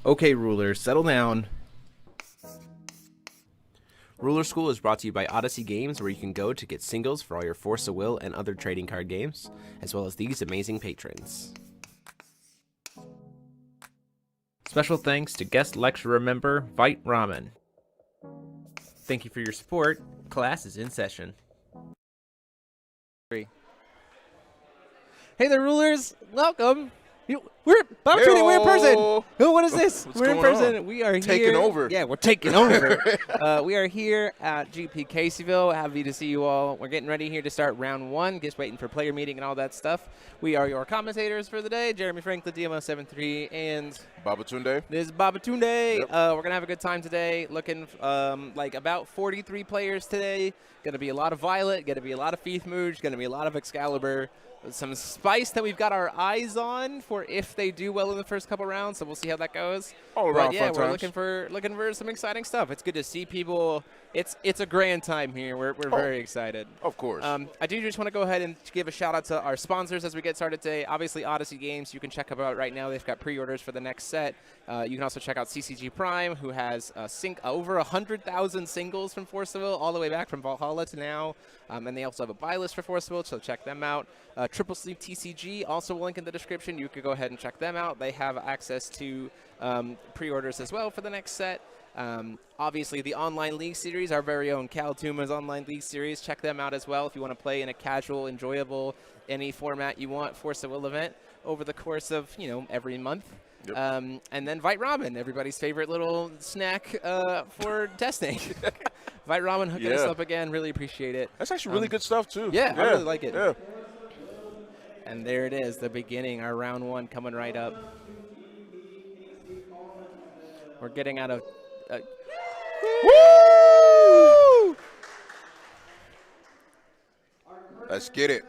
Okay, rulers, settle down. Ruler School is brought to you by Odyssey Games, where you can go to get singles for all your Force of Will and other trading card games, as well as these amazing patrons. Special thanks to guest lecturer member Vite Ramen. Thank you for your support. Class is in session. Hey there, rulers. Welcome. We're in person. Oh, what is this? We're in person. On? We are taking here. over. Yeah, we're taking over. We are here at GP Caseyville. Happy to see you all. We're getting ready here to start round one. Just waiting for player meeting and all that stuff. We are your commentators for the day. Jeremy Franklin, DMO73, and Babatunde. This is Babatunde. Yep. We're gonna have a good time today. Looking like about 43 players today. Gonna be a lot of Violet. Gonna be a lot of Feathmooge. Gonna be a lot of Excalibur. Some spice that we've got our eyes on for if they do well in the first couple rounds, so we'll see how that goes. All around but yeah, fun we're times. looking for some exciting stuff. It's good to see people. It's a grand time here. We're very excited. Of course. I do just want to go ahead and give a shout out to our sponsors as we get started today. Obviously, Odyssey Games. You can check them out right now. They've got pre-orders for the next set. You can also check out TCG Prime, who has over 100,000 singles from Force of Will, all the way back from Valhalla to now. And they also have a buy list for Force of Will, so check them out. Triple Sleep TCG, also a link in the description. You could go ahead and check them out. They have access to pre-orders as well for the next set. Obviously, the Online League Series, our very own Cal Tuma's Online League Series. Check them out as well if you want to play in a casual, enjoyable, any format you want Force of Will event over the course of, every month. Yep. And then Vite Ramen, everybody's favorite little snack for testing. Vite Ramen hooking us up again. Really appreciate it. That's actually really good stuff, too. Yeah, I really like it. Yeah. And there it is, the beginning, our round one coming right up. We're getting out of... Woo! Let's get it.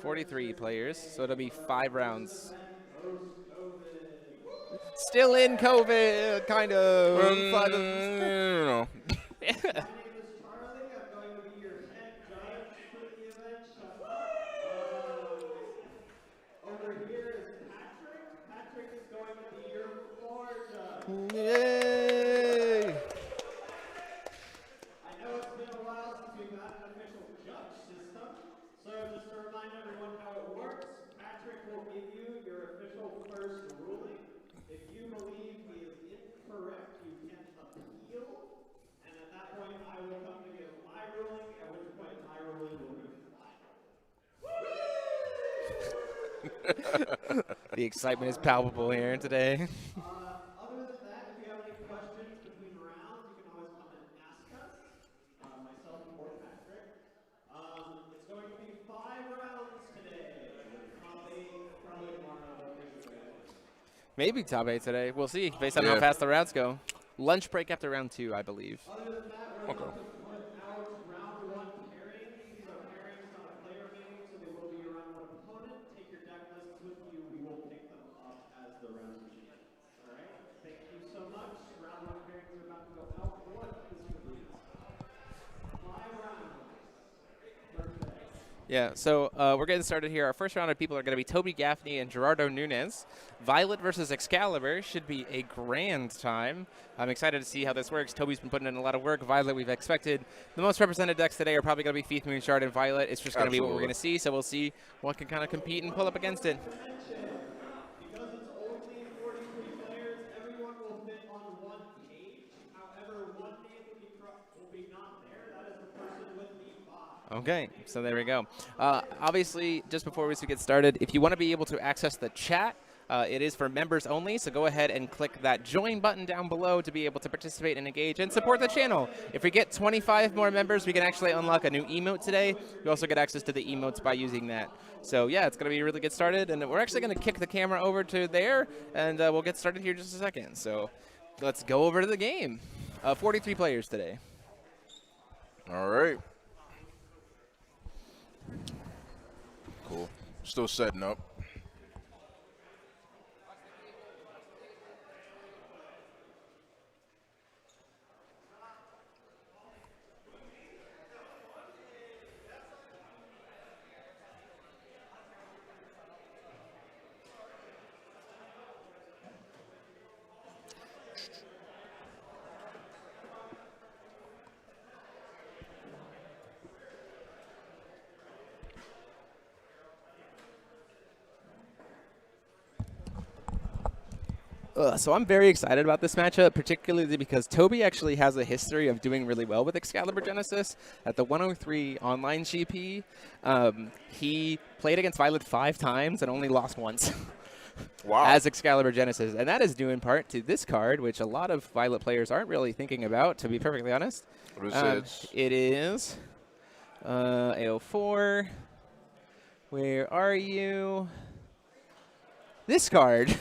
43 players, so it'll be 5 rounds. Still in COVID, kind of. The excitement is palpable here today. Other than that, if you have any questions between rounds, you can always come and ask us, myself or Patrick. It's going to be 5 rounds today. Top 8 probably tomorrow. Maybe top 8 today. We'll see based on how fast the rounds go. Lunch break after round 2, I believe. Other than that, we're Okay. going to put out round 1 pairings. These are pairings, not a player game, so they will be around one opponent. Take your deck lists with you. We will pick them up as the rounds proceed. All right. Thank you so much. Round 1 pairings are about to go out. What is your lead? 5 rounds. Birthday. Yeah, so we're getting started here. Our first round of people are going to be Toby Gaffney and Gerardo Nunez. Violet versus Excalibur should be a grand time. I'm excited to see how this works. Toby's been putting in a lot of work. Violet, we've expected. The most represented decks today are probably going to be Thief, Moonshard, and Violet. It's just going to be what we're going to see, so we'll see what can kind of compete and pull up against it. Because it's only 43 players, everyone will fit on one page. However, one name will be not there. That is the person with the box. Okay, so there we go. Obviously, just before we get started, if you want to be able to access the chat, it is for members only, so go ahead and click that join button down below to be able to participate and engage and support the channel. If we get 25 more members, we can actually unlock a new emote today. You also get access to the emotes by using that. So yeah, it's going to be really get started, and we're actually going to kick the camera over to there, and we'll get started here in just a second. So let's go over to the game. 43 players today. All right. Cool. Still setting up. So I'm very excited about this matchup, particularly because Toby actually has a history of doing really well with Excalibur Genesis. At the 103 online GP, he played against Violet 5 times and only lost once. Wow. As Excalibur Genesis. And that is due in part to this card, which a lot of Violet players aren't really thinking about, to be perfectly honest. What is it? It is AO4. Where are you? This card.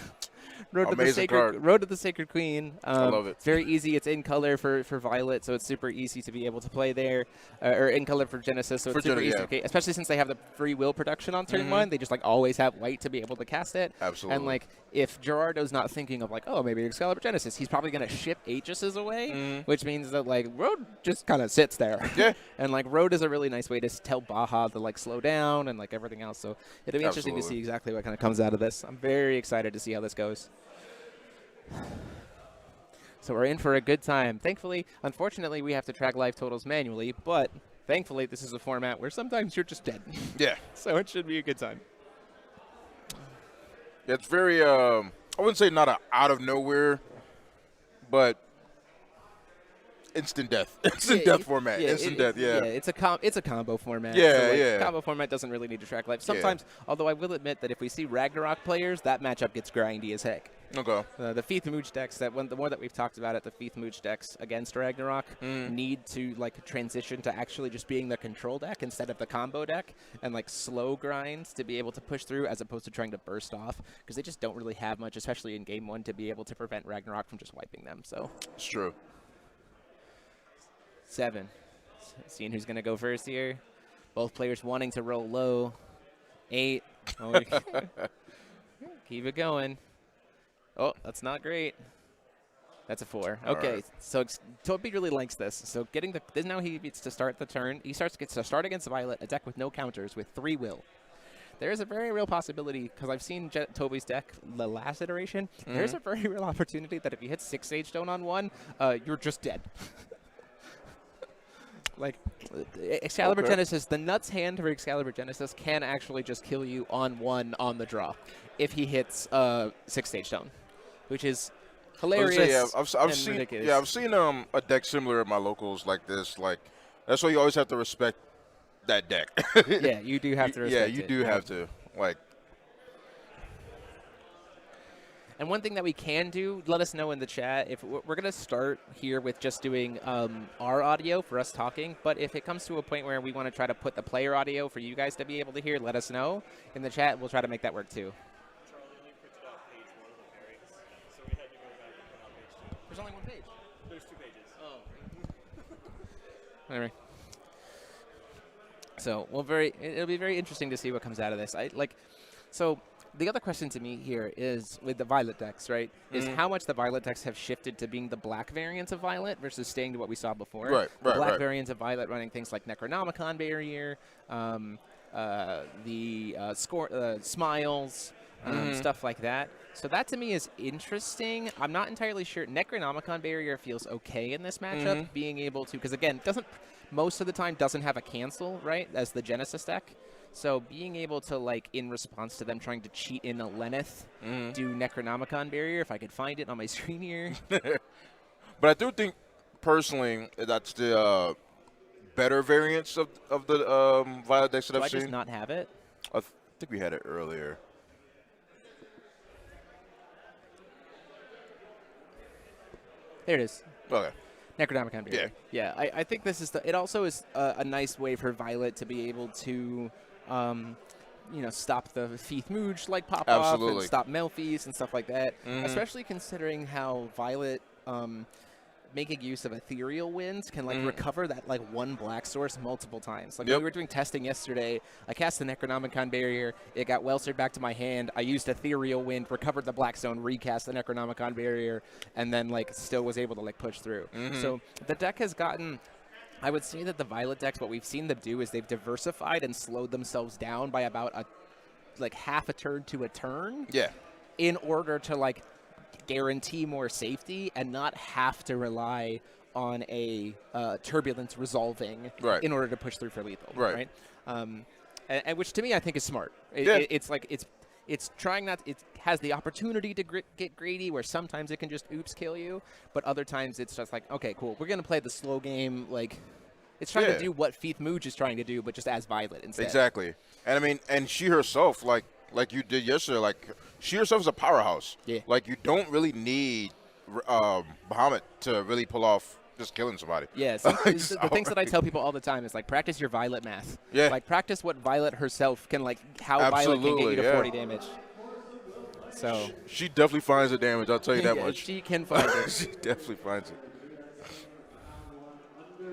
Road to the Sacred Queen. I love it. It's very easy. It's in color for Violet, so it's super easy to be able to play there. Or in color for Genesis, so it's super easy. Okay, especially since they have the free will production on turn 1. They just like always have white to be able to cast it. Absolutely. And like if Gerardo's not thinking of like, oh, maybe Excalibur Genesis, he's probably going to ship Aegis's away, which means that like Road just kind of sits there. Yeah. And like Road is a really nice way to tell Baja to like slow down and like everything else. So it'll be interesting to see exactly what kind of comes out of this. I'm very excited to see how this goes. So we're in for a good time. Thankfully, unfortunately, we have to track life totals manually, but thankfully, this is a format where sometimes you're just dead. Yeah. So it should be a good time. Yeah, it's very, I wouldn't say not a out of nowhere, but instant death. Instant death format. Instant death, yeah. It's a combo format. Yeah, so, like, yeah. Combo format doesn't really need to track life. Sometimes, although I will admit that if we see Ragnarok players, that matchup gets grindy as heck. Okay. The Thief Mooch decks, the more that we've talked about it, the Thief Mooch decks against Ragnarok need to like transition to actually just being the control deck instead of the combo deck, and like slow grinds to be able to push through as opposed to trying to burst off, because they just don't really have much, especially in game 1, to be able to prevent Ragnarok from just wiping them. So It's true. 7. Seeing who's going to go first here. Both players wanting to roll low. 8. Oh, keep it going. Oh, that's not great. That's a 4. Okay, right. So Toby really likes this. So getting now he gets to start the turn. He gets to start against Violet, a deck with no counters, with 3 will. There is a very real possibility, because I've seen Toby's deck the last iteration, there's a very real opportunity that if you hit 6 Sage Stone on 1, you're just dead. Like, Excalibur Genesis, the nuts hand for Excalibur Genesis can actually just kill you on 1 on the draw if he hits 6 Stage Stone, which is hilarious. I've seen a deck similar at my locals like this. Like, that's why you always have to respect that deck. Yeah, you do have to respect you do have to. Like, And one thing that we can do, let us know in the chat. If we're going to start here with just doing our audio for us talking, but if it comes to a point where we want to try to put the player audio for you guys to be able to hear, let us know in the chat. We'll try to make that work too. Charlie only printed out page 1 of the pairings, so we had to go back and print out page 2. There's only one page. There's 2 pages. Oh. Anyway. So it'll be very interesting to see what comes out of this. So the other question to me here is with the Violet decks, right? Is how much the Violet decks have shifted to being the black variants of Violet versus staying to what we saw before. Right, the right, black right. variants of Violet running things like Necronomicon Barrier, Smiles, stuff like that. So that to me is interesting. I'm not entirely sure. Necronomicon Barrier feels okay in this matchup, being able to, because again, most of the time doesn't have a cancel, right, as the Genesis deck. So being able to, like, in response to them trying to cheat in a Lenneth, do Necronomicon Barrier, if I could find it on my screen here. But I do think, personally, that's the better variants of the Violet decks that Do I've I seen. just not have it? I think we had it earlier. There it is. Okay. Necronomicon Barrier. Yeah, I think this is it also is a nice way for Violet to be able to, stop the Feeth Mooge like pop off and Absolutely. stop Melfies and stuff like that. Especially considering how Violet, making use of ethereal winds can recover that one black source multiple times. Like when we were doing testing yesterday, I cast the Necronomicon Barrier, it got Wellstered back to my hand, I used ethereal wind, recovered the black stone, recast the Necronomicon Barrier, and then still was able to push through. So the deck has gotten, I would say that the Violet decks, what we've seen them do is they've diversified and slowed themselves down by about half a turn to a turn. Yeah. In order to guarantee more safety and not have to rely on a turbulence resolving in order to push through for lethal. Right. And which to me I think is smart. It's trying not. It has the opportunity to get greedy, where sometimes it can just kill you, but other times it's just okay, cool. We're gonna play the slow game. It's trying to do what Feeth Mooge is trying to do, but just as Violet instead. Exactly. And I mean, and she herself, like you did yesterday, she herself is a powerhouse. Yeah. You don't really need Bahamut to really pull off just killing somebody. Yeah, the things that I tell people all the time is practice your Violet math. Yeah. Practice what Violet herself can how Absolutely, Violet can get you to yeah. 40 damage. So She definitely finds the damage, I'll tell you that yeah, much. she can find it. She definitely finds it. You're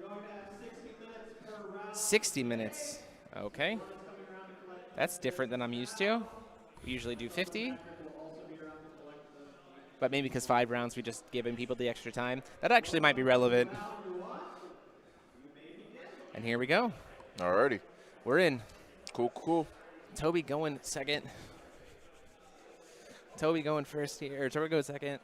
going to have 60 minutes per round. 60 minutes. Okay. That's different than I'm used to. We usually do 50. But maybe because 5 rounds, we just giving people the extra time. That actually might be relevant. And here we go. Alrighty. We're in. Cool. Toby going second. Toby going first here. Or Toby goes second.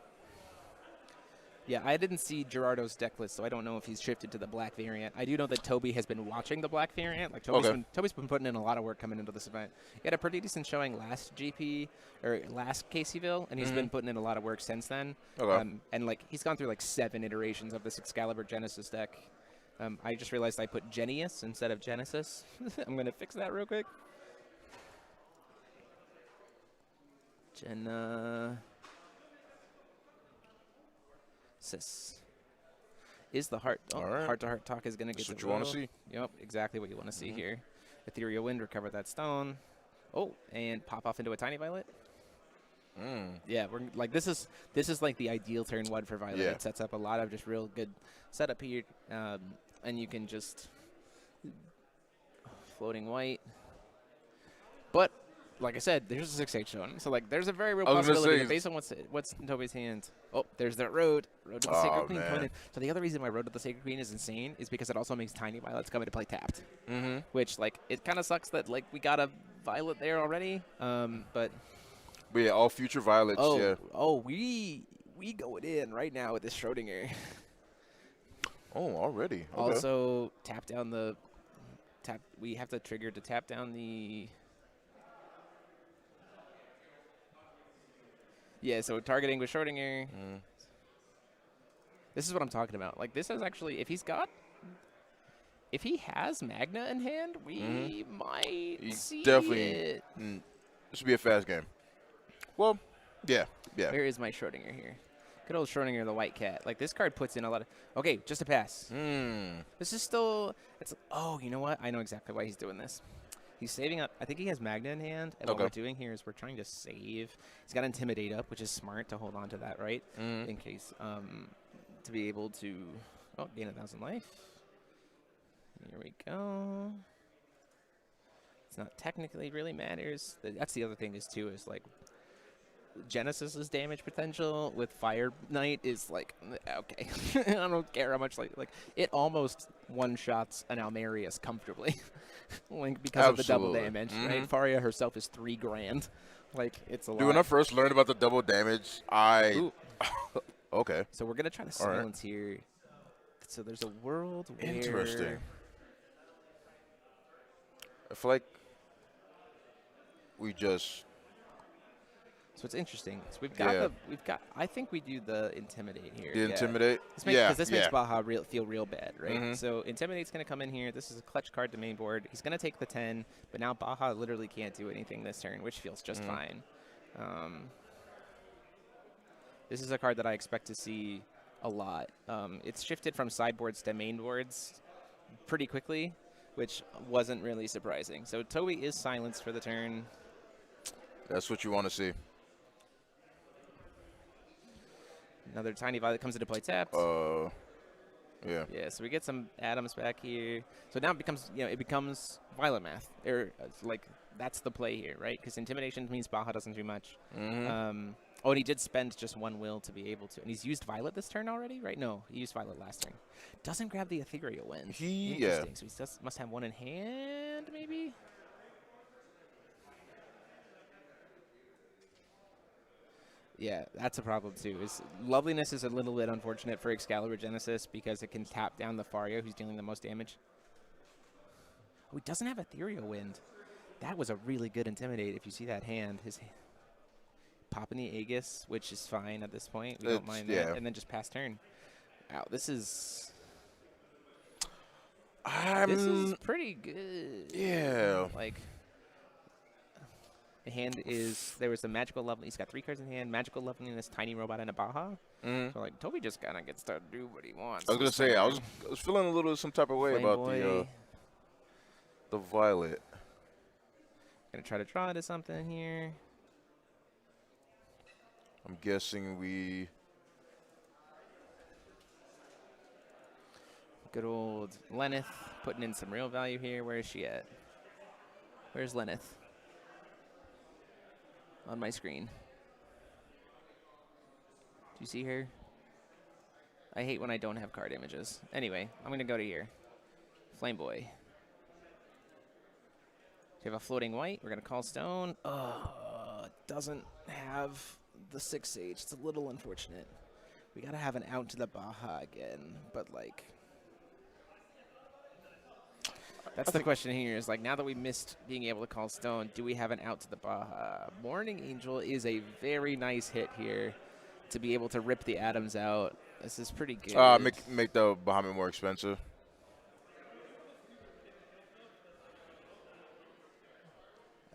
Yeah, I didn't see Gerardo's deck list, so I don't know if he's shifted to the black variant. I do know that Toby has been watching the black variant. Toby's been putting in a lot of work coming into this event. He had a pretty decent showing last Caseyville, and he's been putting in a lot of work since then. Okay. And he's gone through 7 iterations of this Excalibur Genesis deck. I just realized I put Genius instead of Genesis. I'm gonna fix that real quick. Is the heart. Oh, All right. Heart-to-heart talk is going to get That's the what you wanna blow. see. Yep, exactly what you want to see here. Ethereal Wind, recover that stone. Oh, and pop off into a Tiny Violet. Yeah, we're this is the ideal turn 1 for Violet. Yeah. It sets up a lot of just real good setup here, and you can just floating white. But like I said, there's a 6/8 shown, so there's a very real I was gonna possibility say- that based on what's in Toby's hands. Oh, there's that road to the Sacred Queen man. coming in. So the other reason why Road to the Sacred Queen is insane is because it also makes Tiny Violets come into play tapped. Which it kind of sucks that we got a Violet there already. But yeah, all future Violets. Yeah. we going in right now with this Schrodinger. Oh, already. Okay. Also tap down the tap. We have to trigger to tap down the. Yeah, so targeting with Schrodinger. This is what I'm talking about. This is actually, if he has Magna in hand, we might see definitely it. This will be a fast game. Well, yeah. Where is my Schrodinger here? Good old Schrodinger, the white cat. Like, this card puts in a lot of... Okay, just a pass. This is still... Oh, you know what? I know exactly why he's doing this. He's saving up. I think he has Magna in hand. And what we're doing here is we're trying to save. He's got Intimidate up, which is smart to hold on to that, right? In case... to be able to... Oh, gain 1,000 life. Here we go. It's not technically really matters. That's the other thing is, too, is, like... Genesis's damage potential with Fire Knight is like, okay. I don't care how much, like it almost one-shots an Almerius comfortably. Like, because of the double damage, right? Faria herself is $3,000. Like, it's a lot. Dude, when I first learned about the double damage, okay. So we're going to try to silence here. So there's a world where... Interesting. I feel like we just... So it's interesting. So we've got I think we do the Intimidate here. The Intimidate? Because this makes Baja feel real bad, right? So Intimidate's going to come in here. This is a clutch card to main board. He's going to take the 10, but now Baja literally can't do anything this turn, which feels just fine. This is a card that I expect to see a lot. It's shifted from sideboards to main boards pretty quickly, which wasn't really surprising. So Toby is silenced for the turn. That's what you want to see. Another tiny Violet comes into play tapped. Yeah. Yeah, so we get some atoms back here. So now it becomes, it becomes Violet math. Like, that's the play here, right? Because Intimidation means Baja doesn't do much. And he did spend just 1 will to be able to. And he's used Violet this turn already, right? No, he used Violet last turn. Doesn't grab the Ethereal Wind. Interesting. So he must have 1 in hand, maybe? Yeah, that's a problem too. Loveliness is a little bit unfortunate for Excalibur Genesis because it can tap down the Fario who's dealing the most damage. Oh, he doesn't have Ethereal Wind. That was a really good Intimidate if you see that hand. Popping the Aegis, which is fine at this point. We don't mind that. And then just pass turn. Wow, this is pretty good. Yeah. Like... The hand is, there was the Magical Lovely. He's got 3 cards in hand. Magical Loveliness, Tiny Robot, and a Baja. So, like, Toby just kind of gets to do what he wants. I was going to say, I was feeling a little some type of way about the Violet. Going to try to draw into something here. I'm guessing we... Good old Lenneth putting in some real value here. Where is she at? Where's Lenneth? On my screen. Do you see her? I hate when I don't have card images. Anyway, I'm going to go to here. Flame Boy. You have a floating white. We're going to call stone. Doesn't have the 6 Sage. It's a little unfortunate. We got to have an out to the Baja again. But, like... That's the question here is, like, now that we missed being able to call stone, do we have an out to the Baja? Morning Angel is a very nice hit here to be able to rip the atoms out. This is pretty good. Make the Bahamut more expensive.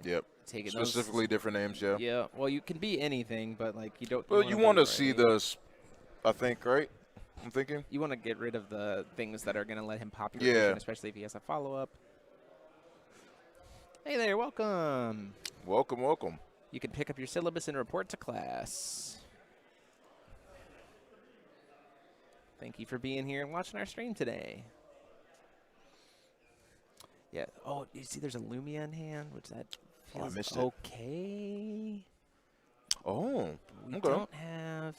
Yep. Specifically different names, yeah. Yeah. Well, you can be anything, but, like, you don't. Well, you want to see this, I think, right? I'm thinking. You want to get rid of the things that are going to let him pop your vision, especially if he has a follow-up. Hey there, welcome. Welcome. You can pick up your syllabus and report to class. Thank you for being here and watching our stream today. Yeah. Oh, you see there's a Lumia in hand, which that feels okay. Oh, we don't have...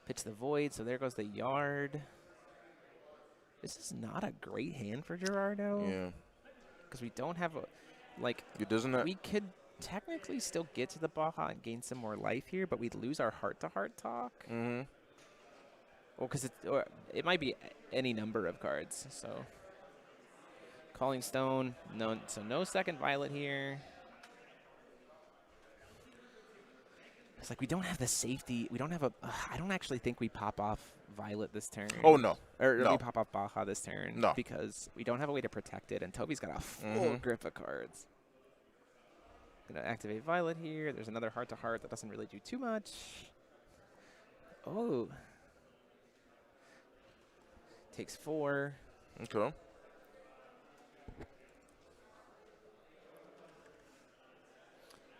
Pitch the Void, so there goes the Yard. This is not a great hand for Gerardo. Yeah. Because we don't have a, like, we could technically still get to the Baja and gain some more life here, but we'd lose our heart-to-heart talk. Well, because it might be any number of cards, so. Calling Stone, so no second Violet here. It's like we don't have the safety. We don't have a. I don't actually think we pop off Violet this turn. Oh, no. Or no. we pop off Baja this turn. No. Because we don't have a way to protect it, and Toby's got a full grip of cards. Gonna activate Violet here. There's another heart-to-heart that doesn't really do too much. Oh. Takes 4. Okay.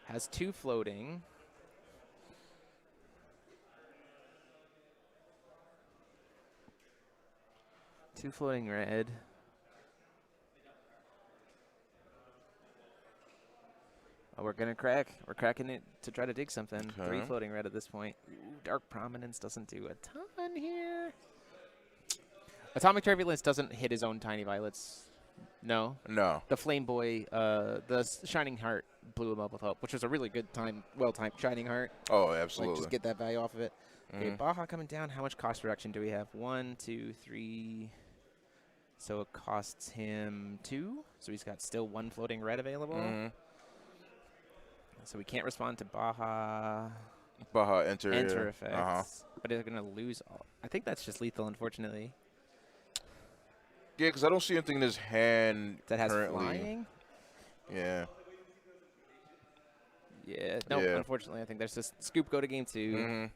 Has 2 floating. Two floating red. Oh, we're gonna crack. We're cracking it to try to dig something. Okay. 3 floating red at this point. Ooh, Dark Prominence doesn't do a ton here. Atomic Turbulence doesn't hit his own tiny violets. No. No. The Flame Boy, the Shining Heart blew him up with Hope, which was a really good time, well-timed Shining Heart. Oh, absolutely. Like, just get that value off of it. Okay, Baja coming down. How much cost reduction do we have? 1, 2, 3. So it costs him 2. So he's got still 1 floating red available. So we can't respond to Baja. Baja enter effects. But he's going to lose all. I think that's just lethal, unfortunately. Yeah, because I don't see anything in his hand That has currently. flying? Yeah. Yeah. No, Yeah. unfortunately, I think there's just Scoop go to game 2.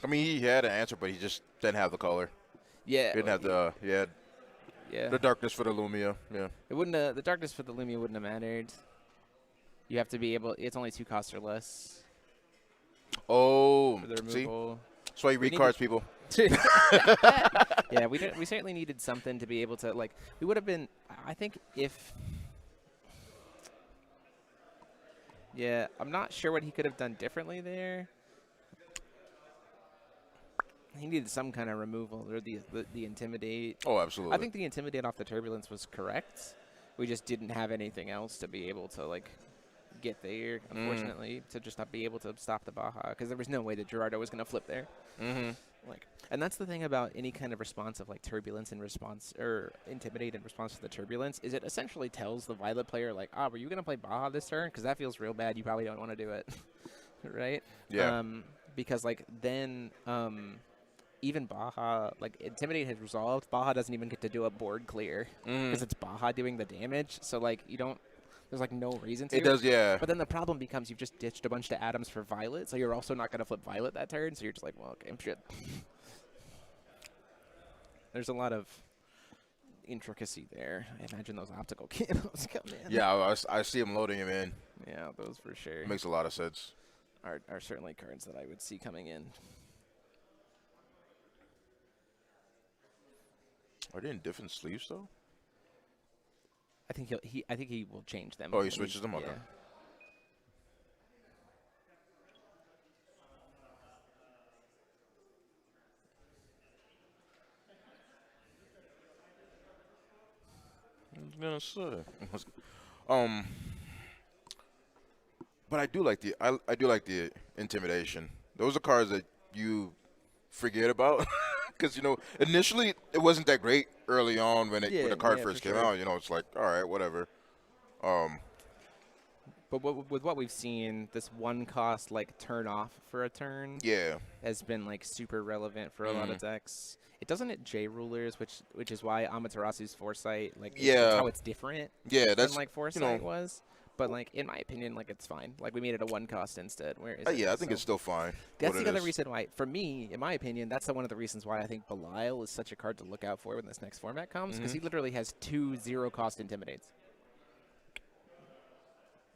I mean, he had an answer, but he just didn't have the color. Yeah. He didn't have the Yeah. the darkness for the Lumia. Yeah. It wouldn't have, the darkness for the Lumia wouldn't have mattered. You have to be able, it's only 2 costs or less Oh, for the see? removal. That's why you read cards, people. Yeah, we certainly needed something to be able to, like, we would have been, I think if, yeah, I'm not sure what he could have done differently there. He needed some kind of removal, or the Intimidate. Oh, absolutely. I think the Intimidate off the Turbulence was correct. We just didn't have anything else to be able to, like, get there, unfortunately, to just not be able to stop the Baja, because there was no way that Gerardo was going to flip there. Like, and that's the thing about any kind of response of, like, Turbulence in response, or Intimidate in response to the Turbulence, is it essentially tells the Violet player, like, were you going to play Baja this turn? Because that feels real bad. You probably don't want to do it, right? Yeah. Because, like, then even Baja, like, Intimidate has resolved. Baja doesn't even get to do a board clear because it's Baja doing the damage. So, like, you don't, there's, like, no reason to. It does, yeah. But then the problem becomes you've just ditched a bunch of Atoms for Violet, so you're also not going to flip Violet that turn. So you're just like, well, okay, I'm shit. There's a lot of intricacy there. I imagine those optical candles come in. Yeah, I see him loading him in. Yeah, those for sure Makes a lot of sense. are certainly cards that I would see coming in. Are they in different sleeves, though? I think he will change them. Oh, he switches them? Okay. Yeah. I was gonna say. But I do like the intimidation. Those are cards that you forget about because initially it wasn't that great early on when the card first came out. It's like, all right, whatever. But with what we've seen, this 1 cost, like, turn off for a turn has been, like, super relevant for a lot of decks. It doesn't hit J rulers, which is why Amaterasu's Foresight, like, it's how it's different that's than, like, Foresight was. But, like, in my opinion, like, it's fine. Like, we made it a 1 cost instead. Where is it? Yeah, I think it's still fine. That's the other reason why, for me, in my opinion, that's one of the reasons why I think Belial is such a card to look out for when this next format comes, because he literally has 2 0-cost Intimidates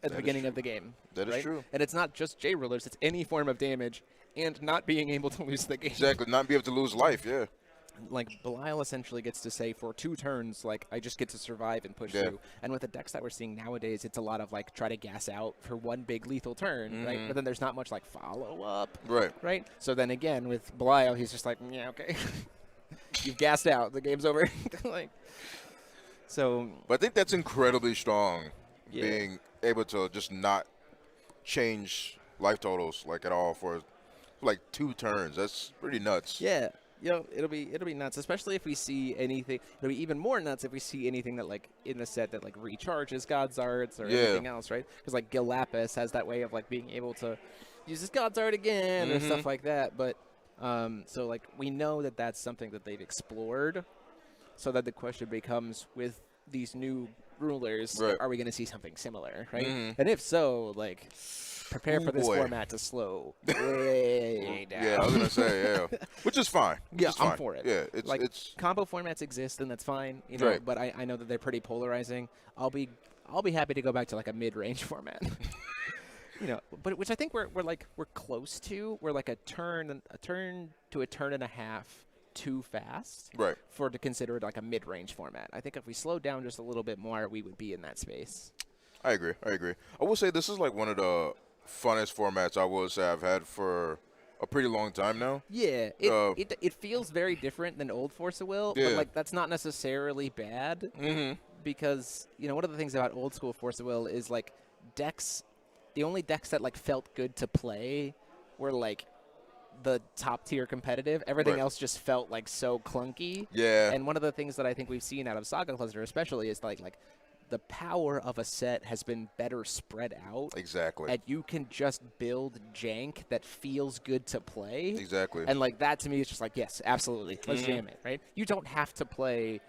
at the beginning of the game. That is true. And it's not just J rulers, it's any form of damage and not being able to lose the game. Exactly, not be able to lose life, yeah. Like, Belial essentially gets to say for 2 turns, like, I just get to survive and push through. And with the decks that we're seeing nowadays, it's a lot of, like, try to gas out for 1 big lethal turn, right? But then there's not much, like, follow-up. Right? So then again, with Belial, he's just like, yeah, okay. You've gassed out. The game's over. Like, so. But I think that's incredibly strong, being able to just not change life totals, like, at all for, like, 2 turns. That's pretty nuts. Yeah. It'll be nuts, especially if we see anything. It'll be even more nuts if we see anything that, like, in the set that, like, recharges God's Arts or anything else, right? Because, like, Gil Lapis has that way of, like, being able to use his God's Art again or stuff like that. But so, like, we know that that's something that they've explored. So that the question becomes with these new rulers, Right. are we going to see something similar, right? Mhm. And if so, like, prepare for this boy. format to slow way down. Yeah, I was gonna say, yeah, which is fine. Yeah, It's I'm fine. for it. Yeah, it's like it's combo formats exist, and that's fine, you know. Right. But I know that they're pretty polarizing. I'll be happy to go back to like a mid-range format. You know, but which I think we're close to. We're like a turn to a turn and a half too fast right. for to consider it like a mid-range format. I think if we slowed down just a little bit more, we would be in that space. I agree. I will say this is like one of the funnest formats I will say I've had for a pretty long time now. Yeah, it feels very different than old Force of Will, Yeah. but like that's not necessarily bad. Mm-hmm. Because, you know, one of the things about old school Force of Will is like decks, the only decks that like felt good to play were like the top tier competitive. Everything Right. else just felt like so clunky. Yeah. And one of the things that I think we've seen out of Saga Cluster especially is like the power of a set has been better spread out. Exactly. And you can just build jank that feels good to play. Exactly. And like that to me is just like, yes, absolutely. Let's jam it, right? You don't have to play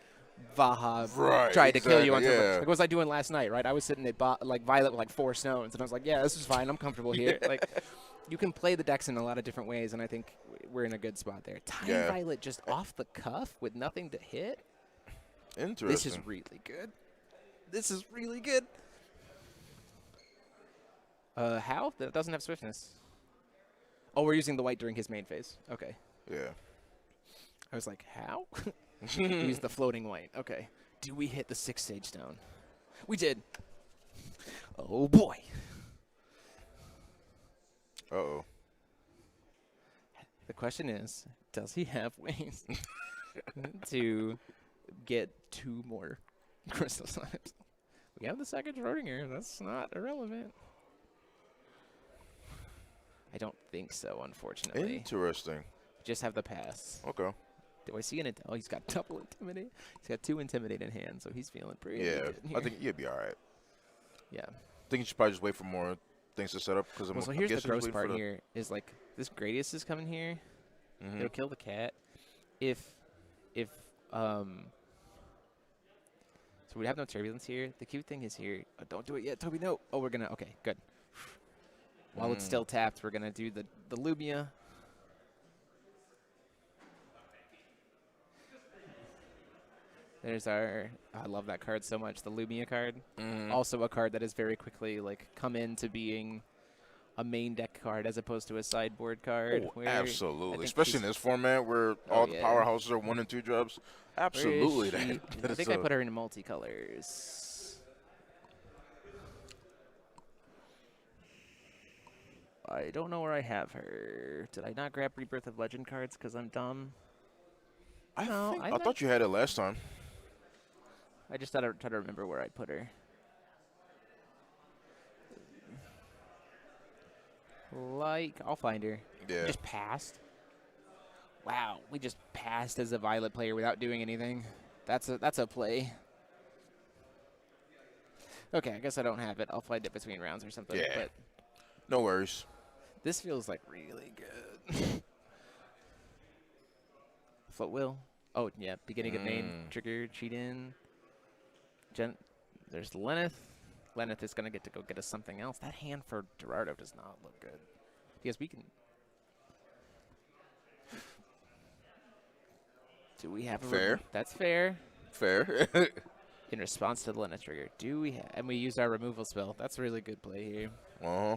Vaha Right, tried to kill you on exactly, turn. yeah. Like, what was I doing last night, right? I was sitting at like Violet with like 4 stones, and I was like, yeah, this is fine. I'm comfortable here. Like, you can play the decks in a lot of different ways, and I think we're in a good spot there. Time Yeah. Violet just off the cuff with nothing to hit. Interesting. This is really good. This is really good. How? That doesn't have swiftness. Oh, we're using the white during his main phase. Okay. Yeah. I was like, how? Use the floating white. Okay. Do we hit the 6 Sage Stone? We did. Oh, boy. Uh-oh. The question is, does he have ways to get 2 more crystal slimes? We have the second Schrodinger. That's not irrelevant. I don't think so, unfortunately. Interesting. Just have the pass. Okay. Do I see an oh, he's got double intimidate. He's got 2 intimidate in hand, so he's feeling pretty Yeah. good here. I think you'd be all right. Yeah. I think you should probably just wait for more things to set up because Well, so I'm here's the guessing gross he's waiting part for the- here is like this Gradius is coming here. Mhm. It'll kill the cat. So we have no turbulence here. The cute thing is here. Oh, don't do it yet, Toby. No. Oh, we're gonna. Okay, good. While it's still tapped, we're gonna do the Lumia. There's our. I love that card so much. The Lumia card. Mhm. Also a card that has very quickly like come into being a main deck card as opposed to a sideboard card. Oh, where I absolutely. think Especially in she's- this format where all the yeah. powerhouses are 1 and 2 drops. where Absolutely. is she? That I is think I put her in multicolors. I don't know where I have her. Did I not grab Rebirth of Legend cards because I'm dumb? No, I thought you had it last time. I just try to remember where I put her. Like, I'll find her. Yeah. Just passed. Wow, we just passed as a Violet player without doing anything. That's a play. Okay, I guess I don't have it. I'll find it between rounds or something. Yeah. But No worries. this feels like really good. Float will. Oh yeah, beginning of main trigger cheat in. There's Lenneth. Lenneth is gonna get to go get us something else. That hand for Gerardo does not look good because we can. Do we have a Fair. That's fair. Fair. In response to the Lenneth trigger, do we have? And we used our removal spell. That's a really good play here. Uh-huh.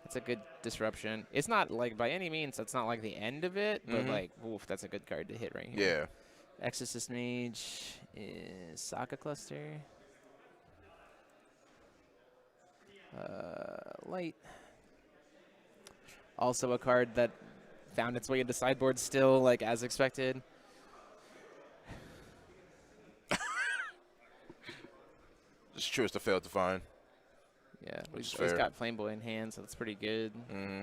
It's a good disruption. It's not like by any means. That's not like the end of it, but like, oof, that's a good card to hit right here. Yeah. Exorcist Mage is Saga Cluster. Light. Also a card that found its way into sideboard still, like as expected. Just choose to fail to find. Yeah, we've is just fair. got Flameboy in hand, so that's pretty good. Mm-hmm.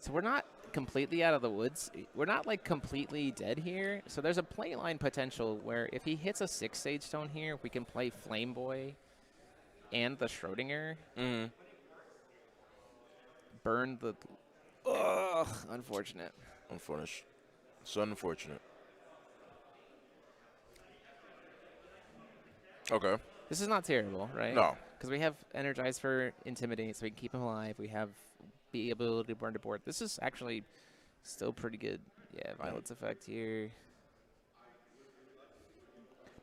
So we're not completely out of the woods. We're not like completely dead here. So there's a play line potential where if he hits a 6 Sage Stone here, we can play Flameboy and the Schrodinger. Mm-hmm. Burn the. Ugh, unfortunate. Unfortunate. So unfortunate. Okay. This is not terrible, right? No. Because we have Energize for Intimidate, so we can keep him alive. We have the ability to burn to board. This is actually still pretty good. Yeah, Violet's effect here.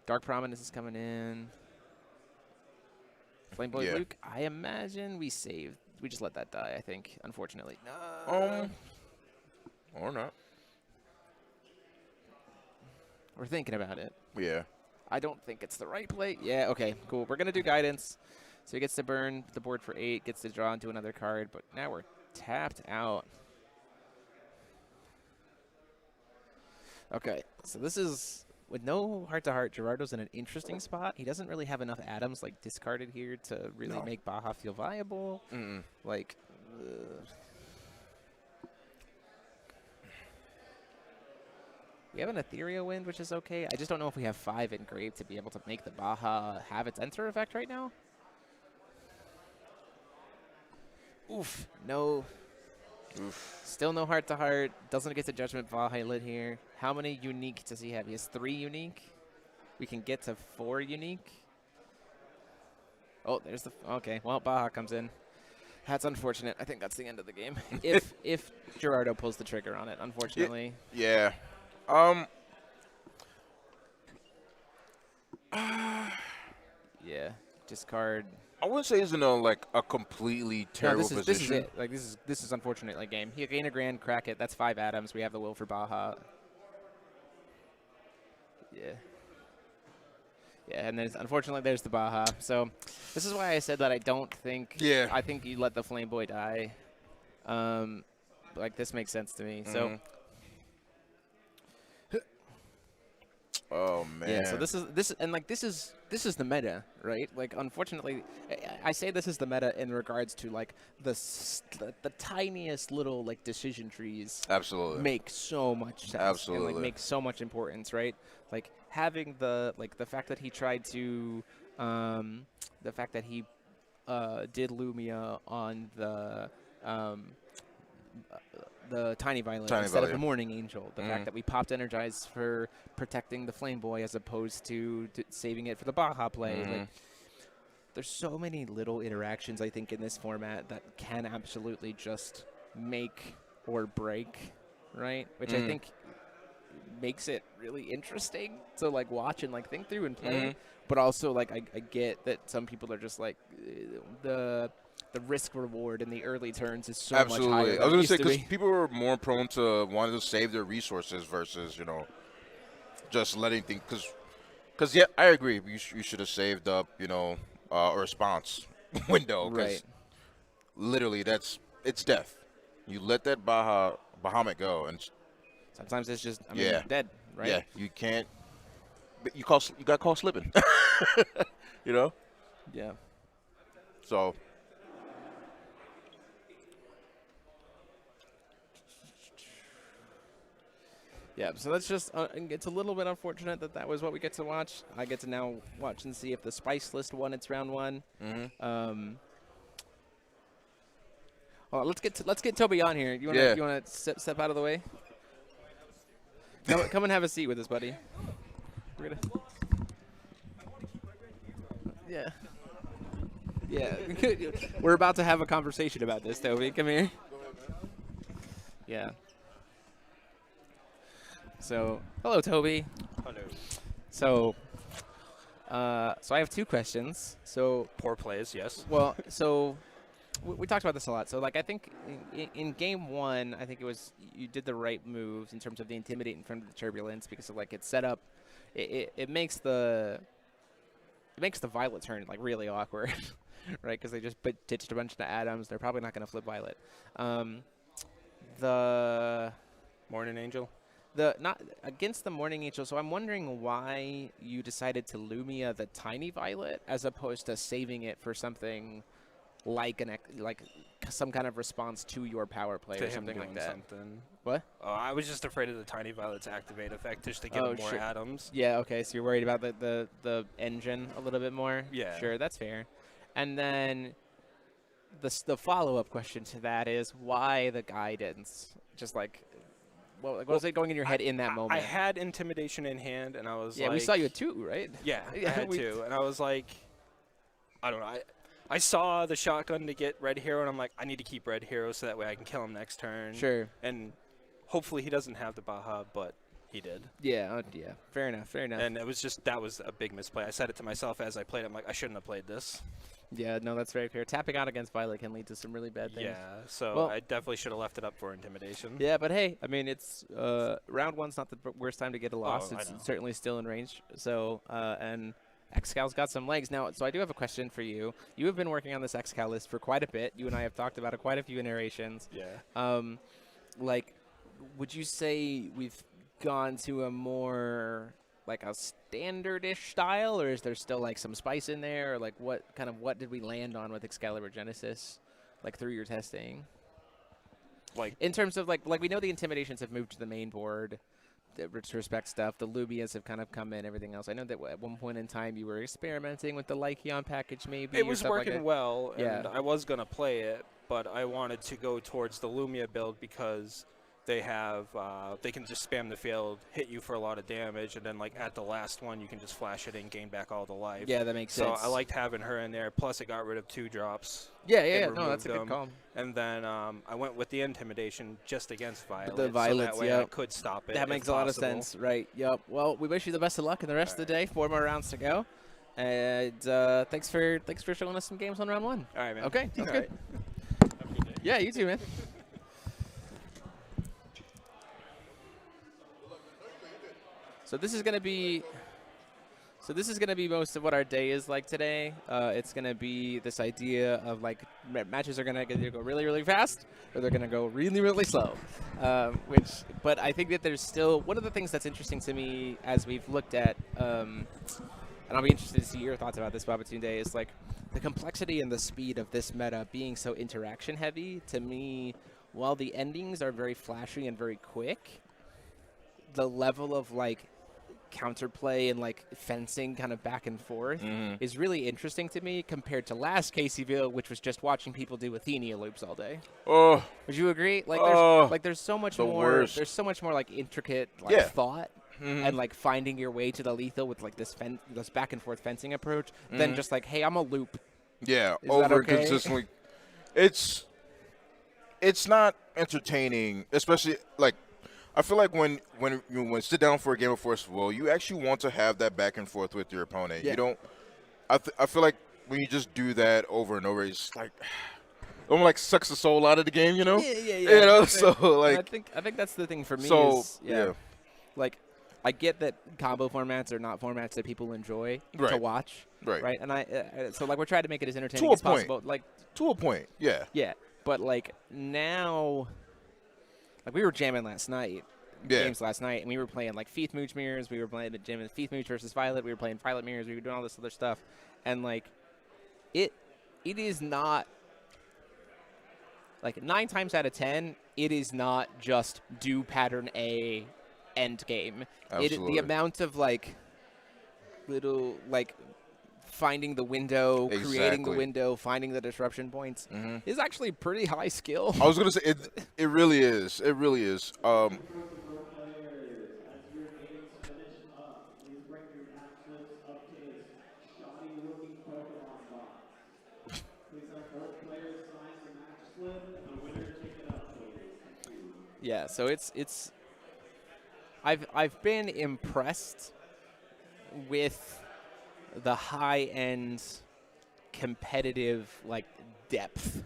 Dark Prominence is coming in. Flameboy Luke, I imagine we saved. We just let that die, I think, unfortunately. No. Or not. We're thinking about it. Yeah. I don't think it's the right play. Yeah, okay, cool. We're going to do Guidance. So he gets to burn the board for 8, gets to draw into another card, but now we're tapped out. Okay, so this is, with no heart-to-heart, Gerardo's in an interesting spot. He doesn't really have enough atoms, like, discarded here to really make Baja feel viable. Like, we have an Ethereal Wind, which is okay. I just don't know if we have 5 engraved to be able to make the Baja have its enter effect right now. Oof, no. Oof. Still no heart-to-heart. Doesn't get to Judgment Baja lit here. How many unique does he have? He has 3 unique. We can get to 4 unique. Oh, there's the... Okay, well, Baja comes in. That's unfortunate. I think that's the end of the game. if Gerardo pulls the trigger on it, unfortunately. Yeah. Yeah. Discard. I wouldn't say it's in a completely terrible position. This is it. Like this is unfortunate. Like game. He gain a grand, crack it. That's 5 atoms. We have the will for Baja. Yeah. Yeah, and unfortunately there's the Baja. So this is why I said that I don't think. Yeah. I think you let the Flame Boy die. Like this makes sense to me. So. Oh man. Yeah, so this is the meta, right? Like unfortunately, I say this is the meta in regards to like the tiniest little like decision trees. Absolutely. Make so much sense. Absolutely. And, like make so much importance, right? Like having the fact that he tried to the fact that he did Lumia on the Tiny Violet instead of the Morning Angel. The fact that we popped Energize for protecting the Flame Boy as opposed to saving it for the Baja play. Like, there's so many little interactions, I think, in this format that can absolutely just make or break, right? Which I think makes it really interesting to, like, watch and, like, think through and play. But also, like, I get that some people are just, like, the risk reward in the early turns is so much higher. I was going to say, because people are more prone to wanting to save their resources versus, just letting things. Because, yeah, I agree. You should have saved up, a response window. Right. Literally, it's death. You let that Bahamut go. And sometimes it's just, dead, right? Yeah, you can't. But you got caught slipping. Yeah. So. Yeah, so that's just, it's a little bit unfortunate that was what we get to watch. I get to now watch and see if the Spice List won its round 1. Well, let's get Toby on here. You want to step out of the way? Come and have a seat with us, buddy. We're gonna. Yeah. Yeah. We're about to have a conversation about this, Toby. Come here. Yeah. So, hello, Toby. Hello. So I have 2 questions. So Poor plays, yes. Well, so we talked about this a lot. So, like, I think in game 1, I think it was you did the right moves in terms of the intimidate in front of the turbulence because of like it's set up. It makes the Violet turn like really awkward, right? Because they just ditched a bunch of atoms. They're probably not going to flip Violet. The Morning Angel. Not against the Morning Angel, so I'm wondering why you decided to Lumia the Tiny Violet as opposed to saving it for something like some kind of response to your power play or something like that. What? Oh, I was just afraid of the Tiny Violet's activate effect just to get more atoms. Yeah, okay, so you're worried about the engine a little bit more? Yeah. Sure, that's fair. And then the follow-up question to that is why the guidance? Just like what was it going in your head in that moment? I had Intimidation in hand, and I was yeah, like... we saw you at 2, right? Yeah, I Yeah, had to. And I was like, I don't know. I saw the shotgun to get Red Hero, and I'm like, I need to keep Red Hero so that way I can kill him next turn. Sure. And hopefully he doesn't have the Baja, but he did. Yeah, yeah. Fair enough. And it was just, that was a big misplay. I said it to myself as I played. I'm like, I shouldn't have played this. Yeah, no, that's very fair. Tapping out against Violet can lead to some really bad things. Yeah, so Well, I definitely should have left it up for Intimidation. Yeah, but hey, I mean, it's round 1's not the worst time to get a loss. I It's know. certainly still in range. So, and Excal's got some legs. Now, so I do have a question for you. You have been working on this Excal list for quite a bit. You and I have talked about it quite a few iterations. Yeah. Like, would you say we've gone to a more like a standard-ish style, or is there still like some spice in there, or like what did we land on with Excalibur Genesis, like through your testing? Like In terms of like we know the Intimidations have moved to the main board, the retrospect stuff. The Lubias have kind of come in. Everything else. I know that at one point in time you were experimenting with the Lycion package, maybe. it or was stuff like working that. well, Yeah. and I was going to play it, but I wanted to go towards the Lumia build because they have they can just spam the field, hit you for a lot of damage, and then like at the last one you can just flash it and gain back all the life. Yeah, that makes So sense. I liked having her in there. Plus it got rid of 2 drops. Yeah, and no, that's a good removed call. them. And then I went with the Intimidation just against Violet. The Violets, so that way I yep. could stop it. That if makes a lot of possible. sense, right? Yep. Well, we wish you the best of luck in the rest of the day. 4 more rounds to go, and thanks for showing us some games on round 1. All right, man. Okay, sounds All good. right. Have a good day. Yeah, you too, man. So this is gonna be most of what our day is like today. It's gonna be this idea of like matches are gonna either go really, really fast or they're gonna go really, really slow. But I think that there's still one of the things that's interesting to me as we've looked at, and I'll be interested to see your thoughts about this, Babatunde, is like the complexity and the speed of this meta being so interaction heavy. To me, while the endings are very flashy and very quick, the level of like counterplay and like fencing kind of back and forth is really interesting to me compared to last Caseyville, which was just watching people do Athenia loops all day. Oh, Would you agree? Like, there's so much the more. worst. There's so much more like intricate like Yeah. thought and like finding your way to the lethal with like this back and forth fencing approach than just like, hey, I'm a loop. yeah, Is that over okay? consistently. It's not entertaining, especially like I feel like when you sit down for a game of Force of Will, you actually want to have that back and forth with your opponent. Yeah. You don't. I feel like when you just do that over and over, it's just like almost like sucks the soul out of the game. You know. Yeah. You know. So like. I think that's the thing for me. So is, like I get that combo formats are not formats that people enjoy to Right. watch. Right. And so like we're trying to make it as entertaining To a as point. possible. Like To a point, yeah. yeah, but like now, like we were jamming last night. Yeah. Games last night, and we were playing like Thief Mooch mirrors. We were playing jamming Thief Mooch versus Violet. We were playing Violet mirrors. We were doing all this other stuff, and like it is not like 9 times out of 10, it is not just do pattern A end game. Absolutely. The amount of like little like finding the window, creating the Exactly. window, finding the disruption points is actually pretty high skill. I was gonna say it really is. It really is. As your games finish up, please bring your backflips up to this shoddy-looking Pokemon box. Please have both players sign the match slip, and the winner take it up, please. Yeah, so it's I've been impressed with the high-end competitive like depth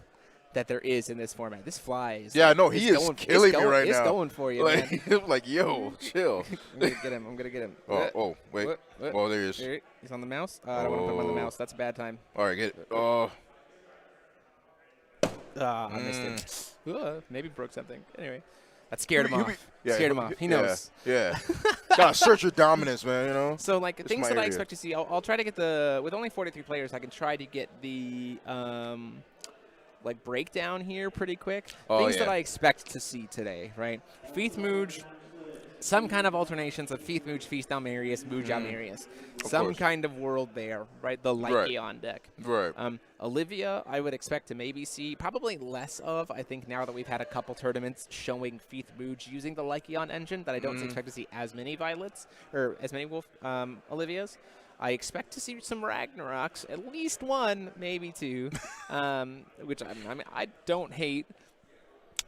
that there is in this format. This flies. Yeah, like, no, it's he is going- killing it's me going- right it's now. going for you, man. Like yo, chill. I'm gonna get him. Oh, wait. What? Oh, there he is. Here, he's on the mouse. I don't want to put him on the Oh. mouse. That's a bad time. All right, get it. Oh, I missed it. Maybe broke something. Anyway, that scared him He'll off. be- Scared him off. He knows. Yeah. Gotta search your dominance, man. You know. So, like, It's things my that I area. expect to see, I'll try to get with only 43 players, I can try to get the, like, breakdown here pretty quick. Oh, Things that yeah. I expect to see today, right? Thief Mooch, some kind of alternations of Feith Mooch, Feast Almerius, Mooch Almerius. Some course. kind of world there, right? The Lycion deck. Right. Olivia, I would expect to maybe see probably less of. I think now that we've had a couple tournaments showing Feith Mooch using the Lycion engine, that I don't expect to see as many Violets or as many Wolf Olivias. I expect to see some Ragnaroks, at least one, maybe two, which I don't hate.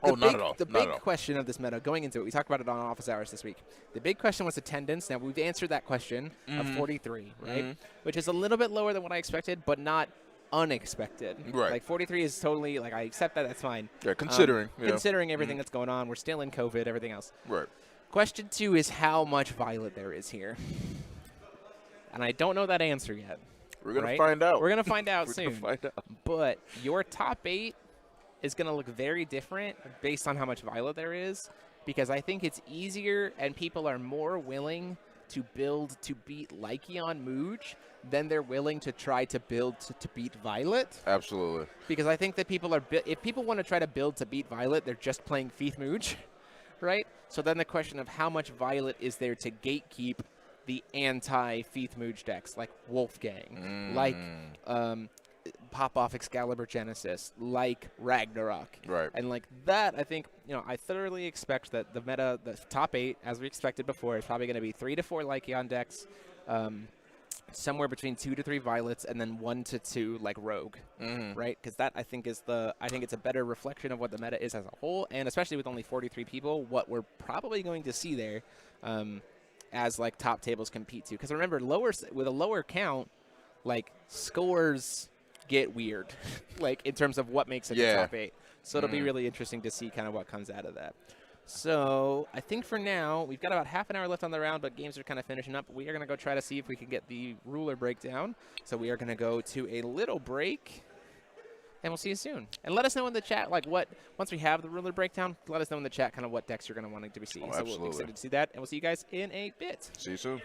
Not at all. The big question of this meta, going into it, we talked about it on Office Hours this week. The big question was attendance. Now, we've answered that question of 43, right? Which is a little bit lower than what I expected, but not unexpected. Right. Like, 43 is totally, like, I accept that. That's fine. Yeah, considering. Considering everything that's going on. We're still in COVID, everything else. Right. Question 2 is how much Violet there is here. And I don't know that answer yet. We're going to find out. We're going to find out We're soon. going to find out. But your top 8 is going to look very different based on how much Violet there is, because I think it's easier and people are more willing to build to beat Lycion Mooch than they're willing to try to build to beat Violet. Absolutely. Because I think that people are, if people want to try to build to beat Violet, they're just playing Feith Mooch, right? So then the question of how much Violet is there to gatekeep the anti-Feith Mooch decks, like Wolfgang, like Pop-Off Excalibur Genesis, like Ragnarok. Right. And like that, I think, I thoroughly expect that the meta, the top 8, as we expected before, is probably going to be 3 to 4 Lycion decks, somewhere between 2 to 3 Violets, and then 1 to 2 like Rogue, right? Because that, I think, is I think it's a better reflection of what the meta is as a whole, and especially with only 43 people, what we're probably going to see there as like top tables compete to. Because remember, with a lower count, like scores get weird, like in terms of what makes it the top 8. So it'll be really interesting to see kind of what comes out of that. So I think for now, we've got about half an hour left on the round, but games are kind of finishing up. We are going to go try to see if we can get the ruler breakdown. So we are going to go to a little break, and we'll see you soon. And let us know in the chat, like once we have the ruler breakdown, let us know in the chat kind of what decks you're going to want to be seeing. So we'll be excited to see that, and we'll see you guys in a bit. See you soon.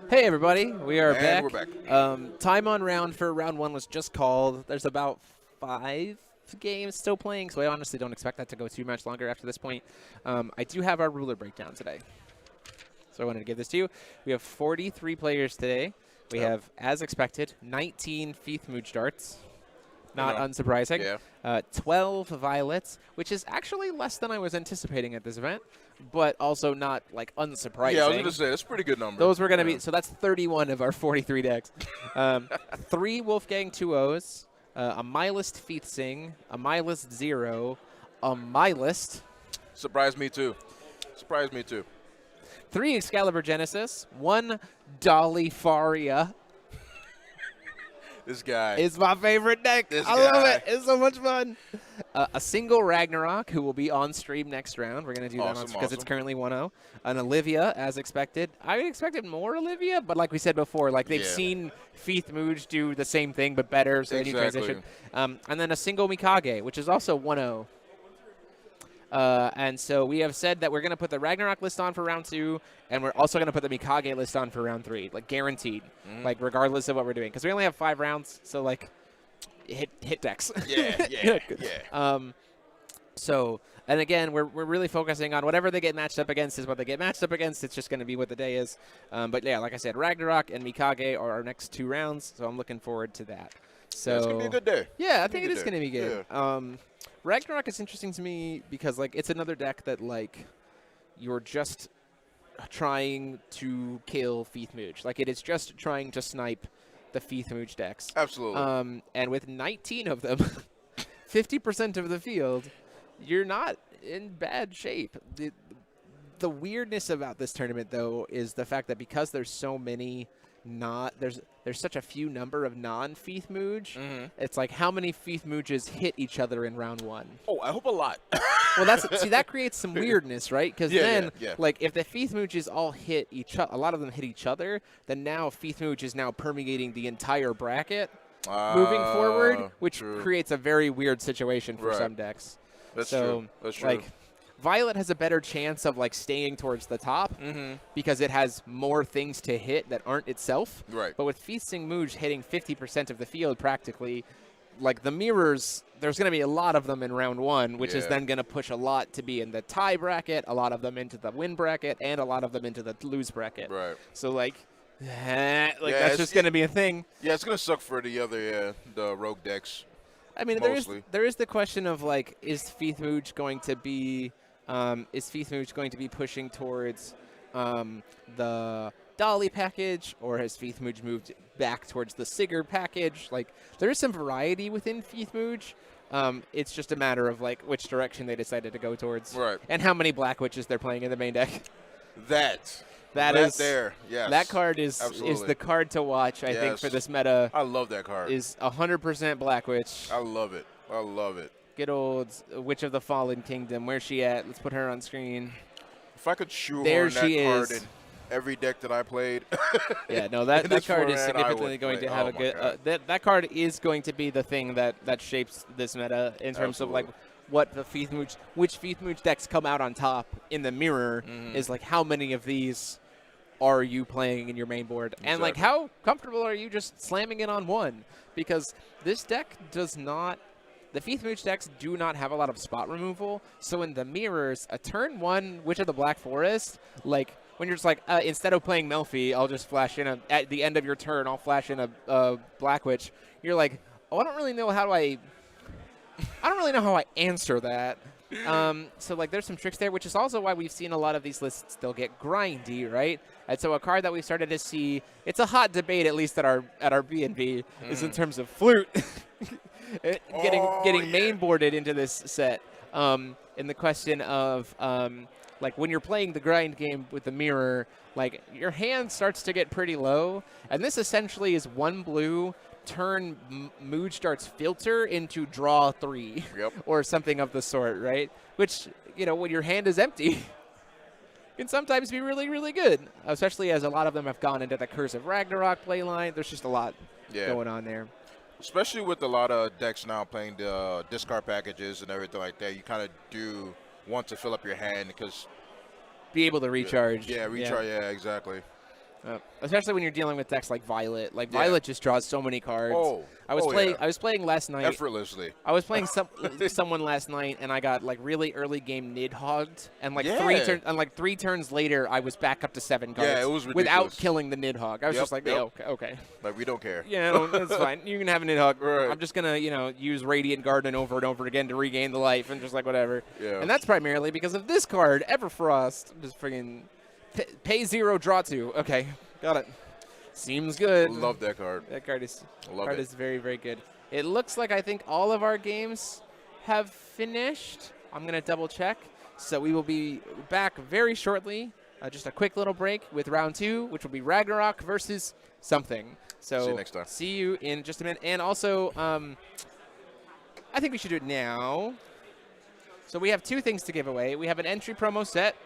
Hey everybody, we are back. And we're back. Time on round for round one was just called. There's about 5 games still playing, so I honestly don't expect that to go too much longer after this point. I do have our ruler breakdown today, so I wanted to give this to you. We have 43 players today. We have, as expected, 19 Feith Mooch darts. Not unsurprising. Yeah. 12 violets, which is actually less than I was anticipating at this event, but also not, like, unsurprising. Yeah, I was going to say, that's a pretty good number. Those were going to be, so that's 31 of our 43 decks. 3 Wolfgang 2-0s, a Mylist Feith Sing, a Mylist 0, a Mylist. Surprised me too. 3 Excalibur Genesis, 1 Dolly Faria. This guy is my favorite deck. I love it. It's so much fun. A single Ragnarok, who will be on stream next round. We're going to do that because it's currently 1-0. An Olivia, as expected. I expected more Olivia, but like we said before, like they've seen Feith Mooch do the same thing but better, so they need transition. And then a single Mikage, which is also 1-0. And so we have said that we're going to put the Ragnarok list on for round 2, and we're also going to put the Mikage list on for round 3, like guaranteed, like regardless of what we're doing, because we only have 5 rounds, so like hit decks. Yeah. So, and again, we're really focusing on whatever they get matched up against is what they get matched up against. It's just going to be what the day is. But yeah, like I said, Ragnarok and Mikage are our next 2 rounds, so I'm looking forward to that. So it's going to be a good day. Yeah, I think it is going to be good. Yeah. Ragnarok is interesting to me because, like, it's another deck that, like, you're just trying to kill Feith Mooch. Like, it is just trying to snipe the Feith Mooch decks. Absolutely. And with 19 of them, 50% of the field, you're not in bad shape. The weirdness about this tournament, though, is the fact that because there's so many there's such a few number of non-Feith Mooch. It's like how many Feith Mooches hit each other in round 1? Oh, I hope a lot. Well, that creates some weirdness, right? Because like if the Feith Mooches all hit each other, a lot of them hit each other, then now Feith Mooch is now permeating the entire bracket moving forward, which creates a very weird situation for some decks. That's true. Like, Violet has a better chance of, like, staying towards the top because it has more things to hit that aren't itself. Right. But with Feasting Mooch hitting 50% of the field practically, like, the mirrors, there's going to be a lot of them in round 1, which is then going to push a lot to be in the tie bracket, a lot of them into the win bracket, and a lot of them into the lose bracket. Right. So, like that's just going to be a thing. Yeah, it's going to suck for the other, the rogue decks. I mean, there is the question of, like, is Feith Mooch going to be pushing towards the Dolly package, or has Feethmooge moved back towards the Sigurd package? Like, there is some variety within Feethmooge. It's just a matter of like which direction they decided to go towards, Right. and how many Black Witches they're playing in the main deck. That is there. Yes. That card is Absolutely. the card to watch. I think for this meta I love that card. is 100% Black Witch. I love it. I love it. Good old Witch of the Fallen Kingdom. Where's she at? Let's put her on screen. If I could shoehorn There that she card is. in every deck that I played. Yeah, no, that this card is format, I significantly would going play. to have Oh a my good. God. That card is going to be the thing that shapes this meta in terms of like what the which Feethmooge decks come out on top in the mirror is like how many of these are you playing in your main board, and like how comfortable are you just slamming it on one, because this deck does not. The Feethmooge decks do not have a lot of spot removal, so in the mirrors, a turn 1 Witch of the Black Forest, like when you're just like, instead of playing Melfi, I'll just flash in at the end of your turn, I'll flash in a Black Witch. You're like, oh, I don't really know how I answer that. So like there's some tricks there, which is also why we've seen a lot of these lists still get grindy, right? And so a card that we started to see, it's a hot debate at least at our B&B, is in terms of Flute. getting mainboarded into this set, in the question of like when you're playing the grind game with the mirror, like your hand starts to get pretty low, and this essentially is 1 blue, turn Mooge starts filter into draw 3 or something of the sort, right? Which, you know, when your hand is empty can sometimes be really, really good, especially as a lot of them have gone into the Curse of Ragnarok playline. There's just a lot going on there. Especially with a lot of decks now playing the discard packages and everything like that, you kind of do want to fill up your hand because be able to recharge. Yeah, recharge. Yeah, exactly. Especially when you're dealing with decks like Violet. Like Violet just draws so many cards. I was playing last night. Effortlessly. I was playing someone last night, and I got like really early game Nidhogged, and like 3 turns later, I was back up to 7 cards. Yeah, it was ridiculous. Without killing the Nidhogg. I was just like, okay. Like, we don't care. Yeah, no, that's fine. You can have a Nidhogg. Right. I'm just gonna, use Radiant Garden over and over again to regain the life, and just like whatever. Yeah. And that's primarily because of this card, Everfrost. Just friggin' pay 0, draw 2. Okay, got it. Seems good. Love that card. That card is is very, very good. It looks like I think all of our games have finished. I'm going to double check. So we will be back very shortly. Just a quick little break with round 2, which will be Ragnarok versus something. So see you next time. See you in just a minute. And also, I think we should do it now. So we have 2 things to give away. We have an entry promo set.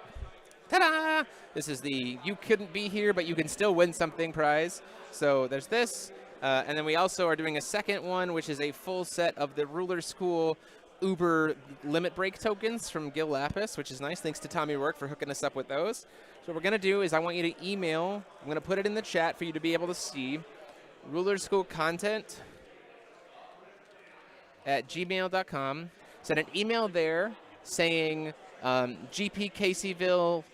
Ta-da! This is the you couldn't be here, but you can still win something prize. So there's this. And then we also are doing a second one, which is a full set of the Ruler School Uber Limit Break tokens from Gil Lapis, which is nice. Thanks to Tommy Rourke for hooking us up with those. So what we're going to do is I want you to email. I'm going to put it in the chat for you to be able to see. Ruler School Content at gmail.com. Send an email there saying GP Caseyville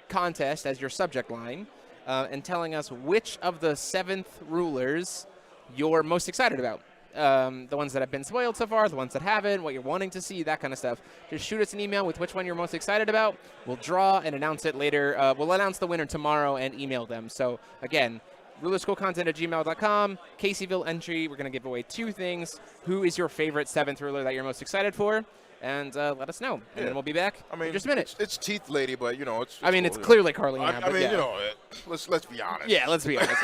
contest as your subject line, and telling us which of the 7th rulers you're most excited about. The ones that have been spoiled so far, the ones that haven't, what you're wanting to see, that kind of stuff. Just shoot us an email with which one you're most excited about. We'll draw and announce it later. We'll announce the winner tomorrow and email them. So again, rulerschoolcontent at gmail.com, Caseyville entry. We're going to give away 2 things. Who is your favorite 7th ruler that you're most excited for? And let us know, and then we'll be back in just a minute. It's Teeth Lady, but it's I mean, cool, it's clearly Carlina. I mean, let's be honest. Yeah, let's be honest.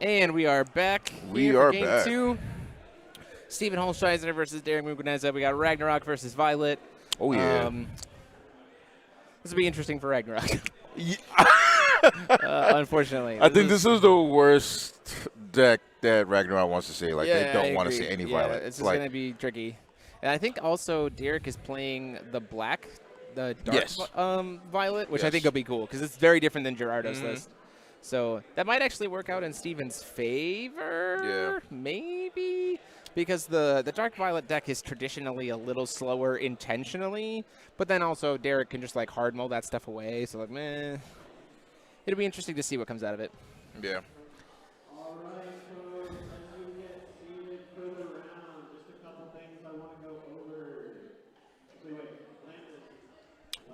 And we are back. We here for are game back. 2. Steven Holsteiner versus Derek Muguneza. We got Ragnarok versus Violet. Oh, yeah. This will be interesting for Ragnarok. Yeah. Unfortunately. I think this is the worst deck that Ragnarok wants to see. Like, Yeah, they don't I want to agree. see any yeah, Violet. It's like, going to be tricky. And I think also Derek is playing the black, the dark Yes. Violet, which I Yes. think will be cool because it's very different than Gerardo's list. So that might actually work out in Steven's favor. Yeah. Maybe. Because the Dark Violet deck is traditionally a little slower intentionally, but then also Derek can just like hard mold that stuff away. So like, meh. It'll be interesting to see what comes out of it. yeah. All right, folks, as you get seated for the round, just a couple things I want to go over. Wait,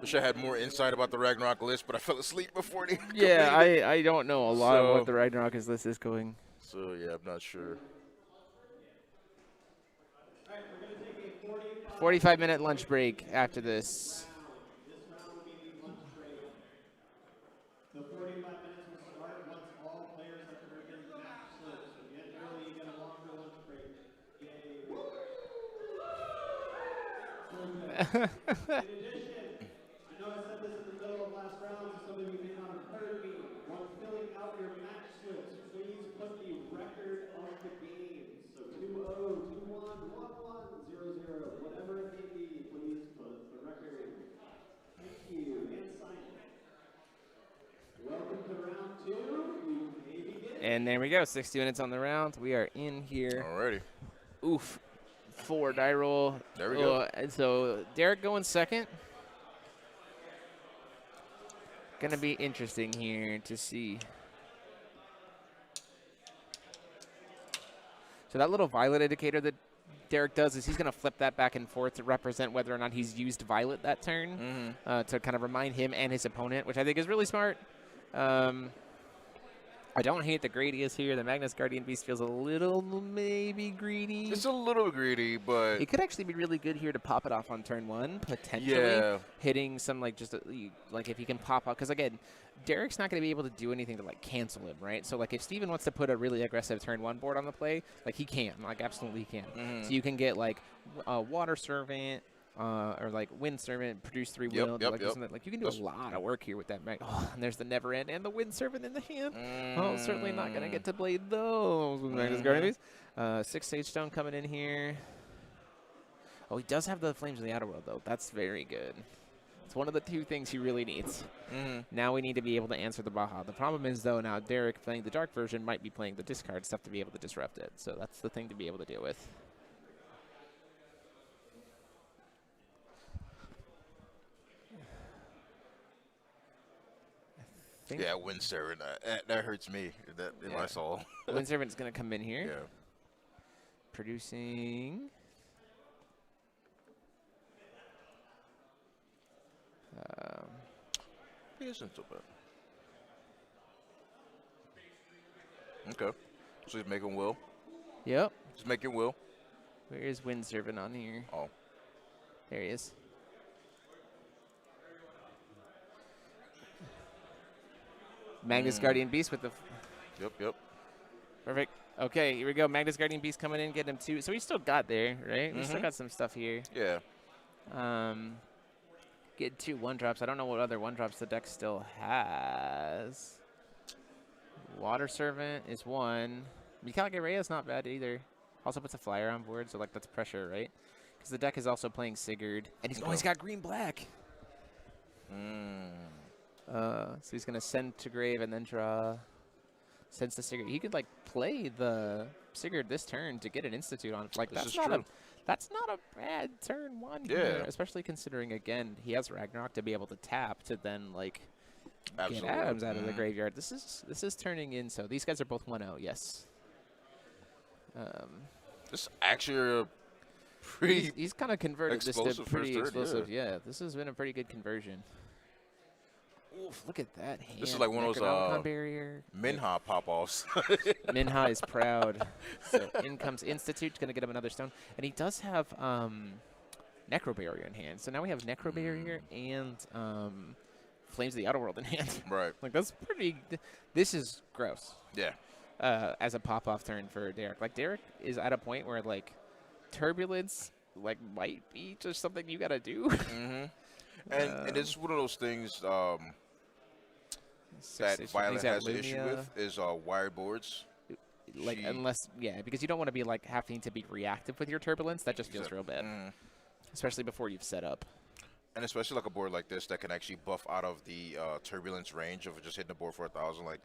Wish I had more insight about the Ragnarok list, but I fell asleep before they Yeah, completed. I don't know a lot of So- what the Ragnarok's list is going. So, yeah, I'm not sure. 45-minute lunch break after this. the 45 minutes will start once all players have taken match slips. If you get early, you get a longer lunch break. Yay. In addition, I know I said this in the middle of last round, so some of you may not have heard me. When filling out your match slips, please put the record of the game. So 2-0, 2-1, 1-1, 0-0, whatever it may be, please put the record. Thank you, and sign it. Welcome to round 2. You may begin. And there we go, 60 minutes on the round. We are in here. Alrighty. Oof. 4 die roll. There we go. And so Derek going second. Gonna be interesting here to see. So that little violet indicator that Derek does is he's going to flip that back and forth to represent whether or not he's used violet that turn to kind of remind him and his opponent, which I think is really smart. I don't hate the Gradius here. The Magnus Guardian Beast feels a little maybe greedy. It's a little greedy, but It could actually be really good here to pop it off on turn 1, potentially. Yeah. Hitting some, like, just, like, if he can pop out. Because, again, Derek's not going to be able to do anything to, like, cancel him, right? So, like, if Steven wants to put a really aggressive turn 1 board on the play, like, he can. Like, absolutely can. So you can get, like, Water Servant, or like Wind Servant, produce 3 will. Like you can do a lot of work here with that. Oh, and there's the Never End and the Wind Servant in the hand. Oh, certainly not gonna get to play those with Magnus Guardian Beast. 6 Sage Stone coming in here. Oh, he does have the Flames of the Outer World though. That's very good. It's one of the 2 things he really needs. Now we need to be able to answer the Baja. The problem is though now Derek playing the Dark version might be playing the discard stuff to be able to disrupt it. So that's the thing to be able to deal with. yeah, Wind Servant. That hurts me. That in my soul. Wind Servant's going to come in here. Yeah. Producing. It isn't so bad. Okay. So he's making will. Yep. He's making will. Where is Wind Servant on here? Oh. There he is. Magnus Guardian Beast with the... Yep. Perfect. Okay, here we go. Magnus Guardian Beast coming in, getting him 2. So he still got there, right? We still got some stuff here. Yeah. Get 2 1-drops. I don't know what other 1-drops the deck still has. Water Servant is 1. Mikalagerea is not bad either. Also puts a flyer on board, so like that's pressure, right? Because the deck is also playing Sigurd, and he's got green-black. So he's gonna send to grave and then draw. Sends to Sigurd. He could like play the Sigurd this turn to get an institute on. Like This is that's true. not a bad turn 1 Yeah. here, especially considering again he has Ragnarok to be able to tap to then like Absolutely. get Adams out of the graveyard. This is turning in. So these guys are both 1-0. Yes. This is actually a pretty He's kind of converted this to explosive pretty first turn, explosive. Yeah, this has been a pretty good conversion. Oof, look at that hand. This is like one of those Necronomicon barrier. Minha pop-offs. Minha is proud. So in comes Institute, going to get him another stone. And he does have Necro Barrier in hand. So now we have Necro Barrier and Flames of the Outer World in hand. Right. Like, that's pretty... This is gross. Yeah. as a pop-off turn for Derek. Like, Derek is at a point where, like, Turbulence, like, might be just something you got to do. Mm-hmm. And it's one of those things that Violet has an issue with is wired boards. Like, because you don't want to be, like, having to be reactive with your Turbulence. That just feels real bad. Especially before you've set up. And especially, like, a board like this that can actually buff out of the Turbulence range of just hitting the board for 1,000, like,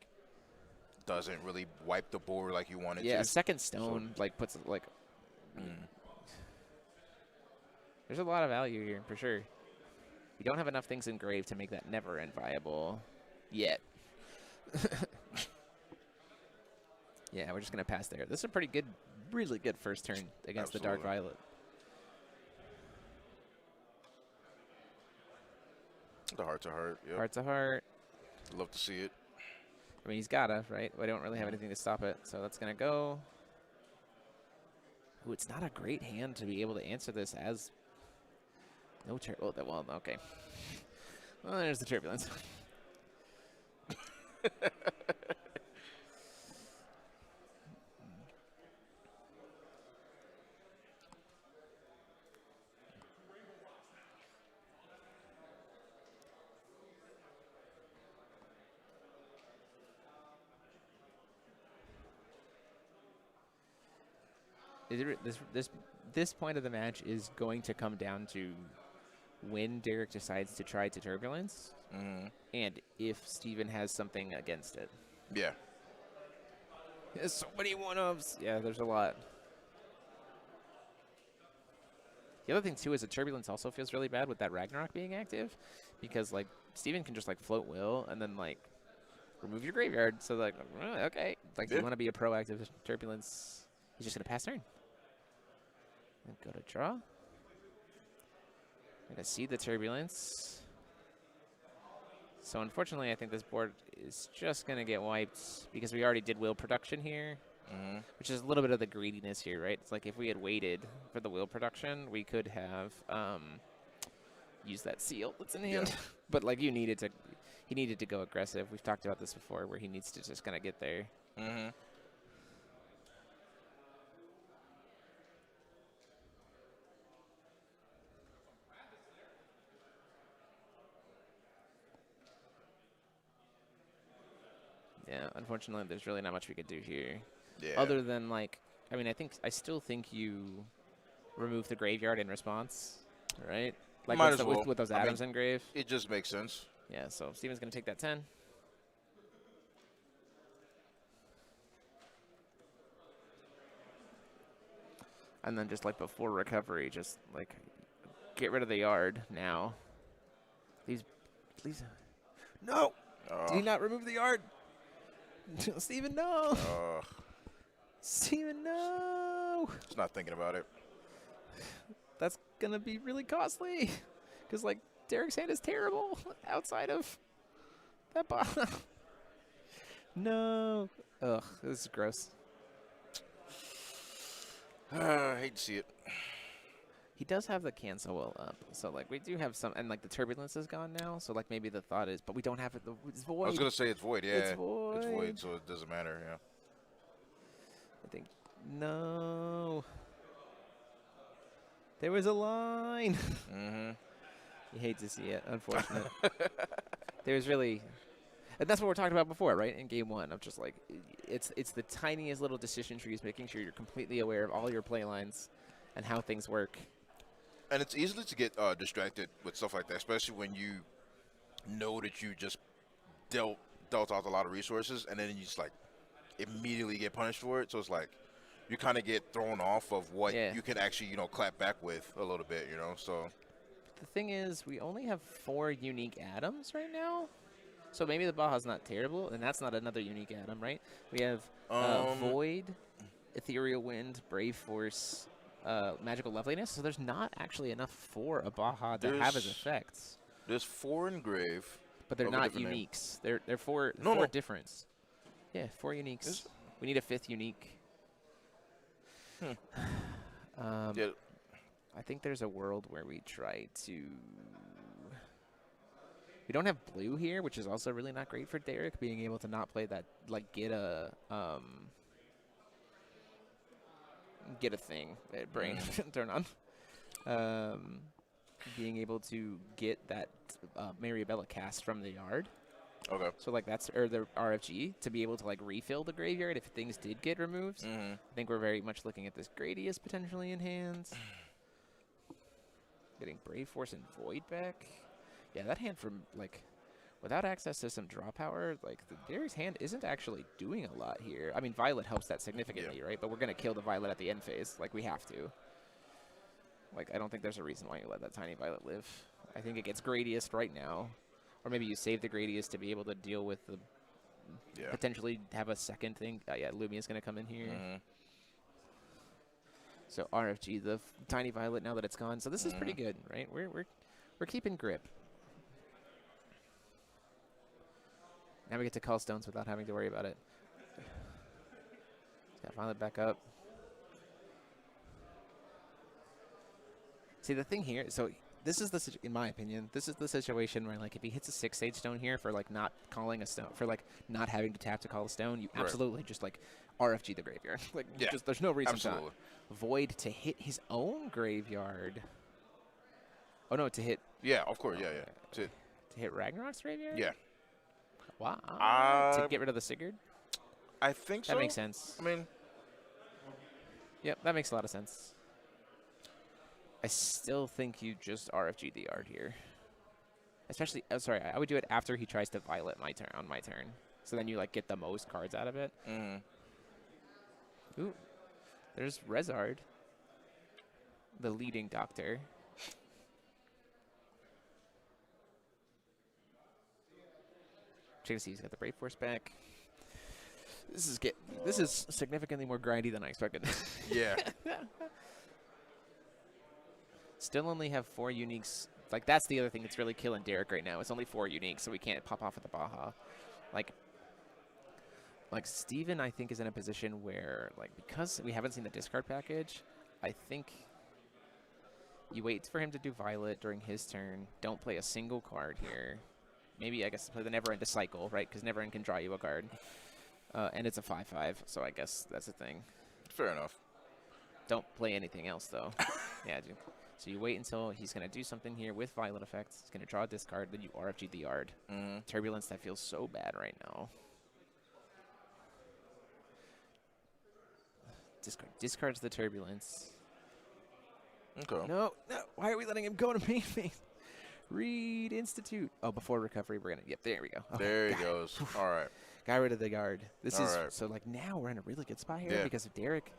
doesn't really wipe the board like you want it to. Yeah, a second stone, like, puts, like... There's a lot of value here, for sure. We don't have enough things engraved to make that never-end viable yet. Yeah, we're just going to pass there. This is a pretty good, really good first turn against the Dark Violet. The heart-to-heart, yep. Heart-to-heart. Love to see it. I mean, he's gotta, right? We don't really have anything to stop it, so that's going to go. Ooh, it's not a great hand to be able to answer this as... No well, okay. Well, there's the Turbulence. This point of the match is going to come down to when Derek decides to try to Turbulence, and if Steven has something against it. Yeah. There's so many one-ups. Yeah, there's a lot. The other thing, too, is that Turbulence also feels really bad with that Ragnarok being active, because, like, Steven can just, like, float Will and then, like, remove your graveyard. So, like, okay. Like, you want to be a proactive Turbulence. He's just going to pass turn. And go to draw. I'm going to see the Turbulence. So, unfortunately, I think this board is just going to get wiped because we already did Will production here, which is a little bit of the greediness here, right? It's like if we had waited for the Will production, we could have used that seal that's in hand. Yeah. But, like, he needed to go aggressive. We've talked about this before where he needs to just kind of get there. Yeah, unfortunately, there's really not much we could do here. Yeah. Other than, like, I mean, I still think you remove the graveyard in response, right? Like, with those atoms engraved. It just makes sense. Yeah, so Steven's going to take that 10. And then just, like, before recovery, just, like, get rid of the yard now. Please. No! Did he not remove the yard? Steven, no! Steven, no! Just not thinking about it. That's going to be really costly. Because, like, Derek's hand is terrible outside of that bottom. No. Ugh, this is gross. I hate to see it. He does have the cancel Will up. So, like, we do have some. And, like, the Turbulence is gone now. So, like, maybe the thought is, but we don't have it. It's void. I was going to say it's void, yeah. It's void. It's void, so it doesn't matter, yeah. I think. No. There was a line. You hate to see it, unfortunate. There's really. And that's what we're talking about before, right? In game one, of just like, it's the tiniest little decision trees, making sure you're completely aware of all your play lines and how things work. And it's easy to get distracted with stuff like that, especially when you know that you just dealt out a lot of resources, and then you just, like, immediately get punished for it. So it's like you kind of get thrown off of what you can actually, you know, clap back with a little bit, you know. So the thing is, we only have 4 unique atoms right now. So maybe the Baja's not terrible, and that's not another unique atom, right? We have Void, Ethereal Wind, Brave Force, Magical Loveliness. So there's not actually enough for a Baja to have as effects. There's 4 engrave, but they're not uniques. They're 4 difference. Yeah, 4 uniques. We need a 5th unique. Yeah. I think there's a world where we try to. We don't have blue here, which is also really not great for Derek, being able to not play that, like, get a get a thing. Brain turn on. Being able to get that Mariabella cast from the yard. Okay. So like that's or the RFG to be able to like refill the graveyard if things did get removed. I think we're very much looking at this Gradius potentially in hands. Getting Brave Force and Void back. Yeah, that hand from like without access to some draw power, like the Darius hand isn't actually doing a lot here. I mean, Violet helps that significantly, right? But we're gonna kill the Violet at the end phase, like we have to. Like I don't think there's a reason why you let that tiny Violet live. I think it gets Gradius right now. Or maybe you save the Gradius to be able to deal with the potentially have a second thing. Yeah, Lumia's going to come in here. So RFG, the tiny Violet now that it's gone. So this is pretty good, right? We're keeping grip. Now we get to call stones without having to worry about it. Got Violet back up. See the thing here, so this is the, in my opinion, this is the situation where like if he hits a 6-stage stone here for like not calling a stone, for like not having to tap to call a stone, you absolutely just like RFG the graveyard. Like just there's no reason to Void to hit his own graveyard. Oh no, to hit. Yeah, of course. Yeah. To hit Ragnarok's graveyard. Yeah. Wow. To get rid of the Sigurd. I think so. That makes sense. I mean. Yep, that makes a lot of sense. I still think you just RFG the yard here. Especially, sorry, I would do it after he tries to Violet my turn on my turn. So then you like get the most cards out of it. Ooh, there's Rezard, the leading doctor. Check to see he's got the Brave Force back. This is significantly more grindy than I expected. Yeah. Still only have 4 uniques. Like, that's the other thing that's really killing Derek right now. It's only 4 uniques, so we can't pop off at the Baja. Like Steven, I think, is in a position where, like, because we haven't seen the discard package, I think you wait for him to do Violet during his turn. Don't play a single card here. Maybe, I guess, play the Neverend to cycle, right? Because Neverend can draw you a card. And it's a 5/5, so I guess that's the thing. Fair enough. Don't play anything else, though. Yeah, dude. So you wait until he's going to do something here with Violet effects. He's going to draw a discard, then you RFG the yard. Turbulence, that feels so bad right now. Discards the Turbulence. Okay. No. Why are we letting him go to main phase? Read Institute. Oh, before recovery, we're going to... Yep, there we go. Okay, there he goes. All right. Got rid of the guard. This All is... right. So, like, now we're in a really good spot here because of Derek...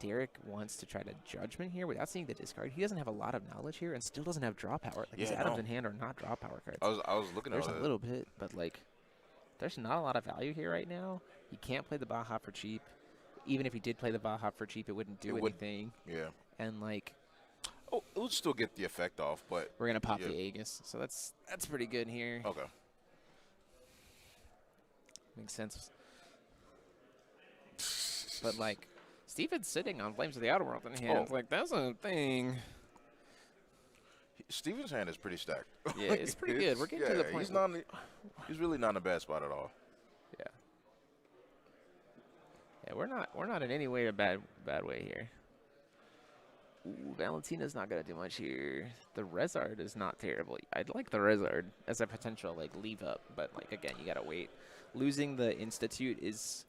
Derek wants to try to Judgment here without seeing the discard. He doesn't have a lot of knowledge here and still doesn't have draw power. Like his atoms in hand are not draw power cards. I was looking at There's a little bit, but like there's not a lot of value here right now. He can't play the Baja for cheap. Even if he did play the Baja for cheap, it wouldn't do anything. Yeah. And like it would still get the effect off, but we're gonna pop the Aegis. So that's pretty good here. Okay. Makes sense. But like Steven's sitting on Flames of the Outer World in hand. Like, that's a thing. Steven's hand is pretty stacked. Yeah, it's pretty good. We're getting to the point. He's really not in a bad spot at all. Yeah. Yeah, we're not in any way a bad way here. Ooh, Valentina's not gonna do much here. The Rezard is not terrible. I'd like the Rezard as a potential like leave up, but like again, you gotta wait. Losing the Institute is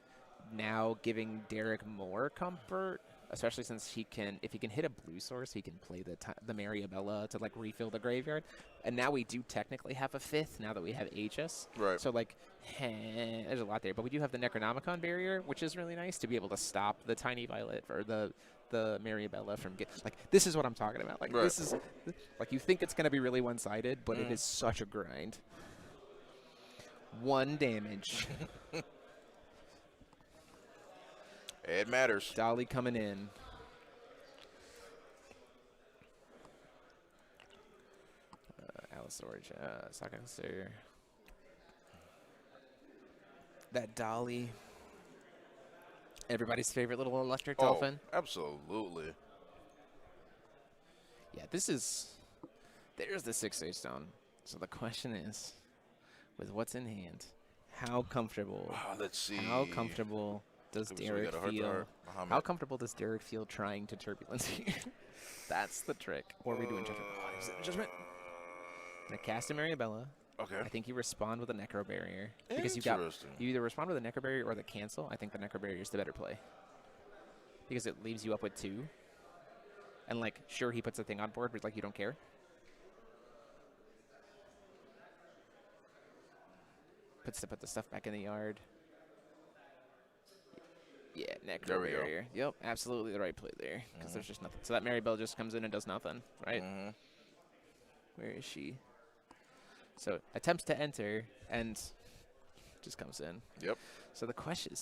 now giving Derek more comfort, especially since if he can hit a blue source, he can play the Mariabella to like refill the graveyard. And now we do technically have a 5th now that we have HS. Right. So like, there's a lot there, but we do have the Necronomicon barrier, which is really nice to be able to stop the tiny Violet or the Mariabella from like. This is what I'm talking about. Like this is like you think it's gonna be really one-sided, but it is such a grind. 1 damage. It matters. Dolly coming in. Alice Orange, Sakansur. That Dolly. Everybody's favorite little electric dolphin. Absolutely. Yeah, there's the 6-stage stone. So the question is, with what's in hand, how comfortable? Let's see. How comfortable does So we Derek got a heart to feel? heart. Muhammad. How comfortable does Derek feel trying to turbulence here? That's the trick. Or are we doing judgment? Oh, is it judgment? I cast a Maribella. Okay. I think you respond with a Necro Barrier. Because you either respond with a Necro Barrier or the cancel. I think the Necro Barrier is the better play. Because it leaves you up with 2. And, like, sure, he puts the thing on board, but, like, you don't care. Put the stuff back in the yard. Yeah, Necro There we go. Barrier. Yep, absolutely the right play there. Because there's just nothing. So that Maribel just comes in and does nothing, right? Where is she? So attempts to enter and just comes in. Yep. So the question,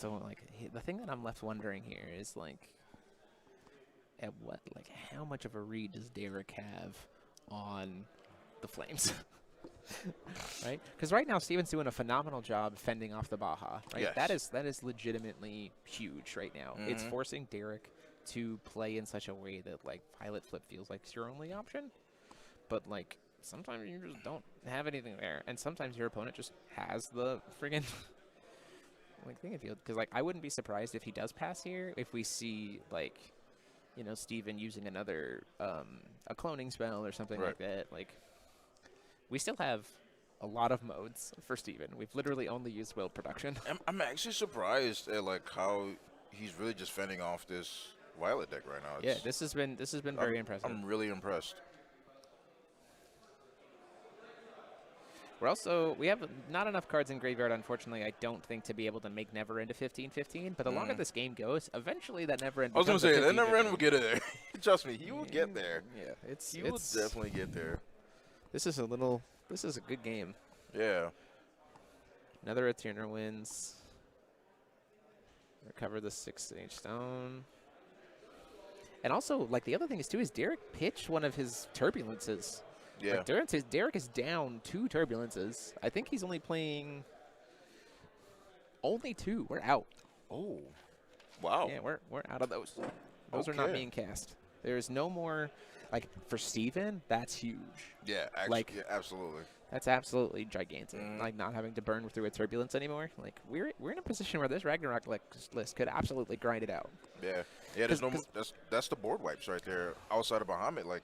the thing that I'm left wondering here is like, how much of a read does Derek have on the Flames? Right? Because right now Steven's doing a phenomenal job fending off the Baja. Right? Yes. That is legitimately huge right now. It's forcing Derek to play in such a way that like Violet Flip feels like it's your only option. But like sometimes you just don't have anything there, and sometimes your opponent just has the friggin' like thing field. Because like I wouldn't be surprised if he does pass here if we see like, you know, Steven using another a cloning spell or something like that. Like we still have a lot of modes for Steven. We've literally only used Will Production. I'm actually surprised at like how he's really just fending off this Violet deck right now. Yeah, this has been very impressive. I'm really impressed. We have not enough cards in graveyard, unfortunately, I don't think, to be able to make Never End a 15-15. But the longer this game goes, evenally that Never End. I was gonna say that Never End will get there. Trust me, he will get there. Yeah, He will definitely get there. This is a good game. Yeah. Another Eterna wins. Recover the 6-stage stone. And also, like, the other thing is, too, is Derek pitched one of his turbulences. Yeah. Like, Derek is down 2 turbulences. I think he's only playing only 2. We're out. Oh. Wow. Yeah, we're out of those. Those are not being cast. There's no more. Like, for Steven, that's huge. Yeah, yeah, absolutely. That's absolutely gigantic. Like, not having to burn through a turbulence anymore. Like, we're in a position where this Ragnarok list could absolutely grind it out. Yeah. Yeah, there's that's the board wipes right there outside of Bahamut. Like,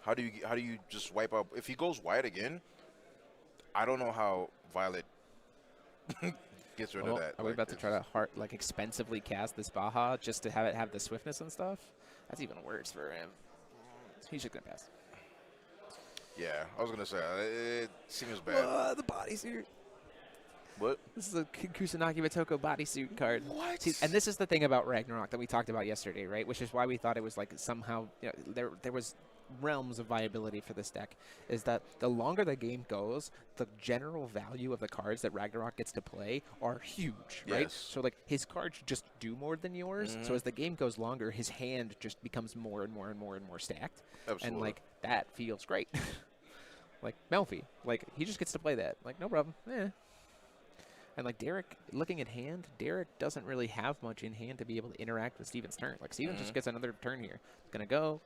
how do you just wipe out if he goes white again? I don't know how Violet gets rid of that. Are we about to try to expensively cast this Baja just to have it have the swiftness and stuff? That's even worse for him. He's just gonna pass. Yeah, I was gonna say it seems bad. The bodysuit. What? This is a Kusanagi Motoko bodysuit card. What? See, and this is the thing about Ragnarok that we talked about yesterday, right? Which is why we thought it was like somehow, you know, there was realms of viability for this deck. Is that the longer the game goes, the general value of the cards that Ragnarok gets to play are huge, right? Yes. So like his cards just do more than yours. So as the game goes longer, his hand just becomes more and more and more and more stacked. Absolutely. And like that feels great. Like Melfi, like he just gets to play that. Like no problem. And like Derek, looking at hand, Derek doesn't really have much in hand to be able to interact with Steven's turn. Like Steven just gets another turn here. It's gonna go.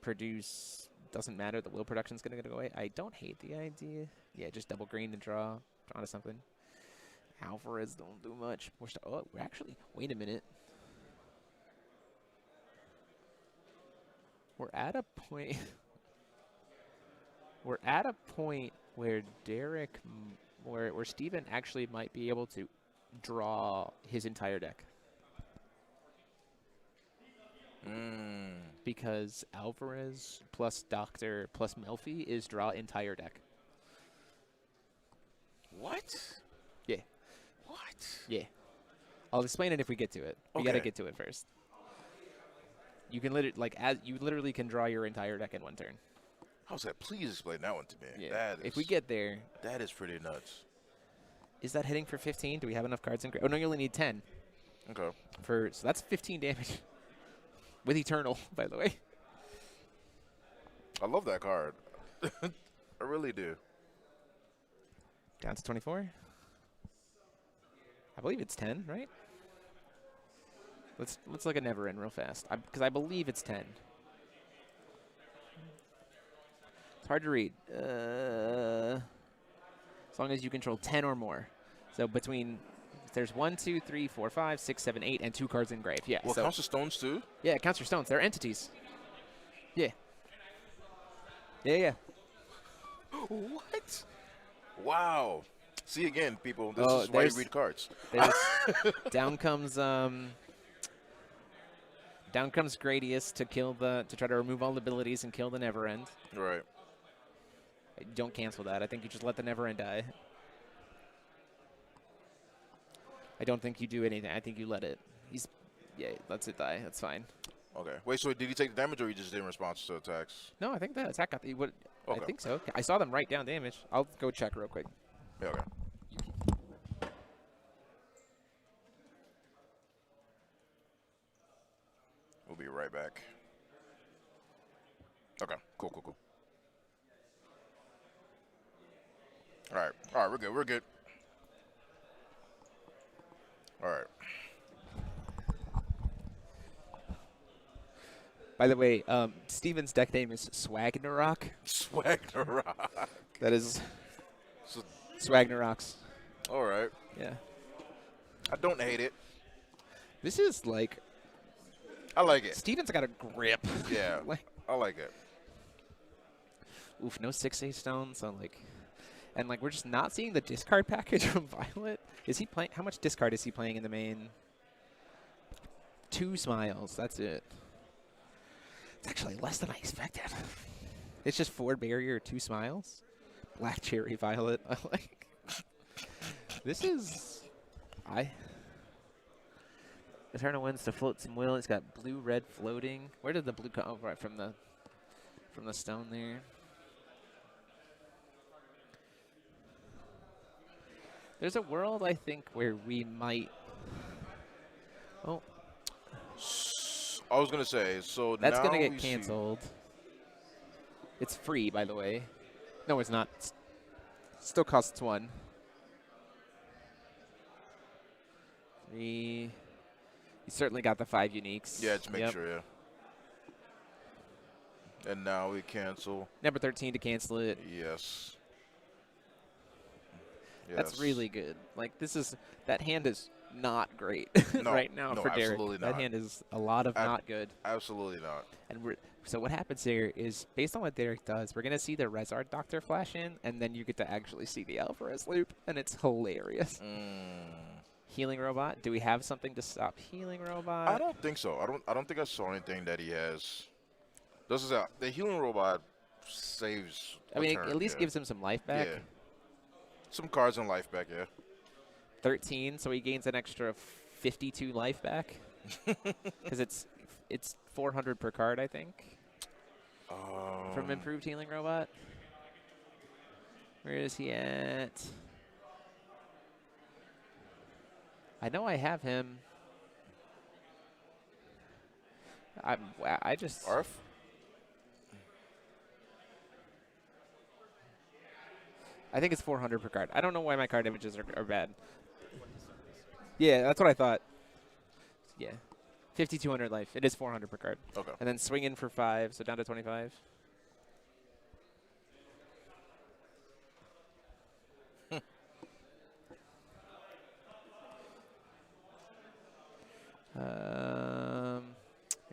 Produce, doesn't matter, the will production's gonna go away. I don't hate the idea. Yeah, just double green and draw to something. Alvarez don't do much. We're actually, wait a minute. We're at a point where Derek, where Steven actually might be able to draw his entire deck. Because Alvarez plus Doctor plus Melfi is draw entire deck. What? Yeah. What? Yeah. I'll explain it if we get to it. We gotta get to it first. You can literally can draw your entire deck in one turn. How's that? Please explain that one to me. Yeah. If we get there, that is pretty nuts. Is that hitting for 15? Do we have enough cards in? Oh no, you only need 10. Okay. So that's 15 damage. With Eternal, by the way. I love that card. I really do. Down to 24. I believe it's 10, right? Let's look at Never End real fast, because I believe it's 10. It's hard to read. As long as you control 10 or more. So between There's 1, 2, 3, 4, 5, 6, 7, 8, and 2 cards in grave. Yeah. Well, so, counts the stones too. yeah, it counts your stones. They're entities. Yeah. Yeah. What? Wow. See again, people. This Oh, is why you read cards. down comes Gradius to try to remove all abilities and kill the Neverend. Right. Don't cancel that. I think you just let the Neverend die. I don't think you do anything. I think you let it. Lets it die. That's fine. Okay. Wait, so did he take the damage or he just did in response to attacks? No, I think the attack got the. I Okay. think so. I saw them write down damage. I'll go check real quick. Yeah, okay. We'll be right back. Okay, cool. All right, we're good. All right. By the way, Steven's deck name is Swagnarok. Swagnarok. That is So, Swagnaroks. all right. Yeah. I don't hate it. This is like I like it. Steven's got a grip. Yeah, Like, I like it. oof, no 6A stones. So and we're just not seeing the discard package from Violet. Is he playing? How much discard is he playing in the main? 2 smiles. That's it. It's actually less than I expected. It's just 4 barrier, 2 smiles. Black cherry Violet. I like. This is. Eternal Winds to float some will. It's got blue-red floating. Where did the blue come? Oh, right from the stone there. There's a world, I think, where we might. Oh, I was gonna say, so that's now gonna get we see- canceled. It's free, by the way. No, it's not. Still costs 1. 3. You certainly got the 5 uniques. Yeah, to make Yep. sure, yeah. And now we cancel. Number 13 to cancel it. Yes. That's Yes. really good. Like, that hand is not great No, right now no, for Derek. absolutely That not. hand is a lot of not good. Absolutely not. And so what happens here is, based on what Derek does, we're going to see the Rezard Doctor flash in, and then you get to actually see the Alvarez loop, and it's hilarious. Healing Robot. Do we have something to stop Healing Robot? I don't think so. I don't think I saw anything that he has. This is the healing robot saves. I mean, a turn, at least yeah. gives him some life back. Yeah. Some cards and life back, yeah. 13, so he gains an extra 52 life back. Because it's 400 per card, I think, from Improved Healing Robot. Where is he at? I know I have him. I just. Arf? I think it's 400 per card. I don't know why my card images are bad. Yeah, that's what I thought. Yeah. 5,200 life. It is 400 per card. Okay. And then swing in for 5, so down to 25.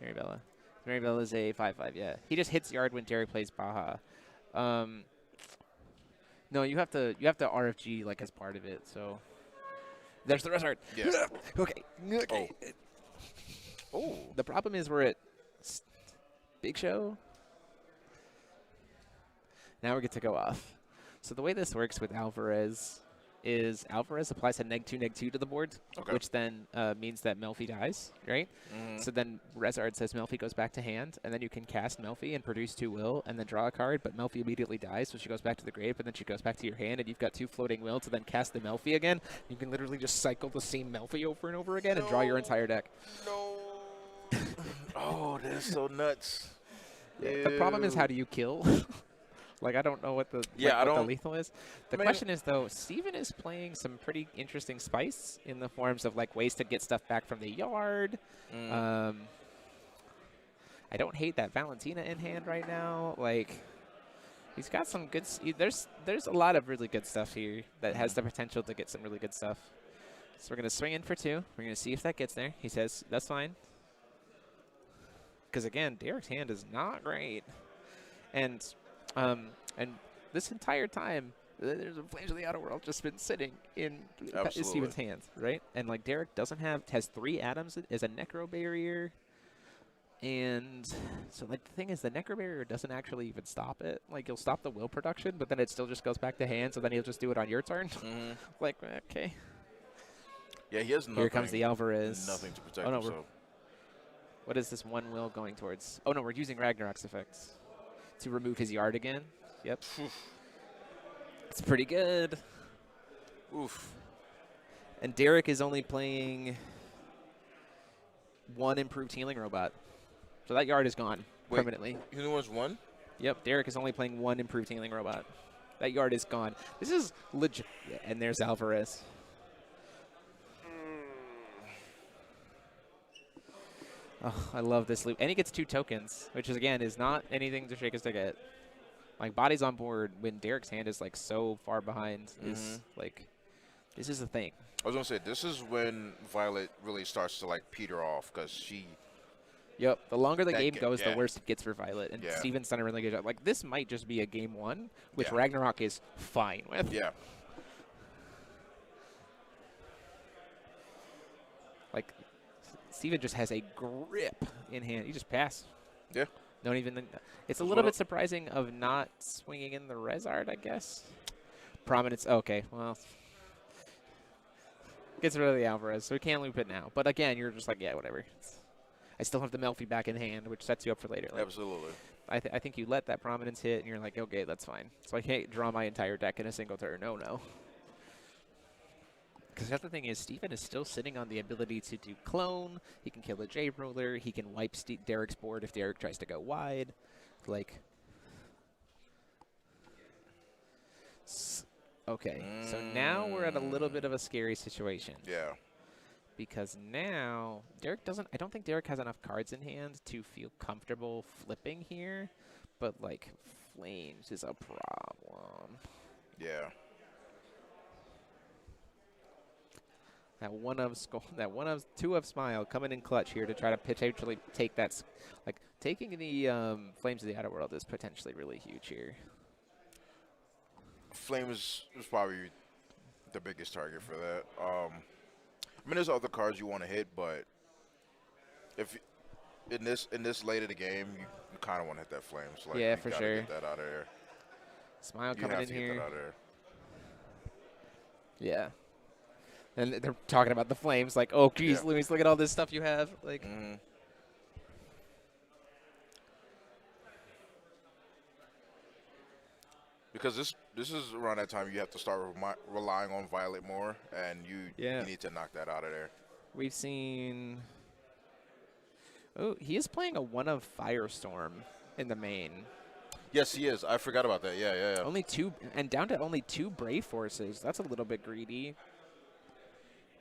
Maribella. Maribella is a 5/5. Yeah, he just hits yard when Derek plays Baja. No, you have to RFG like as part of it. So there's the Rezard. Yeah. Okay. Oh. The problem is we're at Big Show. Now we get to go off. So the way this works with Alvarez is Alvarez applies a -2/-2 to the board, Okay. which then means that Melfi dies, right? So then Rezard says Melfi goes back to hand, and then you can cast Melfi and produce 2 will, and then draw a card, but Melfi immediately dies, so she goes back to the grave, and then she goes back to your hand, and you've got 2 floating will to then cast the Melfi again. You can literally just cycle the same Melfi over and over again and draw your entire deck. No. Oh, that's so nuts. Yeah, the problem is, how do you kill? Like, I don't know what the Yeah, what the lethal is. The I mean, question is, though, Steven is playing some pretty interesting spice in the forms of, like, ways to get stuff back from the yard. I don't hate that Valentina in hand right now. Like, he's got some good... There's a lot of really good stuff here that has the potential to get some really good stuff. So we're going to swing in for 2. We're going to see if that gets there. He says, that's fine. Because, again, Derek's hand is not great. And this entire time, there's a Flames of the Outer World just been sitting in Steven's hands, right? And, like, Derek has 3 atoms as a Necro Barrier. And so, like, the thing is, the Necro Barrier doesn't actually even stop it. Like, you'll stop the will production, but then it still just goes back to hand, so then he'll just do it on your turn. Like, okay. Yeah, he has nothing. Here comes the Alvarez. Nothing to protect no, himself. What is this 1 will going towards? Oh, no, we're using Ragnarok's effects to remove his yard again. Yep. It's pretty good. Oof. And Derek is only playing 1 improved healing robot. So that yard is gone permanently. He only wants 1? Yep, Derek is only playing 1 improved healing robot. That yard is gone. This is legit. Yeah, and there's Alvarez. Oh, I love this loop. And he gets 2 tokens, which is, again, is not anything to shake a stick at. Like, bodies on board when Derek's hand is, like, so far behind is, like, this is the thing. I was going to say, this is when Violet really starts to, like, peter off because she... Yep, the longer the game goes, the worse it gets for Violet. And Yeah. Steven's done a really good job. Like, this might just be a game 1, which Yeah. Ragnarok is fine with. Yeah. Like, Steven just has a grip in hand. You just pass. Yeah. Don't even. It's a little bit surprising of not swinging in the res art, I guess. Prominence. Okay, well. Gets rid of the Alvarez, so we can't loop it now. But again, you're just like, yeah, whatever. I still have the Melfi back in hand, which sets you up for later. Like, Absolutely. I think you let that Prominence hit, and you're like, okay, that's fine. So I can't draw my entire deck in a single turn. No. Because the other thing is, Steven is still sitting on the ability to do clone. He can kill a J-Roller. He can wipe Derek's board if Derek tries to go wide. Like, okay. So now we're at a little bit of a scary situation. Yeah. Because now Derek doesn't. I don't think Derek has enough cards in hand to feel comfortable flipping here. But like, Flames is a problem. Yeah. That two of Smile coming in clutch here to try to potentially take that. Like, taking the Flames of the Outer World is potentially really huge here. Flames is probably the biggest target for that. I mean, there's other cards you want to hit, but if in this late of the game, you kind of want to hit that Flames. Like, yeah, you for gotta sure. Get that out of there. Smile You coming have in to here. Get that out of there. Yeah. And they're talking about the Flames, like, oh, geez, Yeah. Luis, look at all this stuff you have. Like, Because this is around that time you have to start relying on Violet more, and you need to knock that out of there. we've seen. Oh, he is playing a 1 of Firestorm in the main. Yes, he is. I forgot about that. Yeah. Only 2, and down to only 2 Brave Forces. That's a little bit greedy.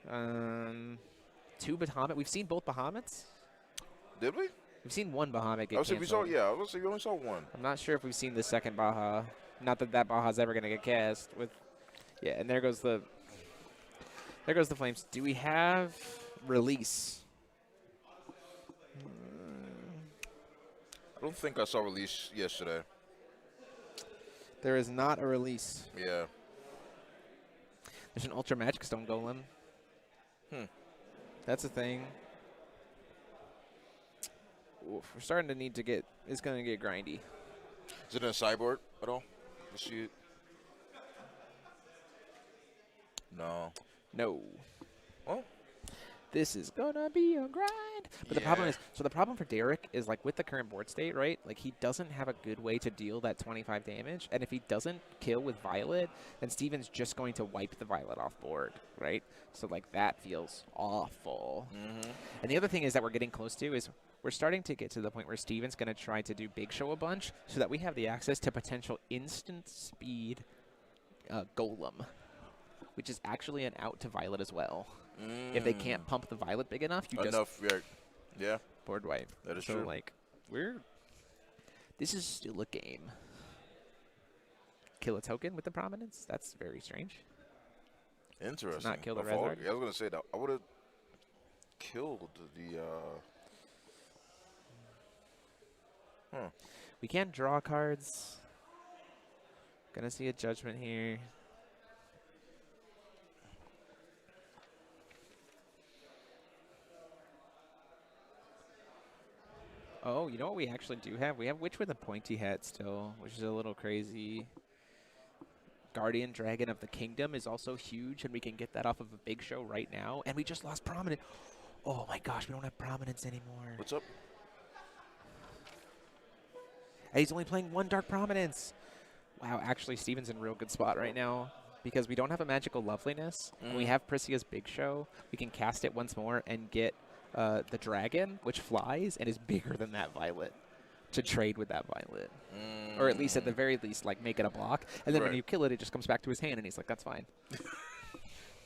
2 Bahamut. We've seen both Bahamuts. Did we? We've seen 1 Bahamut get I was saying canceled. I was saying we only saw 1. I'm not sure if we've seen the second Baja. Not that Baja's ever going to get cast. Yeah, and there goes the Flames. Do we have release? I don't think I saw release yesterday. There is not a release. Yeah. There's an Ultra Magic Stone Golem. That's a thing. Oof, we're starting to need to get. It's going to get grindy. Is it in a sideboard at all? Let's see it. No. No. Well. This is gonna be a grind. But the problem is, the problem for Derek is, like, with the current board state, right? Like, he doesn't have a good way to deal that 25 damage. And if he doesn't kill with Violet, then Steven's just going to wipe the Violet off board, right? So, like, that feels awful. And the other thing is that we're getting close to is we're starting to get to the point where Steven's going to try to do Big Show a bunch so that we have the access to potential instant speed Golem, which is actually an out to Violet as well. If they can't pump the Violet big enough, you just board wipe. That is so true. Like, this is still a game. Kill a token with the Prominence? That's very strange. Interesting. not kill the A fall- Rezard? Yeah, I was gonna say that I would have killed the. We can't draw cards. Gonna see a judgment here. Oh, you know what we actually do have? We have Witch with a Pointy Hat still, which is a little crazy. Guardian Dragon of the Kingdom is also huge, and we can get that off of a big show right now. And we just lost Prominence. Oh my gosh, we don't have Prominence anymore. What's up? And he's only playing one Dark Prominence. Wow, actually, Steven's in a real good spot right now because we don't have a Magical Loveliness. And we have Priscia's Big Show. We can cast it once more and get the Dragon, which flies and is bigger than that Violet, to trade with that Violet. Or at least, at the very least, like, make it a block. And then when you kill it, it just comes back to his hand, and he's like, that's fine.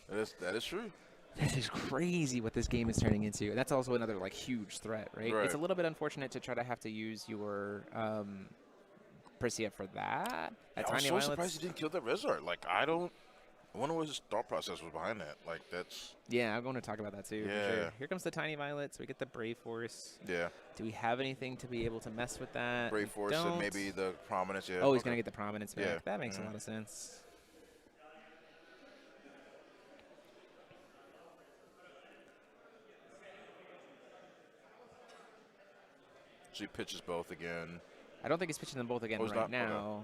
That is true. This is crazy what this game is turning into. And that's also another, like, huge threat, right? It's a little bit unfortunate to try to have to use your Priscia for that. Yeah, I was so surprised he didn't kill that Rezard. Like, I wonder what his thought process was behind that. Like, that's... Yeah, I'm going to talk about that, too. Yeah. For sure. Here comes the Tiny Violets. We get the Brave Force. Yeah. Do we have anything to be able to mess with that? Brave Force and maybe the Prominence. Yeah. Oh, he's going to get the Prominence back. Yeah. That makes a lot of sense. So he pitches both again. I don't think he's pitching them both again right not? now.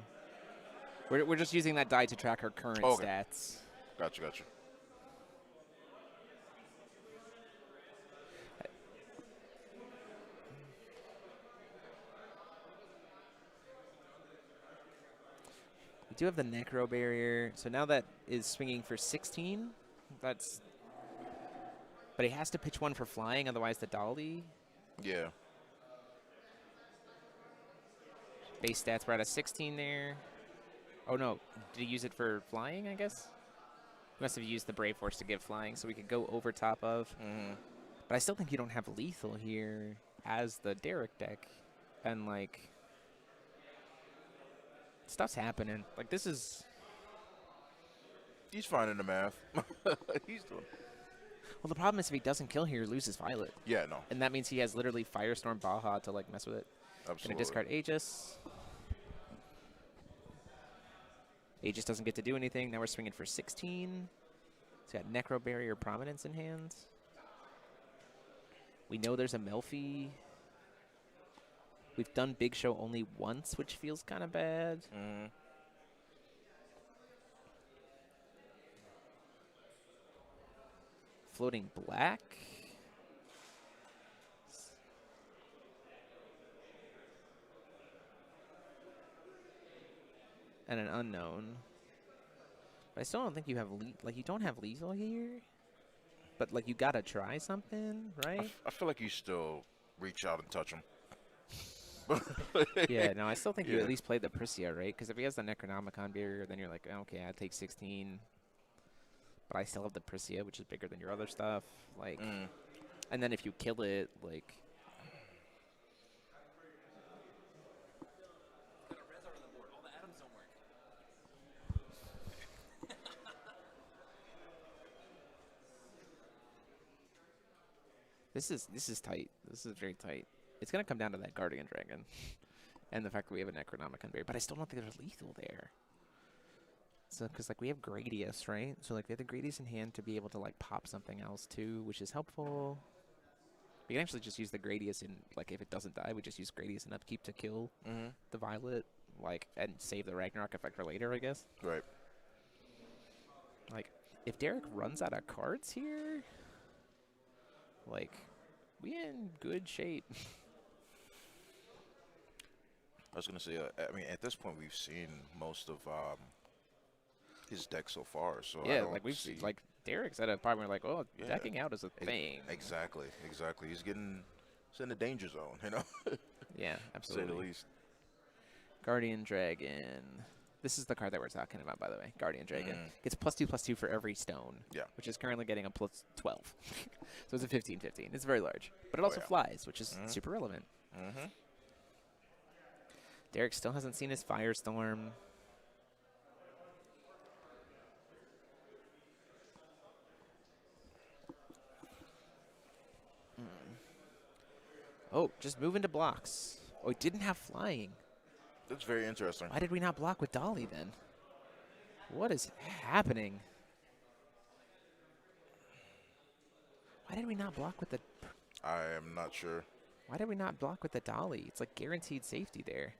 Okay. We're just using that die to track her current stats. Gotcha. We do have the Necro Barrier, so now that is swinging for 16. But he has to pitch one for flying, otherwise the Dolly. Yeah. Base stats were at a 16 there. Oh no, did he use it for flying, I guess? He must have used the Brave Force to give flying, so we could go over top of. But I still think you don't have lethal here as the Derek deck. And, like, stuff's happening. Like, this is... He's fine in the math. He's doing... Well, the problem is if he doesn't kill here, he loses Violet. Yeah, no. And that means he has literally Firestorm Baja to, like, mess with it. Absolutely. Gonna discard Aegis. Aegis doesn't get to do anything. Now we're swinging for 16. He's got Necro Barrier Prominence in hand. We know there's a Melfi. We've done Big Show only once, which feels kind of bad. Floating black. And an unknown. But I still don't think you have you don't have lethal here. But like you gotta try something, right? I feel like you still reach out and touch him. Yeah, no, I still think you at least play the Priscia, right? Because if he has the Necronomicon barrier, then you're like, okay, I'll take 16. But I still have the Priscia, which is bigger than your other stuff. Like, and then if you kill it, like. This is tight. This is very tight. It's gonna come down to that Guardian Dragon, and the fact that we have a Necronomicon barrier. But I still don't think there's lethal there. So, because like we have Gradius, right? So like we have the Gradius in hand to be able to like pop something else too, which is helpful. We can actually just use the Gradius in like if it doesn't die, we just use Gradius in upkeep to kill the Violet, like and save the Ragnarok effect for later, I guess. Right. Like if Derek runs out of cards here, like we in good shape. I was gonna say, I mean, at this point we've seen most of his deck so far. So yeah, I don't like we've see, like Derek's at a point where like, oh, decking out is a thing. Exactly. He's in the danger zone, you know. Yeah, absolutely. To say the least. Guardian Dragon. This is the card that we're talking about, by the way. Guardian Dragon. Gets +2/+2 for every stone. Yeah. Which is currently getting a +12. So it's a 15/15. It's very large. But it also flies, which is super relevant. Derek still hasn't seen his Firestorm. Oh, just move into blocks. Oh, it didn't have flying. That's very interesting. Why did we not block with Dolly then? What is happening? Why did we not block with the... I am not sure. Why did we not block with the Dolly? It's like guaranteed safety there.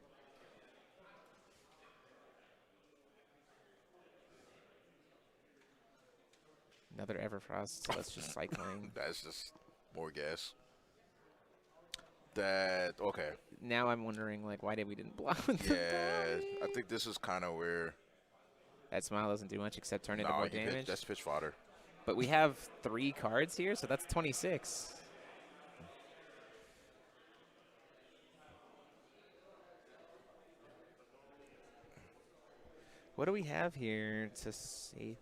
Another Everfrost, so that's just cycling. That's just more gas. Okay. Now I'm wondering, like, why did we didn't block with the Dolly? I think this is kind of where... That smile doesn't do much except turn into more damage. That's pitch fodder. But we have 3 cards here, so that's 26. What do we have here to save?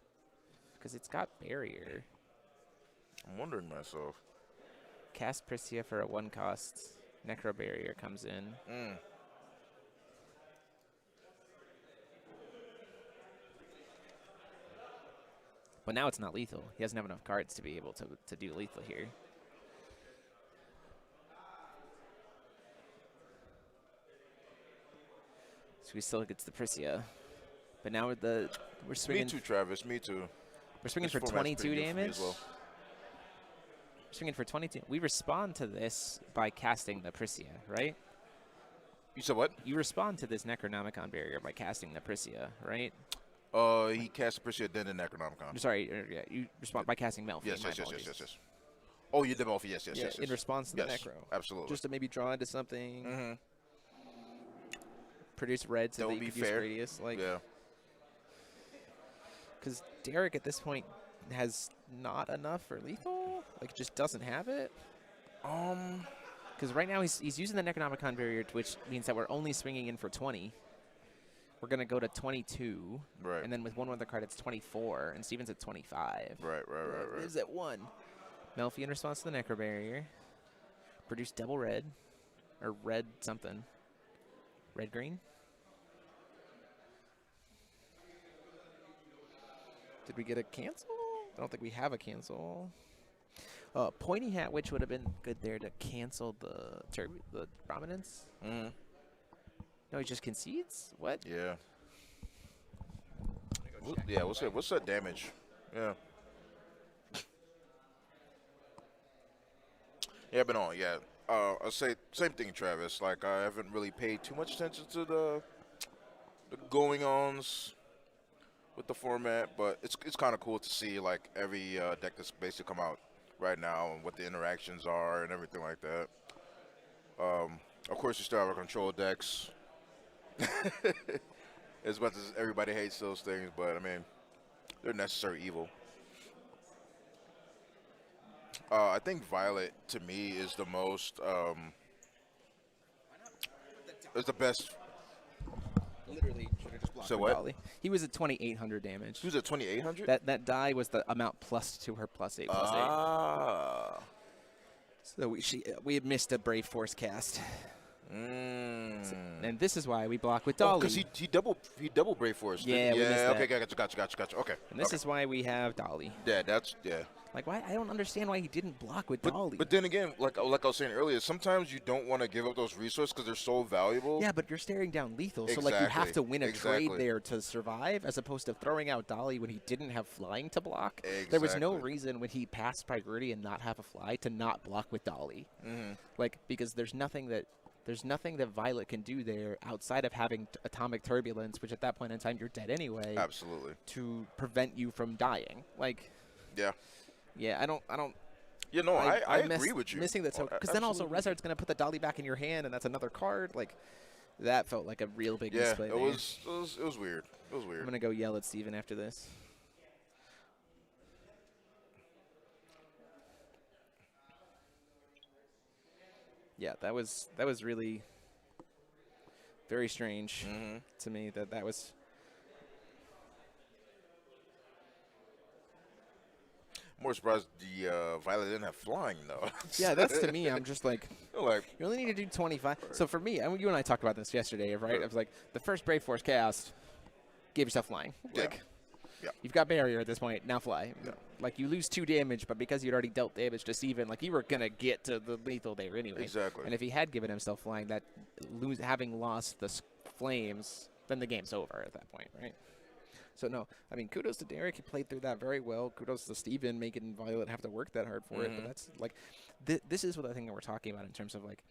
Because it's got barrier. I'm wondering myself. Cast Priscia for a 1 cost. Necro barrier comes in. But now it's not lethal. He doesn't have enough cards to be able to do lethal here. So he still gets the Priscia. But now we're swinging. Me too, Travis. Me too. We're swinging This for format's 22 pretty good for me damage. as well. Swinging for 22. We respond to this by casting the Priscia, right? You said what? You respond to this Necronomicon barrier by casting the Priscia, right? He cast Priscia, then the Necronomicon. I'm sorry, yeah, you respond by casting Melfi. Yes. Oh, you did Melfi, yes. In response to the Necro. Absolutely. Just to maybe draw into something. Produce red so that that would you be could use fair. Radius. Like, yeah. Because Derek at this point has not enough for lethal. Like, just doesn't have it. Because right now he's using the Necronomicon barrier, which means that we're only swinging in for 20. We're going to go to 22. Right. And then with one other card, it's 24. And Steven's at 25. Right. Lives at 1. Melfi in response to the Necro barrier. Produce double red. Or red something. Red-green. Did we get a cancel? I don't think we have a cancel. Pointy Hat Witch would have been good there to cancel the Prominence. No, he just concedes? What? Yeah. Yeah, what's that damage? Yeah. Yeah, but no, yeah. I'll say same thing, Travis. Like, I haven't really paid too much attention to the going-ons with the format, but it's kind of cool to see, like, every deck that's basically come out right now and what the interactions are and everything like that. Of course, you still have our control decks. As much as everybody hates those things, but, I mean, they're necessary evil. I think Violet, to me, is the most, is the best. Literally, should have just blocked So her what? Dolly. He was at 2,800 damage. Who's at 2,800? That die was the amount plus to her +8/+8. Ah. So we had missed a Brave Force cast. And this is why we block with Dolly. Because he double Brave Force. Yeah, we missed that. Okay, gotcha. Okay. And this is why we have Dolly. Yeah, Like, why? I don't understand why he didn't block with Dolly. But then again, like I was saying earlier, sometimes you don't want to give up those resources because they're so valuable. Yeah, but you're staring down lethal, so like you have to win a trade Exactly. there to survive, as opposed to throwing out Dolly when he didn't have flying to block. There was no reason when he passed priority and not have a fly to not block with Dolly. Like, because there's nothing that Violet can do there outside of having atomic turbulence, which at that point in time you're dead anyway. Absolutely. To prevent you from dying. Like. Yeah. Yeah, I don't. You know, I agree with you. Missing the token, because then also Rezard's going to put the Dolly back in your hand, and that's another card. Like, that felt like a real big misplay. Yeah, it was weird. It was weird. I'm going to go yell at Steven after this. Yeah, that was really very strange to me. That was. More surprised the Violet didn't have flying though. Yeah, that's to me. I'm just like, you only need to do 25. So for me, you and I talked about this yesterday, right? I was like, the first Brave Force cast, give yourself flying. Like, Yeah. You've got barrier at this point. Now fly. Yeah. Like, you lose 2 damage, but because you'd already dealt damage to Steven, like, you were going to get to the lethal there anyway. Exactly. And if he had given himself flying, that having lost the flames, then the game's over at that point, right? So, no, I mean, kudos to Derek. He played through that very well. Kudos to Steven making Violet have to work that hard for it. But that's, like, this is what I think that we're talking about in terms of, like,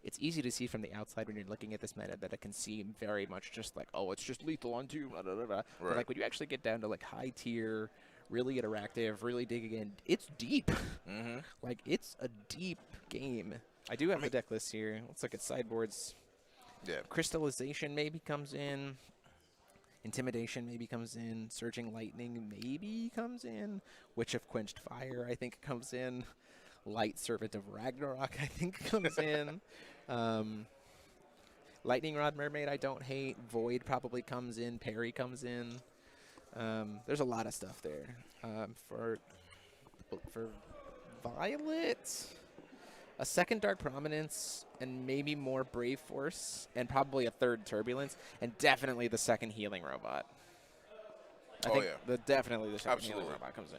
it's easy to see from the outside when you're looking at this meta that it can seem very much just like, oh, it's just lethal on 2, blah, blah, blah, blah. Right. But, like, when you actually get down to, like, high tier, really interactive, really digging in, it's deep. Like, it's a deep game. I do have the deck list here. Let's look at sideboards. Yeah. Crystallization maybe comes in. Intimidation maybe comes in. Surging Lightning maybe comes in. Witch of Quenched Fire I think comes in. Light Servant of Ragnarok I think comes in. Lightning Rod Mermaid I don't hate. Void probably comes in. Parry comes in. There's a lot of stuff there. For Violet, a second Dark Prominence, and maybe more Brave Force, and probably a third Turbulence, and definitely the second Healing Robot. I think definitely the second Healing Robot comes in.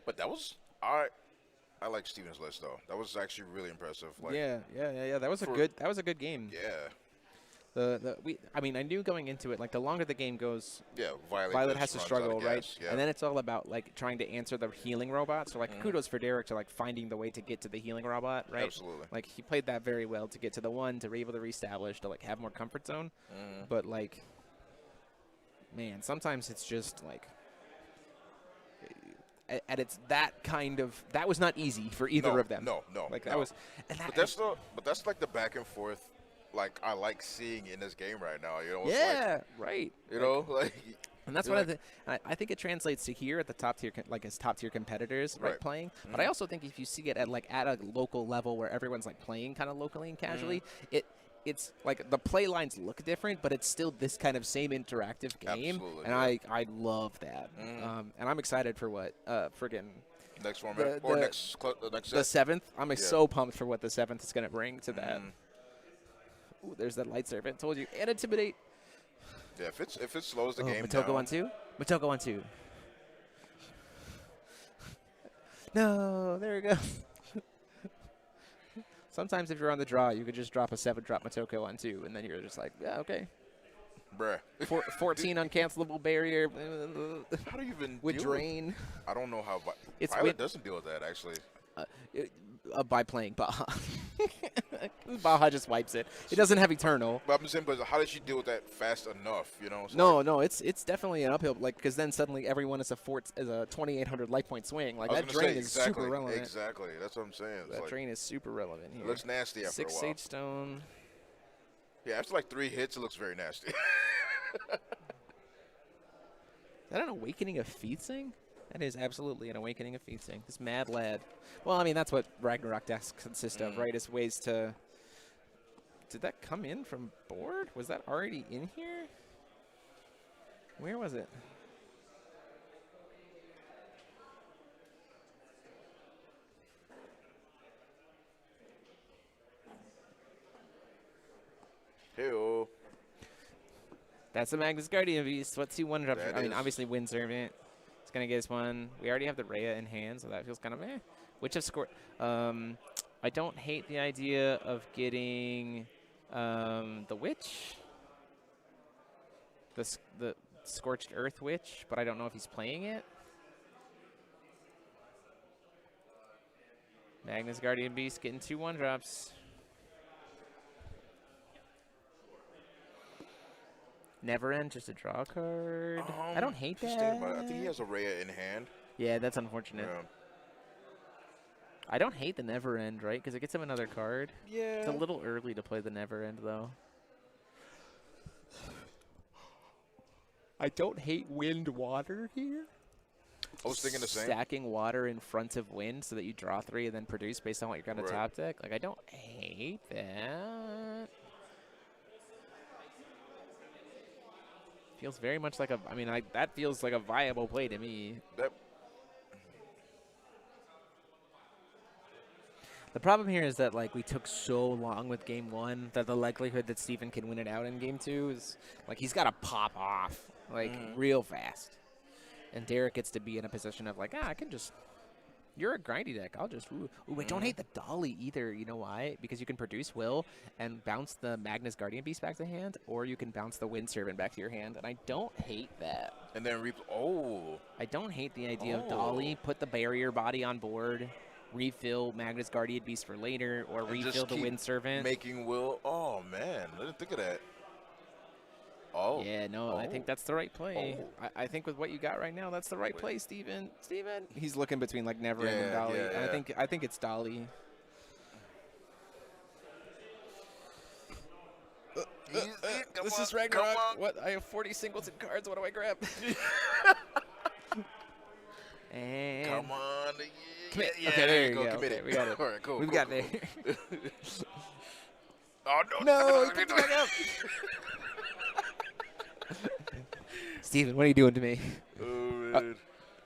But that was I like Steven's list though. That was actually really impressive. Like, Yeah. That was a good game. Yeah. I mean, I knew going into it, like, the longer the game goes, Yeah. Violet has to struggle, right? Gas, yeah. And then it's all about, like, trying to answer the healing robot. So, like, kudos for Derek to, like, finding the way to get to the healing robot, right? Absolutely. Like, he played that very well to get to the one, to be able to reestablish, to, like, have more comfort zone. But, like, man, sometimes it's just, like, and it's that kind of, that was not easy for either of them. No. Like, that was, and that, But that's like the back and forth, like, I like seeing in this game right now. You know. It's yeah, right. You know, like. And that's what I think it translates to here at the top tier, like, as top tier competitors, right, playing. But I also think if you see it at, like, at a local level where everyone's, like, playing kind of locally and casually, it's like the play lines look different, but it's still this kind of same interactive game. Absolutely, and I love that. And I'm excited for what friggin' Next format or next set. the 7th. I'm so pumped for what the 7th is going to bring to that. Ooh, there's that Light Servant. Told you. And Intimidate. Yeah, if it slows the game Matoko down. 1-2. Matoko 1-2. No, there we go. Sometimes if you're on the draw, you could just drop a 7-drop Matoko on 2, and then you're just like, yeah, okay. Bruh. 14 uncancelable barrier. How do you even with deal drain? I don't know how It's Violet doesn't deal with that, actually. By playing Baja. Baja just wipes it. It doesn't have Eternal. But I'm saying, how does she deal with that fast enough? You know? So No, it's definitely an uphill. Like, because then suddenly everyone is a 2,800 life point swing. Like, that drain is super relevant. Exactly, that's what I'm saying. That drain is super relevant here. It looks nasty after a 6 while. Sage Stone. Yeah, after like 3 hits, it looks very nasty. Is that an Awakening of Featsing? That is absolutely an Awakening of Featsing. This mad lad. Well, I mean, that's what Ragnarok decks consist of, right? Is ways to... Did that come in from board? Was that already in here? Where was it? Hey-oh. That's the Magnus Guardian Beast. What 2 1-drops? I mean, is. obviously, Wind Servant. It's going to get us one. We already have the Rhea in hand, so that feels kind of meh. Witch of Score. I don't hate the idea of getting the Witch. The Scorched Earth Witch, but I don't know if he's playing it. Magnus Guardian Beast getting 2 1-drops. Never End, just a draw card. I don't hate just that. thinking about it. I think he has a Rhea in hand. Yeah, that's unfortunate. Yeah. I don't hate the Never End, right? Because it gets him another card. Yeah. It's a little early to play the Never End, though. I don't hate Wind Water here. I was thinking the same. Stacking water in front of Wind so that you draw 3 and then produce based on what you're going to top deck. Like, I don't hate that. Feels very much like a, I mean, that feels like a viable play to me. problem here is that like we took so long with game 1 that the likelihood that Steven can win it out in game 2 is like he's got to pop off like real fast. And Derek gets to be in a position of like, I can just, you're a grindy deck. I'll just, I don't hate the Dolly either. You know why? Because you can produce Will and bounce the Magnus Guardian Beast back to hand, or you can bounce the Wind Servant back to your hand. And I don't hate that. And then I don't hate the idea of Dolly, put the barrier body on board, refill Magnus Guardian Beast for later, or refill the Wind Servant. Making Will, oh man, I didn't think of that. Oh. Yeah, no, I think that's the right play. I think with what you got right now, that's the right play, Steven. He's looking between like Never and Dolly. Yeah. I think it's Dolly. This is Ragnarok. What? I have 40 singleton cards. What do I grab? And Come on. Yeah, okay, there you go. Committed. Okay, we got it. All right, cool. We've got there. Oh, No, he picked it back up. Steven, what are you doing to me? Oh, man.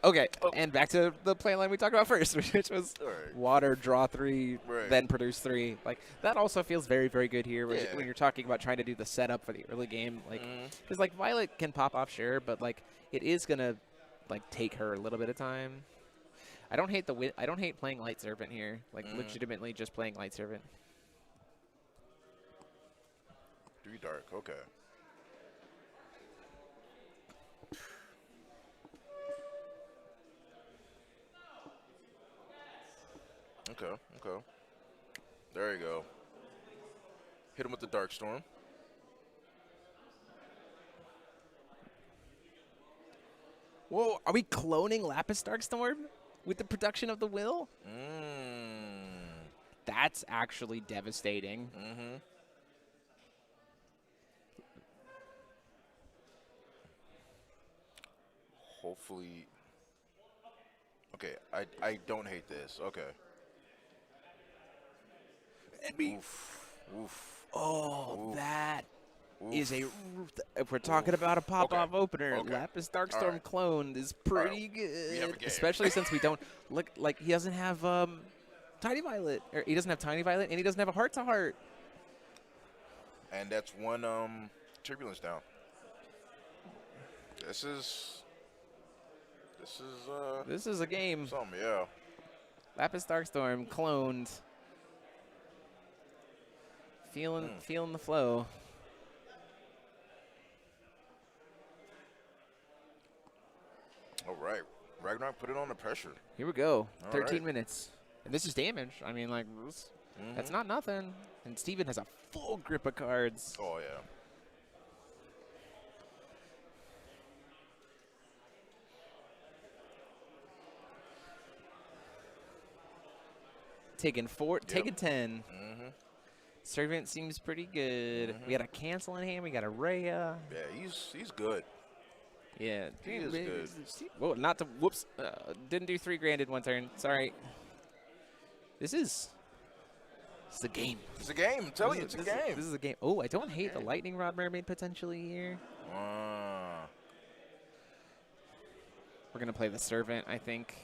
Okay, and back to the play line we talked about first, which was Right. water, draw 3, Right. then produce 3. Like, that also feels very, very good here Yeah. when you're talking about trying to do the setup for the early game. Like, because, like, Violet can pop off, sure, but, like, it is going to, like, take her a little bit of time. I don't hate I don't hate playing Light Servant here. Like, legitimately just playing Light Servant. 3 dark, okay. Okay. There you go. Hit him with the Dark Storm. Whoa, are we cloning Lapis Darkstorm with the production of the Will? That's actually devastating. Hopefully. Okay, I don't hate this. Okay. Oof. Oh, Oof. that Oof. is a. If we're talking about a pop-off opener, Okay. Lapis Darkstorm All right. cloned is pretty We have a good. game. Especially since we don't look like he doesn't have Tiny Violet, or he doesn't have Tiny Violet, and he doesn't have a Heart to Heart. And that's one turbulence down. This is This is a game. something, yeah. Lapis Darkstorm cloned. Feeling the flow. All right. Ragnarok put it on the pressure. Here we go. All 13 right. minutes. And this is damage. I mean, like, that's not nothing. And Steven has a full grip of cards. Oh, yeah. Taking 10. Mm-hmm. Servant seems pretty good. We got a cancel in hand. We got a Rhea. Yeah, he's good. Yeah. He is good. Whoa, not to. Whoops. Didn't do 3 grand in one turn. Sorry. This is a game. It's a game. I'm telling you, it's a game. This is a game. Oh, I don't hate the Lightning Rod Mermaid potentially here. We're going to play the Servant, I think.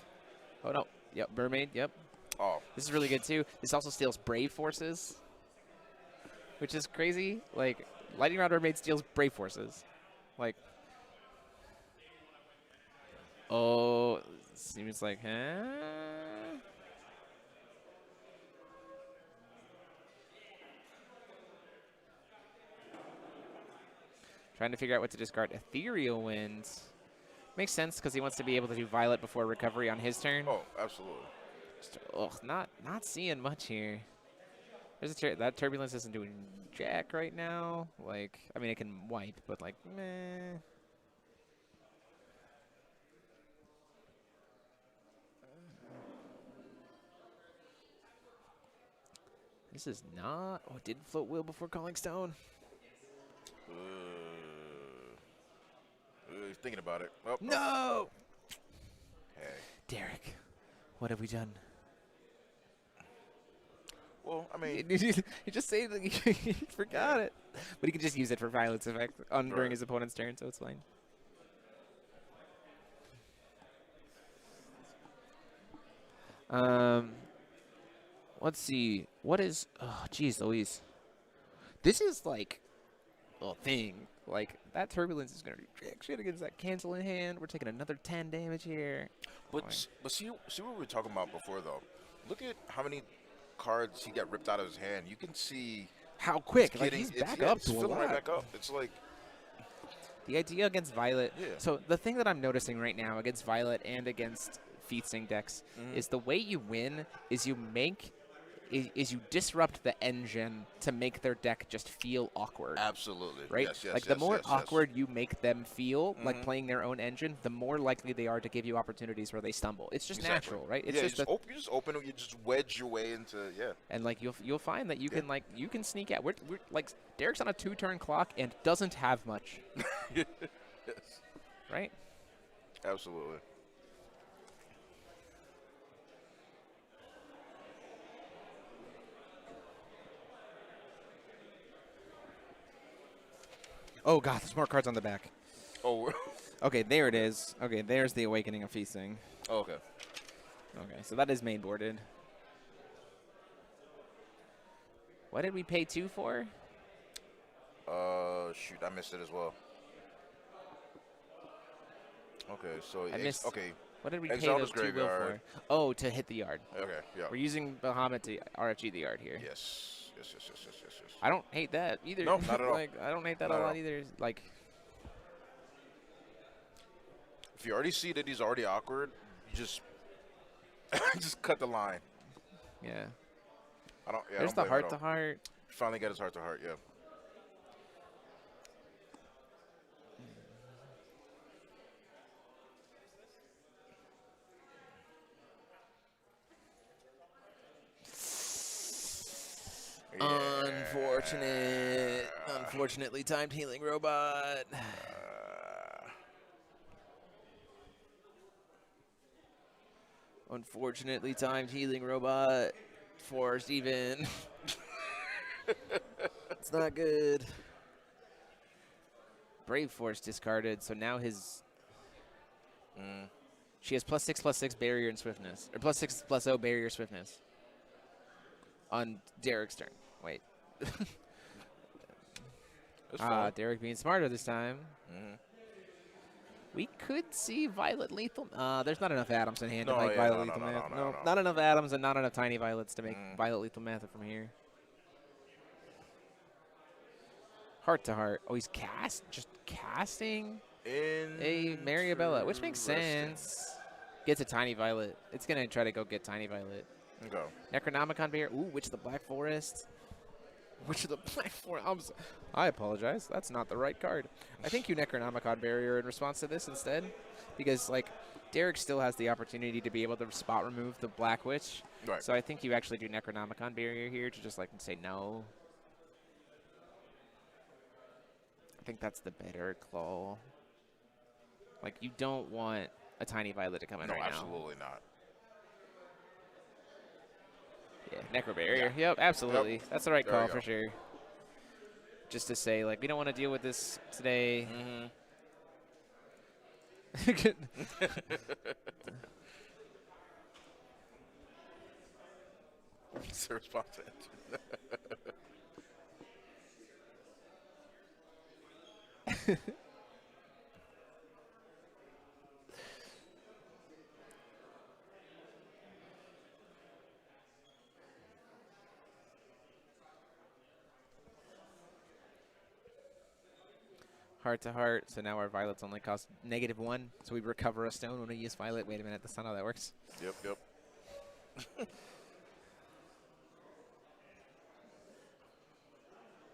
Oh, no. Yep, Mermaid. Yep. Oh. This is really good, too. This also steals Brave Forces, which is crazy. Like, Lightning Rod Mermaid steals Brave Forces. Like, oh, seems like, huh? Trying to figure out what to discard. Ethereal Winds. Makes sense because he wants to be able to do Violet before recovery on his turn. Oh, absolutely. Ugh, not seeing much here. There's that Turbulence isn't doing jack right now. Like, I mean, it can wipe, but like, meh. This is not. Oh, it did float Will before Calling Stone. Thinking about it. Oh, No! Hey. Derek, what have we done? Well, I mean, You just say that you forgot it. But he can just use it for violence effect during his opponent's turn, so it's fine. let's see. What is? Oh, geez, Louise. This is like a thing. Like that turbulence is gonna be jack shit against that cancel in hand. We're taking another 10 damage here. But see what we were talking about before though. Look at how many cards he got ripped out of his hand. You can see How quick? it's Like getting- he's it's- back yeah, up it's to a filling lot. right back up. It's like The idea against Violet. Yeah. So the thing that I'm noticing right now against Violet and against Featsing decks is the way you win is you you disrupt the engine to make their deck just feel awkward. absolutely Right? Yes, yes, like yes, the more yes, yes. awkward you make them feel, like playing their own engine, the more likely they are to give you opportunities where they stumble. It's just Exactly. natural, right? It's yeah, just you just open it. You just wedge your way into and like you'll find that you can sneak out. We're like Derek's on a 2-turn clock and doesn't have much, yes, right? absolutely. Oh god, there's more cards on the back. Oh, Okay, there it is. Okay, there's the Awakening of Feasting. okay. Okay, so that is main boarded. What did we pay 2 for? Shoot, I missed it as well. Okay, so I missed. okay, What did we pay Exile those this 2 bill for? graveyard. Oh, to hit the yard. okay, yeah. We're using Bahamut to RFG the yard here. Yes, yes, yes, yes, yes, yes, yes. I don't hate that either. No, not at all. Like I don't hate that Not a at lot all. either. Like If you already see that he's already awkward, you just just cut the line. yeah. I don't. Yeah, I There's don't the blame him heart at to all. heart. Finally got his heart to heart. Yeah. Unfortunately timed healing robot. Unfortunately timed healing robot for Steven. It's not good. Brave Force discarded, so now his she has +6/+6 barrier and swiftness. Or +6/+0 barrier swiftness. On Derek's turn. Wait. That's fine. Derek being smarter this time. Mhm. We could see Violet Lethal. There's not enough atoms in hand to No, make yeah, Violet no, Lethal no, no, Math. no, No, no. not enough atoms and not enough tiny violets to make Violet Lethal Math from here. Heart to heart. Oh, he's just casting a Mariabella, which makes Interesting. sense. Gets a tiny violet. It's gonna try to go get tiny violet. Okay. Necronomicon Bear. Ooh, Witch of the Black Forest. Witch of the Black Forest. I apologize. That's not the right card. I think you Necronomicon Barrier in response to this instead. Because, like, Derek still has the opportunity to be able to spot remove the Black Witch. Right. So I think you actually do Necronomicon Barrier here to just, like, say no. I think that's the better call. Like, you don't want a tiny violet to come in No, right now. absolutely not. Yeah, Necro Barrier. Yep, absolutely. That's the right There call you go. for sure. Just to say, like, we don't want to deal with this today. It's a response. Heart to heart. So now our violets only cost -1. So we recover a stone when we use violet. Wait a minute. That's not how that works. Yep, yep.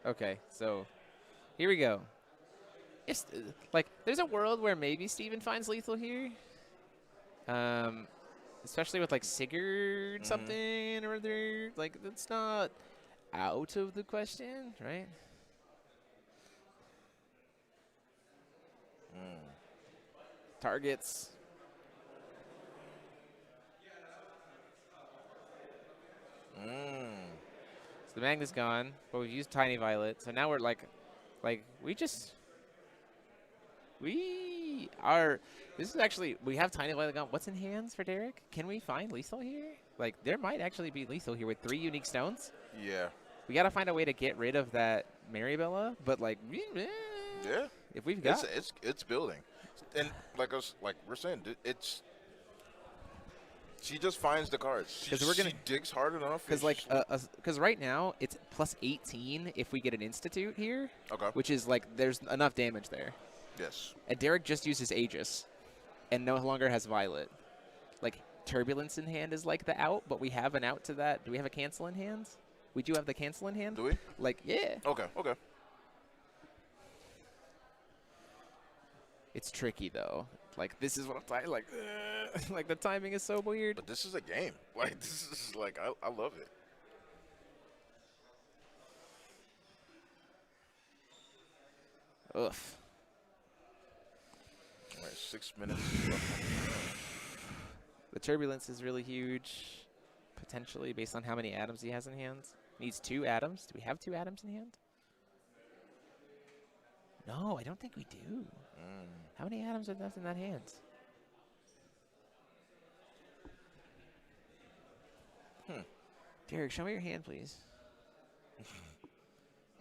Okay, so here we go. It's like there's a world where maybe Steven finds lethal here. Especially with like Sigurd something or other. Like that's not out of the question, right? Targets. So the Magna's gone, but we've used Tiny Violet. So now we're like we just We are. This is actually. We have Tiny Violet Gun. What's in hands for Derek? Can we find lethal here? Like, there might actually be lethal here with 3 unique stones. Yeah. We got to find a way to get rid of that Maribella, but like, Yeah. if we've got, It's building, and like we're saying, it's. She just finds the cards. She digs hard enough. Because right now it's plus 18 if we get an Institute here. Okay. Which is like there's enough damage there. Yes. And Derek just uses Aegis, and no longer has Violet. Like Turbulence in hand is like the out, but we have an out to that. Do we have a cancel in hand? We do have the cancel in hand. Do we? Like yeah. Okay. Okay. It's tricky though. Like this is what I'm talking. Like, like the timing is so weird. But this is a game. Like this is like I love it. Ugh. All right, 6 minutes. The Turbulence is really huge, potentially based on how many atoms he has in hand. Needs 2 atoms. Do we have 2 atoms in hand? No, I don't think we do. How many atoms are left in that hand? Derek, show me your hand, please.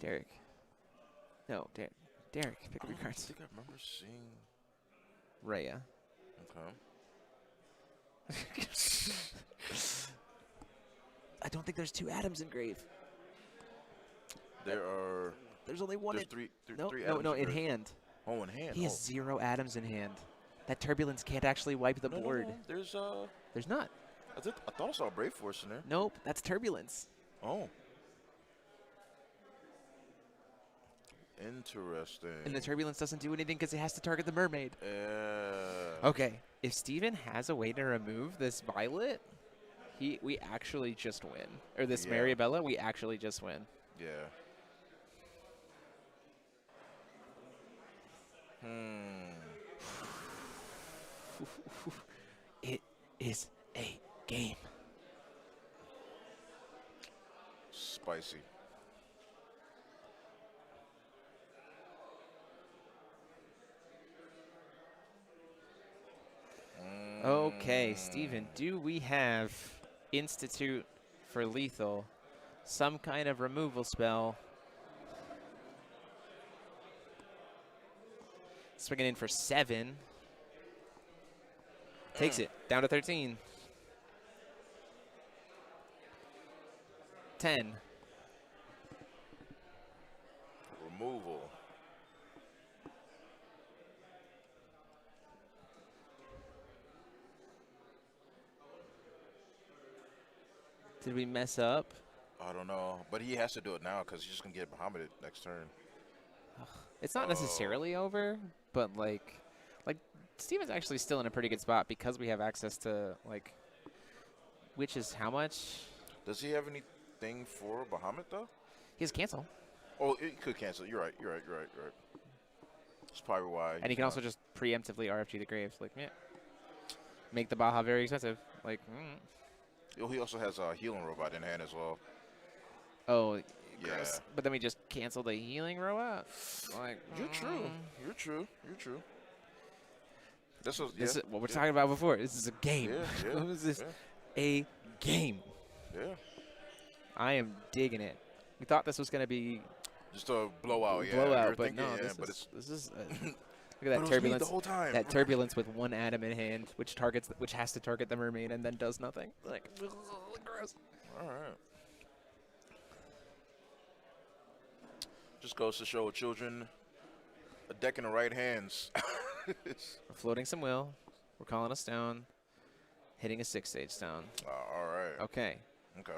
Derek. No, Derek, pick up your I cards. think I remember seeing. Rhea. Okay. I don't think there's 2 atoms in grave. There are. There's only one. There's three No, atoms no, in in grave. hand. Oh, in hand. He has 0 atoms in hand. That Turbulence can't actually wipe the board. No. There's not. I thought I saw Brave Force in there. Nope, that's Turbulence. Oh. Interesting. And the Turbulence doesn't do anything because it has to target the mermaid. Yeah. Okay, if Steven has a way to remove this Violet, we actually just win. Or this Yeah. Maribella, we actually just win. Yeah. It is a game. Spicy. Okay, Steven, do we have Institute for lethal? Some kind of removal spell. Swinging in for 7. Takes it down to 13. 10. Removal. Did we mess up? I don't know, but he has to do it now because he's just gonna get Muhammad next turn. It's not necessarily over, but like Steven's actually still in a pretty good spot because we have access to like, which is how much? Does he have anything for Bahamut though? He has cancel, Oh, he could cancel. You're right. That's probably why. and he can also just preemptively RFG the graves. Like, yeah, make the Baja very expensive. Like, He also has a healing robot in hand as well. oh, gross. But then we just cancel the healing robot. Like, You're true. This is what we're talking about before. This is a game. Yeah, This is a game. Yeah. I am digging it. We thought this was going to be Just a blowout. Yeah. blowout, You're but thinking, no, yeah, this is look at but that it was me Turbulence. the whole time. That Turbulence with 1 atom in hand, which has to target the mermaid and then does nothing. Like, gross. All right. Just goes to show children a deck in the right hands. We're floating some will. We're calling a stone. Hitting a 6-stage stone. All right. Okay. Okay.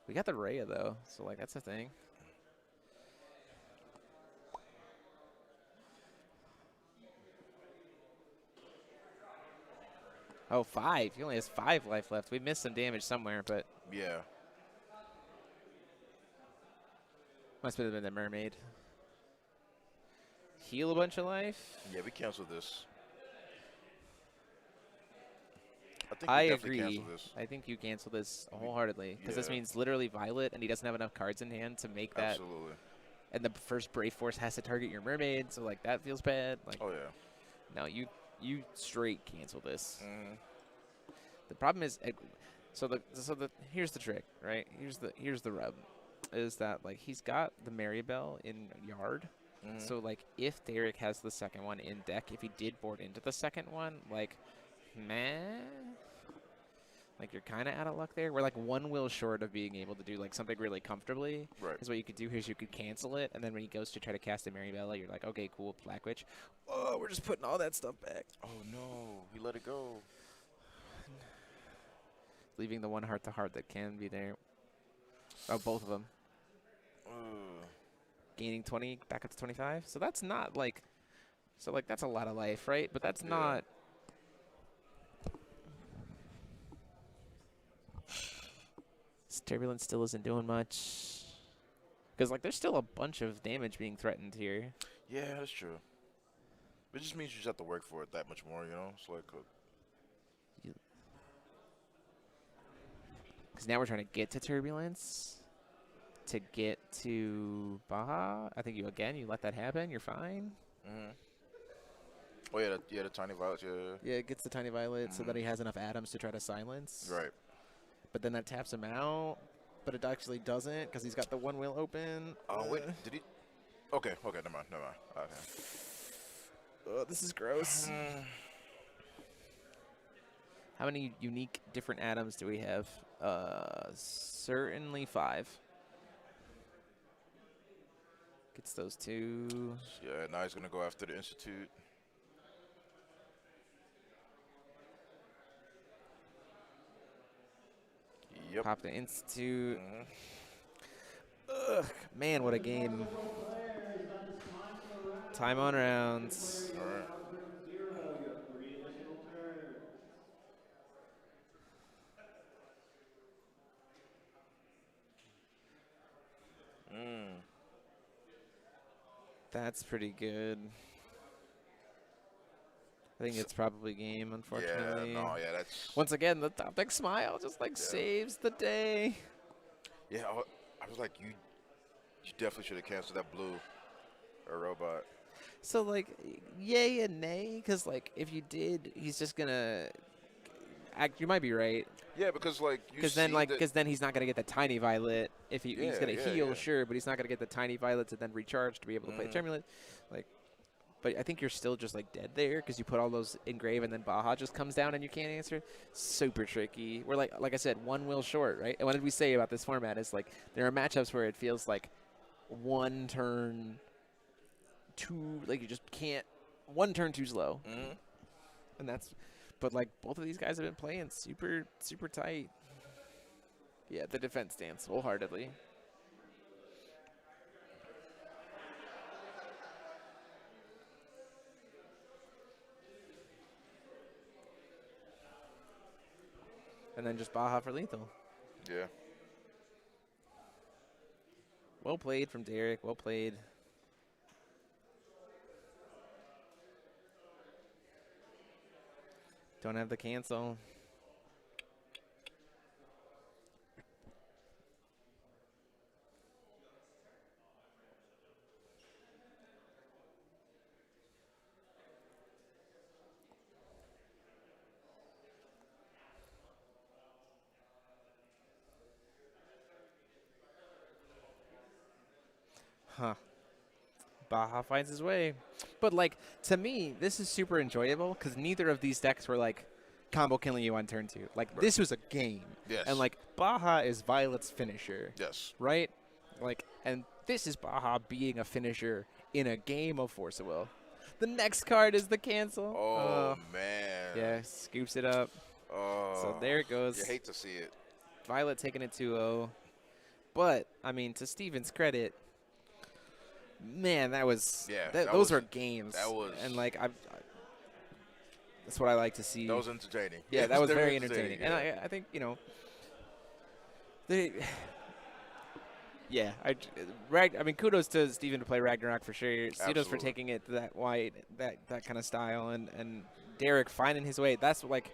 We got the Rhea, though, so, like, that's a thing. Oh, 5. He only has 5 life left. We missed some damage somewhere, but Yeah. must have been the mermaid. Heal a bunch of life. Yeah, we canceled this. I think we I definitely agree. canceled this. I think you cancel this wholeheartedly because this Yeah. means literally Violet, and he doesn't have enough cards in hand to make that. Absolutely. and the first Brave Force has to target your mermaid, so like that feels bad. Like, Oh yeah. no, you straight cancel this. Mm-hmm. The problem is, here's the trick, right? Here's the rub, is that like he's got the Maribel in yard, so like if Derek has the second one in deck, if he did board into the second one, like, meh. Like, you're kind of out of luck there. We're like one will short of being able to do like something really comfortably. Right. Because what you could do here is you could cancel it, and then when he goes to try to cast a Maribella, you're like, okay, cool, Black Witch. Oh, we're just putting all that stuff back. Oh no, he let it go. Leaving the one heart-to-heart that can be there. Oh, both of them. Gaining 20, back up to 25. So that's not like, that's a lot of life, right? But that's not. Turbulence still isn't doing much. Because, like, there's still a bunch of damage being threatened here. Yeah, that's true. It just means you just have to work for it that much more, you know? It's like because now we're trying to get to Turbulence. To get to Baja. I think you let that happen. You're fine. Oh, yeah, the Tiny Violet, yeah. Yeah, it gets the Tiny Violet so that he has enough atoms to try to silence. Right. But then that taps him out. But it actually doesn't because he's got the one wheel open. Oh, wait, did he? Okay, never mind. Okay. Oh, this is gross. How many unique different atoms do we have? Certainly 5. Gets those 2. Yeah, now he's going to go after the Institute. Yep. Pop the Institute. Ugh, man, what a game. Time on rounds. All right. That's pretty good. I think it's probably game, unfortunately. Yeah, that's... Once again, the top deck smile just like saves the day. Yeah, I was like, you definitely should have canceled that blue robot. So, like, yay and nay, because, like, if you did, he's just going to act. You might be right. Yeah, because, like, because then he's not going to get the Tiny Violet. If he's going to heal, sure, but he's not going to get the Tiny Violet to then recharge to be able to play Turbulent. Like, but I think you're still just, like, dead there because you put all those engrave and then Baja just comes down and you can't answer. Super tricky. We're, like I said, one wheel short, right? And what did we say about this format is, like, there are matchups where it feels like one turn too, like, you just can't, one turn too slow. And that's, but, like, both of these guys have been playing super, super tight. Yeah, the defense stance wholeheartedly. And then just Baja for lethal. Yeah. Well played from Derek. Well played. Don't have the cancel. Huh. Baja finds his way. But, like, to me, this is super enjoyable because neither of these decks were, like, combo killing you on turn 2. Like, this was a game. Yes. And, like, Baja is Violet's finisher. Yes. Right? Like, and this is Baja being a finisher in a game of Force of Will. The next card is the cancel. Oh, man. Yeah, scoops it up. Oh. So there it goes. You hate to see it. Violet taking it 2-0. But, I mean, to Steven's credit, man, that was those are games. That was, and like that's what I like to see. That was entertaining. Yeah, that was very entertaining. Yeah. And I think, you know, I mean, kudos to Steven to play Ragnarok for sure. Kudos for taking it that wide, that kind of style, and Derek finding his way. That's like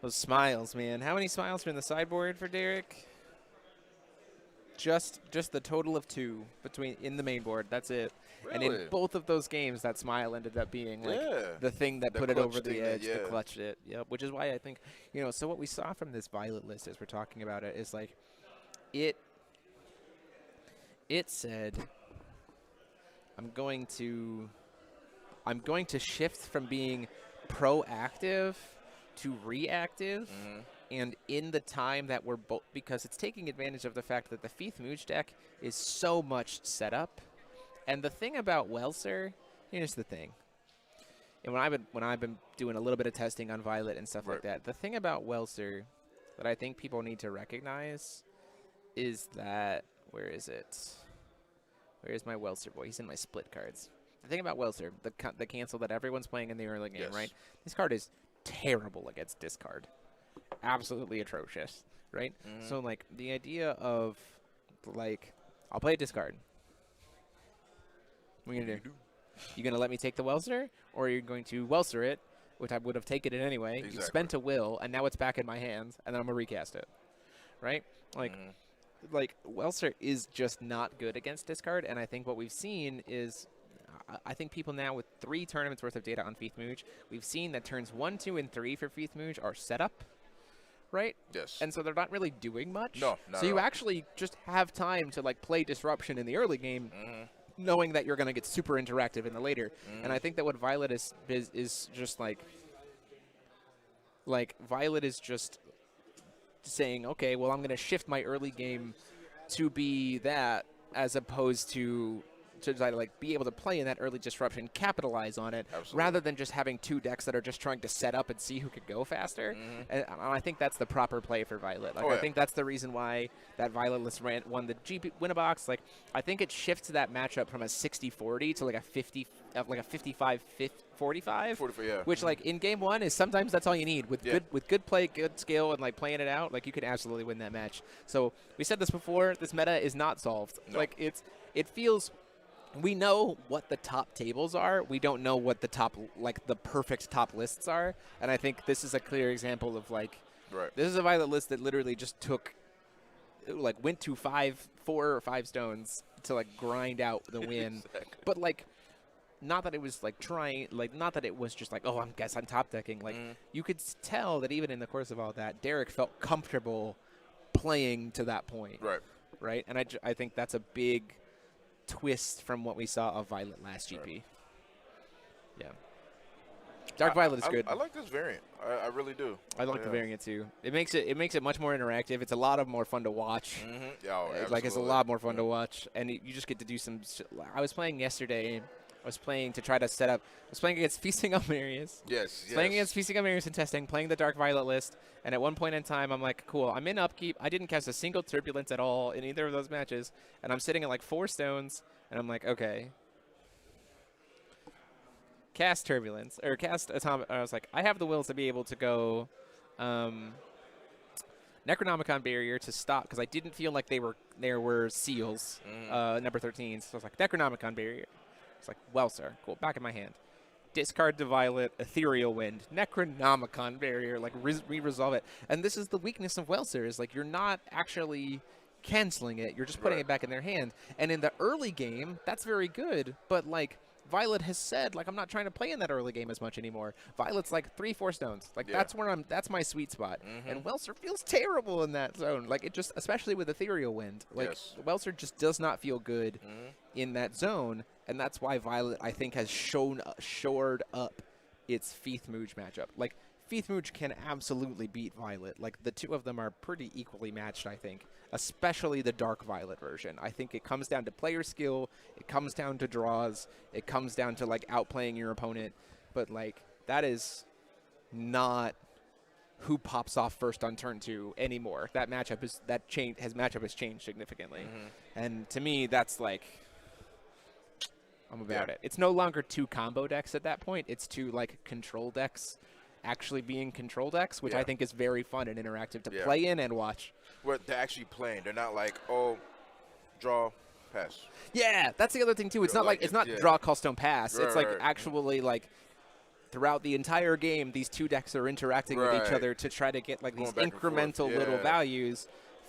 those smiles, man. How many smiles from the sideboard for Derek? just the total of 2 in the main board. That's it. Really? And in both of those games, that smile ended up being like the thing that put it over the edge, that clutched it. Yep. Which is why I think, so what we saw from this Violet list as we're talking about it is like it said, I'm going to shift from being proactive to reactive. And in the time that we're both, because it's taking advantage of the fact that the Feith Mooch deck is so much setup. And the thing about Welser, here's the thing. And when I've been doing a little bit of testing on Violet and stuff like that, the thing about Welser that I think people need to recognize is that, where is it? Where is my Welser boy? He's in my split cards. The thing about Welser, the cancel that everyone's playing in the early game, right? This card is terrible against discard. Absolutely atrocious, right? So, like, the idea of, like, I'll play a discard. What are you going to do? You going to let me take the Welser, or are you going to Welser it, which I would have taken it anyway? Exactly. You spent a will, and now it's back in my hands, and then I'm going to recast it, right? Like, like, Welser is just not good against discard, and I think what we've seen is, I think people now with 3 tournaments worth of data on Feith Mooch, we've seen that turns 1, 2, and 3 for Feith Mooch are set up. Right? Yes. And so they're not really doing much. No, not so you at all. Actually just have time to like play disruption in the early game, knowing that you're going to get super interactive in the later. And I think that what Violet is just like Violet is just saying, okay, well, I'm going to shift my early game to be that, as opposed to try to like be able to play in that early disruption, capitalize on it, rather than just having 2 decks that are just trying to set up and see who could go faster. And I think that's the proper play for Violet. Like, I think that's the reason why that Violet list won the GP Win-A-Box. Like, I think it shifts that matchup from a 60-40 to like a 55-45, which like in game 1 is sometimes that's all you need with good play, good skill, and like playing it out. Like, you could absolutely win that match. So we said this before. This meta is not solved. No. Like, it feels. We know what the top tables are. We don't know what the top, like, the perfect top lists are. And I think this is a clear example of, like, this is a Violet list that literally just took, like, went to 4 or 5 stones to, like, grind out the win. But, like, not that it was, like, trying, like, not that it was just like, oh, I'm top decking. Like, you could tell that even in the course of all that, Derek felt comfortable playing to that point. Right? And I think that's a big twist from what we saw of Violet last GP. Yeah. Dark Violet is good. I like this variant. I really do. I like the variant too. It makes it much more interactive. It's a lot more fun to watch. Like, it's a lot more fun to watch, and you just get to do some. I was playing yesterday. I was playing to try to set up. I was playing against Feasting on Marius. Playing against Feasting on Marius and testing, playing the Dark Violet list. And at one point in time, I'm like, cool, I'm in upkeep. I didn't cast a single Turbulence at all in either of those matches. And I'm sitting at like 4 stones. And I'm like, okay. Cast Turbulence. Or cast Atomic. I was like, I have the wills to be able to go Necronomicon Barrier to stop. Because I didn't feel like there were seals, number 13. So I was like, Necronomicon Barrier. It's like, well, sir, cool, back in my hand. Discard to Violet, Ethereal Wind, Necronomicon Barrier, like, re-resolve it. And this is the weakness of Welser, is like, you're not actually canceling it. You're just putting it back in their hand. And in the early game, that's very good. But, like, Violet has said, like, I'm not trying to play in that early game as much anymore. Violet's like 3-4 stones. Like, that's my sweet spot. And Welser feels terrible in that zone. Like, it just, especially with Ethereal Wind. Like, Welser just does not feel good in that zone. And that's why Violet, I think, has shored up its Feith Mooch matchup. Like, Feith Mooch can absolutely beat Violet. Like, the two of them are pretty equally matched, I think. Especially the Dark Violet version. I think it comes down to player skill. It comes down to draws. It comes down to, like, outplaying your opponent. But, like, that is not who pops off first on turn 2 anymore. That matchup has changed significantly. And to me, that's like, I'm about it. It's no longer 2 combo decks at that point. It's 2, like, control decks actually being control decks, which I think is very fun and interactive to play in and watch. Where they're actually playing. They're not like, oh, draw, pass. Yeah, that's the other thing too. It's not like it's not draw, call, stone, pass. It's like actually like throughout the entire game, these 2 decks are interacting with each other to try to get like these incremental little values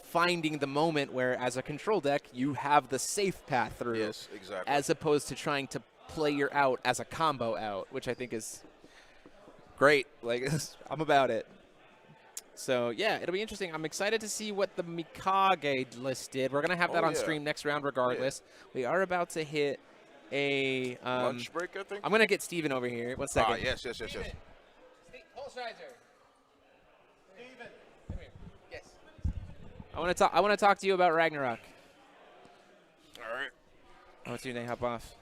finding the moment where, as a control deck, you have the safe path through. Yes, exactly. As opposed to trying to play your out as a combo out, which I think is great. Like, I'm about it. So, yeah, it'll be interesting. I'm excited to see what the Mikage list did. We're going to have that on stream next round regardless. Yeah. We are about to hit a lunch break, I think. I'm going to get Steven over here. 1 second. Yes. Steven. Holstrizer. Steven. Come here. Yes. I want to talk to you about Ragnarok. All right. I want you to hop off.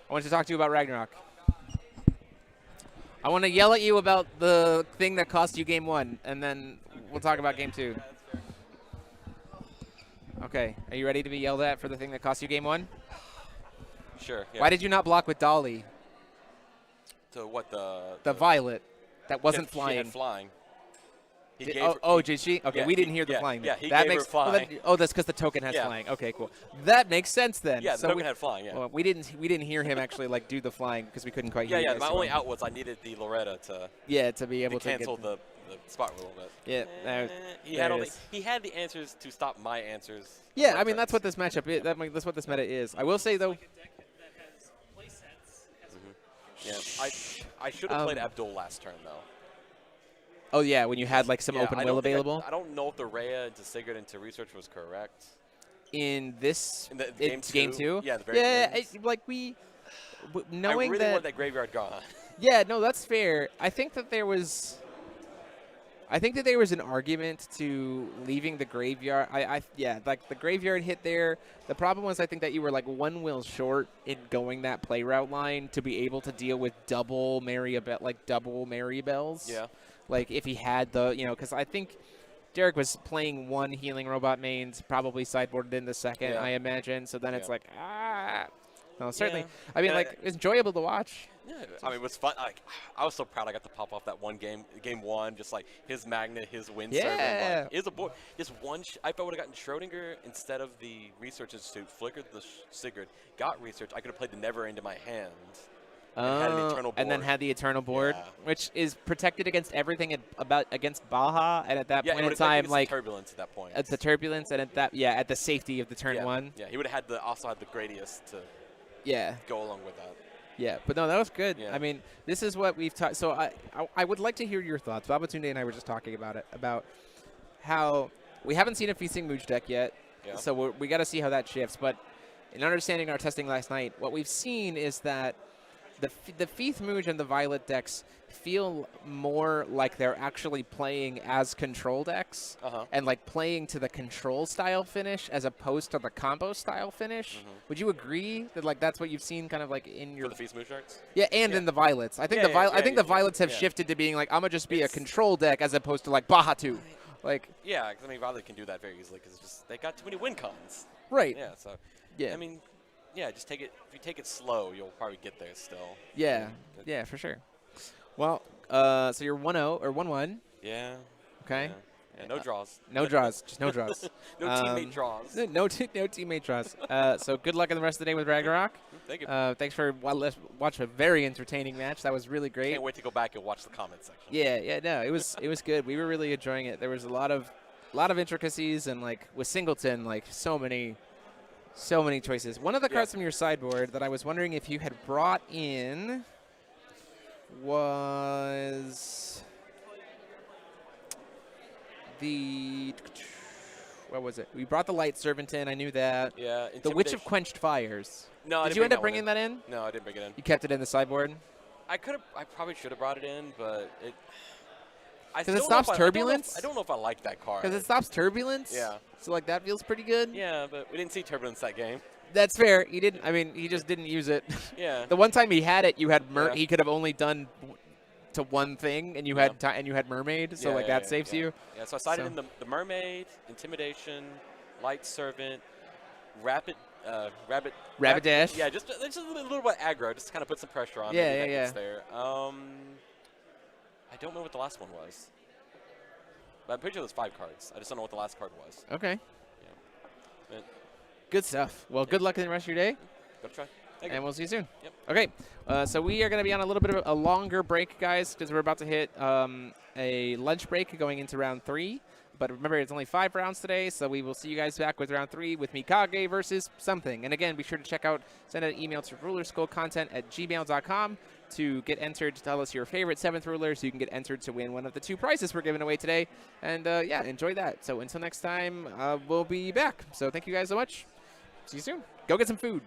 I want to talk to you about Ragnarok. I want to yell at you about the thing that cost you game 1, and then we'll talk about game 2. Okay. Are you ready to be yelled at for the thing that cost you game 1? Sure. Yeah. Why did you not block with Dolly? So what the Violet that wasn't she flying. had flying. Did she? Okay, yeah, we didn't hear the flying. Yeah, he that gave makes, her flying. that's because the token has flying. Okay, cool. That makes sense then. Yeah, so the token had flying. Yeah. Well, we didn't hear him actually like do the flying because we couldn't quite hear. Yeah. My only out was I needed the Loretta to. Yeah, to be able to cancel the spot rule. But yeah, he had the answers to stop my answers. Yeah, I mean that's what this matchup is. That's what this meta is. I will say though. Yeah, I should have played Abdul last turn though. Oh yeah, when you had like some open will available. I don't know if the Rhea into Sigurd into research was correct. In this game 2? Yeah, the very knowing I really want that graveyard gone. Yeah, no, that's fair. I think that there was an argument to leaving the graveyard. Like the graveyard hit there. The problem was I think that you were like 1 will short in going that play route line to be able to deal with double Maribels. Yeah. Like if he had because I think Derek was playing 1 healing robot mains, probably sideboarded in the second, I imagine. So then it's like, no, certainly. Yeah. I mean, it's enjoyable to watch. Yeah, I mean, it was fun. Like, I was so proud I got to pop off that one game 1, just like his Magnet, his Wind Servant. Like, is a boy. Just one. If I would have gotten Schrodinger instead of the Research Institute, flickered the Sigurd, got Research, I could have played the Never into my hand. And then had the Eternal Board, which is protected against everything against Baja, and at that point in time, like turbulence at that point. It's the turbulence, and at the safety of the turn 1. Yeah, he would have also had the Gradius to go along with that. Yeah, but no, that was good. Yeah. I mean, this is what we've talked. So I would like to hear your thoughts. Babatunde and I were just talking about it, about how we haven't seen a Feasting Mooch deck yet. Yeah. So we got to see how that shifts. But in understanding our testing last night, what we've seen is that the Feast Mooch and the Violet decks feel more like they're actually playing as control decks and like playing to the control style finish as opposed to the combo style finish. Would you agree that like that's what you've seen kind of like in your for the Feast Mooch arts? Yeah, and in the Violets. I think the Violets have shifted to being like I'm gonna just be a control deck as opposed to like Baja 2. Like yeah, because I mean Violet can do that very easily because just they got too many win cons. Right. Yeah. So yeah. I mean. Yeah, just take it. If you take it slow, you'll probably get there still. Yeah, yeah, for sure. Well, so you're 1-0 or 1-1. Yeah. Okay. Yeah, no draws. No draws. Just no draws. No teammate draws. No teammate draws. So good luck in the rest of the day with Ragnarok. Thank you. Thanks for watching a very entertaining match. That was really great. Can't wait to go back and watch the comments section. Yeah. No, it was good. We were really enjoying it. There was a lot of intricacies and like with Singleton, like so many choices. One of the cards from your sideboard that I was wondering if you had brought in was what was it? We brought the Light Servant in. I knew that. Yeah. The Witch of Quenched Fires. No, did you end up bringing that in? No, I didn't bring it in. You kept it in the sideboard? I probably should have brought it in, but it. Because it stops turbulence? I don't know if I like that card. Because it stops turbulence? Yeah. So, like, that feels pretty good? Yeah, but we didn't see turbulence that game. That's fair. He didn't. I mean, he just didn't use it. Yeah. The one time he had it, you had he could have only done to one thing, and you had Mermaid. So, that saves you. Yeah. So I sided in the Mermaid, Intimidation, Light Servant, Rabbit Dash. Yeah, just a little bit aggro, just to kind of put some pressure on. Yeah. There. I don't know what the last one was. But I'm pretty sure there's 5 cards. I just don't know what the last card was. Okay. Yeah. Good stuff. Well, good luck in the rest of your day. Go try. And we'll see you soon. Yep. Okay. So we are going to be on a little bit of a longer break, guys, because we're about to hit a lunch break going into round 3. But remember, it's only 5 rounds today, so we will see you guys back with round 3 with Mikage versus something. And again, be sure to send an email to rulerschoolcontent@gmail.com to get entered to tell us your favorite 7th ruler so you can get entered to win one of the 2 prizes we're giving away today. And yeah, enjoy that. So until next time, we'll be back. So thank you guys so much. See you soon. Go get some food.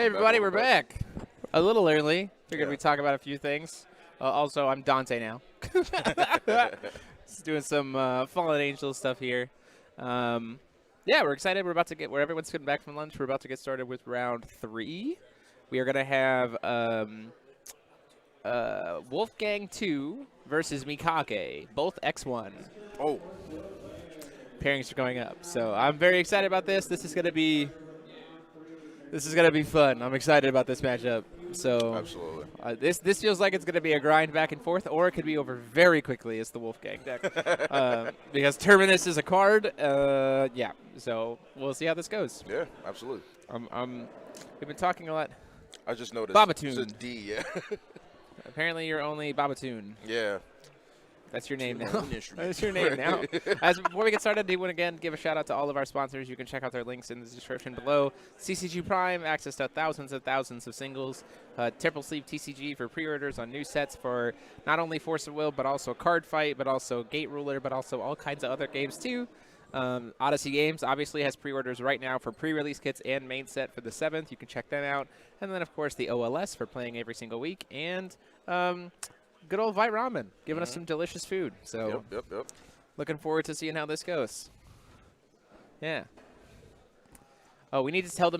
everybody, we're back. A little early. Figured Yeah. we'd talk about a few things. Also, I'm Dante now. Just doing some Fallen Angel stuff here. Yeah, we're excited. We're about to where everyone's getting back from lunch. We're about to get started with round 3. We are going to have Wolfgang 2 versus Mikage, both X1. Oh, Pairings are going up. So I'm very excited about this. This is going to be fun. I'm excited about this matchup. So absolutely. this feels like it's going to be a grind back and forth, or it could be over very quickly as the Wolfgang deck. Because Terminus is a card. Yeah, so we'll see how this goes. Yeah, absolutely. We've been talking a lot. I just noticed. Babatoon. It's a D, yeah. Apparently you're only Babatoon. Yeah. That's your name now. Own instrument. That's your name now. Before we get started, I do want to again give a shout out to all of our sponsors. You can check out their links in the description below. TCG Prime, access to thousands and thousands of singles. Triple Sleeve TCG for pre-orders on new sets for not only Force of Will, but also Card Fight, but also Gate Ruler, but also all kinds of other games too. Odyssey Games obviously has pre-orders right now for pre-release kits and main set for the 7th. You can check them out. And then, of course, the OLS for playing every single week. And good old Vite Ramen giving us some delicious food. So Yep. looking forward to seeing how this goes. Yeah. Oh, we need to tell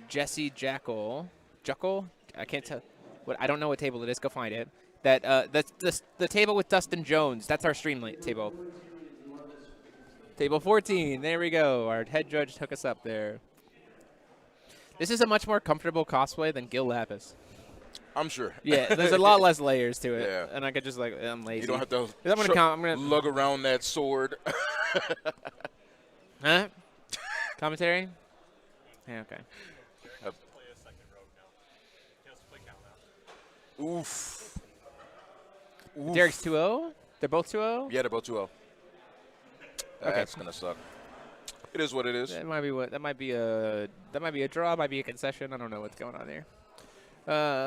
Jesse Jackal. I can't tell. I don't know what table it is. Go find it. That the table with Dustin Jones. That's our stream table. Table 14. There we go. Our head judge took us up there. This is a much more comfortable cosplay than Gil Lapis. I'm sure. Yeah, there's a lot less layers to it. Yeah. And I could just I'm lazy. You don't have to I'm gonna lug around that sword. Huh? Commentary? Yeah, okay. Oof. Derek's 2-0? They're both 2-0? Yeah, they're both 2-0. Okay. That's gonna suck. It is what it is. That might be a draw, might be a concession. I don't know what's going on there.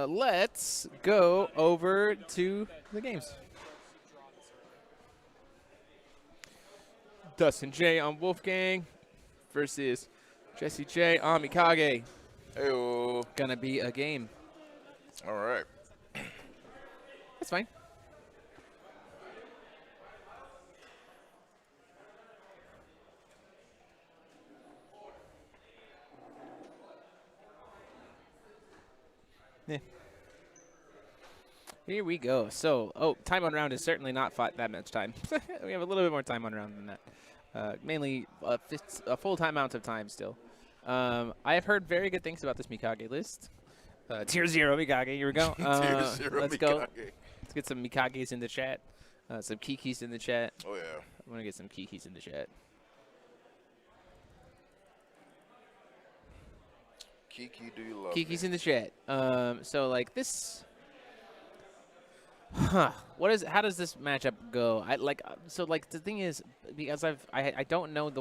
Let's go over to the games. Dustin J on Wolfgang versus Jesse J on Mikage. Hey-o. Gonna be a game. All right. That's fine. Yeah. Here we go. So, time on round is certainly not that much time. We have a little bit more time on round than that. Mainly a full-time amount of time still. I have heard very good things about this Mikage list. Tier 0 Mikage, here we go. Tier 0 let's Mikage. go. Let's get some Mikages in the chat. Some Kikis in the chat. Oh, yeah. I'm going to get some Kikis in the chat. Kiki, do you love Kiki's me? in the chat. So like this, how does this matchup go? The thing is, because I don't know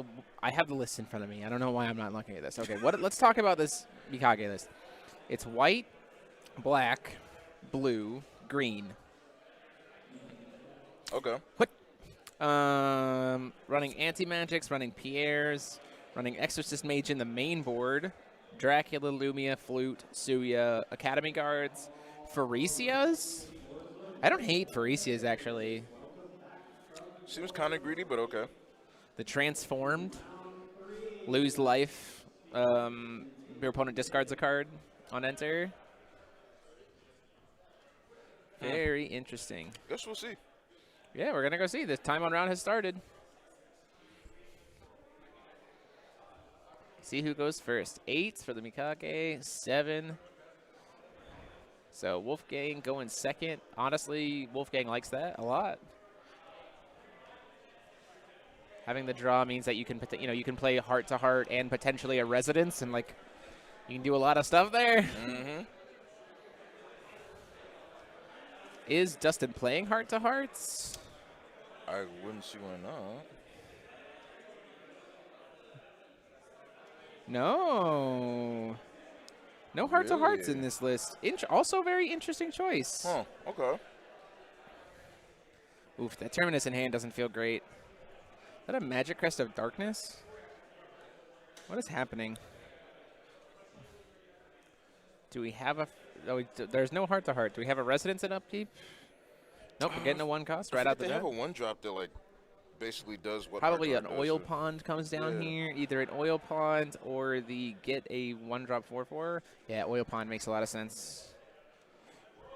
I have the list in front of me. I don't know why I'm not looking at this. Okay, let's talk about this Mikage list. It's white, black, blue, green. Okay. What? Running anti-magics, running Pierres, running Exorcist Mage in the main board. Dracula, Lumia, Flute, Suya, Academy Guards, Pharesias? I don't hate Pharesias, actually. Seems kind of greedy, but okay. The Transformed, lose life, your opponent discards a card on enter. Very interesting. Guess we'll see. Yeah, we're going to go see. The time on round has started. See who goes first. 8 for the Mikage, 7. So Wolfgang going second. Honestly, Wolfgang likes that a lot. Having the draw means that you can play heart to heart and potentially a residence, and like you can do a lot of stuff there. Mm-hmm. Is Dustin playing heart to hearts? I wouldn't see why not. No. No heart to hearts in Really? this list. Also very interesting choice. Huh. Okay. Oof, that Terminus in hand doesn't feel great. Is that a Magic Crest of Darkness? What is happening? Do we have a? There's no heart to heart. Do we have a residence in upkeep? Nope, we're getting a 1 cost right out the They door. have a 1-drop that like basically does what Probably an Heart oil does. pond comes down Yeah. here. Either an oil pond or the get a 1-drop 4/4. Yeah, oil pond makes a lot of sense.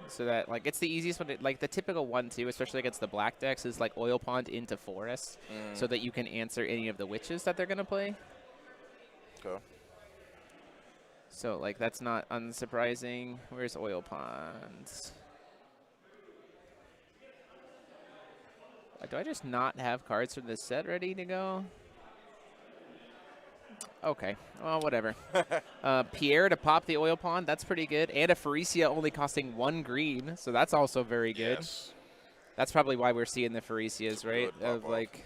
So that like it's the easiest one. Like the typical 1/2, especially against the black decks, is like oil pond into forest, so that you can answer any of the witches that they're gonna play. Okay. So like that's not unsurprising. Where's oil ponds? Do I just not have cards from this set ready to go? Okay, well, whatever. Pierre to pop the oil pond, that's pretty good. And a Pharesia only costing 1 green, so that's also very good. Yes. That's probably why we're seeing the Pharesias, right? Good pop Of off. like,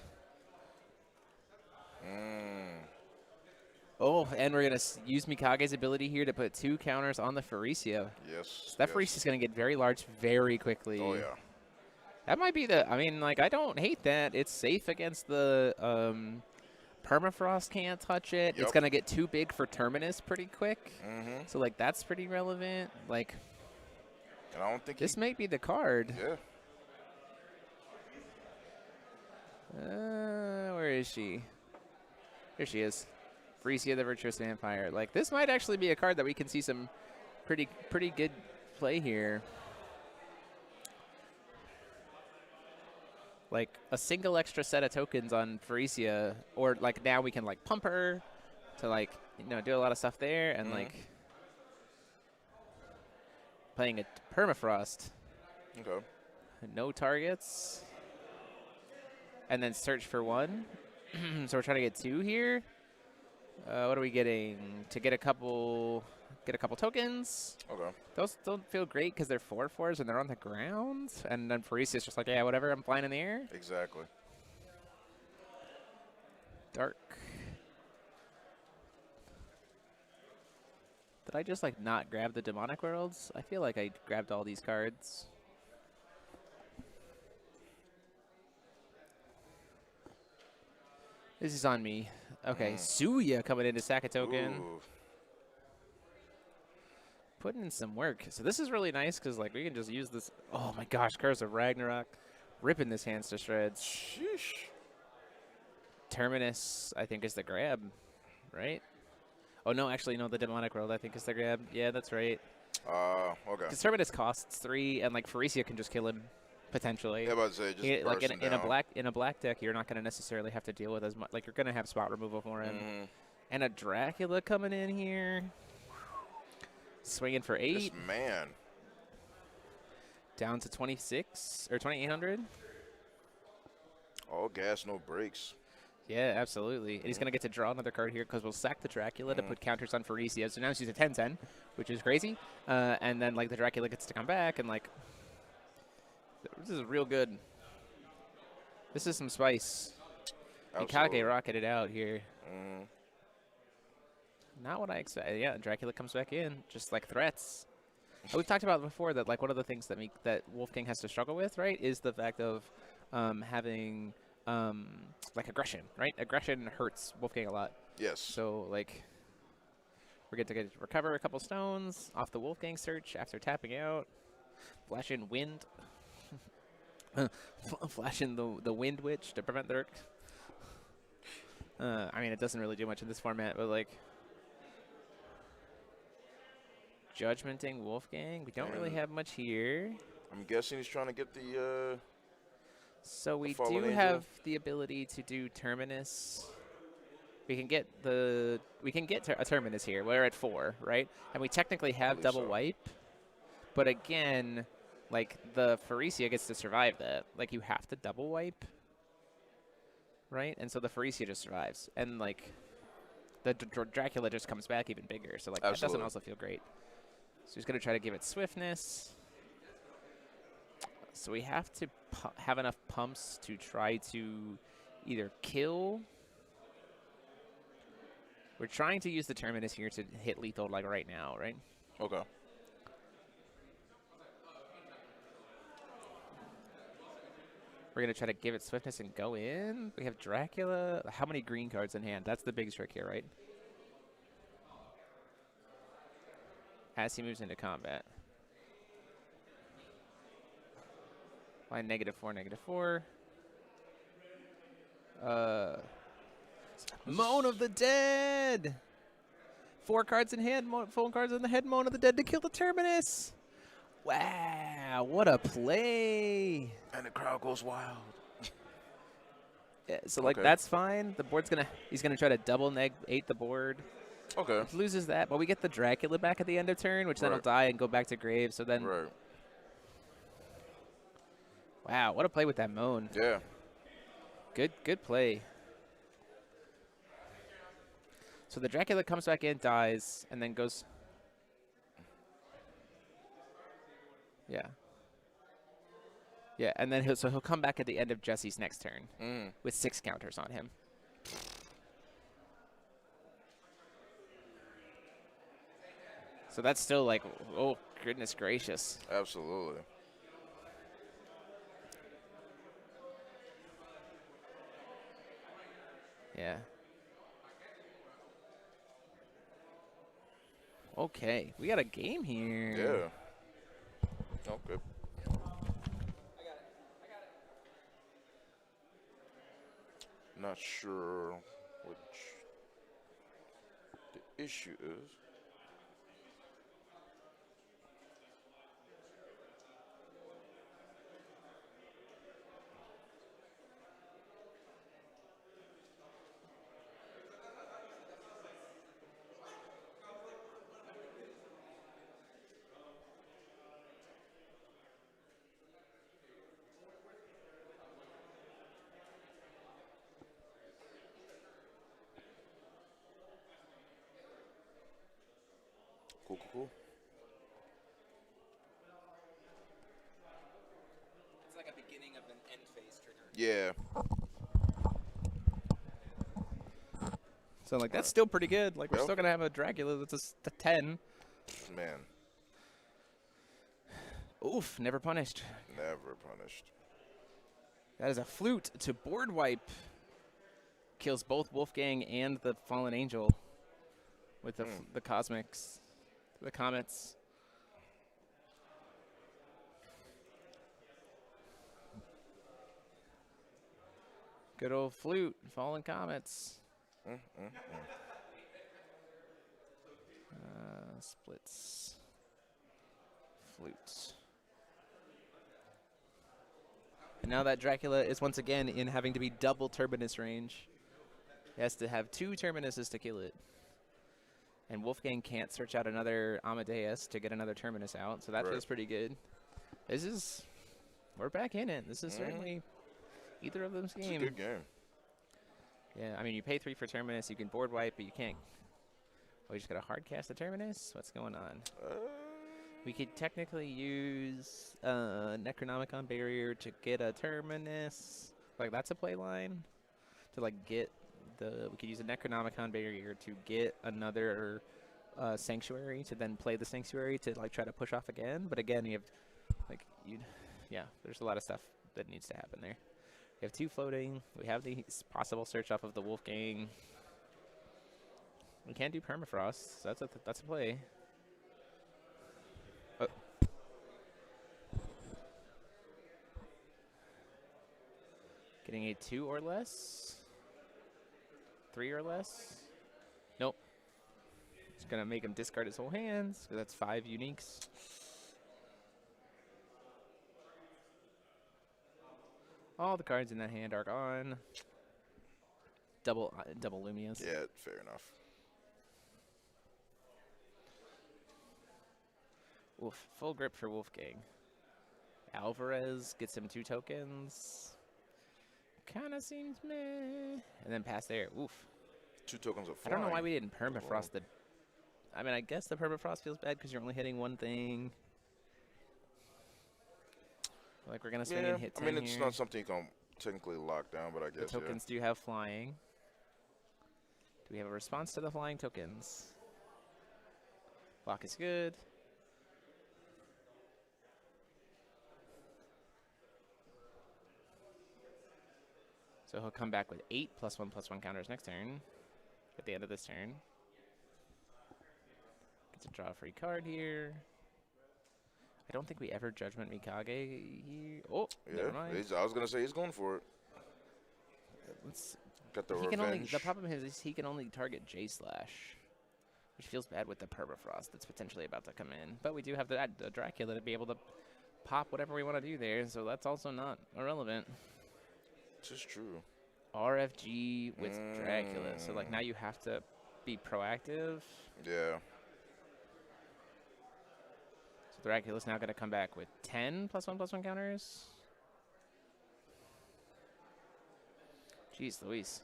oh, and we're gonna use Mikage's ability here to put 2 counters on the Pharesia. Yes. That yes. Pharesia's gonna get very large very quickly. Oh yeah. That might be the. I mean, like, I don't hate that. It's safe against the permafrost. Can't touch it. It's Yep. gonna get too big for Terminus pretty quick. Mm-hmm. So like that's pretty relevant. Like And I don't think this may be the card. Yeah. Where is she? Here she is. Freesia the Virtuous Vampire. Like this might actually be a card that we can see some pretty good play here. Like a single extra set of tokens on Pharesia, or like now we can like pump her to like do a lot of stuff there, and like playing a permafrost. Okay. No targets, and then search for 1. So we're trying to get 2 here. What are we getting? To get a couple tokens. Okay. Those don't feel great because they're 4/4s and they're on the ground. And then Pharesia's just like, yeah, whatever, I'm flying in the air. Exactly. Dark. Did I just like not grab the Demonic Worlds? I feel like I grabbed all these cards. This is on me. Okay, Suya coming in to sack a token. Ooh. Putting in some work. So this is really nice because like we can just use this. Oh my gosh, Curse of Ragnarok. Ripping this hands to shreds. Sheesh. Terminus, I think, is the grab, right? Oh, no, actually, no, the Demonic World, I think, is the grab. Yeah, that's right. Okay. Because Terminus costs 3, and, like, Pharesia can just kill him, potentially. Yeah, about to say, just Like, in down. a black deck, you're not going to necessarily have to deal with as much. Like, you're going to have spot removal for him. And a Dracula coming in here. Swinging for 8. This man. Down to 26, or 2,800. All gas, no brakes. Yeah, absolutely. And he's going to get to draw another card here because we'll sack the Dracula to put counters on Pharesia. So now she's a 10/10, which is crazy. And then, like, the Dracula gets to come back, and, like, this is real good. This is some spice. Absolutely. Mikage rocketed out here. Not what I expected. Yeah, Dracula comes back in, just like threats. We've talked about before that, like, one of the things that Wolfgang has to struggle with, right, is the fact of having like aggression, right? Aggression hurts Wolfgang a lot. Yes. So like we're going to recover a couple stones off the Wolfgang search after tapping out. Flash in wind. Flash in the wind witch to prevent the Urk. I mean, it doesn't really do much in this format, but like Judgmenting Wolfgang. We don't really have much here. I'm guessing he's trying to get the So we Fallen do Angel. have the ability to do Terminus. We can get a Terminus here. We're at 4, right? And we technically have believe double so. wipe. But again, like the Pharesia gets to survive that. Like you have to double wipe. Right? And so the Pharesia just survives. And like the Dracula just comes back even bigger. So like that doesn't Absolutely. also feel great. So he's going to try to give it swiftness. So we have to have enough pumps to try to either kill. We're trying to use the Terminus here to hit lethal like right now, right? Okay. We're going to try to give it swiftness and go in. We have Dracula. How many green cards in hand? That's the big trick here, right? as he moves into combat. Line -4, -4. Moan of the Dead. 4 cards in hand, 4 cards in the head. Moan of the Dead to kill the Terminus. Wow, what a play! And the crowd goes wild. Yeah, so like Okay. that's fine. The board's he's gonna try to double -8 the board. Okay. Loses that, but we get the Dracula back at the end of turn, which then will Right. die and go back to grave. So then, Right. wow, what a play with that Moan. Yeah. Good play. So the Dracula comes back in, dies, and then goes. Yeah. Yeah, and then he'll come back at the end of Jesse's next turn with 6 counters on him. So that's still like, oh goodness gracious. Absolutely. Yeah. Okay, we got a game here. Yeah. Okay. Not sure which the issue is. Cool. It's like a beginning of an end phase trigger. Yeah. So like that's still pretty good. Like we're Yep. still gonna have a Dracula that's a 10. Man, Oof, never punished. never punished. That is a flute to board wipe. Kills both Wolfgang and the Fallen Angel with the cosmics, the comets. Good old flute, Fallen Comets. Splits. Flutes. And now that Dracula is once again in having to be double Terminus range. He has to have 2 Terminuses to kill it. And Wolfgang can't search out another Amadeus to get another Terminus out, so that Right. feels pretty good. We're back in it. This is certainly either of them's It's a game. good game. Yeah, I mean, you pay 3 for Terminus, you can board wipe, but you can't. Oh, you just got a hard cast a Terminus? What's going on? We could technically use Necronomicon Barrier to get a Terminus. Like, that's a play line. To, like, get we could use a Necronomicon Barrier to get another Sanctuary, to then play the Sanctuary to, like, try to push off again. But again, you have, like, yeah, there's a lot of stuff that needs to happen there. We have 2 floating. We have the possible search off of the Wolfgang. We can't do Permafrost, so that's a play. Getting a 2 or less? 3 or less? Nope. It's going to make him discard his whole hands, because that's 5 uniques. All the cards in that hand are gone. Double Lumias. Yeah, fair enough. Oof, full grip for Wolfgang. Alvarez gets him 2 tokens. Kind of seems meh. And then pass there. Oof. 2 tokens of I flying. don't know why we didn't permafrost the. I mean, I guess the permafrost feels bad because you're only hitting one thing. Like we're gonna swing and hit 10 I mean, it's here. not something you can technically lock down, but I The guess tokens do have flying. Do we have a response to the flying tokens? Block is good. So he'll come back with 8 +1/+1 counters next turn. At the end of this turn. Gets a draw free card here. I don't think we ever Judgment Mikage here. Oh, never mind. I was gonna say he's going for it. Let's. Got the He revenge. can only. The problem is he can only target J slash, which feels bad with the permafrost that's potentially about to come in. But we do have the Dracula to be able to pop whatever we want to do there, so that's also not irrelevant. This is true. RFG with Dracula. So like now you have to be proactive. Yeah. So Dracula's now going to come back with 10 +1/+1 counters. Jeez Louise.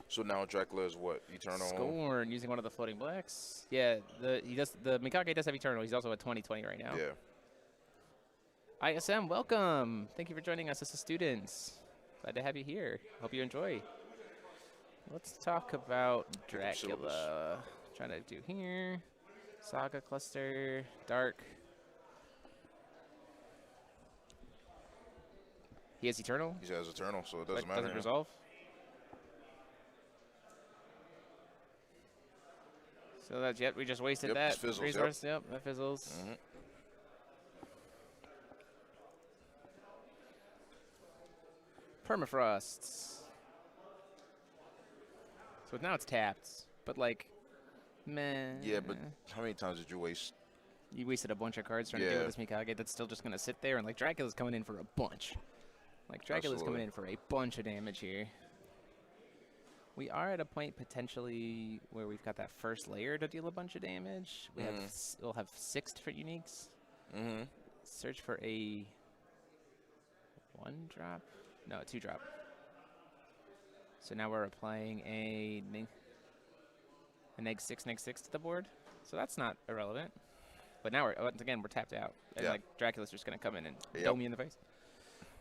So now Dracula is what? Eternal? Scorn using one of the floating blacks. Yeah, the Mikage does have Eternal. He's also at 20/20 right now. Yeah. ISM, welcome. Thank you for joining us as students. Glad to have you here. Hope you enjoy. Let's talk about Dracula. Trying to do here. Saga cluster, dark. He has Eternal. He has Eternal, so it doesn't matter. Doesn't resolve. So that's we just wasted that fizzles, resource. Yep, that fizzles. Permafrosts. So now it's tapped, but like, meh. Yeah, but how many times did you waste? You wasted a bunch of cards trying to deal with this Mikage that's still just going to sit there, and like Dracula's coming in for a bunch. Like Dracula's coming in for a bunch of damage here. We are at a point potentially where we've got that first layer to deal a bunch of damage. We we'll have 6 different uniques. Search for a 1-drop. No, a 2-drop. So now we're applying a neg 6 to the board. So that's not irrelevant. But now once again we're tapped out. And like Dracula's just gonna come in and dome me in the face.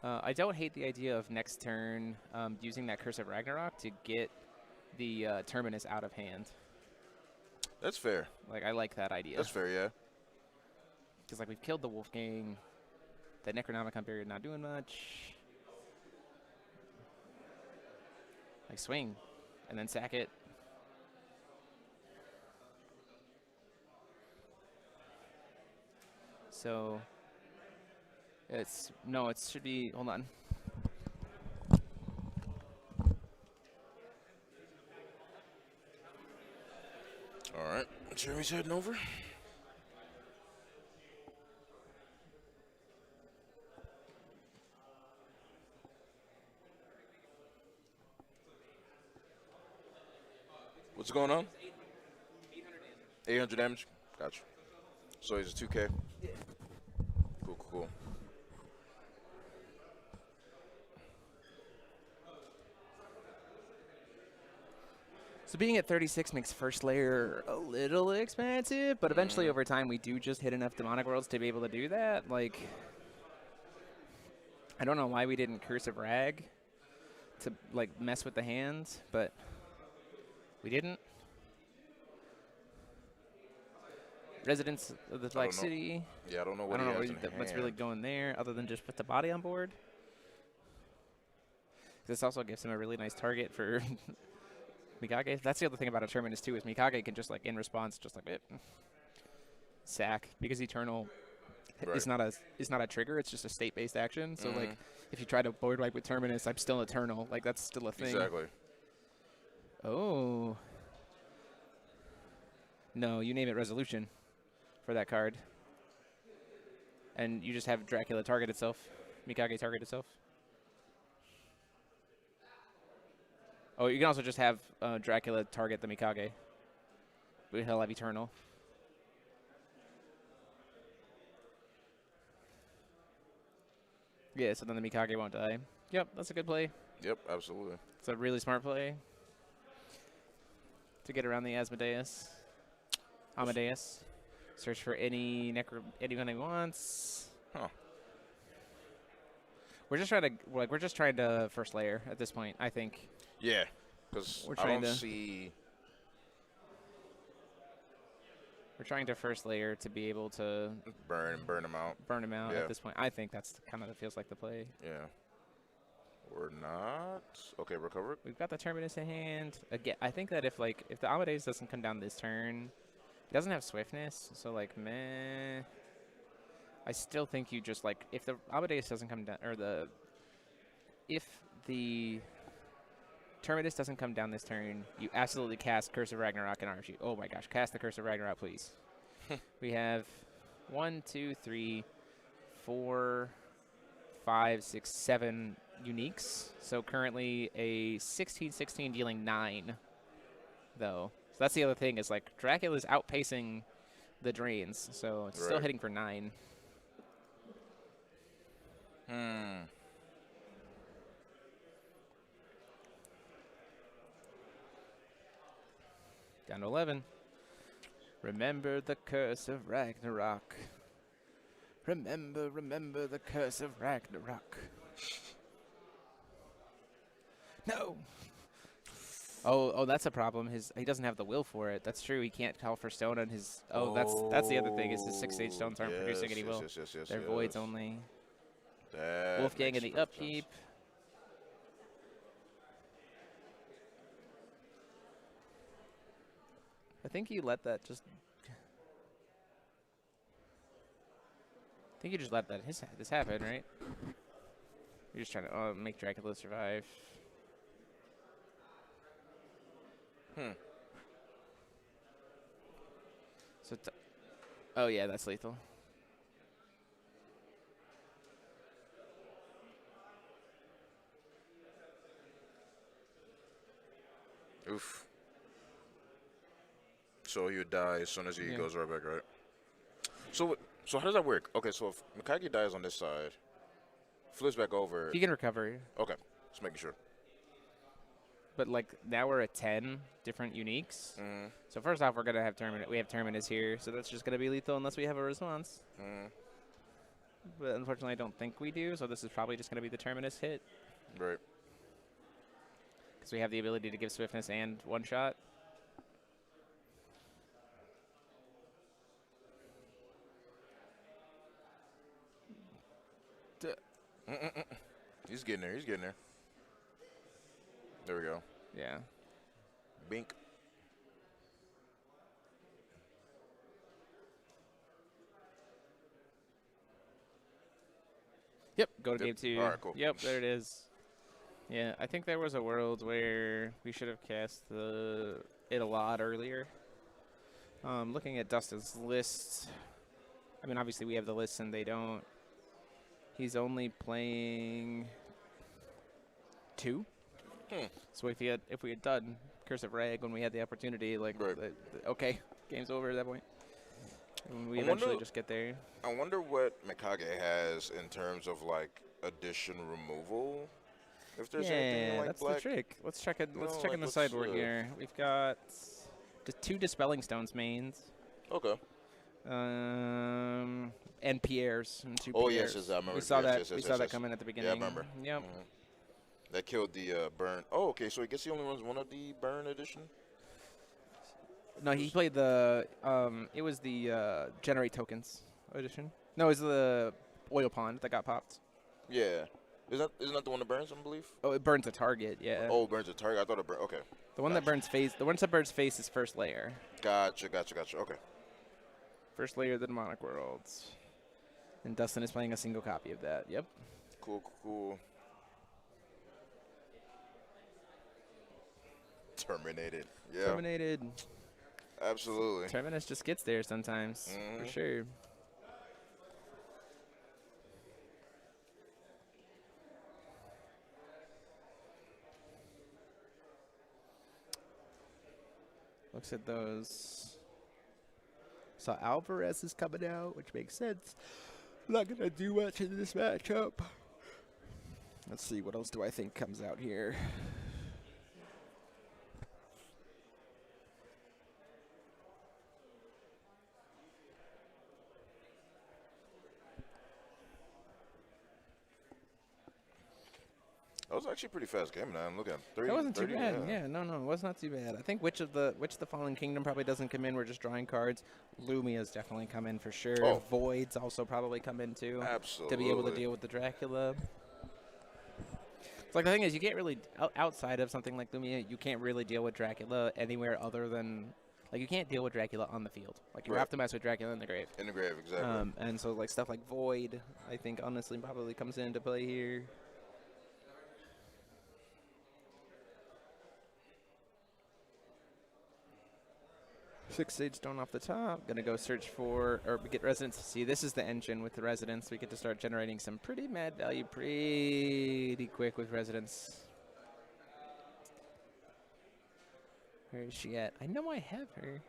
I don't hate the idea of next turn using that Curse of Ragnarok to get the Terminus out of hand. That's fair. Like I like that idea. That's fair, yeah. Because like we've killed the Wolfgang. The Necronomicon period not doing much. Like swing, and then sack it. So it should be, hold on. All right, Jeremy's heading over. What's going on? 800 damage. Gotcha. So he's a 2K. Yeah. Cool. So being at 36 makes first layer a little expensive, but eventually over time we do just hit enough demonic worlds to be able to do that. Like, I don't know why we didn't Curse of Rag to like mess with the hands, but we didn't. Residents of the Black City. Yeah, I don't know what he has in what's hand. really going there other than just put the body on board. This also gives him a really nice target for Mikage. That's the other thing about a Terminus too, is Mikage can just like in response just like sack, because Eternal is not a trigger, it's just a state-based action. So like if you try to board wipe with Terminus, I'm still Eternal. Like that's still a thing. Exactly. Oh. No, you name it Resolution for that card. And you just have Dracula target itself. Mikage target itself. Oh, you can also just have Dracula target the Mikage. But he'll have Eternal. Yeah, so then the Mikage won't die. Yep, that's a good play. Yep, absolutely. It's a really smart play to get around the Amadeus. Search for anyone he wants. Huh. We're just trying to first layer at this point, I think. Yeah, because I don't see. We're trying to first layer to be able to burn him out. Burn him out at this point. I think that's kind of feels like the play. Yeah. Or not. Okay, recover. We've got the Terminus in hand. Again, I think that if the Amadeus doesn't come down this turn, it doesn't have swiftness, so like meh. I still think you just like if the Amadeus doesn't come down, or if the Terminus doesn't come down this turn, you absolutely cast Curse of Ragnarok and RFG. Oh my gosh, cast the Curse of Ragnarok, please. We have 1, 2, 3, 4, 5, 6, 7 uniques. So currently a 16/16 dealing 9, though. So that's the other thing is like Dracula's outpacing the drains, so it's still hitting for 9. Down to 11. Remember the curse of Ragnarok. Remember the curse of Ragnarok. No. Oh, that's a problem. He doesn't have the will for it. That's true. He can't call for stone on his. Oh, that's the other thing is his 6-stage stones aren't producing any will. They're voids only. That Wolfgang in the upkeep. I think you let that just. I think you just let this happen, right? You're just trying to make Dracula survive. So, oh yeah, that's lethal. Oof. So he would die as soon as he goes right back, right? So how does that work? Okay, so if Mikage dies on this side, flips back over. He can recover. Okay, just making sure. But like now we're at 10 different uniques. So first off, we're gonna have Terminus. We have Terminus here, so that's just gonna be lethal unless we have a response. But unfortunately, I don't think we do. So this is probably just gonna be the Terminus hit. Right. Because we have the ability to give swiftness and one shot. He's getting there. He's getting there. There we go. Yeah. Bink. Yep. Go to game 2. All right, cool. Yep. There it is. Yeah. I think there was a world where we should have cast it a lot earlier. Looking at Dustin's list. I mean, obviously we have the list and they don't. He's only playing 2. So if we had done Curse of Rag when we had the opportunity, like, okay, game's over at that point. And we eventually just get there. I wonder what Mikage has in terms of like addition removal. If there's anything like that's black. the trick. Let's check it. Let's check like in the sideboard here. We've got 2 Dispelling Stones mains. Okay. And Pierre's and 2 Oh Pierre's. yes, I remember. We saw that. Yes, we saw that come in at the beginning. Yeah, I remember. Yep. That killed the burn. Oh, okay. So I guess he only runs one of the burn edition. No, he played the. It was the Generate Tokens edition. No, it was the Oil Pond that got popped. Yeah. Isn't that the one that burns? I believe. Oh, it burns a target. Yeah. Oh, it burns a target. I thought it burned. Okay. The one that burns face. The one that burns face is first layer. Gotcha. Okay. First layer of the Demonic Worlds. And Dustin is playing a single copy of that. Yep. Cool. Terminated. Yeah. Terminated. Absolutely. Terminus just gets there sometimes, for sure. Looks at those. So Alvarez is coming out, which makes sense. Not going to do much in this matchup. Let's see, what else do I think comes out here? That was actually a pretty fast game, man. Look at 30. That wasn't 30, too bad. Yeah, no, it was not too bad. I think which the Fallen Kingdom probably doesn't come in. We're just drawing cards. Lumia's definitely come in for sure. Oh. Voids also probably come in too. Absolutely. To be able to deal with the Dracula. Like, the thing is, you can't really, outside of something like Lumia, you can't really deal with Dracula anywhere other than, like, you can't deal with Dracula on the field. Like, you have to mess with Dracula in the grave. In the grave, exactly. And so, like, stuff like Void, I think, honestly, probably comes into play here. Six Sage Stone off the top. Gonna go search for, or get residents. See, this is the engine with the residents. We get to start generating some pretty mad value pretty quick with residents. Where is she at? I know I have her.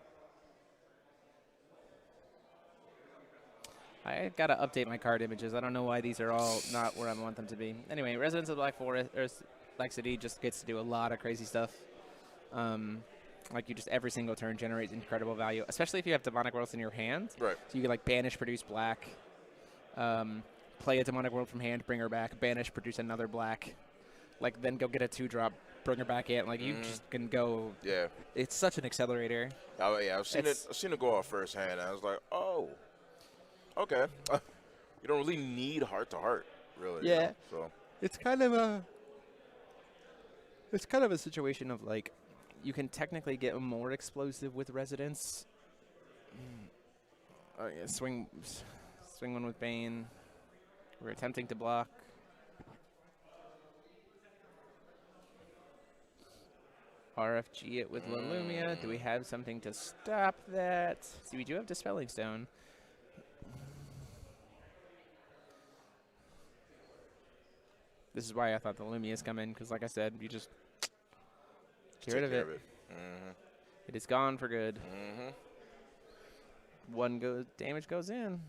I gotta update my card images. I don't know why these are all not where I want them to be. Anyway, Residents of the Black Forest, or Black City, just gets to do a lot of crazy stuff. Like, you just every single turn generates incredible value, especially if you have Demonic Worlds in your hand. Right. So you can, like, banish, produce black, play a Demonic World from hand, bring her back, banish, produce another black, like, then go get a 2-drop, bring her back in. Like, you just can go. Yeah. It's such an accelerator. Oh, yeah, I've seen it go off first hand, and I was like, oh, okay. You don't really need heart to heart, really. Yeah. So it's kind of a situation of, like, you can technically get more explosive with residents. Yeah, swing one with Bane. We're attempting to block. RFG it with Lumia. Do we have something to stop that? See, we do have Dispelling Stone. This is why I thought the Lumia's come in, because, like I said, you just get rid of it. It is gone for good. One damage goes in.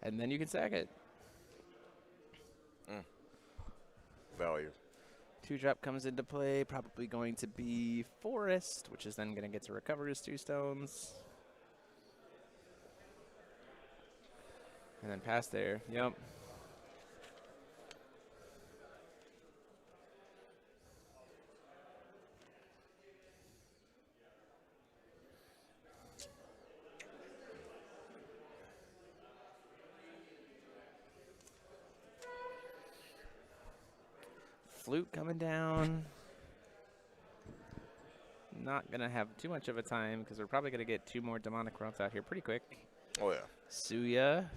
And then you can sack it. Value. 2-drop comes into play. Probably going to be Forest, which is then going to get to recover his 2 stones. And then pass there. Yep. Flute coming down. Not going to have too much of a time because we're probably going to get 2 more Demonic Worlds out here pretty quick. Oh, yeah. Suya.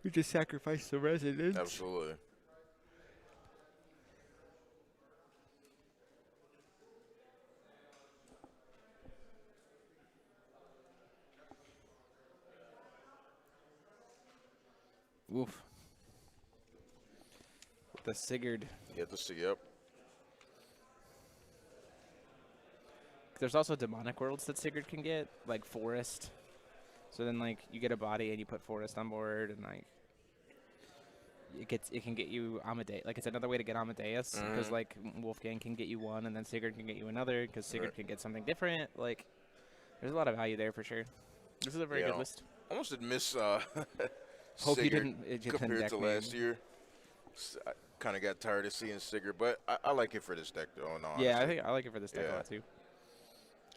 We just sacrificed the residents. Absolutely. Woof. With the Sigurd. Yeah, the Sigurd. Yep. There's also Demonic Worlds that Sigurd can get, like Forest. So then, like, you get a body and you put Forest on board, and, like, it can get you Amadeus. Like, it's another way to get Amadeus, because, like, Wolfgang can get you one, and then Sigurd can get you another, because Sigurd can get something different. Like, there's a lot of value there for sure. This is a very good list. Almost did miss Hope Sigurd you didn't compared to last year. I kind of got tired of seeing Sigurd, but I like it for this deck, though. No, yeah, I like it for this deck a lot too.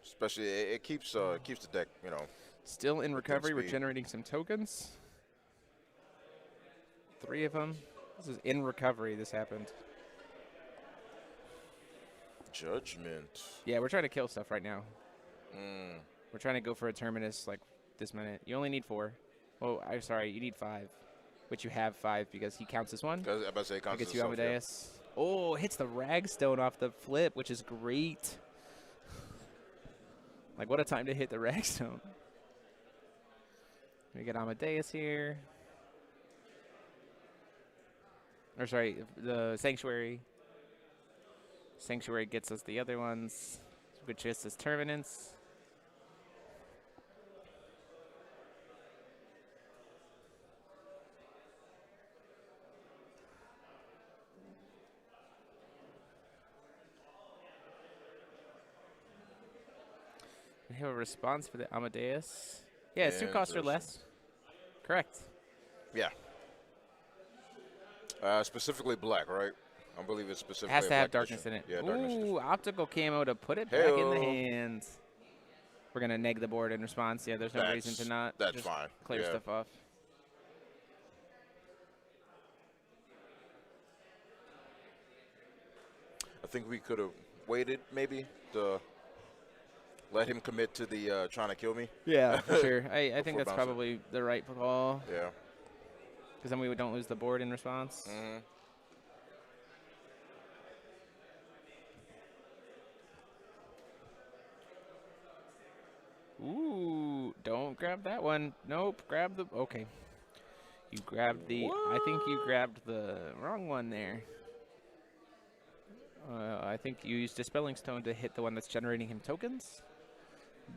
Especially, it keeps the deck, you know. Still in recovery. We're generating some tokens. 3 of them. This is in recovery. This happened. Judgment. Yeah, we're trying to kill stuff right now. We're trying to go for a Terminus like this minute. You only need 4. Oh, I'm sorry. You need 5. But you have 5 because he counts as 1. I was about to say it counts gets you Amadeus. Yeah. Oh, hits the Ragstone off the flip, which is great. Like, what a time to hit the Ragstone. We get Amadeus here. Or sorry, the Sanctuary. Sanctuary gets us the other ones, which is his Terminus. We have a response for the Amadeus. Yeah, it's 2 costs or less. Correct. Yeah. Specifically black, right? I believe it's specifically has to have black darkness edition. in it. Yeah, darkness edition. Ooh, optical camo to put it back in the hands. We're going to neg the board in response. Yeah, there's no reason to not that's just fine. Clear stuff off. think we could have waited maybe to let him commit to the trying to kill me. Yeah, for sure. I think Before that's bouncing. probably the right call. Yeah. Because then we don't lose the board in response. Ooh, don't grab that one. Nope, grab the, okay. You grabbed the, I think you grabbed the wrong one there. I think you used Dispelling Stone to hit the one that's generating him tokens.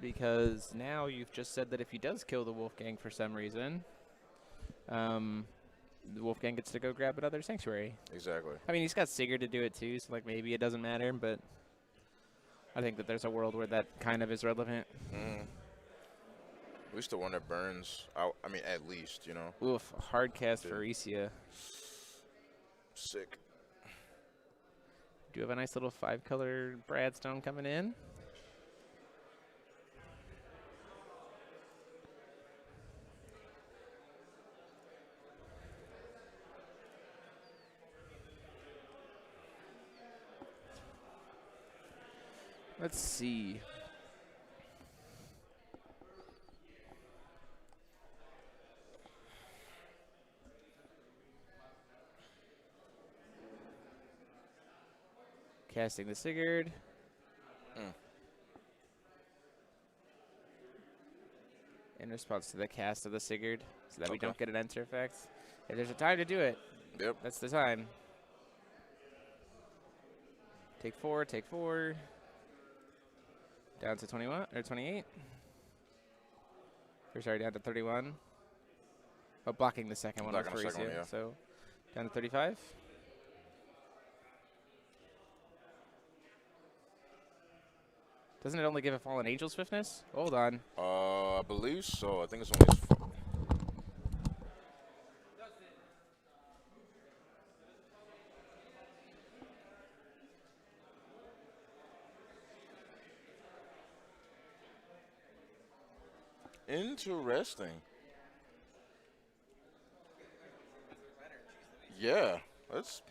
Because now you've just said that if he does kill the Wolfgang for some reason, the Wolfgang gets to go grab another Sanctuary. Exactly. I mean, he's got Sigurd to do it too, so like maybe it doesn't matter, but I think that there's a world where that kind of is relevant. At least the one that burns out. I mean, at least, you know. Oof, hard cast for Isia. Sick. Do you have a nice little 5-color Bradstone coming in? Let's see. Casting the Sigurd. In response to the cast of the Sigurd, so that we don't get an enter effect. If there's a time to do it, Yep. that's the time. Take 4, take 4. Down to 21 or 28. Or sorry, down to 31. Oh, blocking the second one with Blocking the second Faurecia, one, yeah. so down to 35. Doesn't it only give a Fallen Angel swiftness? Hold on. I believe so. I think it's only. Interesting. Yeah, that's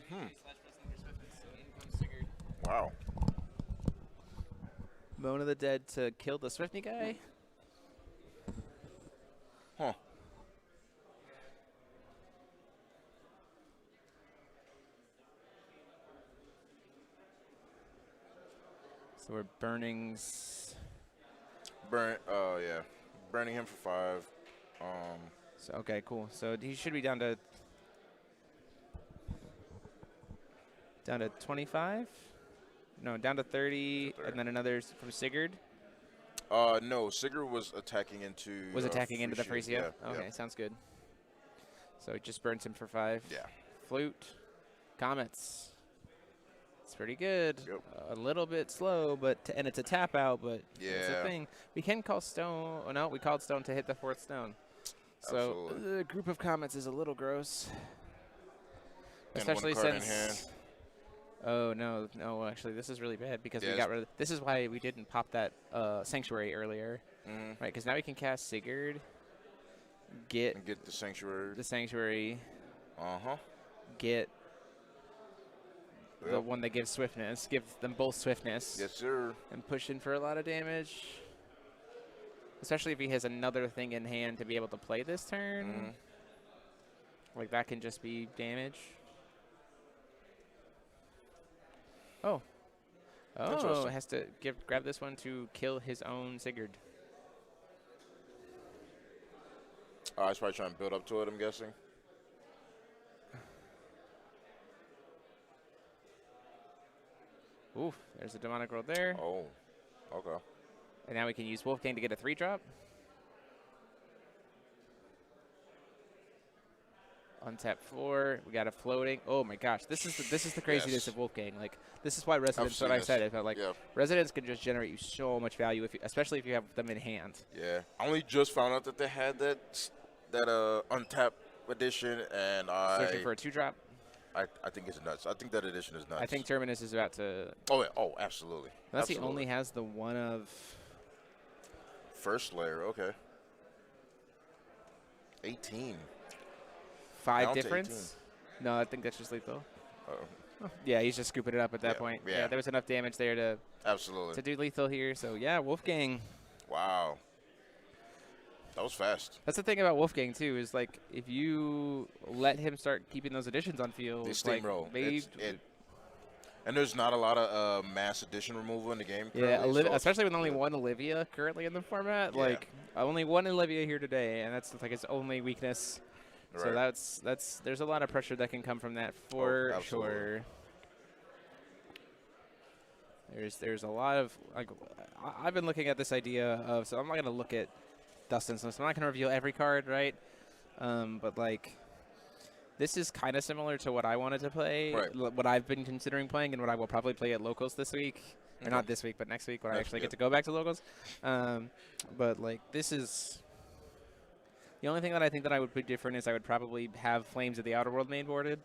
wow. Moan of the Dead to kill the Swifty guy. Huh. So we're burning. Yeah. Burning him for 5. So okay, cool. So he should be down to 25. No, down to 30, and then another from Sigurd. No, Sigurd was attacking into. Was attacking into the Faurecia. Faurecia? Yeah, Okay, yeah. sounds good. So it just burns him for 5. Yeah. Flute. Comets. It's pretty good. Yep. A little bit slow, but and it's a tap out, but it's a Yeah. thing. We can call Stone. Oh, no, we called Stone to hit the 4th stone. So Absolutely. the group of comets is a little gross. And Especially one card in since. hand. Oh, no, actually, this is really bad because we Yes. got rid of. This is why we didn't pop that Sanctuary earlier. Mhm. Right, because now we can cast Sigurd, get And get the sanctuary. the Sanctuary, Uh-huh. get the Yep. one that gives swiftness, give them both swiftness, Yes, sir. and push in for a lot of damage. Especially if he has another thing in hand to be able to play this turn. Mhm. Like that can just be damage. Oh. Oh, Interesting. has to grab this one to kill his own Sigurd. He's probably trying to build up to it, I'm guessing. Oof, there's a demonic roll there. Oh, okay. And now we can use Wolfgang to get a 3-drop. Untap 4. We got a floating. Oh my gosh, this is the craziness Yes. of Wolfgang. Like this is why Residence. What seen I this. said is that like Yeah. Residence can just generate you so much value if you, especially if you have them in hand. Yeah. I only just found out that they had that untapped edition, and Searching for a 2-drop. I think it's nuts. I think that edition is nuts. I think Terminus is about to. Oh, yeah. Oh, absolutely. Unless he Absolutely. only has the one of. First layer, okay. 18. 5 Down to difference. No, I think that's just lethal. Uh-oh. Yeah, he's just scooping it up at that point. Yeah, there was enough damage there to absolutely do lethal here. So yeah, Wolfgang. Wow. That was fast. That's the thing about Wolfgang too, is like if you let him start keeping those additions on field, They steamroll. Like, and there's not a lot of mass addition removal in the game. Yeah, so especially with only one Olivia currently in the format. Yeah. Like only one Olivia here today, and that's like his only weakness. So Right. that's there's a lot of pressure that can come from that for sure. There's a lot of like I've been looking at this idea of, so I'm not gonna look at Dustin's list. I'm not gonna reveal every card, right? But like this is kind of similar to what I wanted to play, what I've been considering playing, and what I will probably play at locals this week. Or not this week, but next week when I actually get to go back to locals. But like this is the only thing that I think that I would put different is I would probably have Flames of the Outer World main boarded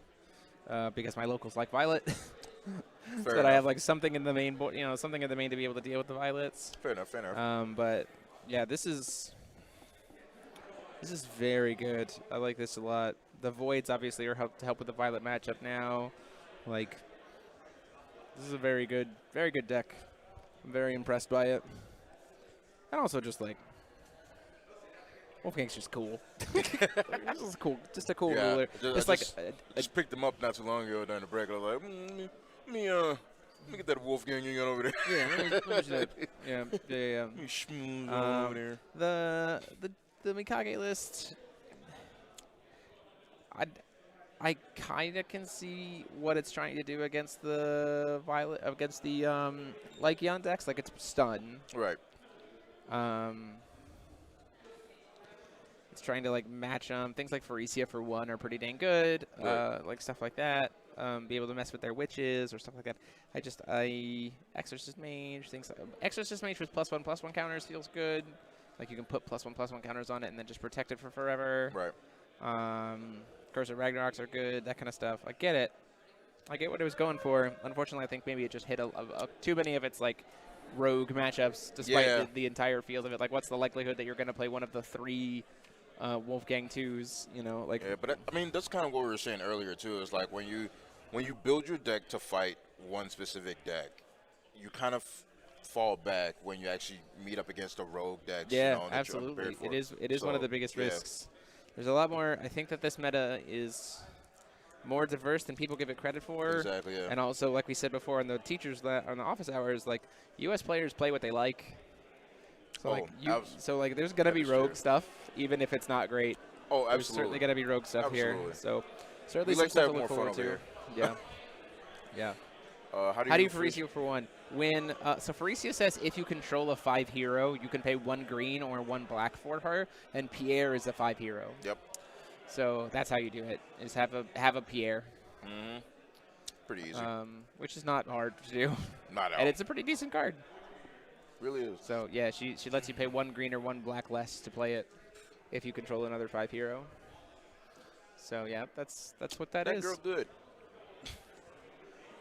because my locals like Violet. So that I have like something in the main board, something in the main to be able to deal with the Violets. Fair enough. Fair enough. But yeah, this is very good. I like this a lot. The Voids obviously are to help with the Violet matchup now. Like this is a very good deck. I'm very impressed by it. And also just like Wolfgang's just cool. This is cool. Just a cool ruler. Just picked them up not too long ago during the break. I was like, let me get that Wolfgang you got over there. Yeah, let me over there. The Mikage list, I kind of can see what it's trying to do against the Lycion decks. Like it's stun. Right. It's trying to like match them. Things like Pharesia for 1 are pretty dang good. Right. Like stuff like that. Be able to mess with their witches or stuff like that. Exorcist Mage, things like Exorcist Mage with +1/+1 counters feels good. Like you can put +1/+1 counters on it and then just protect it for forever. Right. Curse of Ragnaroks are good, that kind of stuff. I get it. I get what it was going for. Unfortunately, I think maybe it just hit too many of its like rogue matchups, despite the entire field of it. Like, what's the likelihood that you're going to play one of the 3 Wolfgang 2s? Yeah, but I mean that's kind of what we were saying earlier too. Is like when you build your deck to fight one specific deck, you kind of fall back when you actually meet up against a rogue deck. Yeah, absolutely. It is one of the biggest risks. There's a lot more. I think that this meta is more diverse than people give it credit for. Exactly. Yeah. And also, like we said before, on the office hours, like U.S. players play what they like. So there's gonna be rogue stuff, even if it's not great. Oh, absolutely. There's certainly gonna be rogue stuff here. So certainly we like to have look more fun forward over to. here. Yeah. Yeah. How do you Pharesia for 1? When so Pharesia says if you control a 5 hero, you can pay 1 green or 1 black for her, and Pierre is a 5 hero. Yep. So that's how you do it. Is have a Pierre. Mm-hmm. Pretty easy. Which is not hard to do. Not at all. And it's a pretty decent card. Really is. So yeah, she lets you pay 1 green or 1 black less to play it if you control another 5 hero. So yeah, that's what that is. That girl good.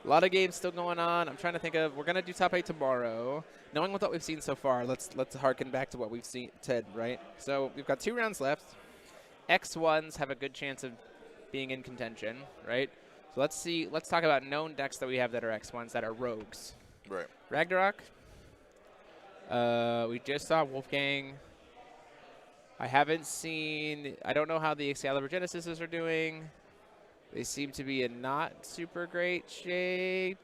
A lot of games still going on. I'm trying to think of. We're gonna do top 8 tomorrow. Knowing what we've seen so far, let's harken back to what we've said, right? So we've got 2 rounds left. X1s have a good chance of being in contention, right? So let's talk about known decks that we have that are X1s that are rogues. Right. Ragnarok. We just saw Wolfgang. I don't know how the Excalibur Genesises are doing. They seem to be in not super great shape.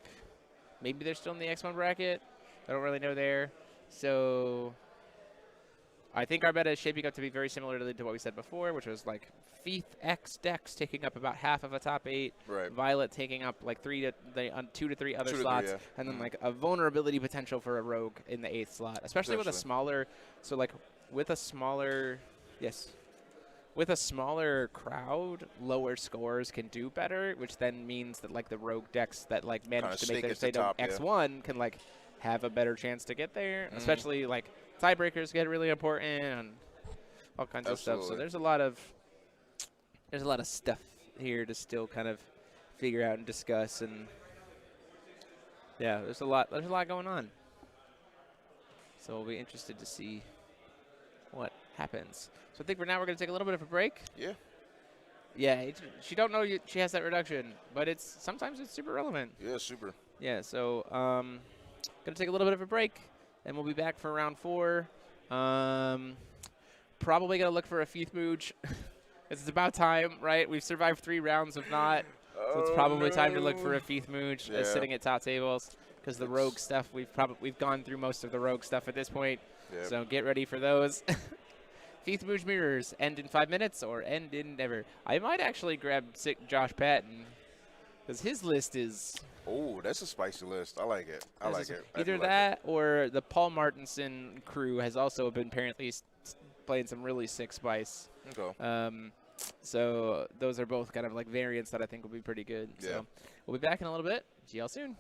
Maybe they're still in the X1 bracket. I don't really know there. So I think our meta is shaping up to be very similar to what we said before, which was like Feeth X decks taking up about half of a top 8. Right. Violet taking up like 2 to 3 other slots. 3, yeah. And then like a vulnerability potential for a rogue in the 8th slot, especially with a smaller. So like with a smaller, yes. With a smaller crowd, lower scores can do better, which then means that like the rogue decks that like manage to make their stay to X1 can like have a better chance to get there. Especially like tiebreakers get really important and all kinds of stuff. So there's a lot of stuff here to still kind of figure out and discuss, and yeah, there's a lot going on. So we'll be interested to see what happens. So I think for now we're going to take a little bit of a break. Yeah. Yeah, she don't know she has that reduction, but sometimes it's super relevant. Yeah, super. Yeah, so gonna take a little bit of a break, and we'll be back for round 4. Probably gonna look for a Feith Mooch. It's about time, right? We've survived 3 rounds of not, so it's probably time to look for a Feith Mooch sitting at top tables, because the rogue stuff we've gone through most of the rogue stuff at this point. Yep. So get ready for those. Feith Mooch mirrors end in 5 minutes or end in never. I might actually grab sick Josh Patton, because his list is. Oh, that's a spicy list. I like it. I like it. Either that or the Paul Martinson crew has also been apparently playing some really sick spice. Okay. So those are both kind of like variants that I think will be pretty good. Yeah. So we'll be back in a little bit. See y'all soon.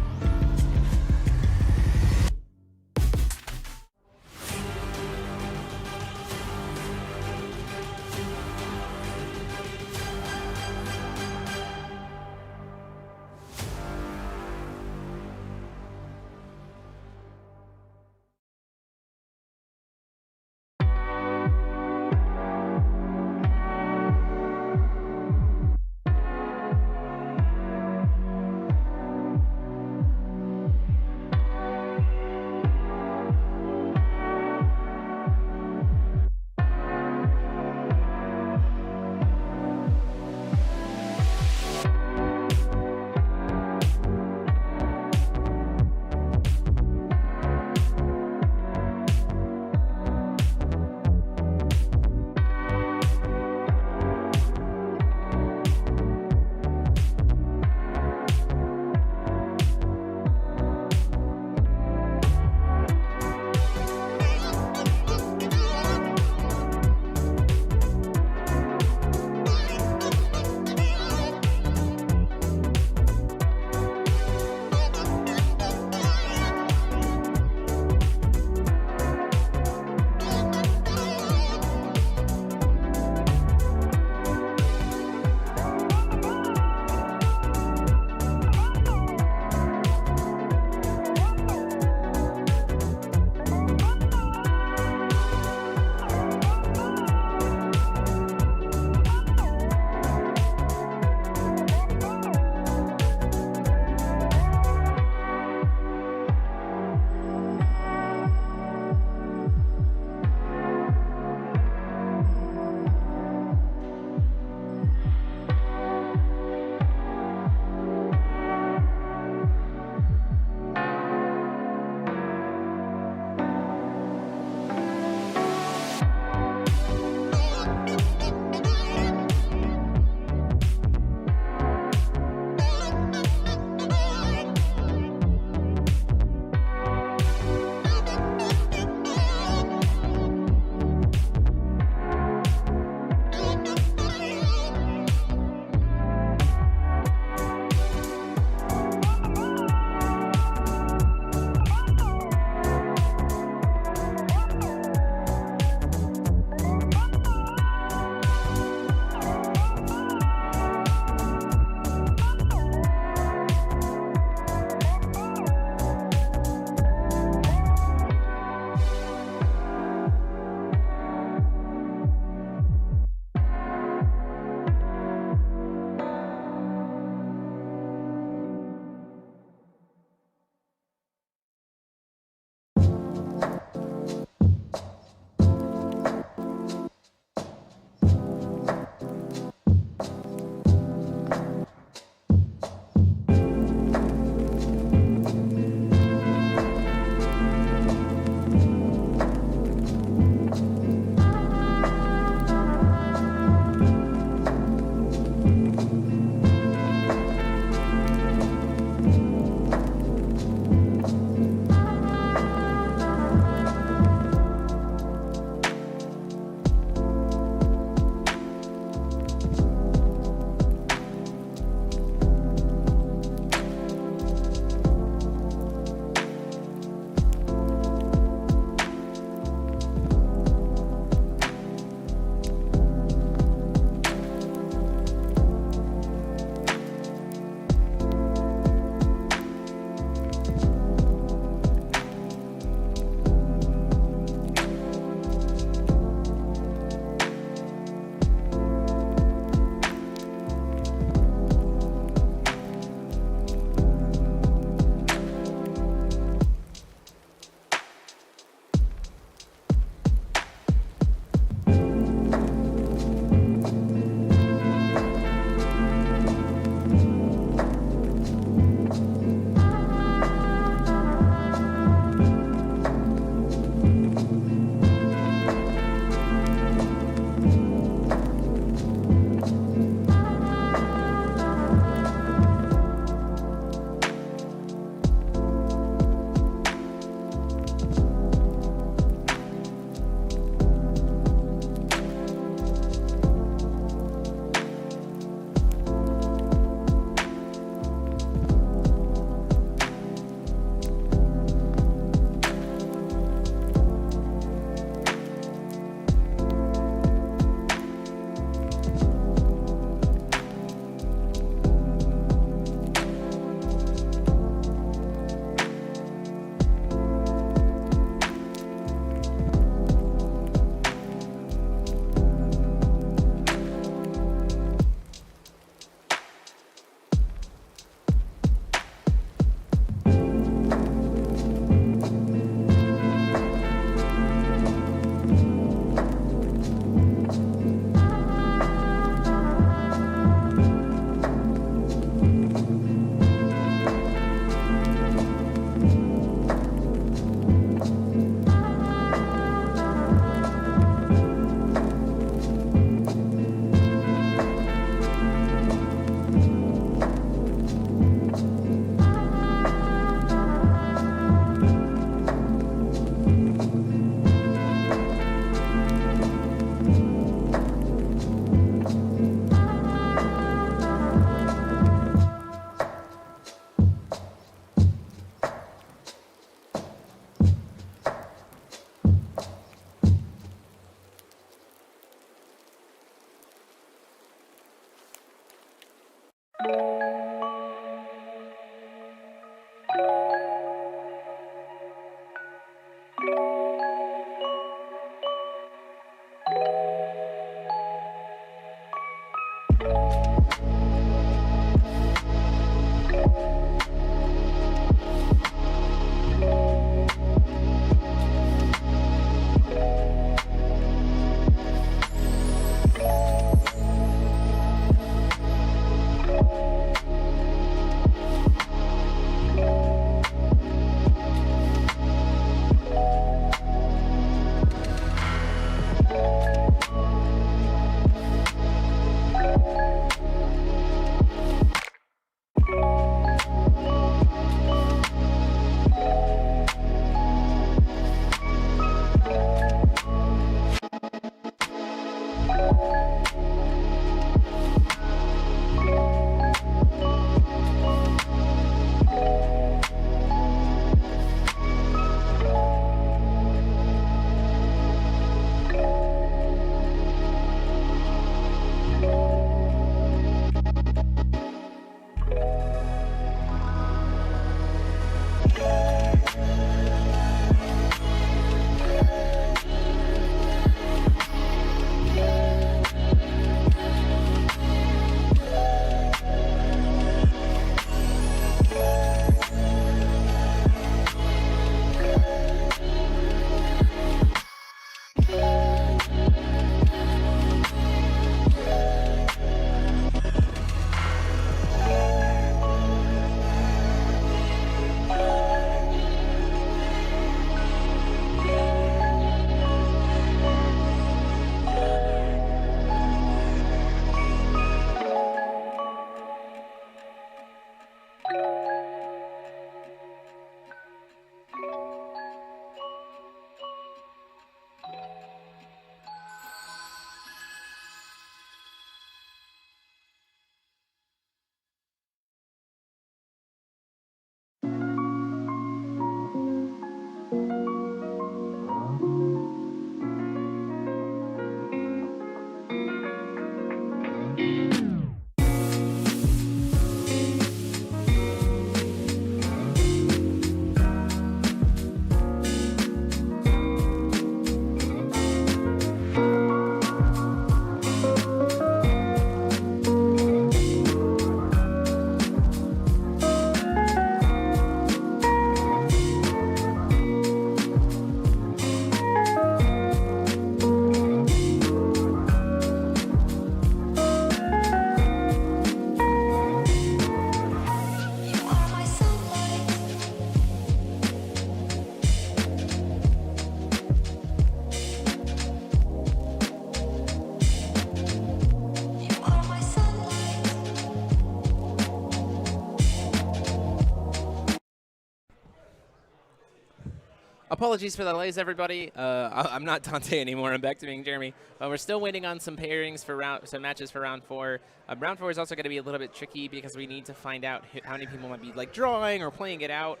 apologies for the delays, everybody. I'm not Dante anymore. I'm back to being Jeremy. But we're still waiting on some pairings for some matches for round 4. Round 4 is also going to be a little bit tricky because we need to find out how many people might be like drawing or playing it out.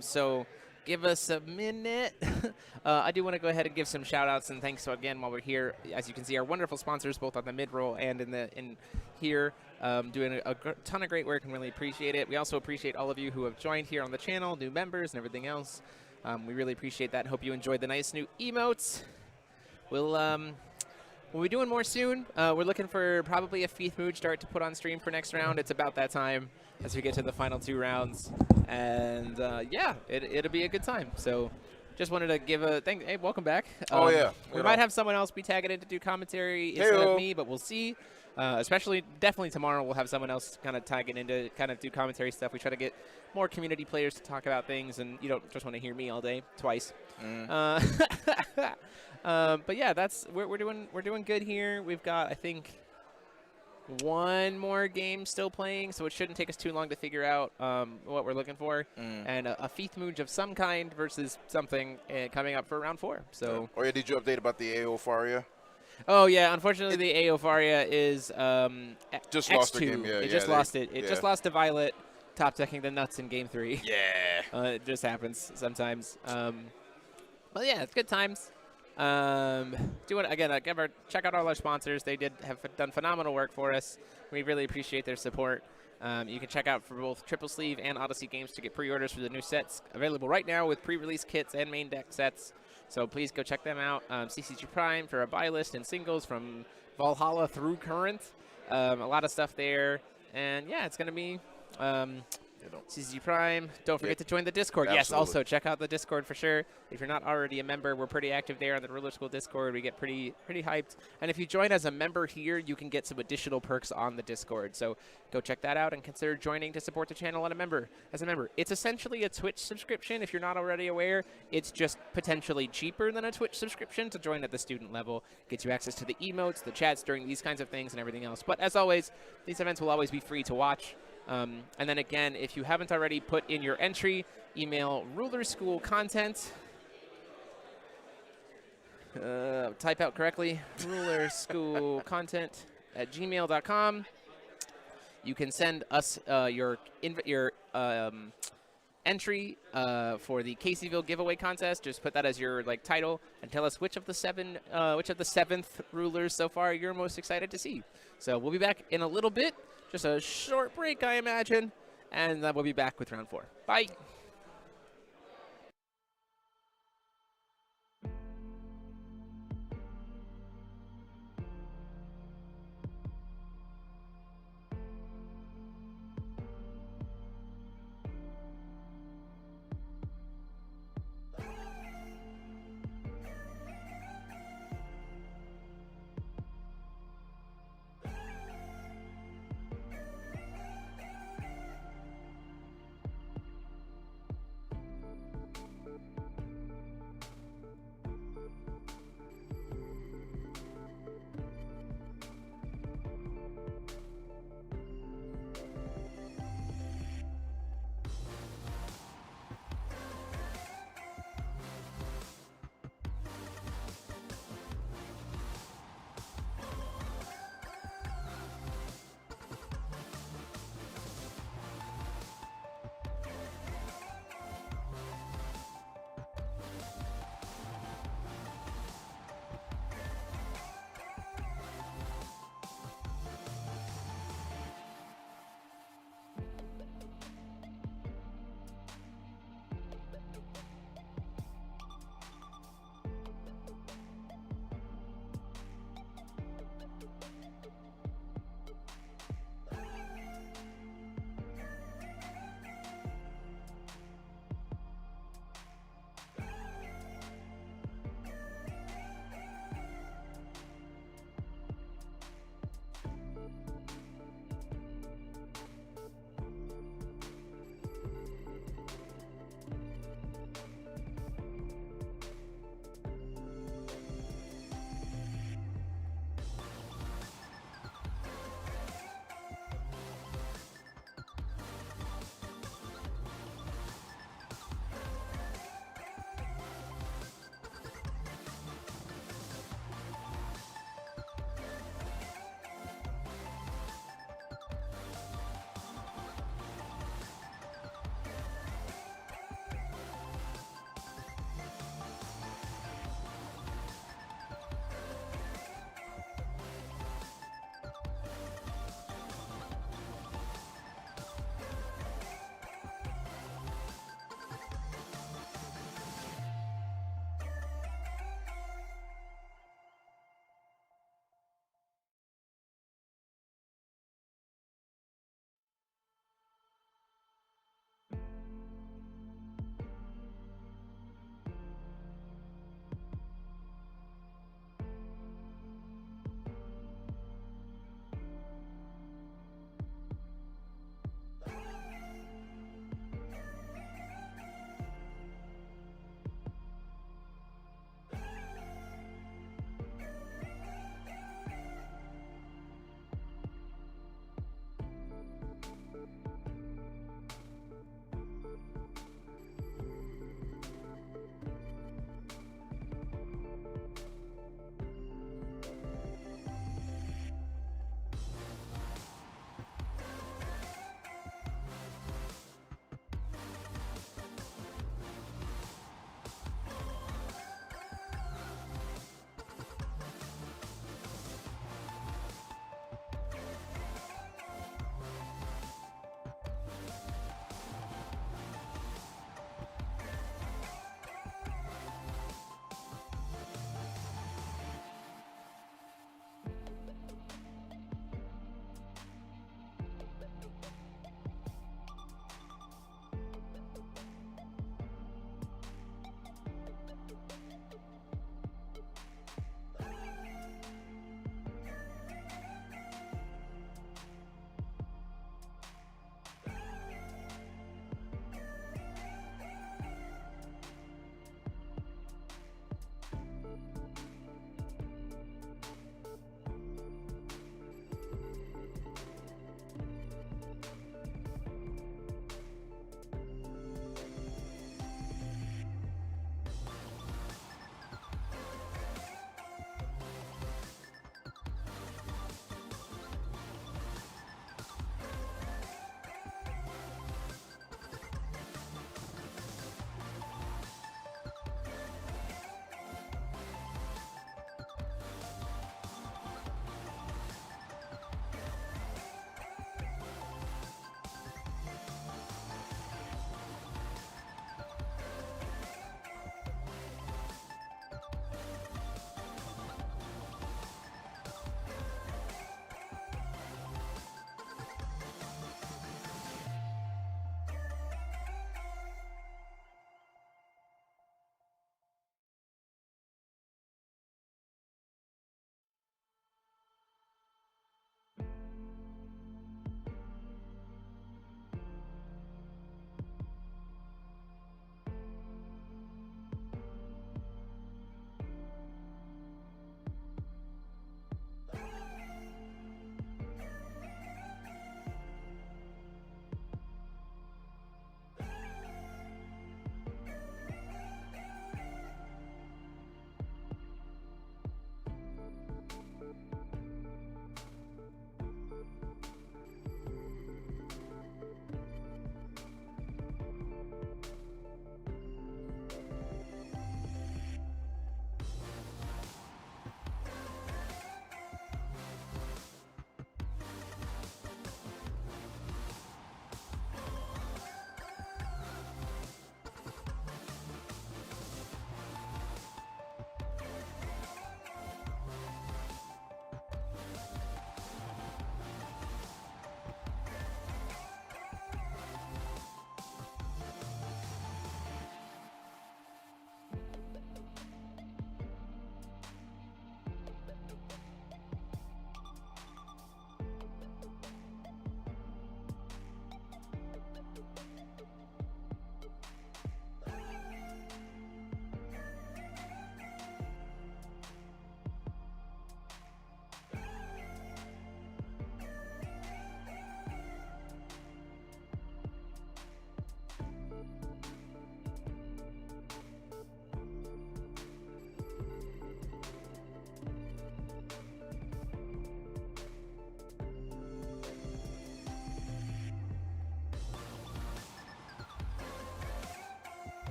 So give us a minute. I do want to go ahead and give some shout outs and thanks again while we're here. As you can see, our wonderful sponsors both on the mid-roll and in here doing a ton of great work and really appreciate it. We also appreciate all of you who have joined here on the channel, new members and everything else. We really appreciate that and hope you enjoyed the nice new emotes. We'll be doing more soon. We're looking for probably a Feith Mood start to put on stream for next round. It's about that time as we get to the final 2 rounds. And yeah, it'll be a good time. So just wanted to give a thank. Hey, welcome back. We might have someone else be tagging in to do commentary instead of me, but we'll see. Definitely tomorrow we'll have someone else kind of tagging in to kind of do commentary stuff. We try to get more community players to talk about things, and you don't just want to hear me all day twice. But yeah, we're doing good here. We've got, I think, 1 more game still playing, so it shouldn't take us too long to figure out what we're looking for. And a Feith Mooj of some kind versus something coming up for round 4. So. Oh yeah, did you update about the AO Faria? Oh yeah, unfortunately the AO Faria is just X2. lost the game. It just lost it. It just lost to Violet, top decking the nuts in game 3. Yeah. It just happens sometimes. But yeah, it's good times. Check out all our sponsors. They have done phenomenal work for us. We really appreciate their support. You can check out for both Triple Sleeve and Odyssey Games to get pre-orders for the new sets available right now with pre-release kits and main deck sets. So please go check them out. CCG Prime for a buy list and singles from Valhalla through Current. A lot of stuff there. And yeah, it's going to be CCG Prime. Don't forget to join the Discord. Absolutely. Yes, also check out the Discord for sure. If you're not already a member, we're pretty active there on the Ruler School Discord. We get pretty hyped. And if you join as a member here, you can get some additional perks on the Discord. So go check that out and consider joining to support the channel as a member. It's essentially a Twitch subscription. If you're not already aware, it's just potentially cheaper than a Twitch subscription to join at the student level. Gets you access to the emotes, the chats during these kinds of things, and everything else. But as always, these events will always be free to watch. And then again, if you haven't already put in your entry, email rulerschoolcontent. Type out correctly, rulerschoolcontent@gmail.com. You can send us your entry for the Caseyville giveaway contest. Just put that as your title and tell us which of the 7th rulers so far you're most excited to see. So we'll be back in a little bit. Just a short break, I imagine, and we'll be back with round 4. Bye.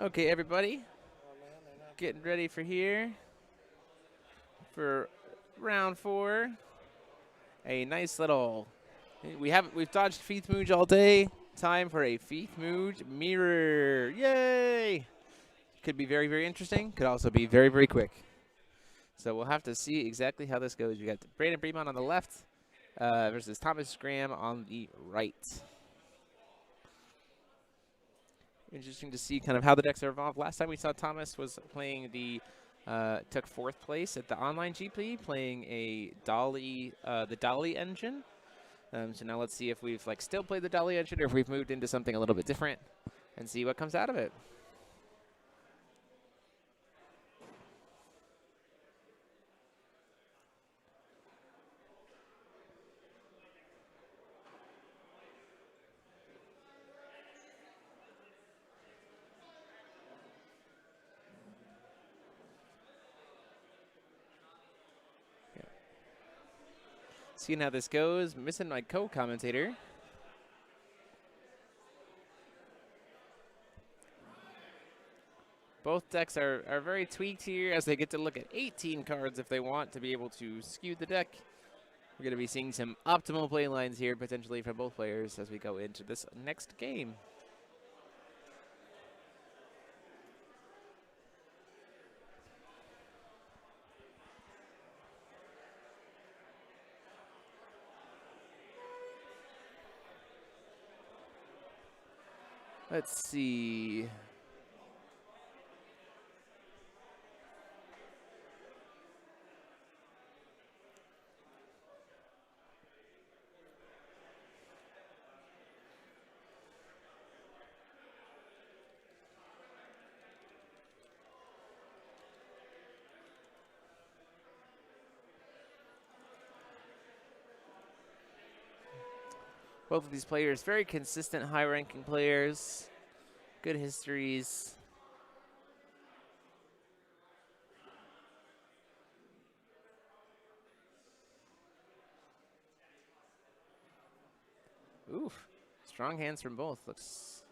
Okay, everybody. Getting ready for here for round 4. A nice little. We've dodged Feeth Mooge all day. Time for a Feeth Mooge mirror. Yay! Could be very, very interesting. Could also be very, very quick. So we'll have to see exactly how this goes. We got Brandon Bremont on the left versus Thomas Graham on the right. Interesting to see kind of how the decks are evolved. Last time we saw Thomas was playing took 4th place at the online GP, playing a Dolly, the Dolly engine. So now let's see if we've still played the Dolly engine or if we've moved into something a little bit different and see what comes out of it. Seeing how this goes, missing my co-commentator. Both decks are very tweaked here as they get to look at 18 cards if they want to be able to skew the deck. We're going to be seeing some optimal play lines here potentially from both players as we go into this next game. Let's see. Both of these players, very consistent, high-ranking players, good histories. Oof, strong hands from both. Looks.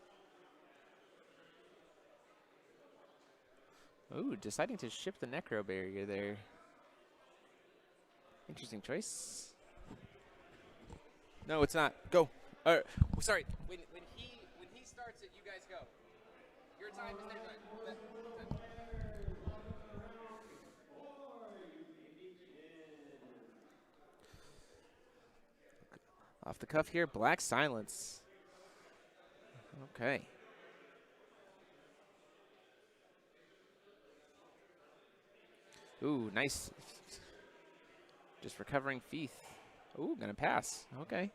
Ooh, deciding to ship the Necro Barrier there. Interesting choice. No, it's not. Go. Sorry. When he starts it, you guys go. Your time is there. Off the cuff here, Black Silence. Okay. Ooh, nice. Just recovering Feeth. Ooh, gonna pass. Okay.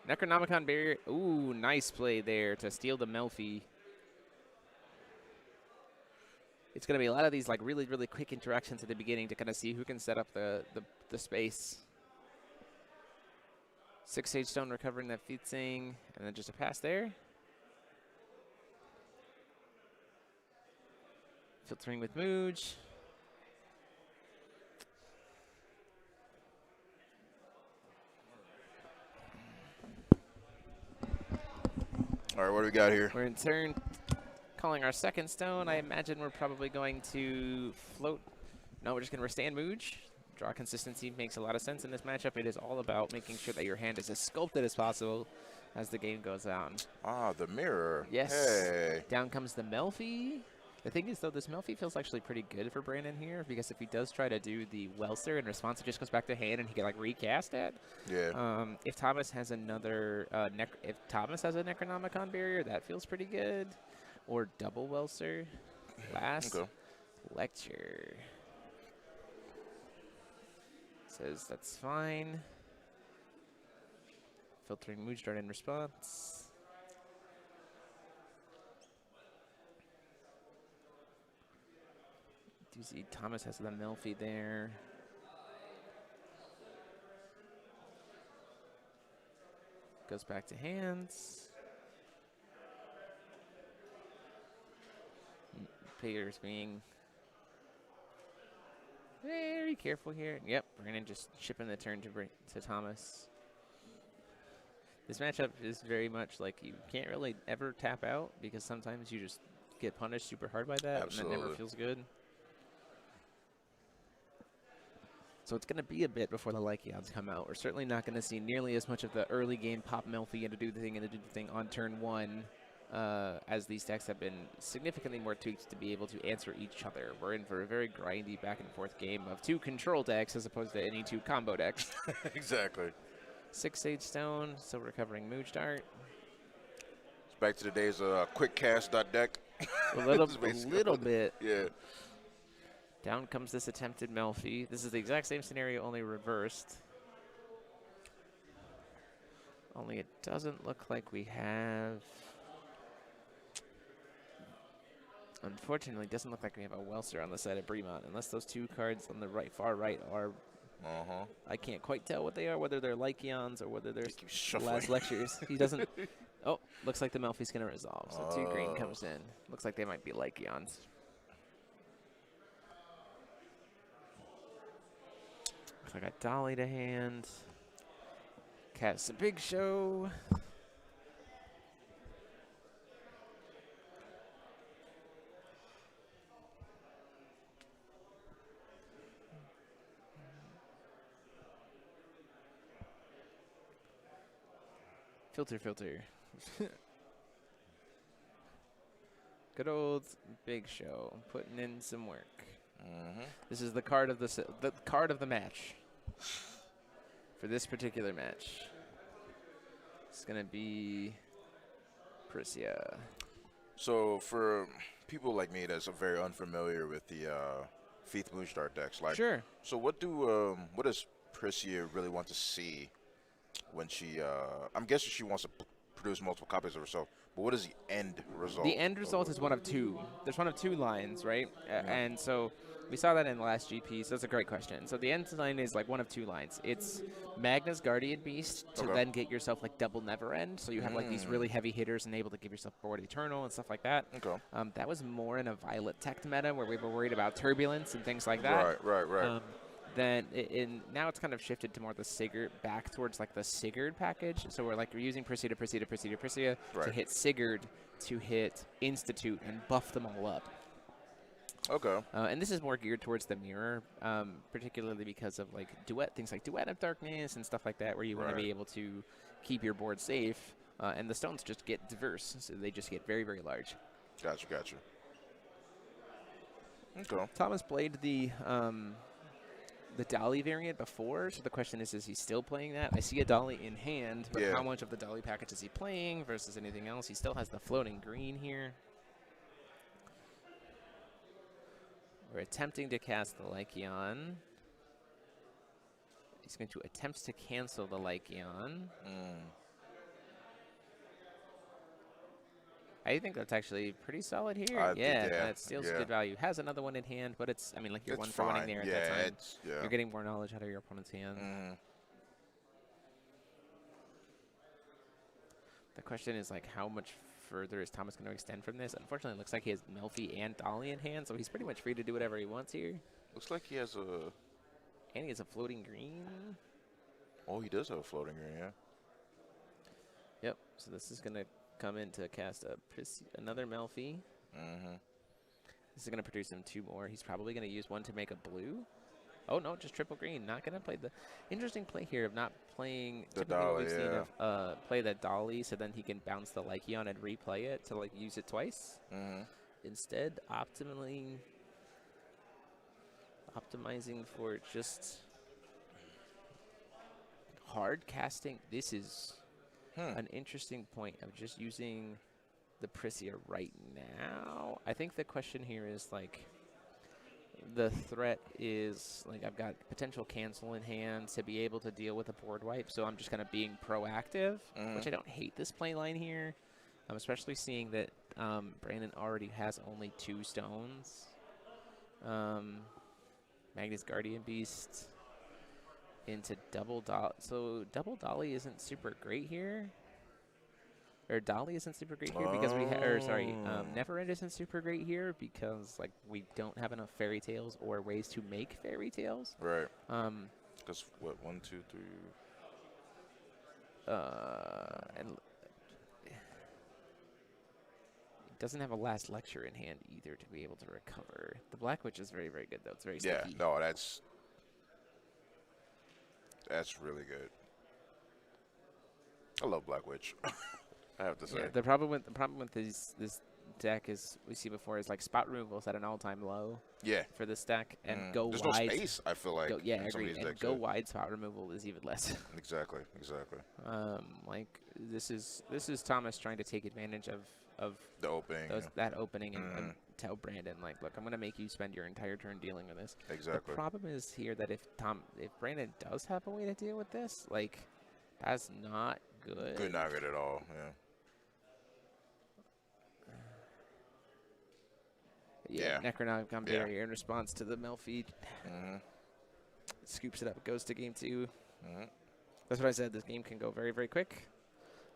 Necronomicon Barrier. Ooh, nice play there to steal the Melfi. It's going to be a lot of these really, really quick interactions at the beginning to kind of see who can set up the space. 6 Sage Stone recovering that Feet Sing, and then just a pass there. Filtering with Mooge. All right, what do we got here? We're in turn calling our second stone. I imagine we're probably going to float. No, we're just going to withstand Mooge. Draw consistency makes a lot of sense in this matchup. It is all about making sure that your hand is as sculpted as possible as the game goes on. Ah, the mirror. Yes. Hey. Down comes the Melfi. The thing is, though, this Melfi feels actually pretty good for Brandon here because if he does try to do the Welser in response, it just goes back to hand and he can recast it. Yeah. If Thomas has another, if Thomas has a Necronomicon Barrier, that feels pretty good. Or double Welser. Last lecture. Says that's fine. Filtering Mooge Dart in response. Do you see Thomas has the Melfi there? Goes back to hands. Players being very careful here. Yep, Brandon just shipping the turn to Thomas. This matchup is very much like you can't really ever tap out because sometimes you just get punished super hard by that, Absolutely. and that never feels good. So it's going to be a bit before the Lycaons come out. We're certainly not going to see nearly as much of the early game pop Melfi and to do the thing and to do the thing on turn 1, as these decks have been significantly more tweaked to be able to answer each other. We're in for a very grindy back and forth game of 2 control decks as opposed to any 2 combo decks. Exactly. 6 Sage Stone, still recovering Mooge Dart. It's back to the days of quick cast deck. A little bit. Yeah. Down comes this attempted Melfi. This is the exact same scenario, only reversed. Only it doesn't look like we have... Unfortunately, it doesn't look like we have a Welser on the side of Bremont, unless those 2 cards on the far right are... I can't quite tell what they are, whether they're Lycaons or whether they're last lectures. He doesn't... Oh, looks like the Melfi's going to resolve. So 2 green comes in. Looks like they might be Lycaons. I got Dolly to hand. Cast a big show. Filter. Good old big show, putting in some work. This is the card of the match. For this particular match, it's gonna be Prisia. So for people like me that's very unfamiliar with the Feith Moonstart decks, like, Sure. So what does Prisia really want to see when she? I'm guessing she wants to produce multiple copies of herself. But what is the end result? The end result is one of 2. There's one of 2 lines, right? And so we saw that in the last GP, so that's a great question. So the end line is like one of 2 lines. It's Magna's Guardian Beast to then get yourself like double Never End. So you have like these really heavy hitters and able to give yourself Board Eternal and stuff like that. Okay. That was more in a Violet Tech meta where we were worried about turbulence and things like that. Right. Then now it's kind of shifted to more the Sigurd, back towards like the Sigurd package. So we're using Prisia to hit Sigurd, to hit Institute and buff them all up. Okay. And this is more geared towards the mirror, particularly because of like things like Duet of Darkness and stuff like that, where you want to be able to keep your board safe. And the stones just get diverse, so they just get very, very large. Gotcha. Okay. Thomas played the Dolly variant before, so the question is he still playing that? I see a Dolly in hand, but how much of the Dolly package is he playing versus anything else? He still has the floating green here. We're attempting to cast the Lycaon. He's going to attempt to cancel the Lycaon. I think that's actually pretty solid here. That steals good value. Has another one in hand, but it's, like you're one for winning there at that time. You're getting more knowledge out of your opponent's hand. The question is, like, how much further is Thomas going to extend from this? Unfortunately, it looks like he has Melfi and Dolly in hand, so he's pretty much free to do whatever he wants here. Looks like he has a... And he has a floating green. Oh, he does have a floating green, yeah. Yep, so this is going to come in to cast another Melfi. This is going to produce him 2 more. He's probably going to use one to make a blue. Oh, no, just triple green. Not going to play the... Interesting play here of not playing... The Dolly, play the Dolly so then he can bounce the Lycaon and replay it to, like, use it twice. Instead, optimizing for just hard casting. This is... an interesting point of just using the Prisia right now. I think the question here is, like, the threat is, like, I've got potential cancel in hand to be able to deal with a board wipe, so I'm just kind of being proactive, which I don't hate this play line here. I'm especially seeing that Brandon already has only 2 stones. Magnus Guardian Beast into double Dolly. So double Dolly isn't super great here. Or Dolly isn't super great here because Never End isn't super great here because, like, we don't have enough fairy tales or ways to make fairy tales. Right. Because what, 1, 2, 3. and it doesn't have a last lecture in hand either to be able to recover. The Black Witch is very, very good, though. It's very sticky. Yeah, no, that's really good. I love Black Witch. I have to say. Yeah, the problem with this deck is we see before is like spot removal is at an all-time low. Yeah. For this deck, and go There's wide. no space, I feel like. Yeah, I in some of agree. these And decks, go yeah. wide spot removal is even less. Exactly. Like this is Thomas trying to take advantage of The opening. that opening and tell Brandon, like, look, I'm gonna make you spend your entire turn dealing with this. Exactly. The problem is here that if Brandon does have a way to deal with this, like, that's not good. Not good at all. Yeah. Necronog Commentary in response to the Melfi. Scoops it up, goes to game 2. That's what I said. This game can go very, very quick,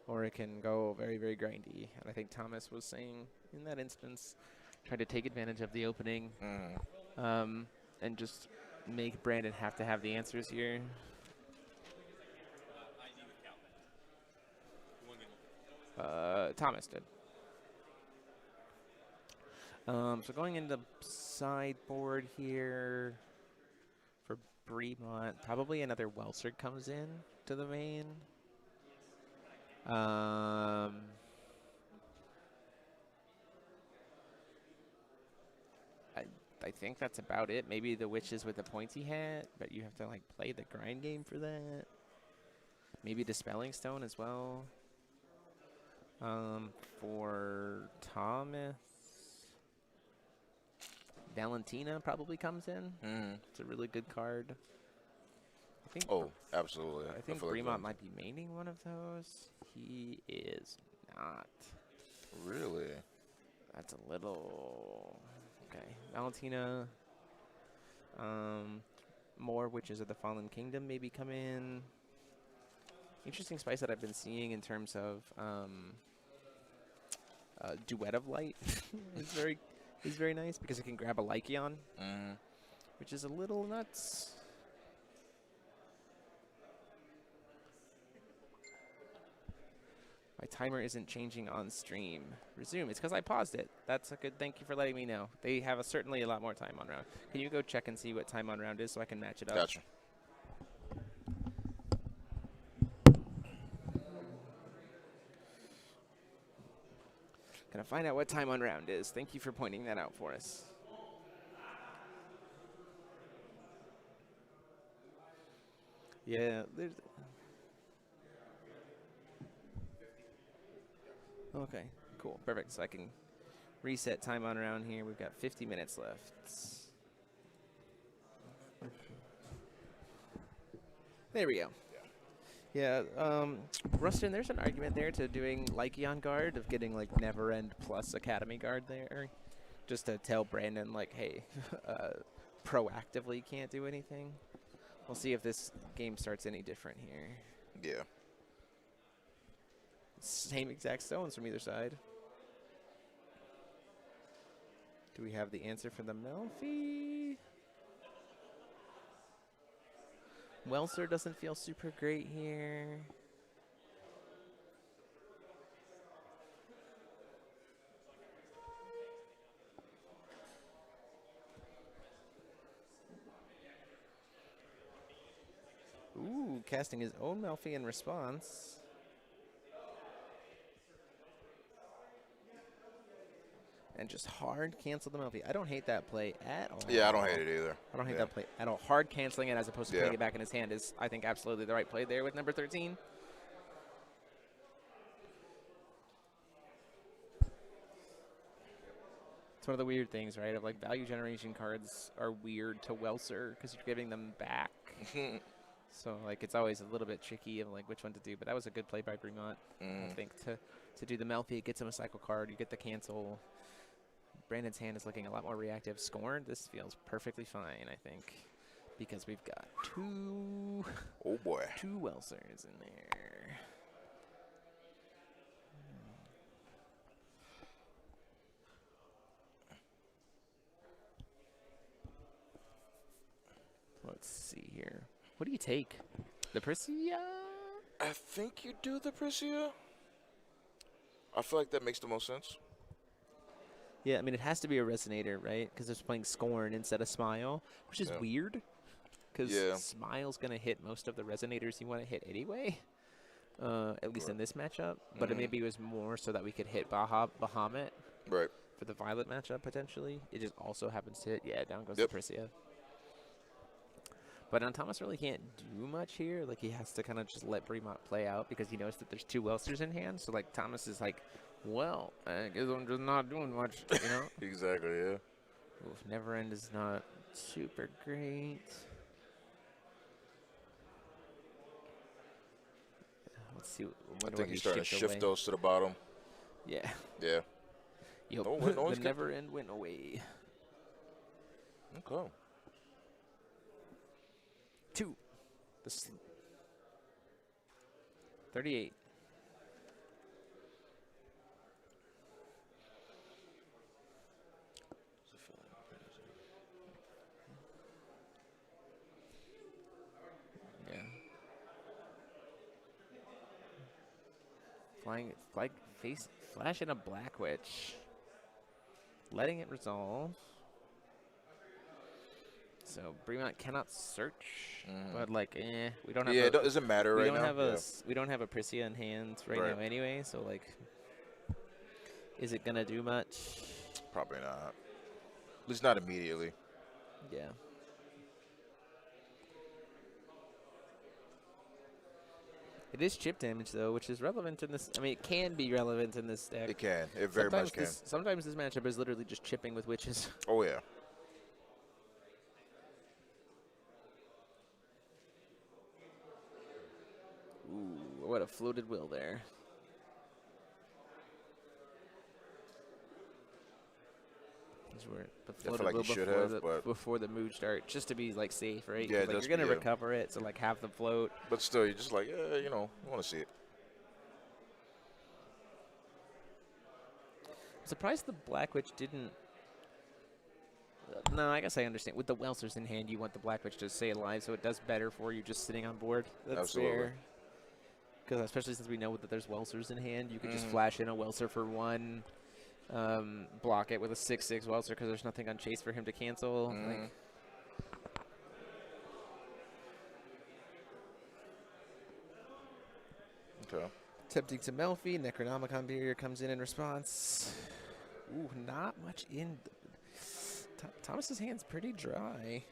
or it can go very, very grindy. And I think Thomas was saying in that instance, try to take advantage of the opening and just make Brandon have to have the answers here. Thomas did. So going into sideboard here for Bremont, probably another Welsard comes in to the main. I think that's about it. Maybe the Witches with the pointy hat, but you have to like play the grind game for that. Maybe Dispelling Stone as well. For Thomas, Valentina probably comes in. It's a really good card. I think. Oh, absolutely. I think feel like Bremont might be maining one of those. He is not. Really? That's a little. Okay, Valentina. More Witches of the Fallen Kingdom maybe come in. Interesting spice that I've been seeing in terms of Duet of Light is very nice because it can grab a Lycion, which is a little nuts. My timer isn't changing on stream. Resume. It's because I paused it. That's a good. Thank you for letting me know. They have certainly a lot more time on round. Can you go check and see what time on round is so I can match it up? Gotcha. Gonna find out what time on round is. Thank you for pointing that out for us. Yeah, there's. Okay, cool, perfect. So I can reset time on round here. We've got 50 minutes left. There we go. Yeah, Rustin, there's an argument there to doing Lycion Guard, of getting like Never End plus Academy Guard there, just to tell Brandon like, hey, proactively can't do anything. We'll see if this game starts any different here. Yeah. Same exact stones from either side. Do we have the answer for the Melfi? Welsard doesn't feel super great here. Ooh, casting his own Melfi in response. And just hard cancel the Melfi. I don't hate that play at all. Yeah, I don't hate it either. I don't hate that play at all. Hard canceling it as opposed to putting it back in his hand is, I think, absolutely the right play there with number 13. It's one of the weird things, right? Of like value generation cards are weird to Welser because you're giving them back. So like it's always a little bit tricky of like which one to do. But that was a good play by Bremont, I think, to do the Melfi. It gets him a cycle card. You get the cancel. Brandon's hand is looking a lot more reactive. Scorned, this feels perfectly fine, I think, because we've got two Welsers in there. Let's see here. What do you take? The Priscia? I think you do the Priscia. I feel like that makes the most sense. Yeah, I mean, it has to be a Resonator, right? Because it's playing Scorn instead of Smile, which is weird. Because Smile's going to hit most of the Resonators you want to hit anyway, at least in this matchup. But maybe it was more so that we could hit Bahamut for the Violet matchup, potentially. It just also happens to hit. Yeah, down goes the Prisia. But Thomas really can't do much here. Like, he has to kind of just let Bremont play out because he knows that there's 2 Welsters in hand. So, like, Thomas is like, well, I guess I'm just not doing much, you know? Exactly, yeah. Oof, Never End is not super great. Let's see. I think he's starting to shift those to the bottom. Yeah. Yeah. Yep. No, the Never End went away. Okay. 2. 38. Yeah. Flashing a Black Witch. Letting it resolve. So Bremont cannot search, but like, we don't have. Yeah, it doesn't matter right now. We don't have a Prisia in hand right now anyway. So like, is it gonna do much? Probably not. At least not immediately. Yeah. It is chip damage though, which is relevant in this. I mean, it can be relevant in this deck. It can. It very much can. Sometimes this matchup is literally just chipping with witches. Oh yeah. Ooh, what a floated will there. I feel like you should have, but before the mood start, just to be like safe, right? Yeah, like, you're gonna recover it, so like have the float. But still, you're just like, yeah, you know, you want to see it. I'm surprised the Black Witch didn't. No, I guess I understand. With the Welsters in hand, you want the Black Witch to stay alive, so it does better for you just sitting on board. That's Absolutely. fair. Because especially since we know that there's Welsters in hand, you can just flash in a Welster for 1, block it with a 6/6 Welster because there's nothing on Chase for him to cancel. Like, okay. tempting to Melfi, Necronomicon Barrier comes in response. Ooh, not much in. Thomas's hand's pretty dry.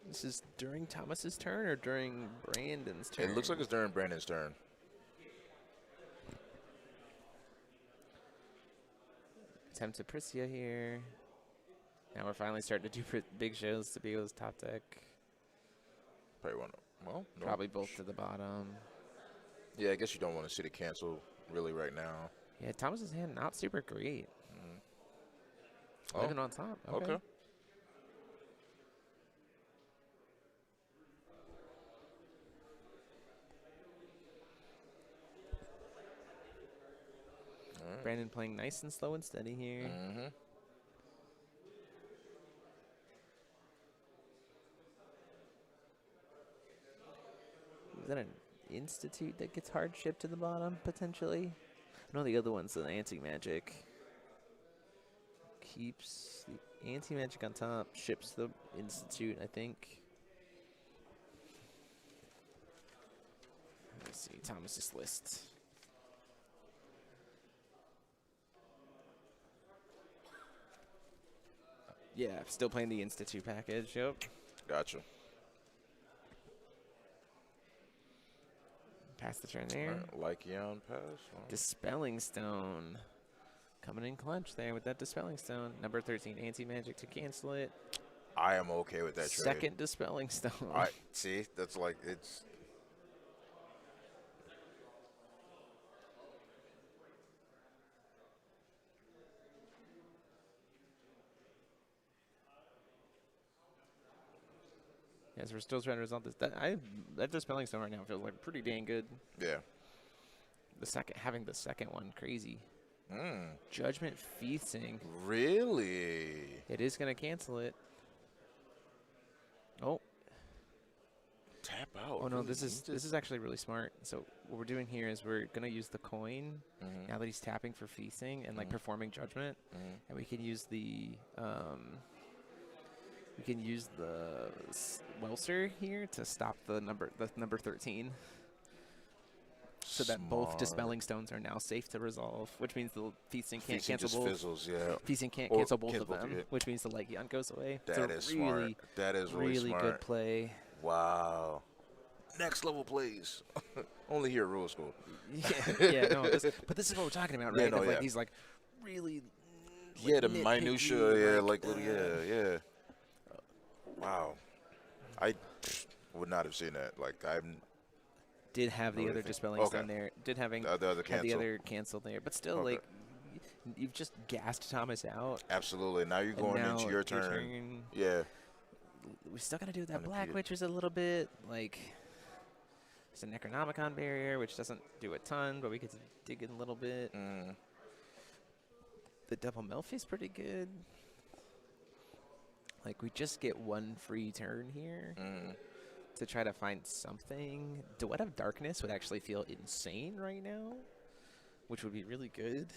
This is during Thomas's turn or during Brandon's turn? It looks like it's during Brandon's turn. Attempt to Prisia here. Now we're finally starting to do big shows to Beagle's top deck. Probably want to. Well, no. Probably both to the bottom. Yeah, I guess you don't want to see the cancel really right now. Yeah, Thomas's hand not super great. Oh. Living on top. Okay. Okay. Brandon playing nice and slow and steady here. Is that an Institute that gets hard shipped to the bottom, potentially? No, the other one's an anti-magic. Keeps the anti-magic on top, ships the Institute, I think. Let's see, Thomas's list. Yeah, still playing the Institute package, yep. Gotcha. Pass the turn there. Lycion pass. Dispelling Stone. Coming in clutch there with that Dispelling Stone. Number 13, anti-magic to cancel it. I am okay with that trade. Second Dispelling Stone. See, that's like, it's... Yes, we're still trying to resolve this. That Dispelling Stone right now feels like pretty dang good. Yeah. Having the second one, crazy. Judgment Feasting. Really? It is going to cancel it. Oh. Tap out. Oh no, really? this is actually really smart. So what we're doing here is we're gonna use the coin now that he's tapping for feasting and like performing judgment, and we can use the Welser here to stop the number 13. So that both dispelling stones are now safe to resolve, which means the feasting can't cancel both. Fizzles, yeah. Feasting can't Or cancel both cancel of them, both, yeah. which means the Legion goes away. That is smart. That is really smart. Good play. Wow. Next level plays. Only here at Rule School. Yeah, no. But this is what we're talking about, right? Yeah, no, Like, yeah. he's like really. Yeah, the nitpicky, minutia, yeah, like, little, yeah. Wow. I would not have seen that. Like, did have the other dispelling stone there. Did have the other the other cancel there, but still, like, you've just gassed Thomas out. Absolutely. Now you're going into your turn. Yeah. We still got to do that Black Witches a little bit. Like, there's a Necronomicon barrier, which doesn't do a ton, but we get to dig in a little bit. The Double Melfi's pretty good. Like, we just get one free turn here to try to find something. Duet of Darkness would actually feel insane right now, which would be really good.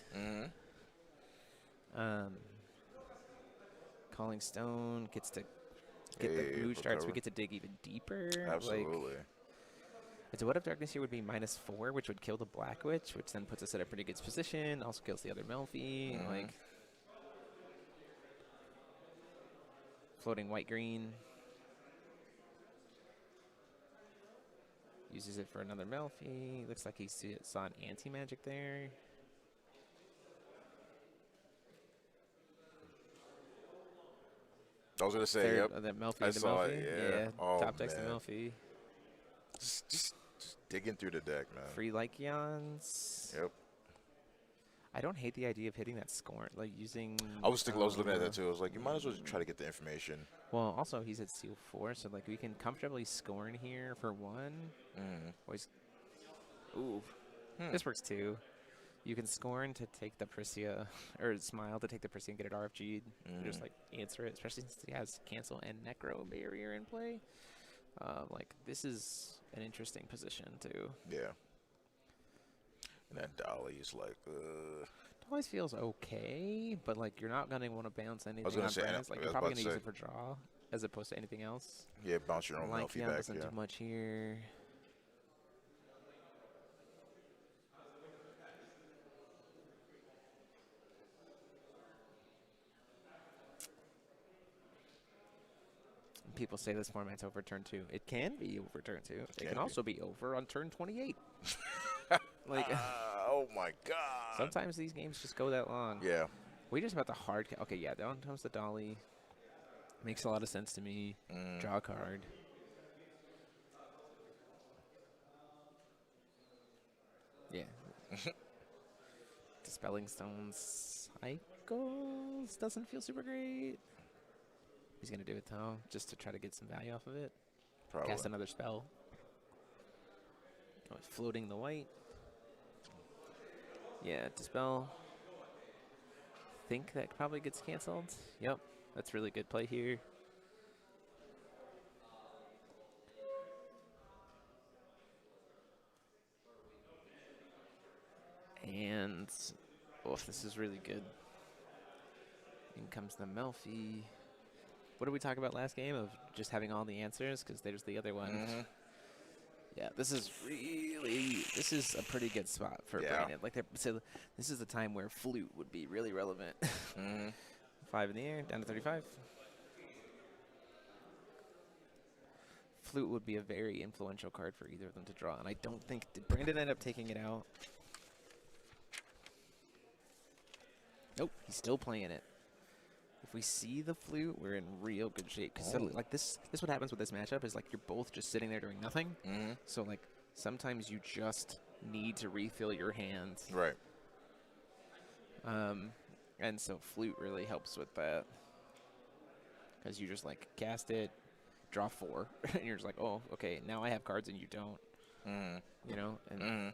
Calling Stone gets to get the Mooch Darts. We get to dig even deeper. Absolutely. Like, a Duet of Darkness here would be -4, which would kill the Black Witch, which then puts us at a pretty good position. Also kills the other Melfi. Like, floating white-green. Uses it for another Melfi. Looks like he saw an anti-magic there. I was going to say, yep. That Melfi, I saw it, yeah. Oh, Top decks to man. Melfi. Just digging through the deck, man. Free Lycions. Yep. I don't hate the idea of hitting that scorn, like using. I was looking at that too. I was like, you might as well try to get the information. Well, also he's at Seal 4, so like we can comfortably scorn here for 1. Always. Ooh, this works too. You can scorn to take the Priscia, or smile to take the Priscia and get it RFG'd. Just like answer it, especially since he has cancel and necro barrier in play. Like, this is an interesting position too. Yeah. And that Dolly's like, Dolly's feels okay, but like you're not gonna want to bounce anything. gonna on say, Brandon's. I Like, was you're probably about to gonna use say. it for draw as opposed to anything else. yeah, bounce your own Melfi Lycion back. doesn't Yeah. do much here. People say this format's over turn 2. It can be over turn 2. It can also be over on turn 28. Like, oh my God. sometimes these games just go that long. Yeah. We just about the hard. Okay, yeah, down comes the Dolly. Makes a lot of sense to me. Draw a card. Yeah. Dispelling Stones Cycles doesn't feel super great. He's going to do it, though, just to try to get some value off of it. Probably. Cast another spell. Oh, floating the white. Yeah, Dispel. Think that probably gets canceled. Yep, that's really good play here. And, oh, this is really good. In comes the Melfi. What did we talk about last game of just having all the answers? Because there's the other one. Yeah, this is a pretty good spot for Brandon. Like, so this is the time where Flute would be really relevant. 5 in the air, down to 35. Flute would be a very influential card for either of them to draw, and I don't think did Brandon end up taking it out. Nope, he's still playing it. If we see the Flute, we're in real good shape. Because like this what happens with this matchup is like you're both just sitting there doing nothing. So like sometimes you just need to refill your hand. Right. And so Flute really helps with that. Because you just like cast it, draw 4, and you're just like, oh, okay, now I have cards and you don't. You know? And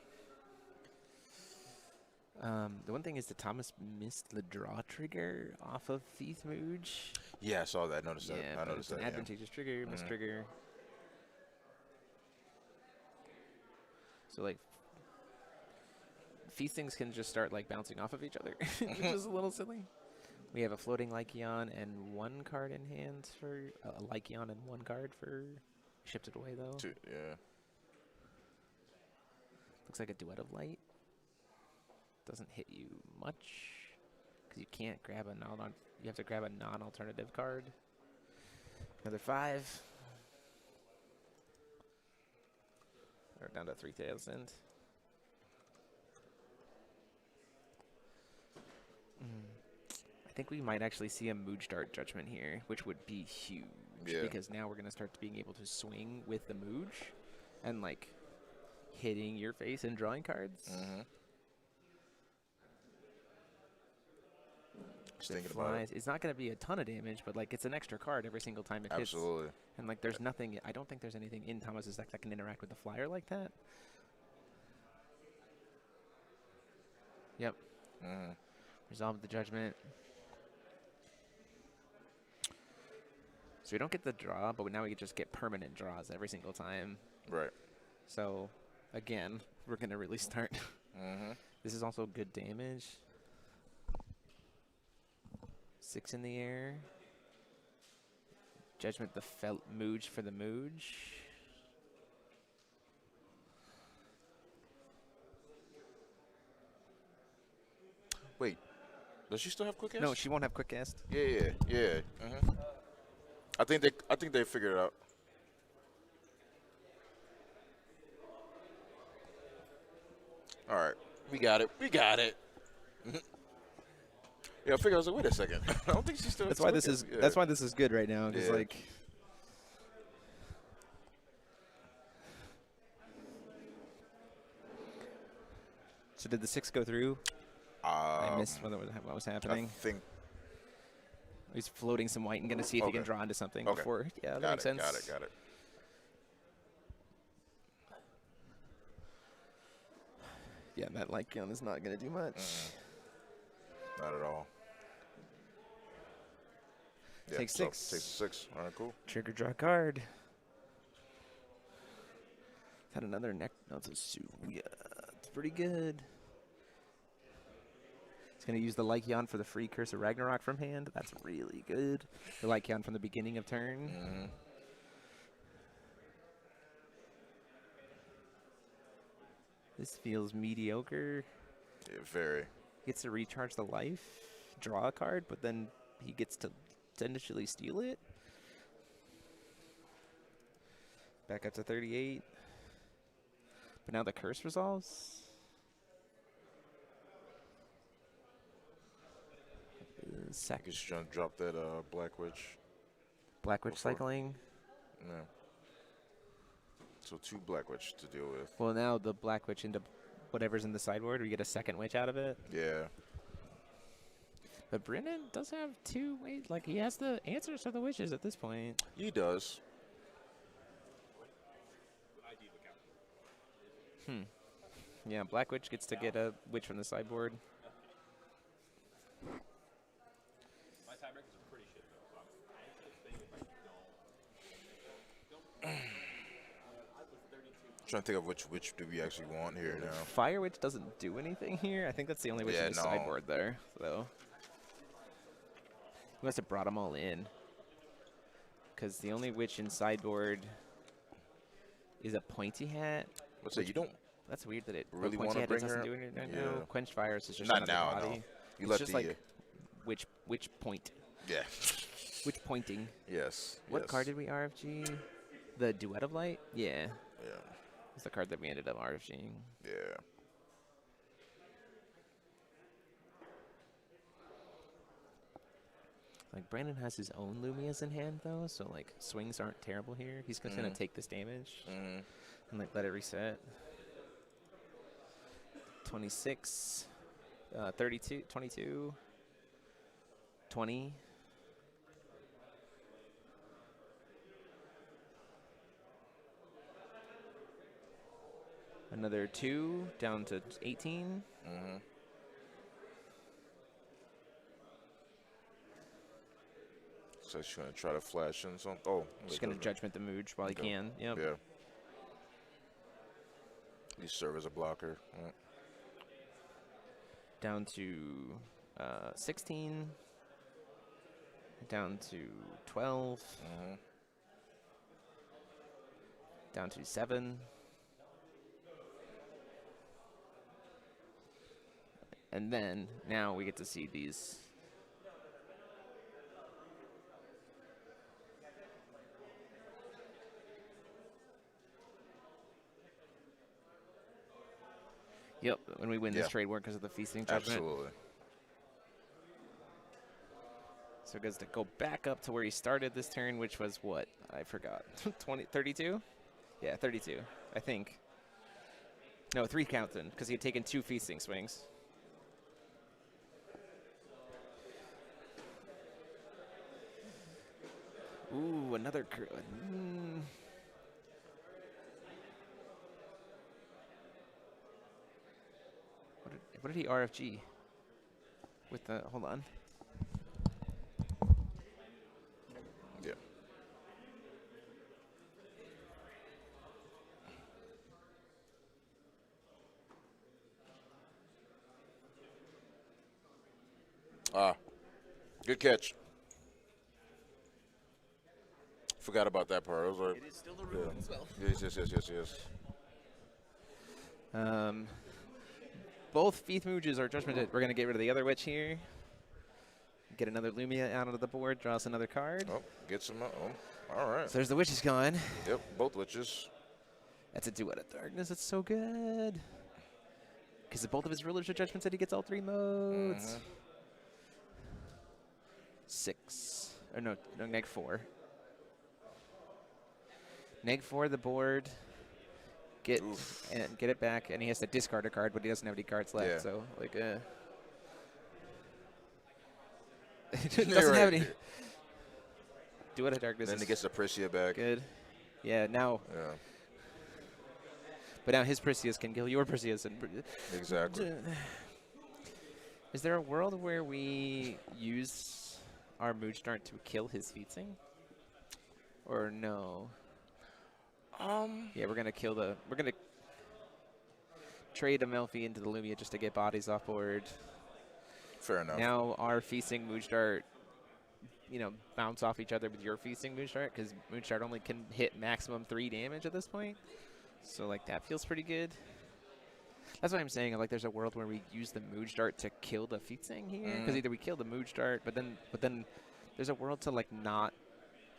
The one thing is that Thomas missed the draw trigger off of Thief Mooge. Yeah, I saw that. Noticed that. Yeah, I but noticed it's an that. advantageous trigger, miss trigger. So like, these things can just start like bouncing off of each other, which is a little silly. We have a floating Lycion and 1 card in hand for a Lycion and 1 card for shipped it away though. Yeah. Looks like a Duet of Light. Doesn't hit you much because you can't grab a non. You have to grab a non-alternative card. Another 5. We're down to 3 tails end. I think we might actually see a Mooge Dart Judgment here, which would be huge. Yeah. Because now we're going to start being able to swing with the Mooge and, like, hitting your face and drawing cards. Just thinking about it. It's not going to be a ton of damage, but, like, it's an extra card every single time it hits. Absolutely. And, like, there's nothing, I don't think there's anything in Thomas's deck that can interact with the flyer like that. Yep. Resolve the Judgment. So we don't get the draw, but now we just get permanent draws every single time. Right. So, again, we're going to really start. This is also good damage. 6 in the air. Judgment the felt Mooge for the Mooge. Wait, does she still have quick cast? No, she won't have quick cast. Yeah. I think they figured it out. All right, we got it. Yeah, I figured. I was like, wait a second. I don't think she's still. That's why this is. Yeah. That's why this is good right now. Because like. So did the 6 go through? I missed what was happening. I think. He's floating some white and going to see if he can draw into something before. Yeah, that makes sense. Got it. Yeah, that Lycion is not going to do much. Not at all. Yeah, Take 6. Takes 6. All right, cool. Trigger draw card. Had another neck. No, it's a suit. Yeah, it's pretty good. He's going to use the Lycion for the free Curse of Ragnarok from hand. That's really good. The Lycion from the beginning of turn. This feels mediocre. Yeah, very. Gets to recharge the life, draw a card, but then he gets to initially steal it. Back up to 38. But now the curse resolves. Second. He's trying to drop that Black Witch. Black Witch cycling. Yeah. So 2 Black Witch to deal with. Well, now the Black Witch into whatever's in the sideboard, we get a second Witch out of it. Yeah. But Brennan does have 2 ways. Like, he has the answers for the witches at this point. He does. Yeah, Black Witch gets to get a witch from the sideboard. Trying to think of which witch do we actually want here now. Fire Witch doesn't do anything here. I think that's the only witch in the sideboard there. So we must have brought them all in. Because the only witch in sideboard is a Pointy Hat. What's that? You don't That's weird that it really Pointy want to Hat bring doesn't her? do anything right Yeah. now. Quenched Fires is just Not another now, body. no. You It's let just the like witch point. yeah. Witch pointing. Yes. What card did we RFG? The Duet of Light? Yeah. Yeah. It's the card that we ended up RFGing. Yeah. Like, Brandon has his own Lumias in hand, though, so, like, swings aren't terrible here. He's just going to take this damage and, like, let it reset. 26, 32, 22, 20. Another 2, down to 18. So she's gonna try to flash in some. Oh, Just going to judgment the Mooge while he can. Yep. Yeah. At least serve as a blocker. Yeah. Down to 16. Down to 12. Down to 7. And then now we get to see these. Yep, when we win this trade war because of the feasting judgment. Absolutely. So it goes to go back up to where he started this turn, which was what? I forgot. 32? Yeah, 32, I think. No, 3 counting, because he had taken 2 feasting swings. Ooh, another... What did he RFG? With the... Hold on. Yeah. Good catch. Forgot about that part. I was like, It is still the rule as well. Yes. Both Feath Mooges are judgmented. We're going to get rid of the other witch here. Get another Lumia out of the board. Draw us another card. Oh, get some. Oh, all right. So there's the witches gone. Yep, both witches. That's a Duet of Darkness. It's so good. Because both of his rulers are judgments that he gets all 3 modes. 6. Or no, neg 4. Neg 4 the board. Get it back, and he has to discard a card, but he doesn't have any cards left. Yeah. So like, doesn't have any. Duet of Darkness. Then he gets the Priscia back. Good. Yeah. Now. Yeah. But now his Priscias can kill your Priscias. And Exactly. Is there a world where we use our Mooge Dart to kill his featsing? Or no? Yeah, we're gonna kill the. We're gonna trade a Melfi into the Lumia just to get bodies off board. Fair enough. Now our feasting Mooge Dart, bounce off each other with your feasting Mooge Dart, because Mooge Dart only can hit maximum 3 damage at this point. So like that feels pretty good. That's what I'm saying. Like there's a world where we use the Mooge Dart to kill the featsing here, because either we kill the Mooge Dart, but then there's a world to like not.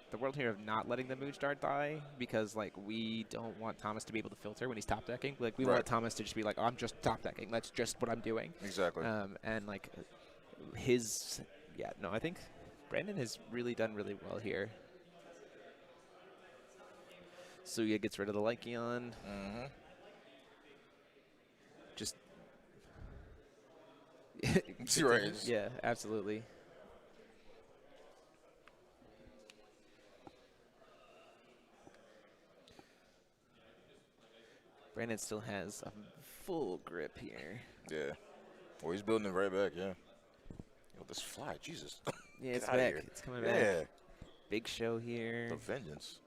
The world here of not letting the Mooge Dart die, because like we don't want Thomas to be able to filter when he's top decking. Like we want Thomas to just be like, oh, I'm just top decking. That's just what I'm doing. Exactly. And like I think Brandon has really done really well here. Suya gets rid of the Lycion. Just right. Yeah, absolutely. Brandon still has a full grip here. Yeah. Well, he's building it right back, yeah. Yo, this fly, Jesus. Yeah, it's Get back. outta here. It's coming back. Yeah. Big show here. The vengeance.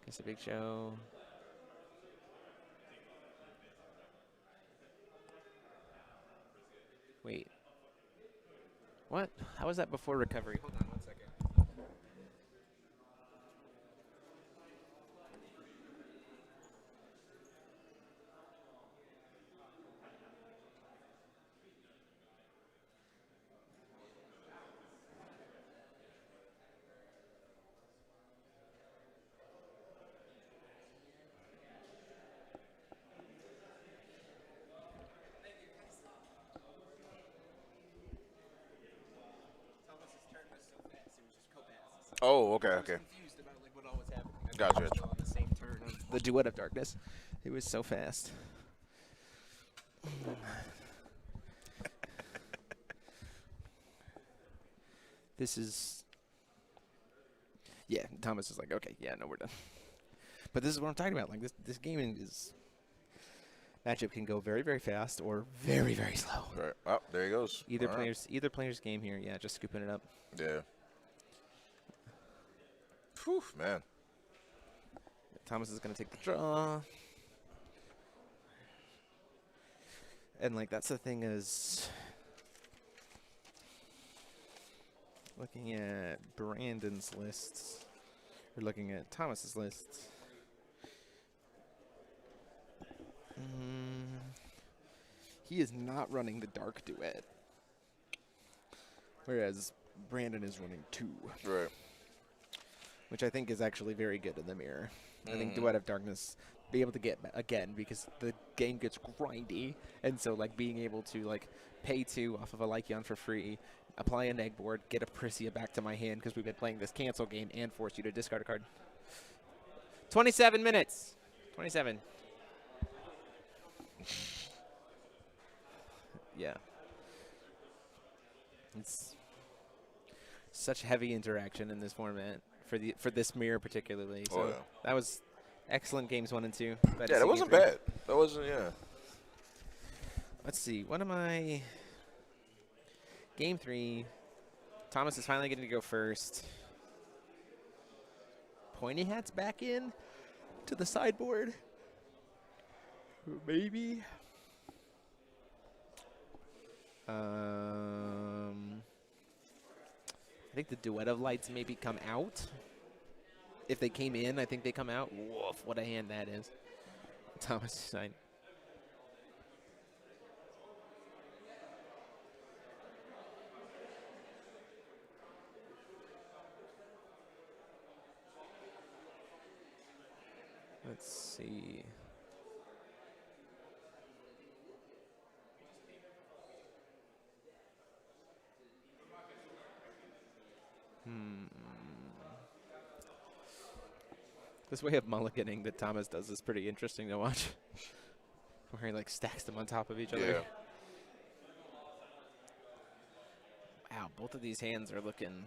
It's a big show. Wait. What? How was that before recovery? Hold on 1 second. Oh, okay. Confused about like what all was happening. Gotcha. On the same turn of the Duet of Darkness. It was so fast. This is. Yeah, Thomas is like, okay, yeah, no, we're done. But this is what I'm talking about. Like this gaming is. matchup can go very, very fast or very, very slow. Right. Oh, there he goes. Either All right. player's game here. Yeah, just scooping it up. Yeah. Whew, man. Thomas is going to take the draw. And, like, that's the thing is, looking at Brandon's lists, or looking at Thomas's lists, he is not running the Dark Duet, whereas Brandon is running 2. Right. Which I think is actually very good in the mirror. I think Duet of Darkness, be able to get again, because the game gets grindy, and so like being able to like pay 2 off of a Lycion for free, apply a neg board, get a Prissia back to my hand because we've been playing this cancel game, and force you to discard a card. 27 minutes. 27. Yeah. It's such heavy interaction in this format for this mirror particularly. So that was excellent games 1 and 2. Yeah, that wasn't bad. That wasn't, yeah. Let's see. What am I? Game 3. Thomas is finally getting to go first. Pointy Hat's back in to the sideboard. Maybe. I think the Duet of Lights maybe come out. If they came in, I think they come out. Woof, what a hand that is. Thomas side. Let's see. This way of mulliganing that Thomas does is pretty interesting to watch. Where he like stacks them on top of each other. Yeah. Wow, both of these hands are looking.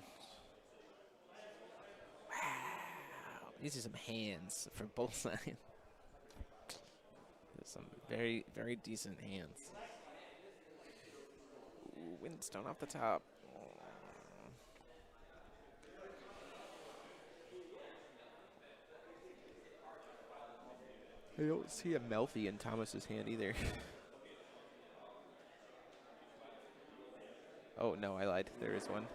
Wow, these are some hands from both sides. There's some very, very decent hands. Ooh, Windstone off the top. I don't see a Melfi in Thomas's hand either. Oh, no, I lied. There is one.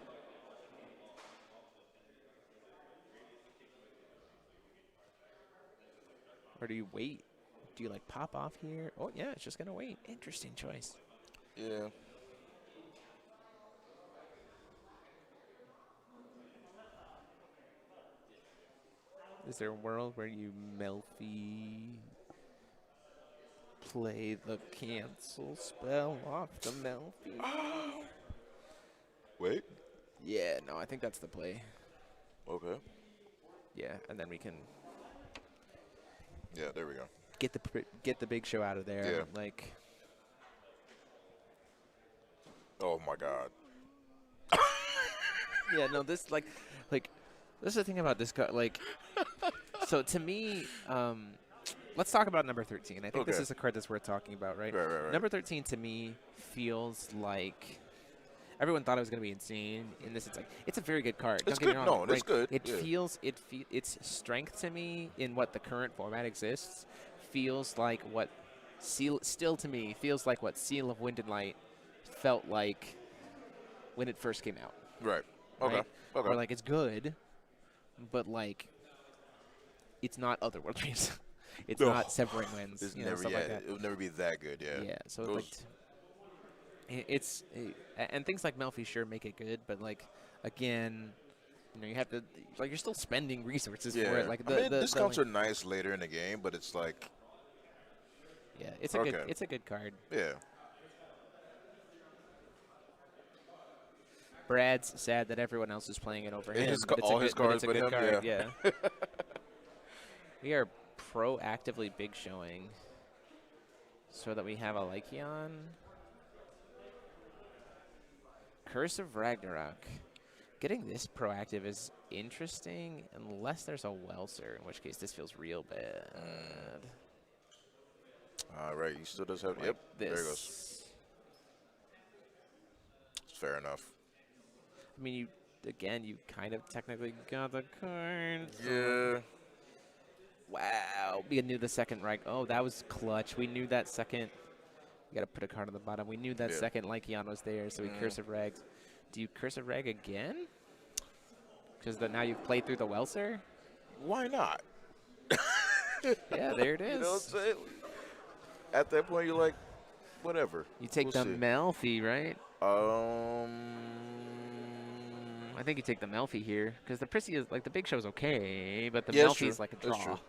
Or do you wait? Do you, like, pop off here? Oh, yeah, it's just going to wait. Interesting choice. Yeah. Is there a world where you Melfi play the cancel spell off the Melfi? Wait. Yeah, no, I think that's the play. Okay. Yeah, and then we can Yeah, there we go. get the big show out of there. Yeah. Like, Oh my God. yeah, no, this like this is the thing about this card. Like, so to me, let's talk about number 13. I think this is a card that's worth talking about, right? Right. Number 13 to me feels like everyone thought it was going to be insane. In this, it's a very good card. It's Don't get me good. wrong, No, it's good. It Yeah. feels its strength to me in what the current format exists feels like what Seal to me feels like what Seal of Wind and Light felt like when it first came out. Right. Okay. Right? Okay. Where like it's good, but like it's not Otherworldly. It's No. not Severing Winds. It's You know, never. stuff Yeah. like that. It'll never be that good. Yeah. Yeah, so Those- like it's and things like Melfi sure make it good, but like again, you know, you have to like you're still spending resources Yeah. for it. Like I mean, discounts are nice later in the game, but it's like, yeah, it's a good card. yeah. Brad's sad that everyone else is playing it over And him. his but it's all a his good, but cards it's a but good him, card. yeah. Yeah. We are proactively big showing so that we have a Lycion. Curse of Ragnarok. Getting this proactive is interesting unless there's a Welser, in which case this feels real bad. All right, he still does have. Like Yep, this. there he goes. Fair enough. I mean, you kind of technically got the card. Yeah. Wow. We knew the second right. Oh, that was clutch. We knew that second. You got to put a card on the bottom. We knew that second Lycion was there, so we cursive ragged. Do you cursive rag again? Because now you've played through the Welser? Why not? Yeah, there it is. You know what I'm saying? At that point, you're like, whatever. You take We'll the see. Melfi, right? I think you take the Melfi here because the Prissy is like the Big Show's okay, but the Melfi is like a That's draw. true.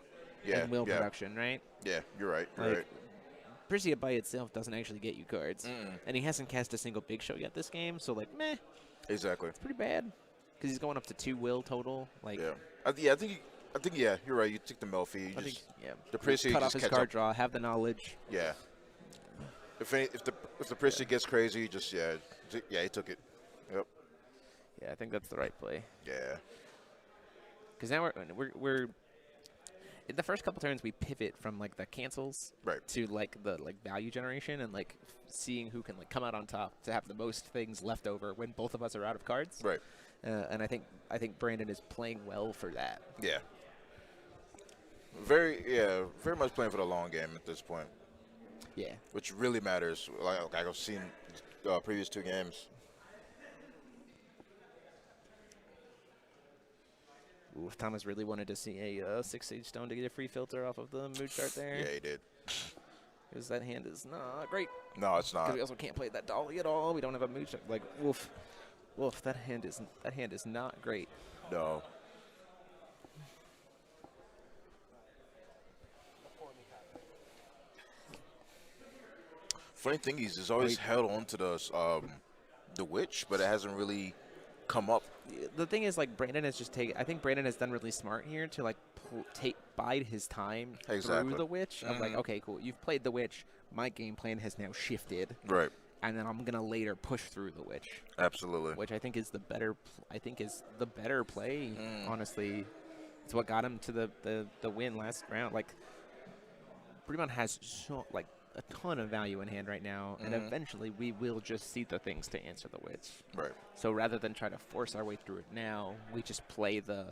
Yeah, And will yeah. production, right? Yeah, you're right. You're Like, right. Prissy by itself doesn't actually get you cards, and he hasn't cast a single Big Show yet this game, so like meh, Exactly. it's pretty bad because he's going up to 2 will total. Like Yeah. I think you're right. You took the Melfi. I think the Prissy cut off just his catch card up. draw, have the knowledge. Yeah. If the Prissy gets crazy, just he took it. Yep. Yeah, I think that's the right play. Yeah. Because now we're in the first couple turns we pivot from like the cancels Right. to like the value generation and like seeing who can like come out on top to have the most things left over when both of us are out of cards. Right. And I think Brandon is playing well for that. Yeah. Very much playing for the long game at this point, Yeah. which really matters. Like I've seen previous 2 games. Ooh, if Thomas really wanted to see a 6 Sage Stone to get a free filter off of the mood chart there. Yeah, he did. Because that hand is not great. No, it's Because not. we also can't play that dolly at all. We don't have a mood chart. Like, woof. Woof, that hand is not great. No. Funny thing is, he's always held on to the witch, but it hasn't really come up. The thing is, like, Brandon has just taken. I think Brandon has done really smart here to like bide his time Exactly. through the witch. Of like, okay, cool, you've played the witch. My game plan has now shifted, Right. and then I'm gonna later push through the witch, Absolutely. which I think is the better. Play. Honestly, it's what got him to the win last round. Like, Bremont has a ton of value in hand right now, and eventually we will just see the things to answer the witch. Right. So rather than try to force our way through it now, we just play the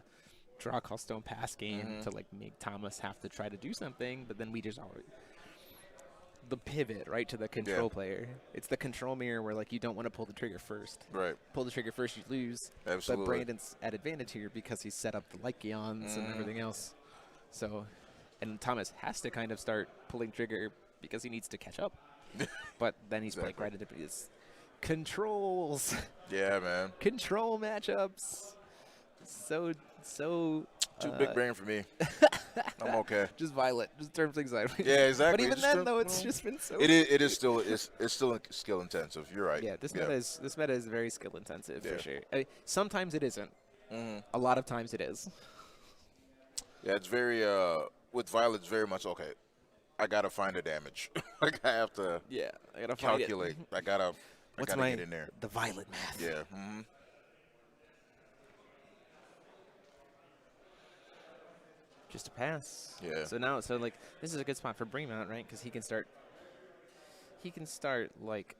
draw, call, stone, pass game to like make Thomas have to try to do something, but then we just already the pivot right to the control player. It's the control mirror where like you don't want to pull the trigger first. Right. Pull the trigger first, you lose. Absolutely. But Brandon's at advantage here because he's set up the Lycions and everything else. So, and Thomas has to kind of start pulling trigger because he needs to catch up. But then he's like right into his controls. Yeah, man. Control matchups. So Too big brain for me. I'm okay. just violent. Just turn things sideways. Yeah, exactly. But even Just then, turn- though, it's just been so. It is still skill intensive. You're right. Yeah, this meta is very skill intensive Yeah. for sure. Sometimes it isn't. A lot of times it is. Yeah, it's very with Violet. It's very much okay. I gotta find the damage. Like I have to Yeah, I gotta find it. calculate. I gotta What's get in there. The violet math. Yeah. Just a pass. Yeah. So like this is a good spot for Bremont, right? Because he can start like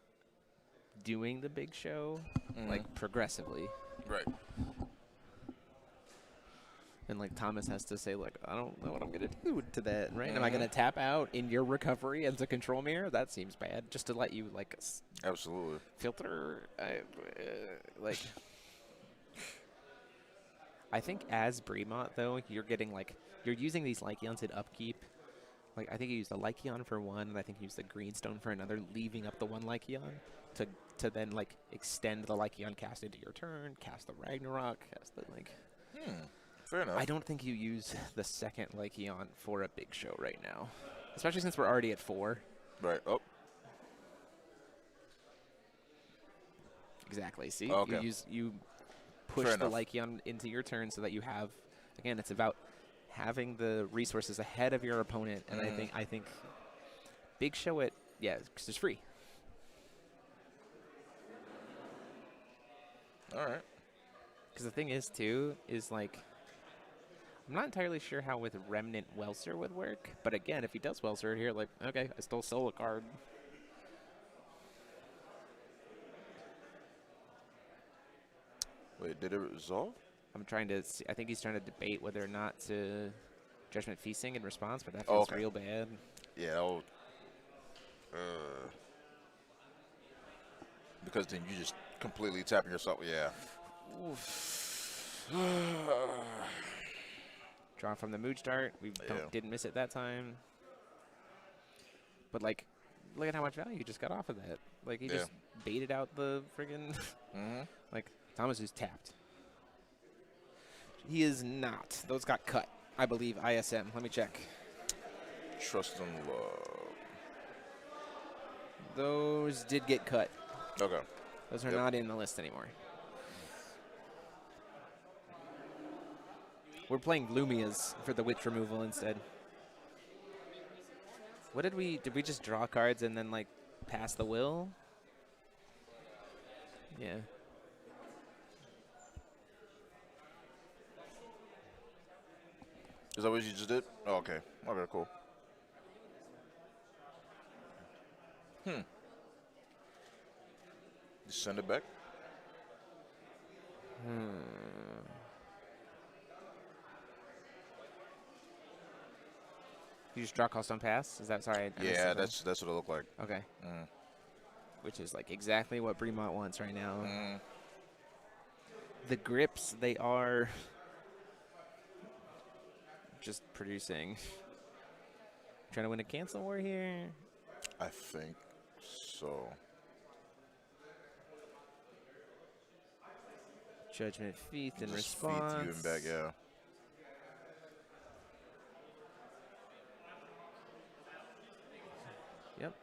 doing the big show like progressively, Right. and like Thomas has to say like I don't know what I'm gonna do to that, right? Am I gonna tap out in your recovery as a control mirror? That seems bad. Just to let you like Absolutely. filter, like. I think as Bremont though, you're using these Lycions in upkeep. Like I think you use the Lycion for one, and I think you use the Greenstone for another, leaving up the one Lycion to then like extend the Lycion cast into your turn, cast the Ragnarok, cast the like. Fair enough. I don't think you use the second Lycion for a big show right now, especially since we're already at 4. Right. Oh. Exactly. See, Okay. you push Fair the enough. Lycion into your turn so that you have, again, it's about having the resources ahead of your opponent, and I think big show it, yeah, because it's free. All right. Because the thing is too is like, I'm not entirely sure how with Remnant Welser would work, but again, if he does Welser here, like, okay, I still sell a card. Wait, did it resolve? I'm trying to see, I think he's trying to debate whether or not to Judgment Feasting in response, but that feels real bad. Yeah, because then you just completely tapping yourself. Yeah. Draw from the Mood Start. We didn't miss it that time. But, like, look at how much value he just got off of that. Like, he just baited out the friggin' like, Thomas is tapped. He is not. Those got cut, I believe, ISM. Let me check. Trust and love. Those did get cut. Okay. Those are not in the list anymore. We're playing Lumias for the witch removal instead. What did we just draw cards and then, like, pass the will? Yeah. Is that what you just did? Oh, okay. Okay, cool. You send it back? You just draw cost on pass? Is that, sorry? Yeah, that's what it looked like. Okay. Which is, like, exactly what Bremont wants right now. The grips, they are just producing. Trying to win a cancel war here? I think so. Judgment Feast in Just response. feed you and back, yeah. Yep.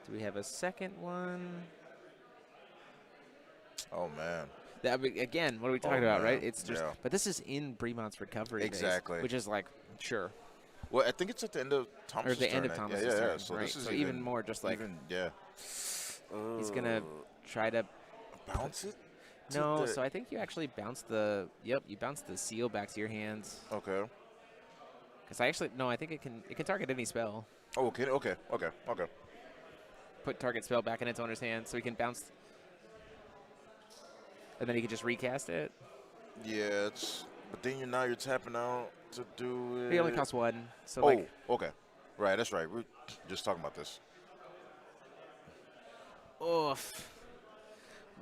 Do we have a second one? Oh, man. That, again, what are we talking about, right? It's just, yeah. but this is in Bremont's recovery Exactly. base, which is like, sure. Well, I think it's at the end of Thomas's turn. Or the end of Thomas's yeah, turn, So right. this is so even more just like, he's going to try to bounce it? No, so I think you actually bounce the, you bounce the seal back to your hands. Okay. Because I actually, no, I think it can target any spell. Oh, okay. Put target spell back in its owner's hand so he can bounce. And then he can just recast it. Yeah, but then now you're tapping out to do it. He only costs one. So like, okay. Right, that's right. We're just talking about this. oof.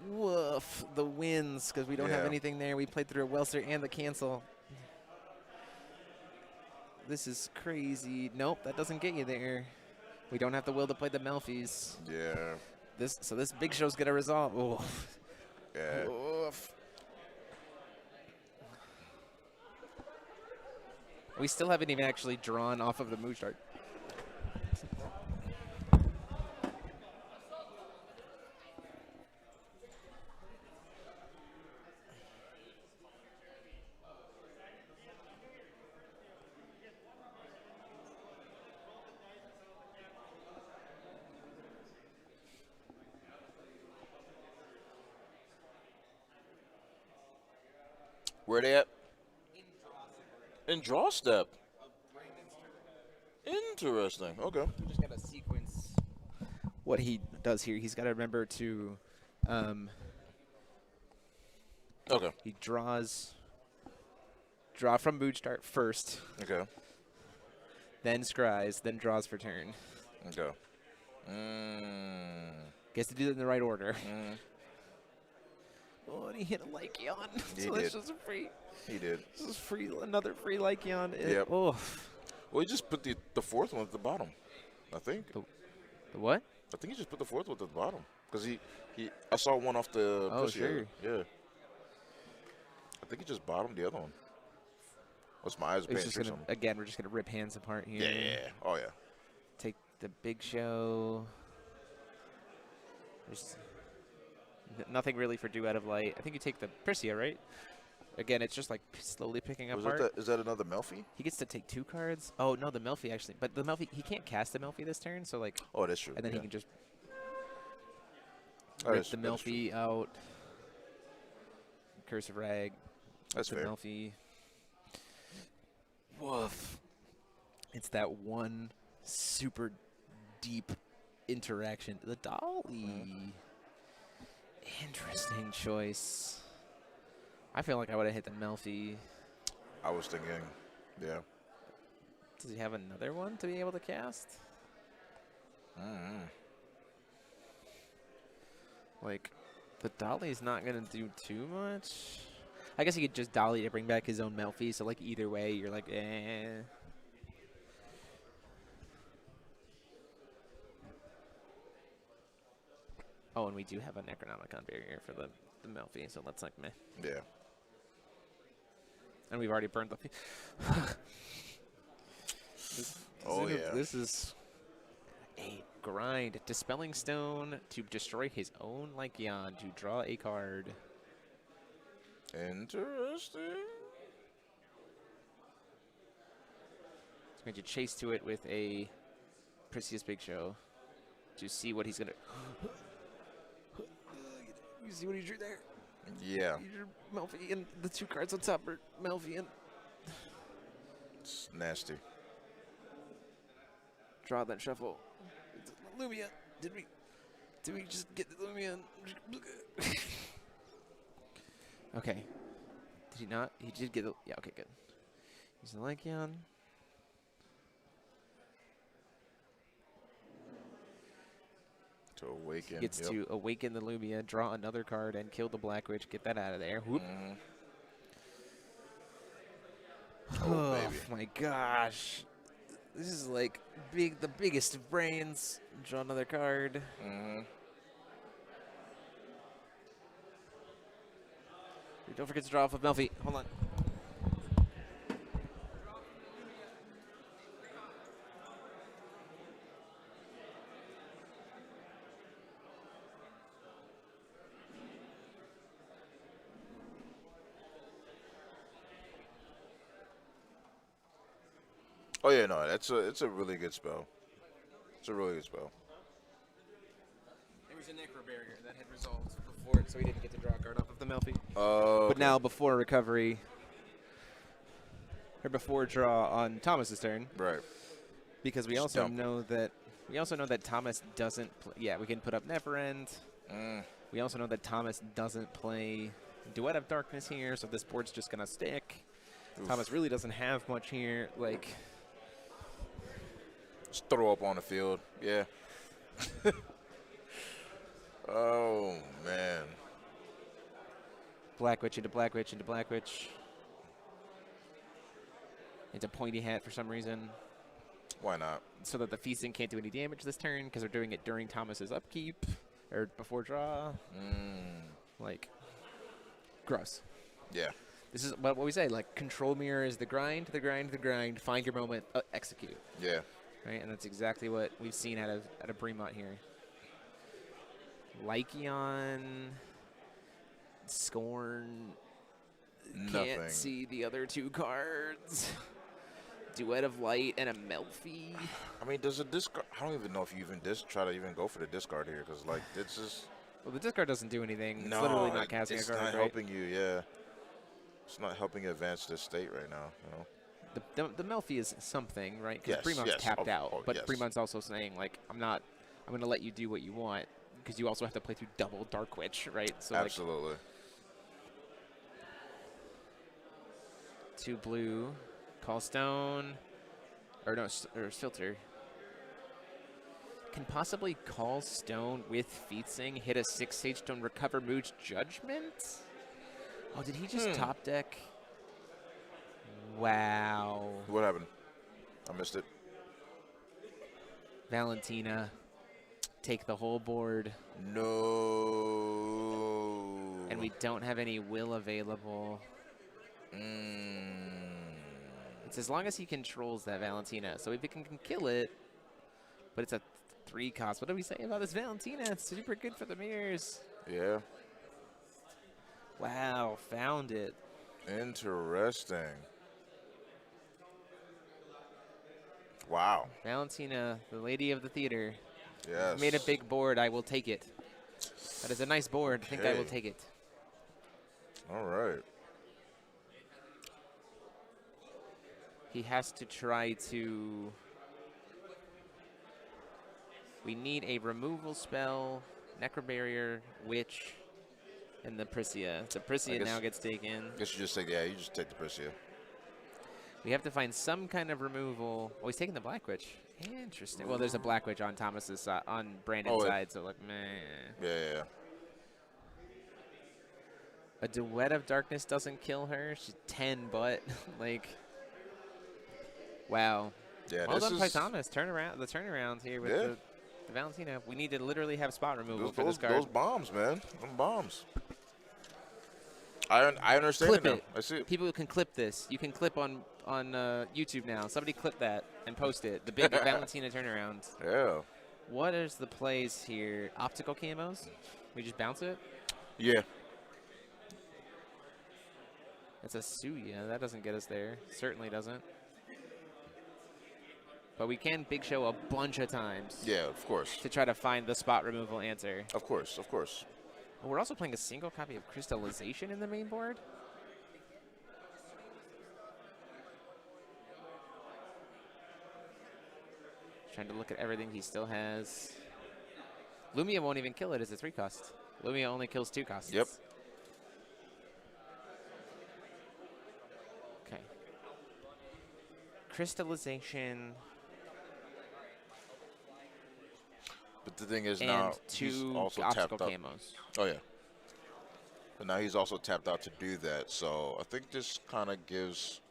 Woof. The wins, because we don't have anything there. We played through a Welser and the cancel. This is crazy. Nope, that doesn't get you there. We don't have the will to play the Melfies. Yeah. So this big show's going to resolve. Oof. Yeah. Oof. We still haven't even actually drawn off of the Mood Start. Where they at? In draw step. Interesting. Okay. We just got to sequence what he does here. He's got to remember to, Okay. he draw from Mood Start first, Okay. then scries, then draws for turn. Okay. Gets to do it in the right order. Oh, and he hit a Lycion. He So that's did. just a free. He did. This is free. Another free Lycion. Yep. Oh. Well, he just put the fourth one at the bottom, I think. The what? I think he just put the fourth one at the bottom. Because I saw one off the Oh, push here. sure. Yeah. I think he just bottomed the other one. What's my eyes It's paying just tricks gonna, on me? again, we're just going to rip hands apart here. Yeah. Oh, yeah. Take the big show. There's nothing really for Duet of Light. I think you take the Persia, right? Again, it's just like slowly picking apart. Is that another Melfi? He gets to take 2 cards. Oh, no, the Melfi actually. But the Melfi, he can't cast the Melfi this turn, so like. Oh, that's true. And then yeah. he can just Oh, rip that's- the that is true. Melfi out. Curse of Rag. That's the fair. Melfi. Woof. It's that one super deep interaction. The dolly. Interesting choice. I feel like I would have hit the Melfi. I was thinking, yeah. Does he have another one to be able to cast? Like, the dolly's not going to do too much. I guess he could just dolly to bring back his own Melfi, so, like, either way, you're like, eh. Oh, and we do have a Necronomicon barrier for the Melfi, so that's like meh. Yeah. And we've already burned the... This is a grind. Dispelling Stone to destroy his own Lycion to draw a card. Interesting. He's going to chase to it with a Perseus Big Show to see what he's going to... You see what he drew there? Yeah. He drew Melfi, and the two cards on top are Melfi and... It's nasty. Draw that shuffle. Lumia. Did we just get the Lumia? Okay. Did he not? He did get the... Yeah, okay, good. He's a Lycion. To awaken. He gets to awaken the Lumia, draw another card, and kill the Black Witch. Get that out of there. Whoop. Oh, baby. My gosh. This is like the biggest of brains. Draw another card. Don't forget to draw off of Melfi. Hold on. Oh yeah, no, it's a really good spell. It's a really good spell. There was a Necro barrier that had resolved before it, so he didn't get to draw a card off of the Melfi. Oh. But now before recovery, or before draw on Thomas's turn. Right. Because we also know that Thomas doesn't. Yeah, we can put up Neverend. We also know that Thomas doesn't play Duet of Darkness here, so this board's just gonna stick. Oof. Thomas really doesn't have much here. Like. Just throw up on the field. Yeah. Oh, man. Black Witch into Black Witch into Black Witch. Into Pointy Hat for some reason. Why not? So that the Feasting can't do any damage this turn because they're doing it during Thomas's upkeep or before draw. Like, gross. Yeah. This is what we say. Like, Control Mirror is the grind, the grind, the grind. Find your moment, execute. Yeah. Right, and that's exactly what we've seen out of Bremont here. Lycion, Scorn. Nothing. Can't see the other two cards. Duet of Light and a Melfi. I mean, does a discard? I don't even know if you even try to even go for the discard here because like this is. Well, the discard doesn't do anything. No, it's literally not casting it's a card. not right? helping you. Yeah, it's not helping you advance the state right now. You know. The Melfi is something, right? Because Yes, Bremont's tapped out, but yes. Bremont's also saying like, I'm going to let you do what you want because you also have to play through double Dark Witch, right? So absolutely. Like, 2 blue, Call Stone, or no, or Filter. Can possibly Call Stone with Featsing, hit a 6 Sage Stone, recover Mood's Judgment? Oh, did he just top deck? Wow. What happened? I missed it. Valentina, take the whole board. No. And we don't have any will available. It's as long as he controls that Valentina. So if he can kill it, but it's a 3 cost. What do we say about this Valentina? It's super good for the mirrors. Yeah. Wow, found it. Interesting. Wow. Valentina, the lady of the theater. Yes. Made a big board. I will take it. That is a nice board. I think I will take it. All right. He has to try to... We need a removal spell, Necrobarrier, Witch, and the Prisia. The Prisia now gets taken. I guess you just take, you just take the Prisia. We have to find some kind of removal. Oh, he's taking the Black Witch. Interesting. Well, there's a Black Witch on Thomas's side, on Brandon's side, so like, meh. Yeah. A Duet of Darkness doesn't kill her. She's 10, but like, wow. Yeah, well done by Thomas. Turnaround here with the Valentina. We need to literally have spot removal for this card. Those bombs, man. Them bombs. I understand Clip it now. it. I see it. People can clip this. You can clip on YouTube now. Somebody clip that and post it. The big Valentina turnaround. Yeah. What is the plays here? Optical camos? We just bounce it? Yeah. It's a Suya. That doesn't get us there. Certainly doesn't. But we can Big Show a bunch of times. Yeah, of course. To try to find the spot removal answer. Of course, of course. We're also playing a single copy of Crystallization in the main board. Trying to look at everything he still has. Lumia won't even kill it as a 3 cost. Lumia only kills 2 costs. Yep. Okay. Crystallization. But the thing is and now 2 he's also optical tapped out. camos. Oh yeah. But now he's also tapped out to do that. So I think this kind of gives.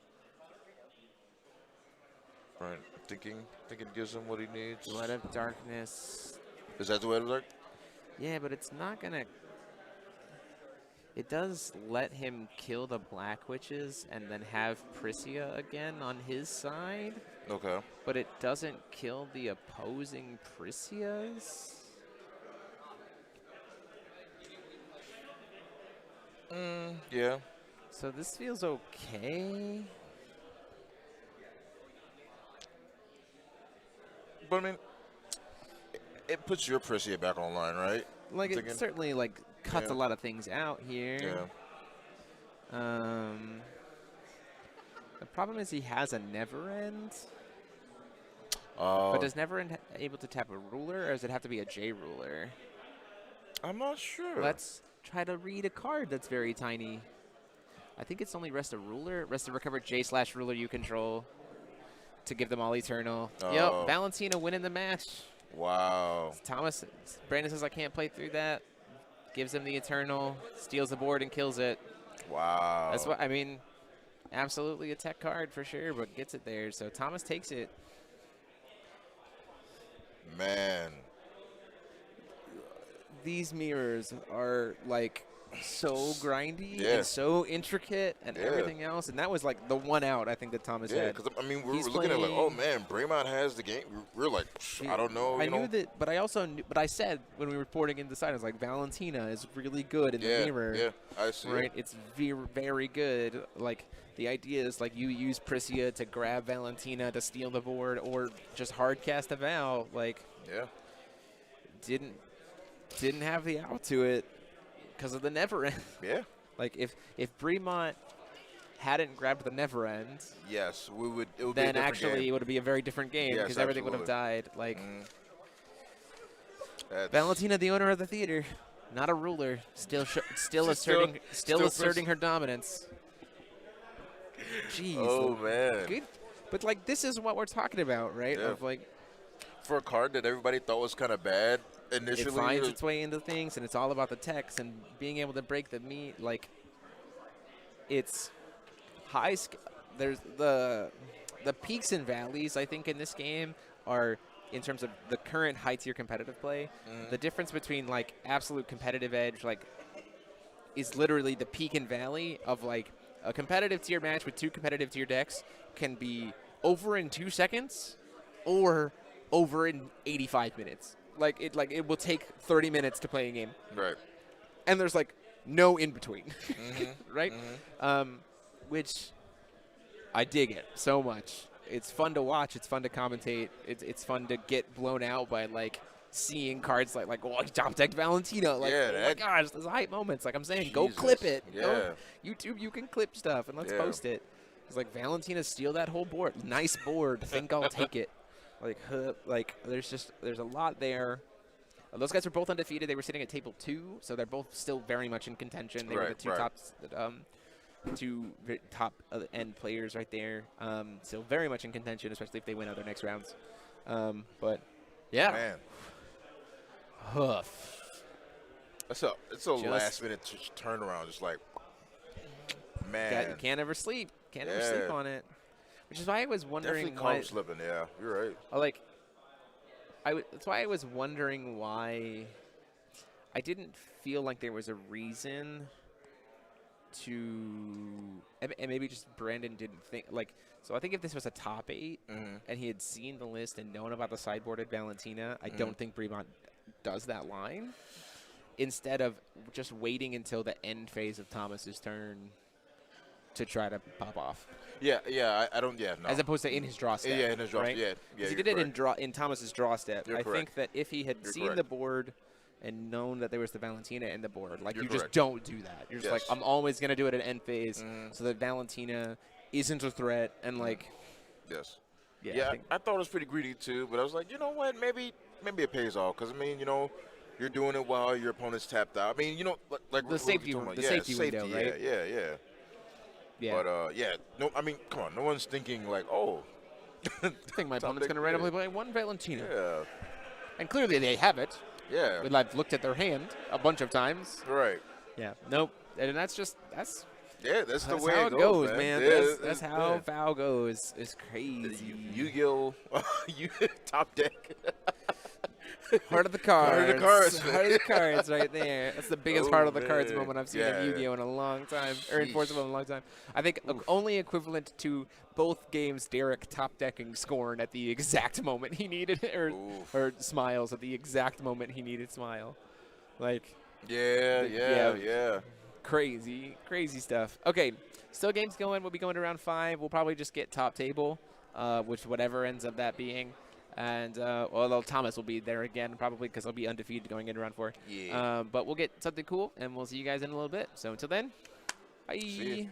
Right, thinking it gives him what he needs. Blood of Darkness. Is that the way it was like? Yeah, but it's not gonna. It does let him kill the Black Witches and then have Prisia again on his side. Okay. But it doesn't kill the opposing Prisias. Yeah. So this feels okay. But I mean, it puts your Prisia back online, right? Like it certainly like cuts a lot of things out here. Yeah. The problem is he has a Never End. But does Never End able to tap a ruler, or does it have to be a J ruler? I'm not sure. Let's try to read a card that's very tiny. I think it's only rest a ruler, rest a recovered J/ruler you control to give them all eternal. Yep, Valentina winning the match. Wow. Brandon says I can't play through that. Gives him the eternal, steals the board and kills it. Wow. That's what I mean. Absolutely a tech card for sure, but gets it there. So Thomas takes it. Man. These mirrors are like so grindy Yeah. and so intricate and everything else. And that was like the one out I think that Thomas Yeah, had. because I mean, we He's were looking at like, playing- oh man, Braymont has the game. We're like, I don't know. I you knew know? that, but I also knew, but I said when we were reporting in the side, I was like, Valentina is really good in the mirror. Yeah, I see. Right, it's very good. Like the idea is like you use Prisia to grab Valentina to steal the board, or just hard cast a Val. Like, yeah, didn't have the out to it because of the Never End. Yeah. Like if Bremont hadn't grabbed the Never End, yes, we would. It would then be a actually game. it would be a very different game Yes, because everything would have absolutely. died. Like That's- Valentina, the owner of the theater, not a ruler, still asserting her dominance. Jeez. Oh man. Good. But like this is what we're talking about, right? Yeah. Of like For a card that everybody thought was kind of bad initially. it finds its way into things, and it's all about the text and being able to break the meat. Like it's high. There's the peaks and valleys. I think in this game are in terms of the current high tier competitive play. The difference between like absolute competitive edge, like, is literally the peak and valley of like a competitive tier match with 2 competitive tier decks can be over in 2 seconds or over in 85 minutes. Like it will take 30 minutes to play a game. Right. And there's like no in between. Right? Which I dig it so much. It's fun to watch. It's fun to commentate. It's fun to get blown out by like seeing cards like oh, top deck Valentina. Like, Yeah, oh my gosh, there's hype moments. Like I'm saying, go Jesus. clip it. Yeah. Go, YouTube, you can clip stuff and let's Yeah. post it. It's like, Valentina, steal that whole board. Nice board. Think I'll take it. Like, there's a lot there. Those guys are both undefeated. They were sitting at table 2, so they're both still very much in contention. They were the two top end players right there. So very much in contention, especially if they win out their next rounds. But yeah, Man. Hoof. It's a last minute turnaround. Just like, man. You can't ever sleep. Can't ever sleep on it. Which is why I was wondering Definitely calm slipping. Yeah, you're right. That's why I was wondering why I didn't feel like there was a reason to, and maybe just Brandon didn't think, so I think if this was a top 8 and he had seen the list and known about the sideboarded Valentina, I don't think Bremont does that line, instead of just waiting until the end phase of Thomas's turn to try to pop off. Yeah, I don't, no. As opposed to in his draw step. Yeah, in his draw right? step, yeah. He did it in Thomas's draw step. You're I correct. think that if he had seen correct. the board and known that there was the Valentina in the board, You're you correct. just don't do that. You're just like, I'm always going to do it at end phase so that Valentina isn't a threat, and Yes. Yeah, I thought it was pretty greedy too, but I was like, you know what, maybe it pays off, because I mean, you're doing it while your opponent's tapped out. I mean, like the safety window, right? Yeah. But no, I mean, come on, no one's thinking like, oh. I think my opponent's going to randomly play one Valentina. Yeah. And clearly they have it. Yeah. I've looked at their hand a bunch of times. Right. Yeah. Nope. And that's the way how it goes, man. Yeah, that's how foul goes. It's crazy. Yu-Gi-Oh! Top deck. Heart of the cards. Heart of the cards. Heart of the cards right there. That's the biggest heart of the cards man. moment I've seen Yeah. in Yu-Gi-Oh! In a long time. Or in Forcible in a long time. I think Oof. only equivalent to both games Derek top decking Scorn at the exact moment he needed it, or Smiles at the exact moment he needed Smile. Yeah. Crazy stuff. Okay, still games going. We'll be going to round 5. We'll probably just get top table, which whatever ends up that being. And, although Thomas will be there again probably because he'll be undefeated going into round 4. Yeah. But we'll get something cool, and we'll see you guys in a little bit. So until then, bye. See ya.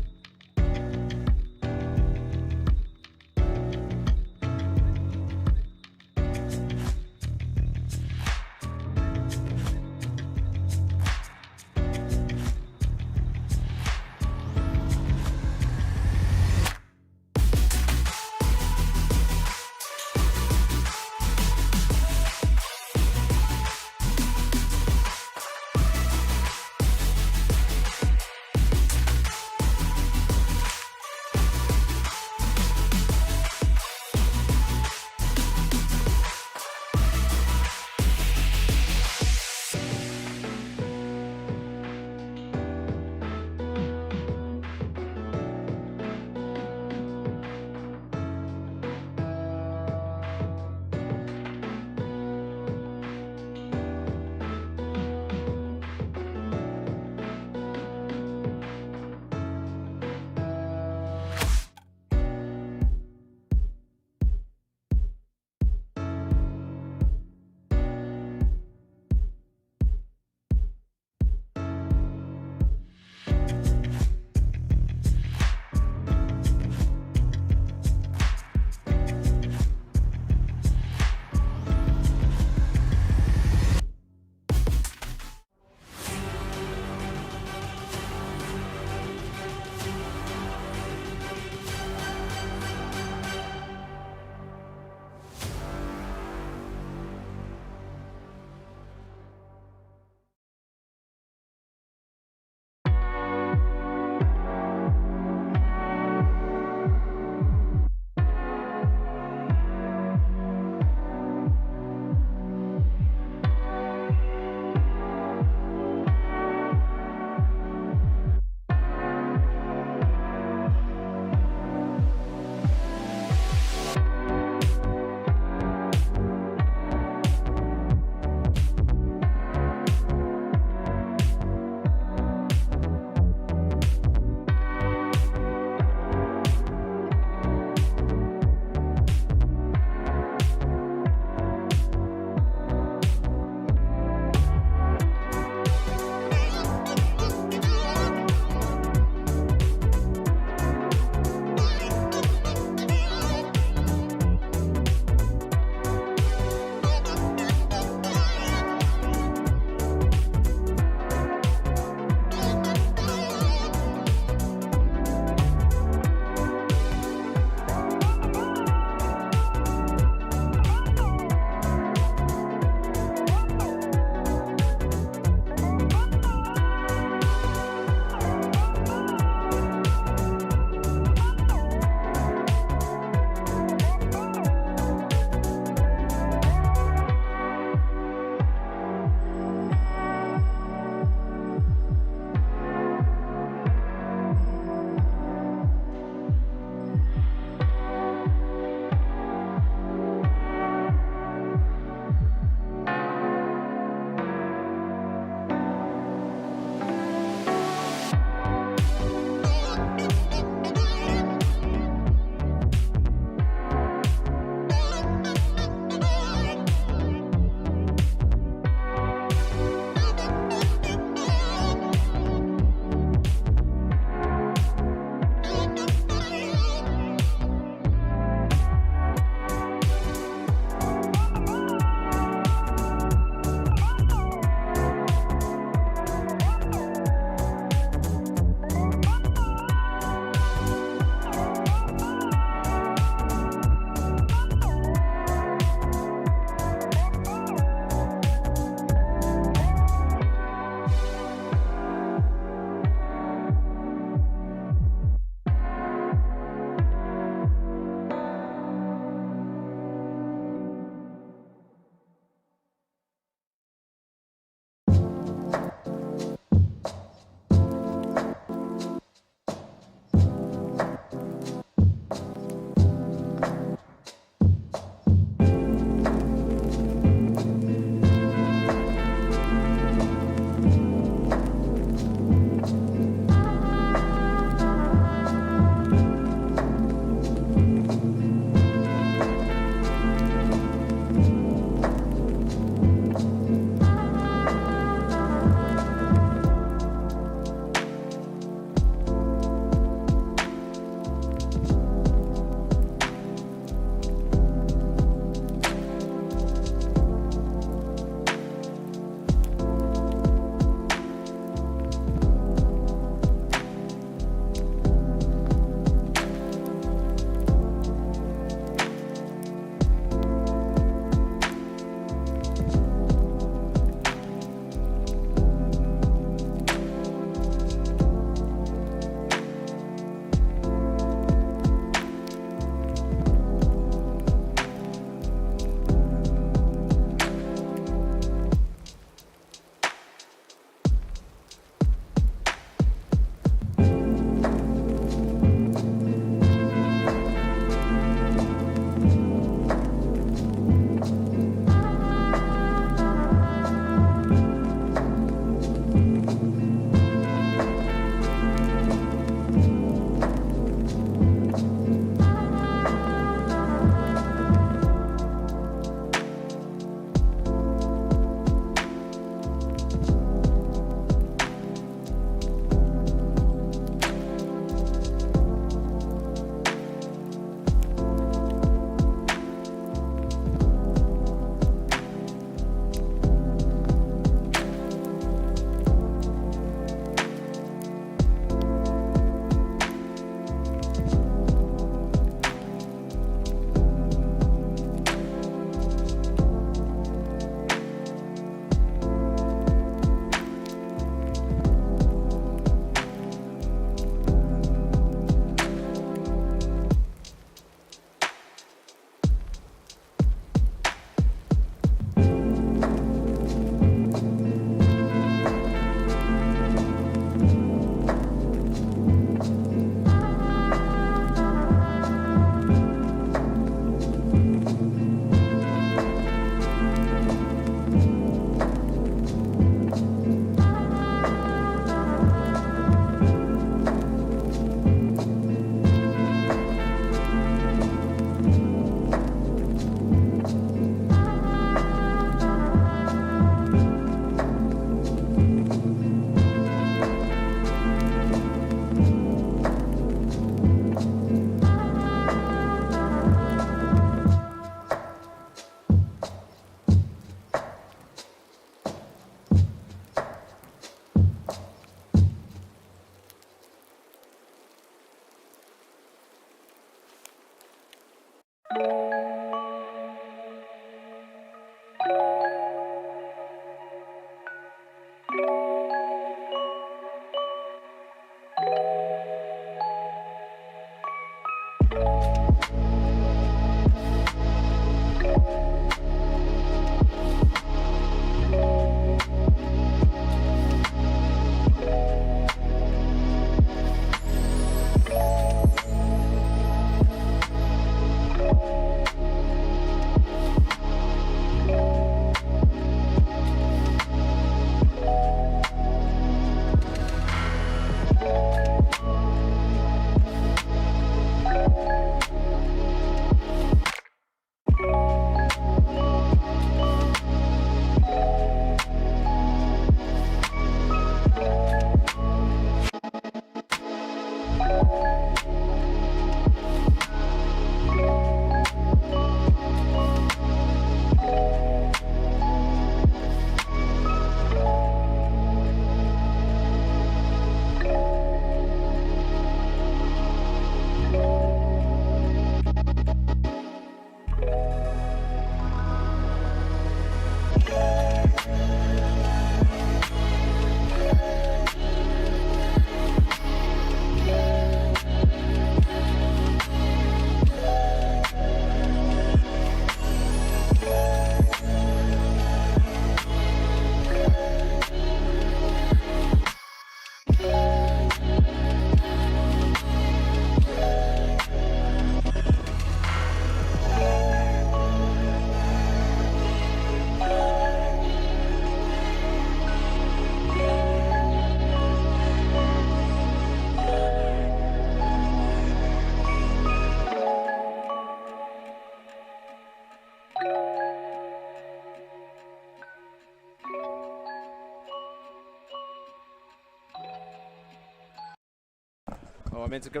Oh, I meant to go.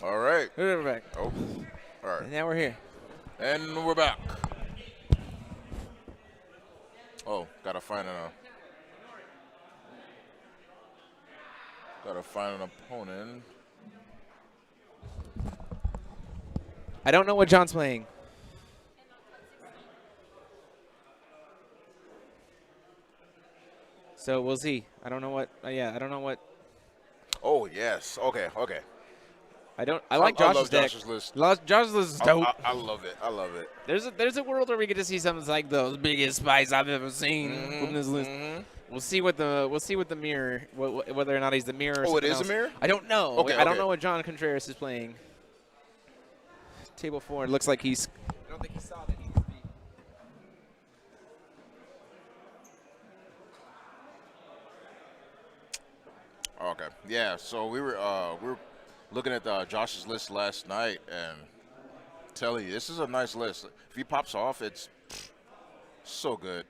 All right. We're back. Oh, all right. And now we're here. And we're back. Oh, gotta find an opponent. I don't know what John's playing. So we'll see. I don't know what. Yeah, I don't know what. Oh yes. Okay. Okay. I like Josh's love deck. Josh's list. Josh's list is dope. I love it. I love it. There's a world where we get to see something like those biggest spies I've ever seen from this list. We'll see what the mirror, whether or not he's the mirror. Or Oh, it is else. a mirror? I don't know. Okay, I don't okay. know what John Contreras is playing. Table 4. It looks like he's. I don't think he saw that he could be. Okay. Yeah. So we were looking at Josh's list last night, and tell you, this is a nice list. If he pops off, it's so good.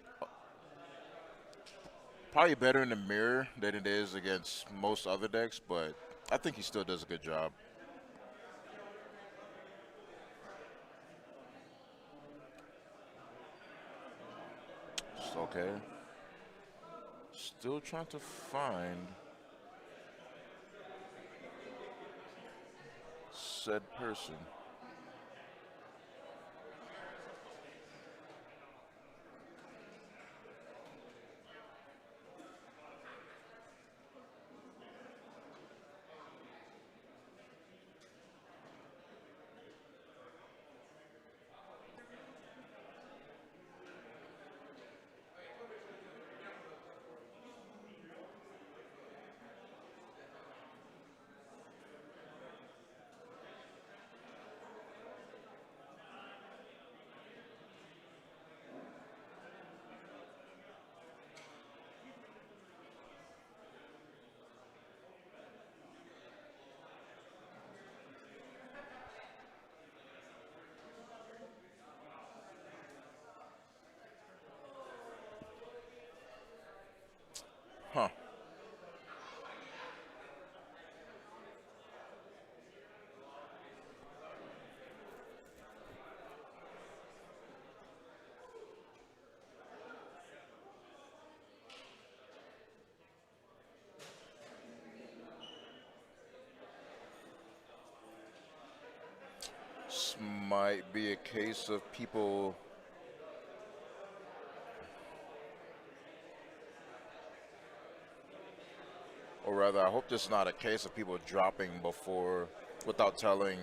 Probably better in the mirror than it is against most other decks, but I think he still does a good job. It's okay. Still trying to find said person. Huh. This might be a case of people Or rather, I hope this is not a case of people dropping before, without telling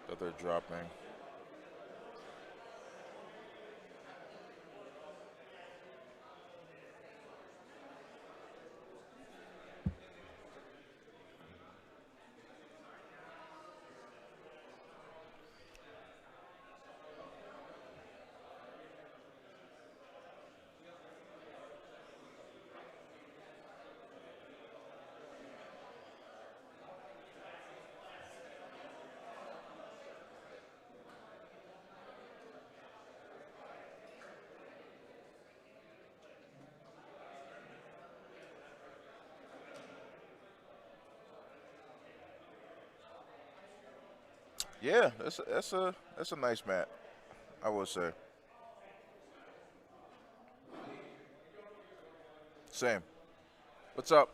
that they're dropping. Yeah, that's a nice mat, I would say. Same. What's up?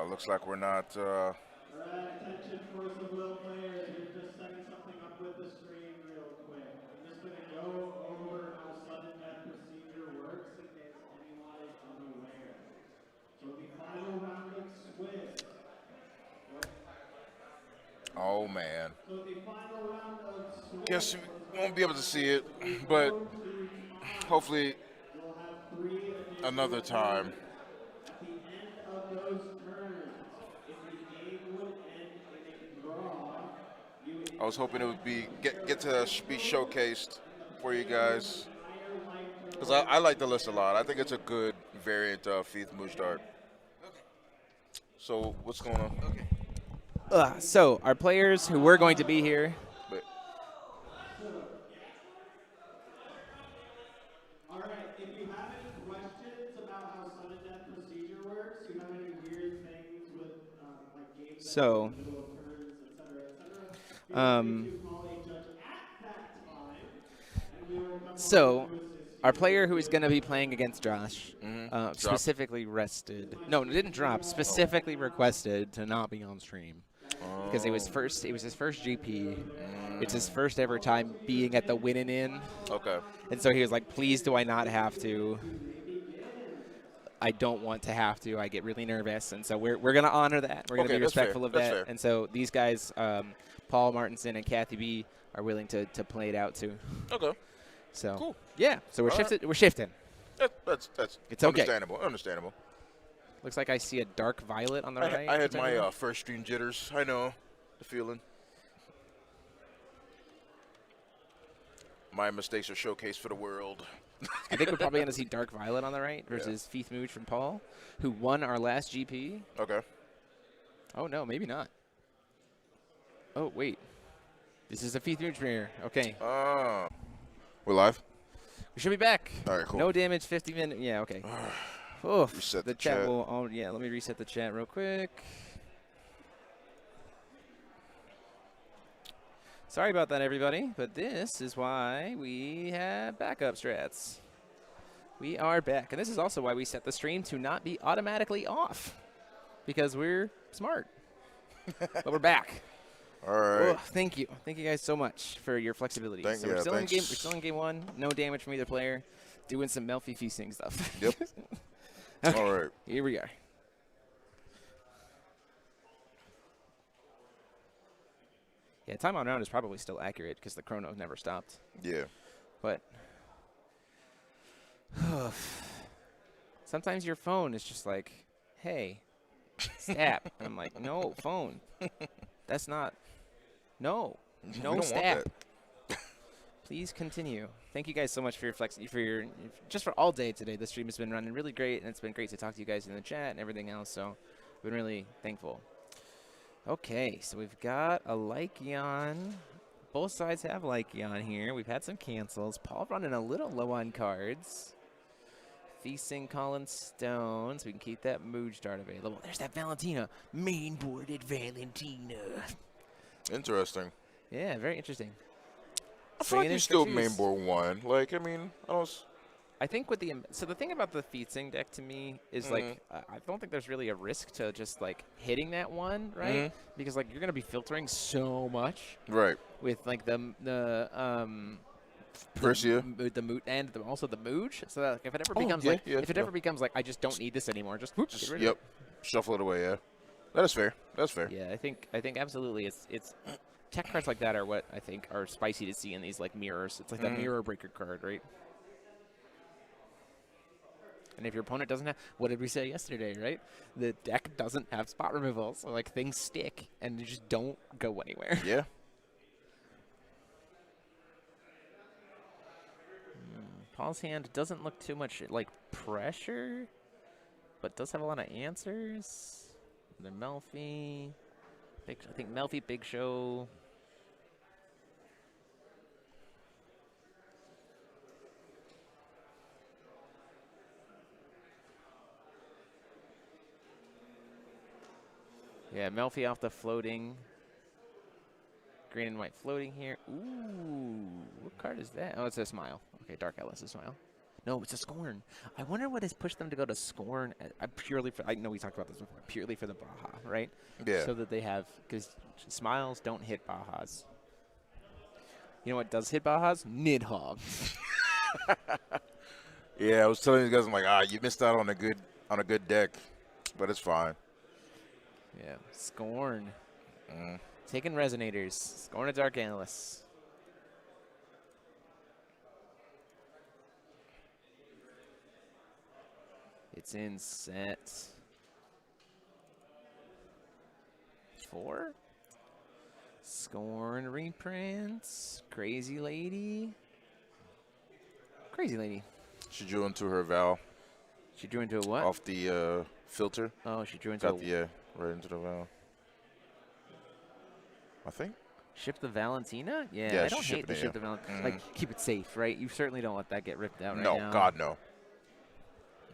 Looks like we're not. Alright, attention Force of Will players. We're just setting something up with the stream real quick. I'm just going to go over how sudden death procedure works in case anyone is unaware. So the final round of Swiss. Oh man. So the final round of Swiss. Guess we won't be able to see it, but hopefully We'll have 3 additional another time. At the end of those turns, if the game would end in a draw, you would I was hoping it would be get to be showcased for you guys, because I like the list a lot. I think it's a good variant of Feith Mujdart. So what's going on? So our players who were going to be here. But All right, if you have any questions about how sudden death procedure works, you have any weird things with like games So, that middle of turns, et cetera, feel free to call a judge at that time, and we will come So, on to assist you. our player who is going to be playing against Josh Dropped. specifically rested. No, didn't drop. Specifically requested to not be on stream because it was his first GP. It's his first ever time being at the winning in, okay. and so he was like, "Please, do I not have to? I don't want to have to. I get really nervous." And so we're going to honor that. We're going to Okay, be that's fair. respectful of That's that. fair. And so these guys, Paul Martinson and Kathy B, are willing to play it out too. Okay. So Cool. yeah, so we're All right. shifted. We're shifting. That's It's okay. understandable. Understandable. Looks like I see a dark violet on the right. I had my first stream jitters. I know the feeling. My mistakes are showcased for the world. I think we're probably going to see dark violet on the right versus Feith Mooge from Paul, who won our last GP. Okay. Oh no, maybe not. Oh wait, this is a Feith Mooge premiere. Okay, We're live. we should be back. All right, cool. No damage, 50 minutes. Yeah, okay. Oof. Reset the the chat. will. Oh yeah, let me reset the chat real quick. Sorry about that, everybody, but this is why we have backup strats. We are back, and this is also why we set the stream to not be automatically off, because we're smart. But we're back. All right. Oh, thank you guys so much for your flexibility. So we're still in game. We're still in game 1. No damage from either player. Doing some Melfi feasting stuff. Yep. Okay, All right. here we are. Yeah, time on round is probably still accurate because the chrono never stopped. Yeah. But sometimes your phone is just like, hey, stab. And I'm like, no, phone. That's not. No. We No don't want stab. that. Please continue. Thank you guys so much for your just for all day today. The stream has been running really great, and it's been great to talk to you guys in the chat and everything else. So I've been really thankful. Okay, so we've got a Lycion. Both sides have Lycion here. We've had some cancels. Paul running a little low on cards. Feasting Colin Stone, so we can keep that Mooj Dart available. There's that Valentina. Main-boarded Valentina. Interesting. Yeah, very interesting. I feel like you still mainboard one. Like, I mean, I think with the thing about the Feasting deck to me is like I don't think there's really a risk to just like hitting that one, right? Because like you're gonna be filtering so much, right? With like the Persia, the Moot, and also the Mooj. So that, like, if it ever becomes if it ever becomes like I just don't need this anymore, just whoop, get rid of it. Shuffle it away. Yeah, that is fair. That's fair. Yeah, I think absolutely it's tech cards like that are what I think are spicy to see in these like mirrors. It's like that mirror breaker card, right? And if your opponent doesn't have, what did we say yesterday, right? The deck doesn't have spot removal, so like things stick and you just don't go anywhere. Yeah. Paul's hand doesn't look too much like pressure, but does have a lot of answers. The Melfi, I think Melfi, Big Show. Yeah, Melfi off the floating. Green and white floating here. Ooh, what card is that? Oh, it's a Smile. Okay, Dark Atlas is Smile. No, it's a Scorn. I wonder what has pushed them to go to Scorn. Purely for, I know we talked about this before, purely for the Baja, right? Yeah. So that they have, because Smiles don't hit Bajas. You know what does hit Bajas? Nidhogg. Yeah, I was telling you guys, I'm like, you missed out on a good deck, but it's fine. Yeah, Scorn. Taking Resonators. Scorn a Dark Analyst. It's in set 4. Scorn reprints. Crazy Lady. Crazy Lady. She drew into her Val. She drew into a what? Off the filter. Oh, she drew into right into the Val. I think. Ship the Valentina? Yeah, I don't hate the ship the Valentina. Like, keep it safe, right? You certainly don't let that get ripped out right now. No, God, no.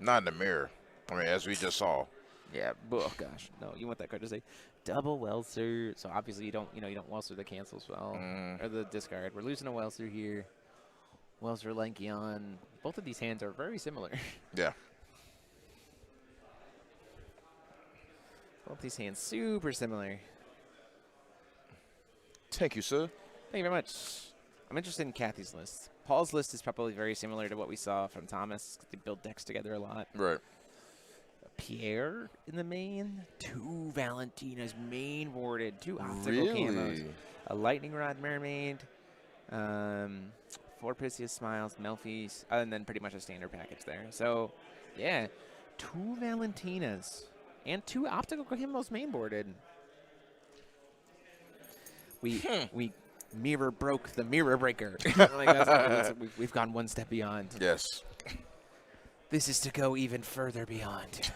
Not in the mirror. I mean, as we just saw. Yeah, oh gosh, no. You want that card to say double Welser. So obviously you don't Welser the cancel spell or the discard. We're losing a Welser here. Welser Lankion. Both of these hands are very similar. Yeah. Both these hands super similar. Thank you, sir. Thank you very much. I'm interested in Kathy's list. Paul's list is probably very similar to what we saw from Thomas. They build decks together a lot. Right. Pierre in the main. 2 Valentinas main boarded. 2 optical camos. A Lightning Rod Mermaid. 4 Perseus Smiles, Melfi's, and then pretty much a standard package there. So, yeah, 2 Valentinas and 2 optical camos main boarded. We mirror broke the mirror breaker. Like we've gone one step beyond. Yes. This is to go even further beyond.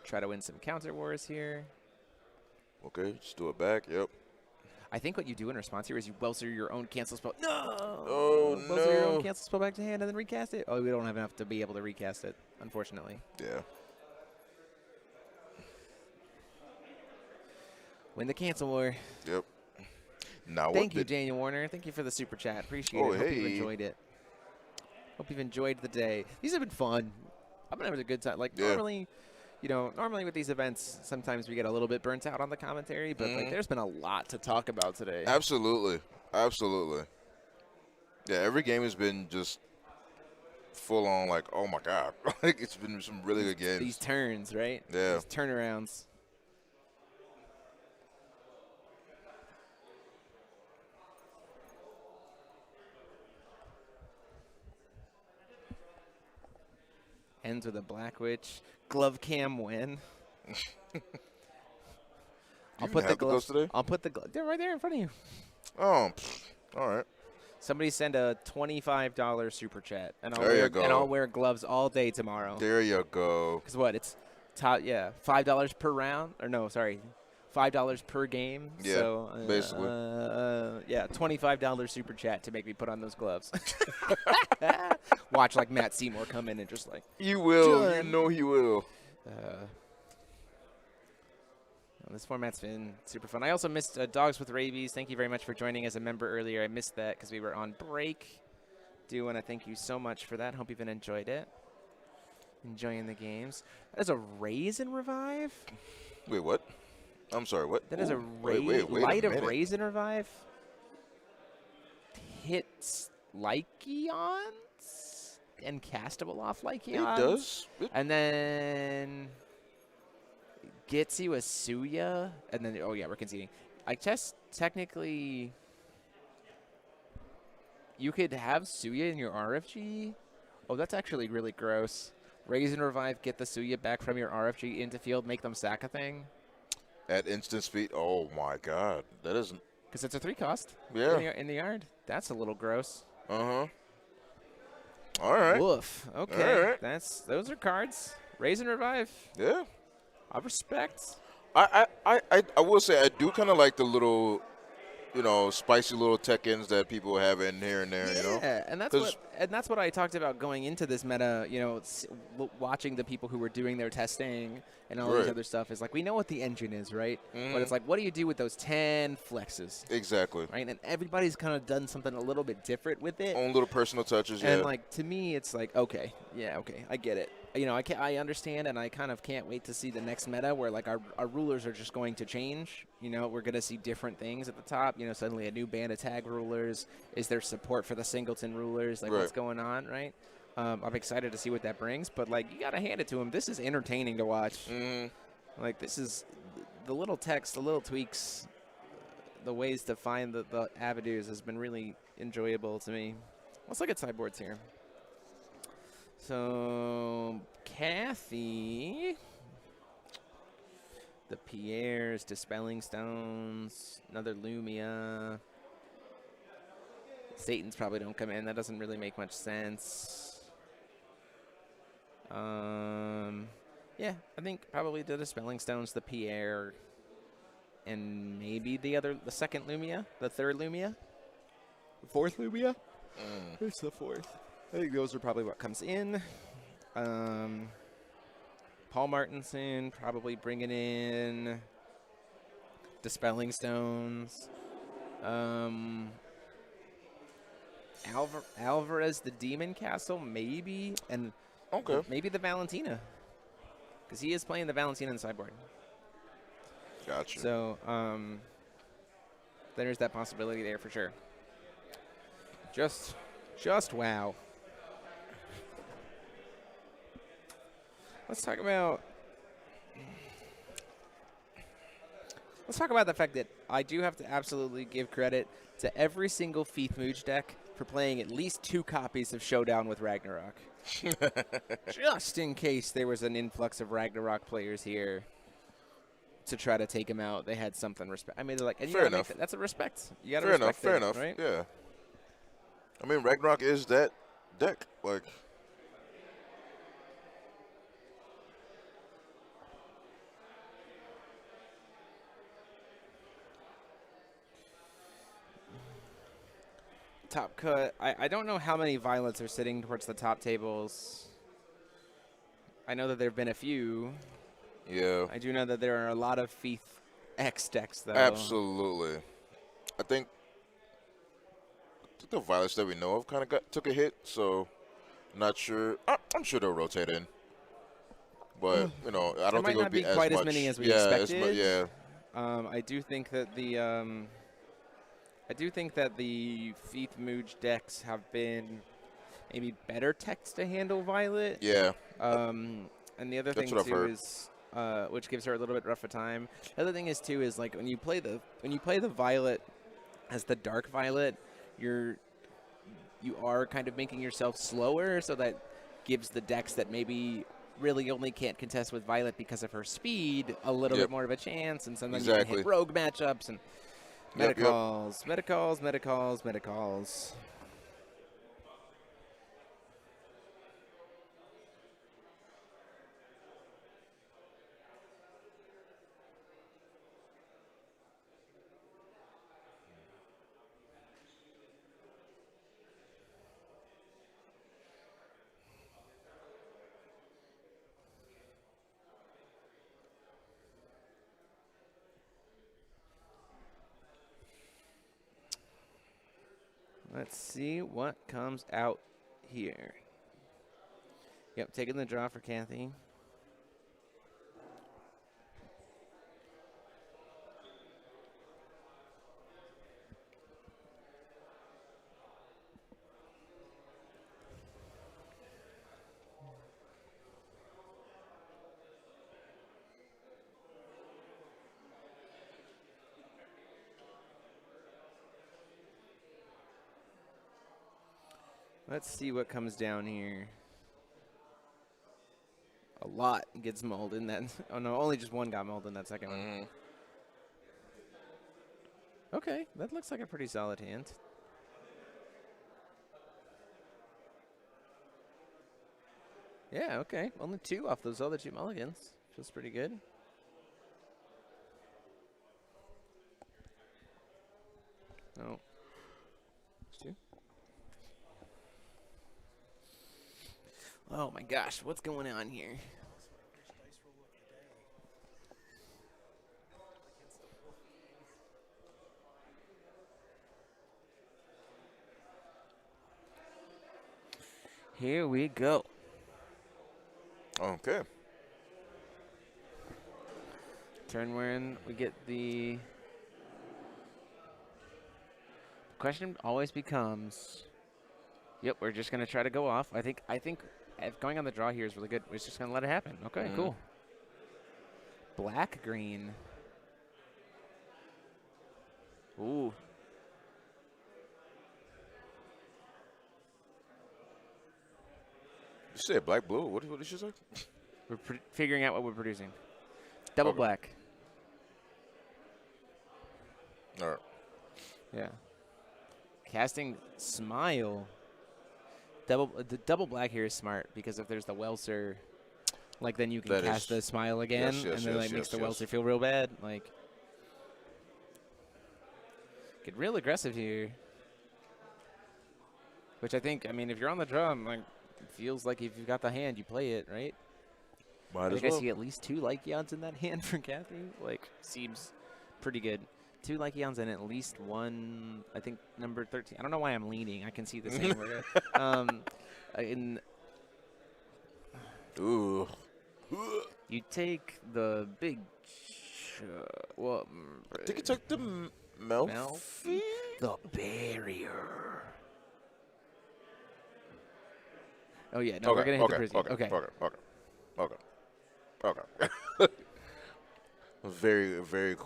Try to win some counter wars here. Okay, just do it back. Yep. I think what you do in response here is you Welser your own cancel spell. No! Oh, Welser your own cancel spell back to hand and then recast it. Oh, we don't have enough to be able to recast it, unfortunately. Yeah. Win the cancel war. Yep. Now Thank you, Daniel Warner. Thank you for the super chat. Appreciate it. Hope you've enjoyed it. Hope you've enjoyed the day. These have been fun. I've been having a good time. Like, normally with these events, sometimes we get a little bit burnt out on the commentary, but like, there's been a lot to talk about today. Absolutely. Absolutely. Yeah, every game has been just full on, like, oh my God. Like, it's been some really good games. These turns, right? Yeah. These turnarounds. Ends with a Black Witch. Glove cam win. I'll put the gloves today. I'll put the glove. They're right there in front of you. Oh, all right. Somebody send a $25 super chat, and I'll wear gloves all day tomorrow. There you go. Because what? It's top, $5 per round, or no, sorry, $5 per game. Yeah, So, basically. Yeah, $25 super chat to make me put on those gloves. Watch like Matt Seymour come in and just like. He will. Done. You know he will. This format's been super fun. I also missed Dogs with Rabies. Thank you very much for joining as a member earlier. I missed that because we were on break. Do want to thank you so much for that. Hope you've enjoyed it. Enjoying the games. That is a Raisin Revive? Wait, what? I'm sorry, what? That is a wait Light a of minute. Raisin Revive. Hits Lycaons and castable off Lycaons. It does. And then gets you a Suya. And then, oh yeah, we're conceding. I guess technically you could have Suya in your RFG. Oh, that's actually really gross. Raisin Revive, get the Suya back from your RFG into field, make them sack a thing. At instant speed. Oh my God, that isn't. Because it's a 3 cost. Yeah. In the yard. That's a little gross. All right. Woof. Okay. All right. Those are cards. Raisin Revive. Yeah. I respect. I will say I do kind of like the little, spicy little tech-ins that people have in here and there. Yeah, and that's what I talked about going into this meta. Watching the people who were doing their testing and all these Right. other stuff is like we know what the engine is, right? But it's like, what do you do with those 10 flexes, Exactly. right? And everybody's kind of done something a little bit different with it. Own little personal touches. And Yeah. like to me, it's like okay, I get it. I understand, and I kind of can't wait to see the next meta where like our rulers are just going to change. We're going to see different things at the top. Suddenly a new band of tag rulers. Is there support for the singleton rulers? Like what's going on, right? I'm excited to see what that brings, but like you got to hand it to him. This is entertaining to watch. Like this is the little text, the little tweaks, the ways to find the avenues has been really enjoyable to me. Let's look at sideboards here. So, Kathy, the Pierres, Dispelling Stones, another Lumia. Satan's probably don't come in. That doesn't really make much sense. Yeah, I think probably the Dispelling Stones, the Pierre, and maybe the second Lumia, the third Lumia, the fourth Lumia. Who's the fourth? I think those are probably what comes in. Paul Martinson probably bringing in Dispelling Stones. Alvarez, the Demon Castle, maybe. And maybe the Valentina. Because he is playing the Valentina in the sideboard. Gotcha. So there's that possibility there for sure. Just wow. Let's talk about the fact that I do have to absolutely give credit to every single Feith Mooge deck for playing at least 2 copies of Showdown with Ragnarok. Just in case there was an influx of Ragnarok players here to try to take him out. They had something respect. I mean, they're like, and Fair enough. That's a respect. You got to Fair respect enough. it, Fair enough. right? Yeah. I mean, Ragnarok is that deck. Like, Top cut. I don't know how many violets are sitting towards the top tables. I know that there have been a few. yeah. I do know that there are a lot of Feith X decks, though. Absolutely. I think the violets that we know of kind of took a hit, so not sure. I'm sure they'll rotate in, but I don't There think might it'll not be as quite much. as many as we yeah, expected. yeah. I do think that the Feith Mooge decks have been maybe better techs to handle Violet. Yeah. And the other That's thing what I've too heard. is, which gives her a little bit rough a time. The other thing is too is like when you play the Violet as the Dark Violet, you are kind of making yourself slower, so that gives the decks that maybe really only can't contest with Violet because of her speed a little bit more of a chance, and sometimes you can Exactly. hit rogue matchups and Yep, yep. metacalls. Let's see what comes out here. Yep, taking the draw for Kathy. Let's see what comes down here. A lot gets mulled in that. Oh, no, only just one got mulled in that second one. Okay, that looks like a pretty solid hand. Yeah, okay. Only 2 off those other 2 mulligans. Feels pretty good. Oh. 2. Oh my gosh, what's going on here? Here we go. Okay. Turn wherein we get the question always becomes. Yep, we're just gonna try to go off. I think if going on the draw here is really good. We're just gonna let it happen. Okay, cool. Black green. Ooh. You said black blue. What did you say? We're figuring out what we're producing. Double black. All right. Yeah. Casting smile. The double black here is smart because if there's the Welser, like then you can cast the smile again, and then like makes the Welser feel real bad. Like get real aggressive here. Which I think, I mean, if you're on the drum, like it feels like if you've got the hand, you play it, right? Might I as think well. I see at least 2 Lycaons in that hand for Kathy. Like seems pretty good. 2 Lycaons and at least 1, I think, number 13. I don't know why I'm leaning. I can see the same Ooh. You take the big. Well, I think you took the Melfi? The barrier. Oh yeah, no, we're gonna hit the Prissy. Okay. Very, very,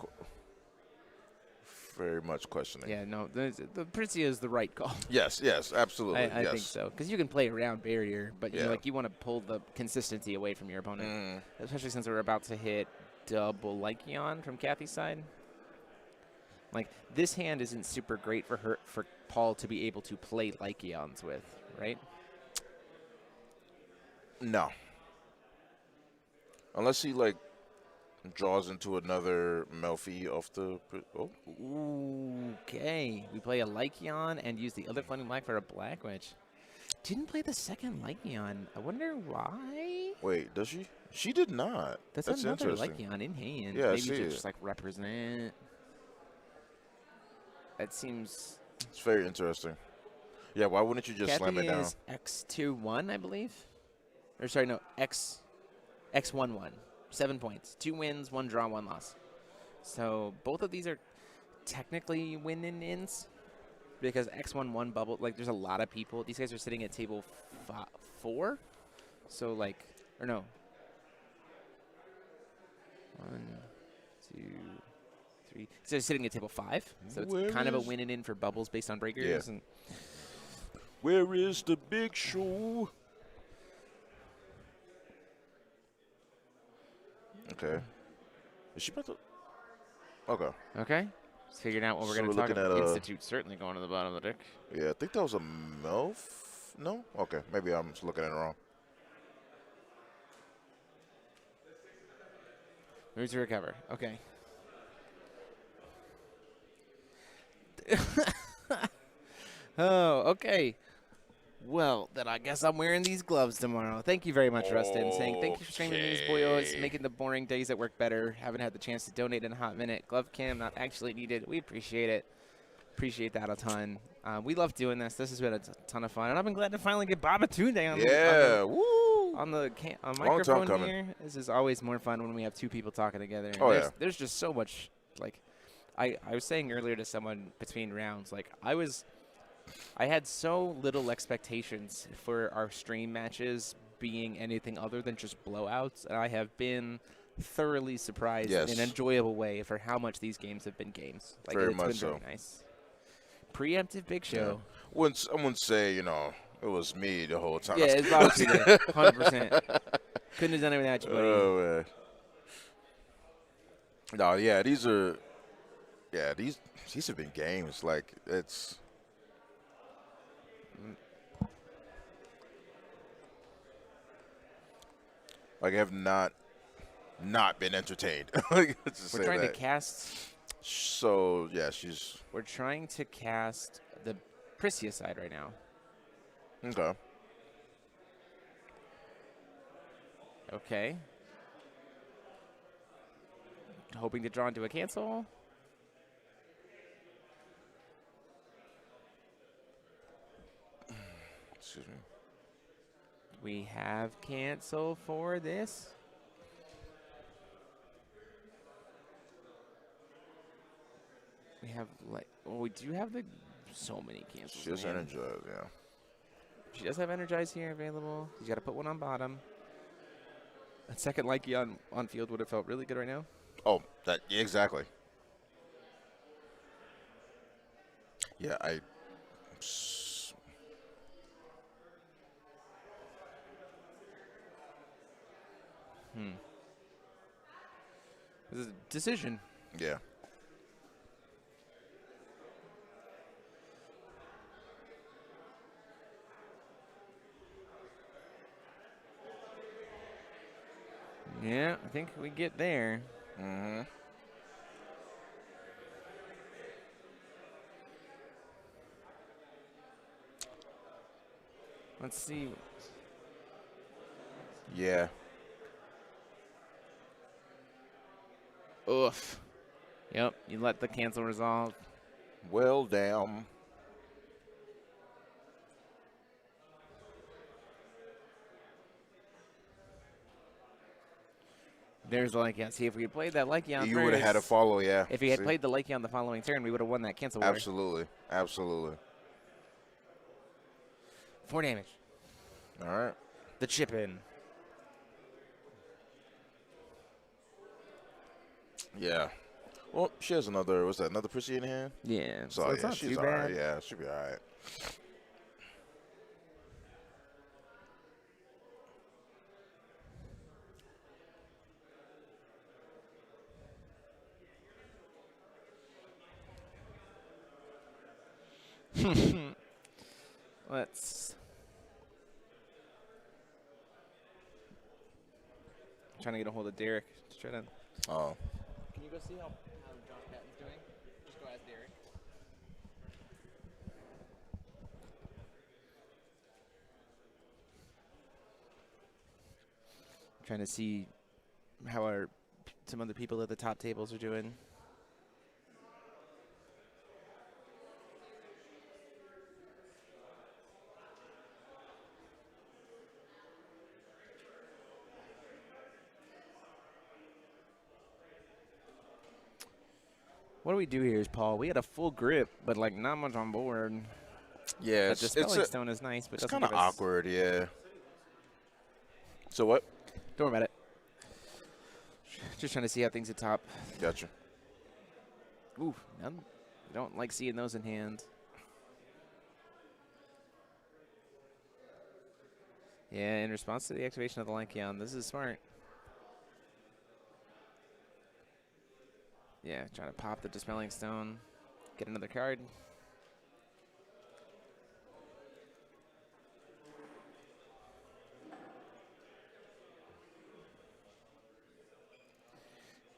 very much questioning. Yeah, no, the Prissy is the right call. Yes, absolutely. I think so, because you can play around barrier, but Yeah. you want to pull the consistency away from your opponent, especially since we're about to hit double Lycaon from Kathy's side. Like this hand isn't super great for Paul to be able to play Lycaons with, right? No. Unless he like draws into another Melfi off the. Oh. Okay, we play a Lycaon and use the other floating black for a black, which didn't play the second Lycaon. I wonder why. Wait, does she? She did not. That's another Lycaon in hand. Yeah, maybe I see to it. just like represent. That seems. It's very interesting. Yeah, why wouldn't you just Kathy slam it down? is X2-1, I believe. Or sorry, no, X1-1. 7 points. 2 wins, 1 draw, 1 loss. So both of these are technically win-in-ins because X1-1 bubble, like there's a lot of people. These guys are sitting at table 4. So like, or no. 1, 2, 3. So they're sitting at table 5. So it's kind of a win-in for bubbles based on breakers. Yeah. And where is the big show? Okay. Is she about to? Okay. okay. Just figuring out what we're So going to we're talk looking about. at, Institute certainly going to the bottom of the deck. Yeah, I think that was a Melf. No? Okay, maybe I'm just looking at it wrong. Moves to recover. Okay. Oh, okay. Well, then I guess I'm wearing these gloves tomorrow. Thank you very much, Rustin. Saying thank you for streaming these boyos, making the boring days at work better. Haven't had the chance to donate in a hot minute. Glove cam not actually needed. We appreciate it. Appreciate that a ton. We love doing this. This has been a ton of fun, and I've been glad to finally get Babatunde on Yeah, woo! on the Long time microphone coming. here. This is always more fun when we have two people talking together. And Oh, there's, yeah. there's just so much. Like, I was saying earlier to someone between rounds, like I had so little expectations for our stream matches being anything other than just blowouts, and I have been thoroughly surprised in an enjoyable way for how much these games have been games. Like, Very it's much been so. very nice. Preemptive Big Show. I wouldn't say, you know, it was me the whole time. Yeah, it's Babatunde, 100%. Couldn't have done it without you, buddy. Oh, man. No, yeah, these have been games. Like, it's. Like, I have not been entertained. We're We're trying to cast. So, yeah, We're trying to cast the Priscia side right now. Okay. Okay. Hoping to draw into a cancel. Excuse me. We have cancel for this. We have we do have so many cancels. She has man. energized, yeah. She does have Energize here available. He's got to put one on bottom. A second Lycia on field would have felt really good right now. Oh, exactly. Yeah, This is a decision. Yeah. Yeah, I think we get there. Mm-hmm. Let's see. Yeah. Oof. Yep, you let the cancel resolve. Well, damn. There's the Lycion. See, if we had played that Lycion You would have had to follow, yeah. If he had played the Lycion the following turn, we would have won that cancel war. Absolutely. Absolutely. 4 damage. All right. The chip in. Yeah. Well, she has another, what's that, another Prissy in hand? Yeah. So, it's yeah, not she's too all bad. right. Yeah, she'll be all right. Let's. Trying to get a hold of Derek. Just try to. Oh. Can you go see how Josh Patton's doing? Just go ask Derek. Trying to see how some other people at the top tables are doing. What do we do here, Paul? We had a full grip, but like not much on board. Yeah, The Dispelling Stone is nice, but it's doesn't kind of give us- awkward, yeah. So what? Don't worry about it. Just trying to see how things at top. Gotcha. Ooh, none. Don't like seeing those in hand. Yeah, in response to the activation of the Lycion, this is smart. Yeah, trying to pop the Dispelling Stone, get another card.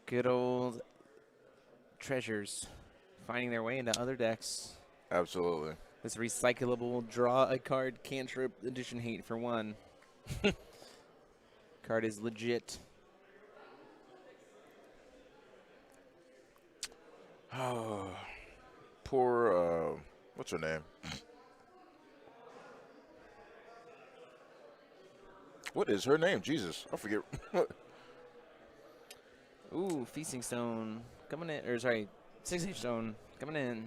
Good old treasures finding their way into other decks. Absolutely. This recyclable draw a card cantrip edition hate for 1. Card is legit. Oh, poor What's her name? What is her name? Jesus, I forget. Ooh, Feasting Stone coming in. Or sorry, 6H Stone coming in.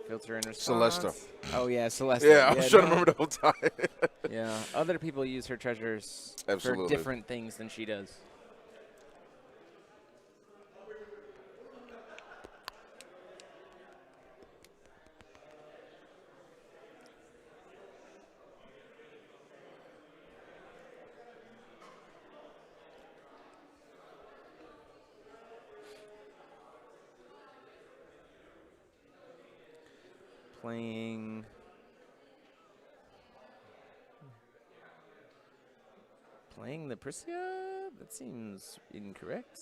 Filter in response. Celesta. Oh, yeah, Celeste. Yeah, I was trying to no. remember the whole time. Yeah, other people use her treasures Absolutely. for different things than she does. Playing the Priscia? That seems incorrect.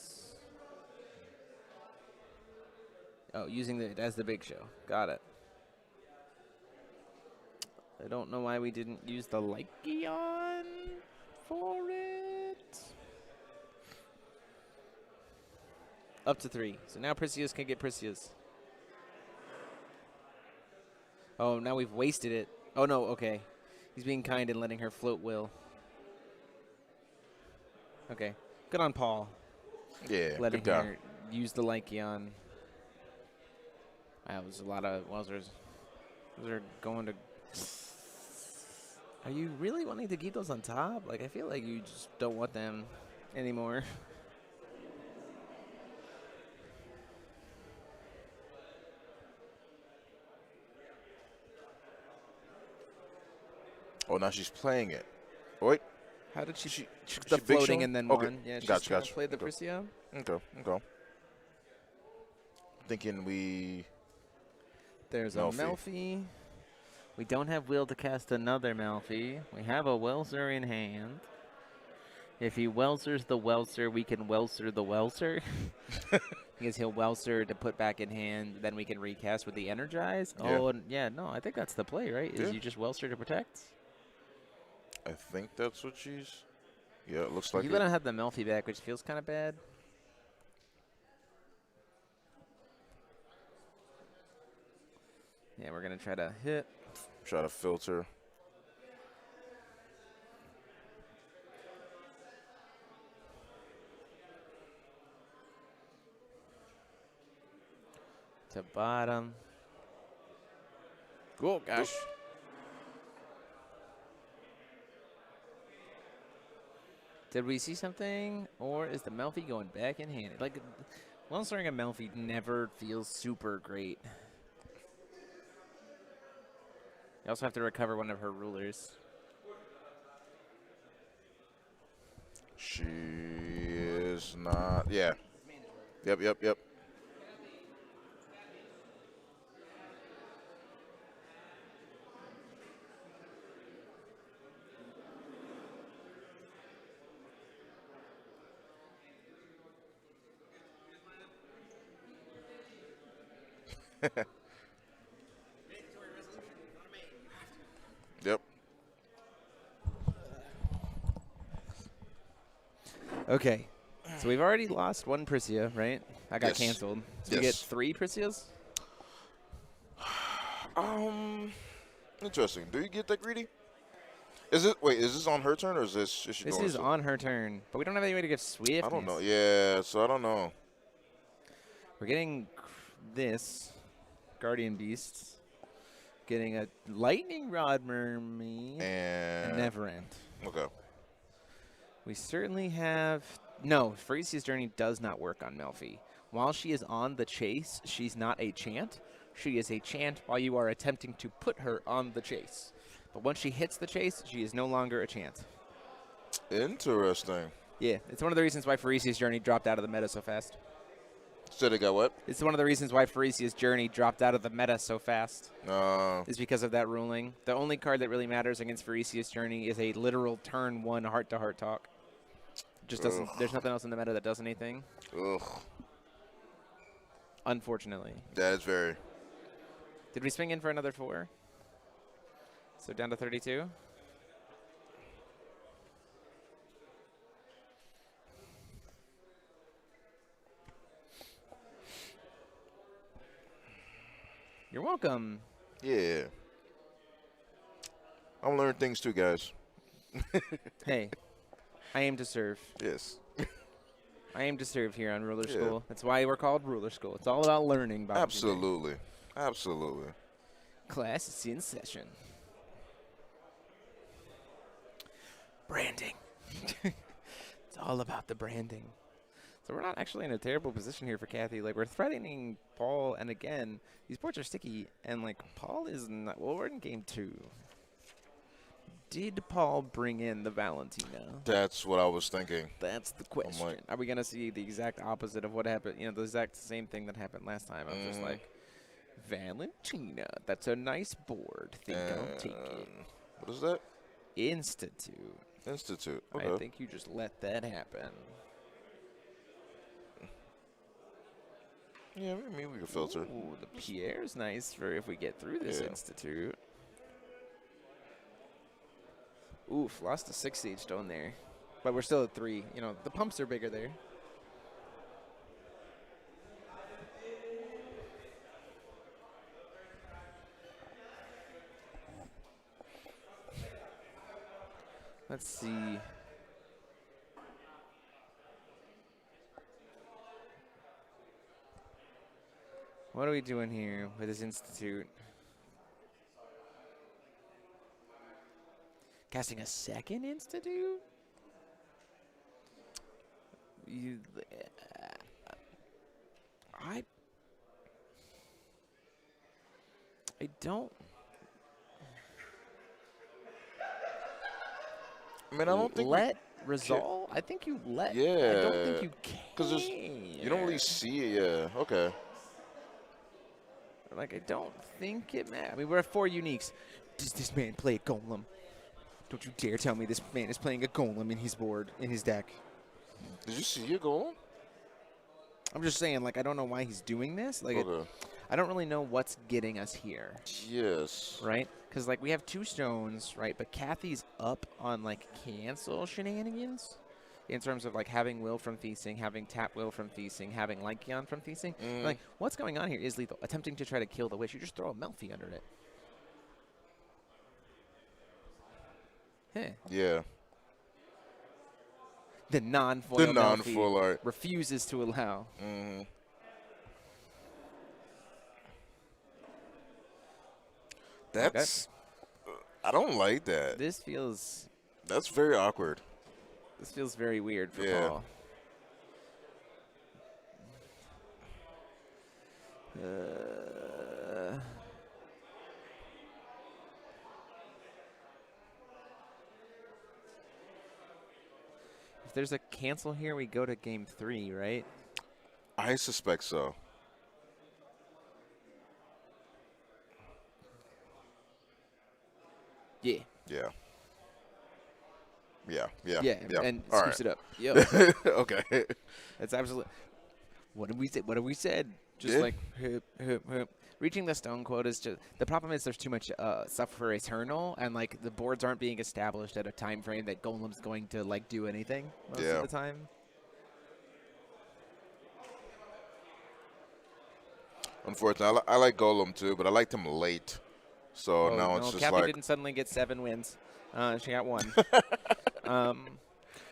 Oh, using it as the big show. Got it. I don't know why we didn't use the Lycion for it. Up to 3. So now Priscias can get Priscias. Oh, now we've wasted it. Oh, no, okay. He's being kind and letting her float will. Okay. Good on Paul. Yeah, Letting good guy. her use the Lycion. That was a lot of Wowzers. Those are going to... Are you really wanting to keep those on top? Like, I feel like you just don't want them anymore. Oh, now she's playing it. Wait. How did she the she big floating showing? and then Okay. won? Yeah, she Gotcha, gotcha. played the Okay. Priscia. Okay. Thinking we... There's a Melfi. Melfi. We don't have will to cast another Melfi. We have a Welser in hand. If he Welsers the Welser, we can Welser the Welser. Because he'll Welser to put back in hand, then we can recast with the Energize. Yeah. Oh, and yeah, no, I think that's the play, right? Is Yeah. you just Welser to protect? I think that's what she's... Yeah, it looks like You it. let him have the Melfi back, which feels kind of bad. Yeah, we're going to try to hit. Try to filter. To bottom. Cool, gosh. Did we see something? Or is the Melfi going back in hand? Like, Wellsering a Melfi never feels super great. You also have to recover one of her rulers. She is not... Yeah. Yep. Yep. Okay. So we've already lost one Priscia, right? I got Yes. canceled. So we get Yes. 3 Priscias? Interesting. Do you get that greedy? Is this on her turn or is she This doing is it? on her turn. But we don't have any way to give Swiftness. I don't know. Yeah, so I don't know. We're getting this Guardian Beast. Getting a Lightning Rod Mermaid. And... And Neverend. Okay. We certainly have... No, Frisia's Journey does not work on Melfi. While she is on the chase, she's not a chant. She is a chant while you are attempting to put her on the chase. But once she hits the chase, she is no longer a chant. Interesting. Yeah, it's one of the reasons why Frisia's Journey dropped out of the meta so fast. So they got what? It's one of the reasons why Frisia's Journey dropped out of the meta so fast. Is because of that ruling. The only card that really matters against Frisia's Journey is a literal turn 1 heart-to-heart talk. Just doesn't. There's nothing else in the meta that does anything. Ugh. Unfortunately. That is very... Did we swing in for another 4? So down to 32? You're welcome. Yeah. I'm learning things too, guys. Hey, I aim to serve. Yes. I aim to serve here on Ruler School. That's why we're called Ruler School. It's all about learning. Bob Absolutely. Absolutely. Class is in session. Branding. It's all about the branding. So we're not actually in a terrible position here for Kathy. Like, we're threatening Paul, and again, these boards are sticky, and, like, Paul is not... Well, we're in game 2. Did Paul bring in the Valentina? That's what I was thinking. That's the question. Are we going to see the exact opposite of what happened? You know, the exact same thing that happened last time. I'm just like, Valentina, that's a nice board. Think I'll take it. What is that? Institute. Institute. Okay. I think you just let that happen. Yeah, maybe we can filter. Ooh, the Pierre's nice for if we get through this Institute. Oof, lost a 6 siege stone there. But we're still at 3. You know, the pumps are bigger there. Let's see. What are we doing here with this Institute? Casting a second Institute? I don't. I mean, I don't think resolve. I think you let. Yeah. I don't think you can. Because you don't really see it. Yeah. Okay. Like, I don't think it matters. I mean, we're at 4 uniques. Does this man play a golem? Don't you dare tell me this man is playing a golem in his board, in his deck. Did you see it golem? I'm just saying, like, I don't know why he's doing this. Like, Okay. I don't really know what's getting us here. Yes. Right? Because, like, we have 2 stones, right? But Kathy's up on, like, cancel shenanigans in terms of, like, having Will from Feasting, having Tap Will from Feasting, having Lycion from Feasting. Like, what's going on here is lethal. Attempting to try to kill the Witch. You just throw a Melfi under it. Huh. Yeah. The non-foil The non-foil art refuses to allow. That's. I don't like that. This feels. That's very awkward. This feels very weird for Yeah. Paul. If there's a cancel here, we go to game 3, right? I suspect so. Yeah. Yeah. Yeah. Yeah. Yeah, and All scoops it up. Yo, right. Okay. that's absolutely. What did we say? What have we said? Just Yeah. like hoop, hoop, hoop. Reaching the stone quota is just the problem. Is there's too much stuff for Eternal, and like the boards aren't being established at a time frame that Golem's going to like do anything most of the time. Unfortunately, I like Golem too, but I liked him late. So now it's just Kathy like. didn't suddenly get 7 wins. She got 1.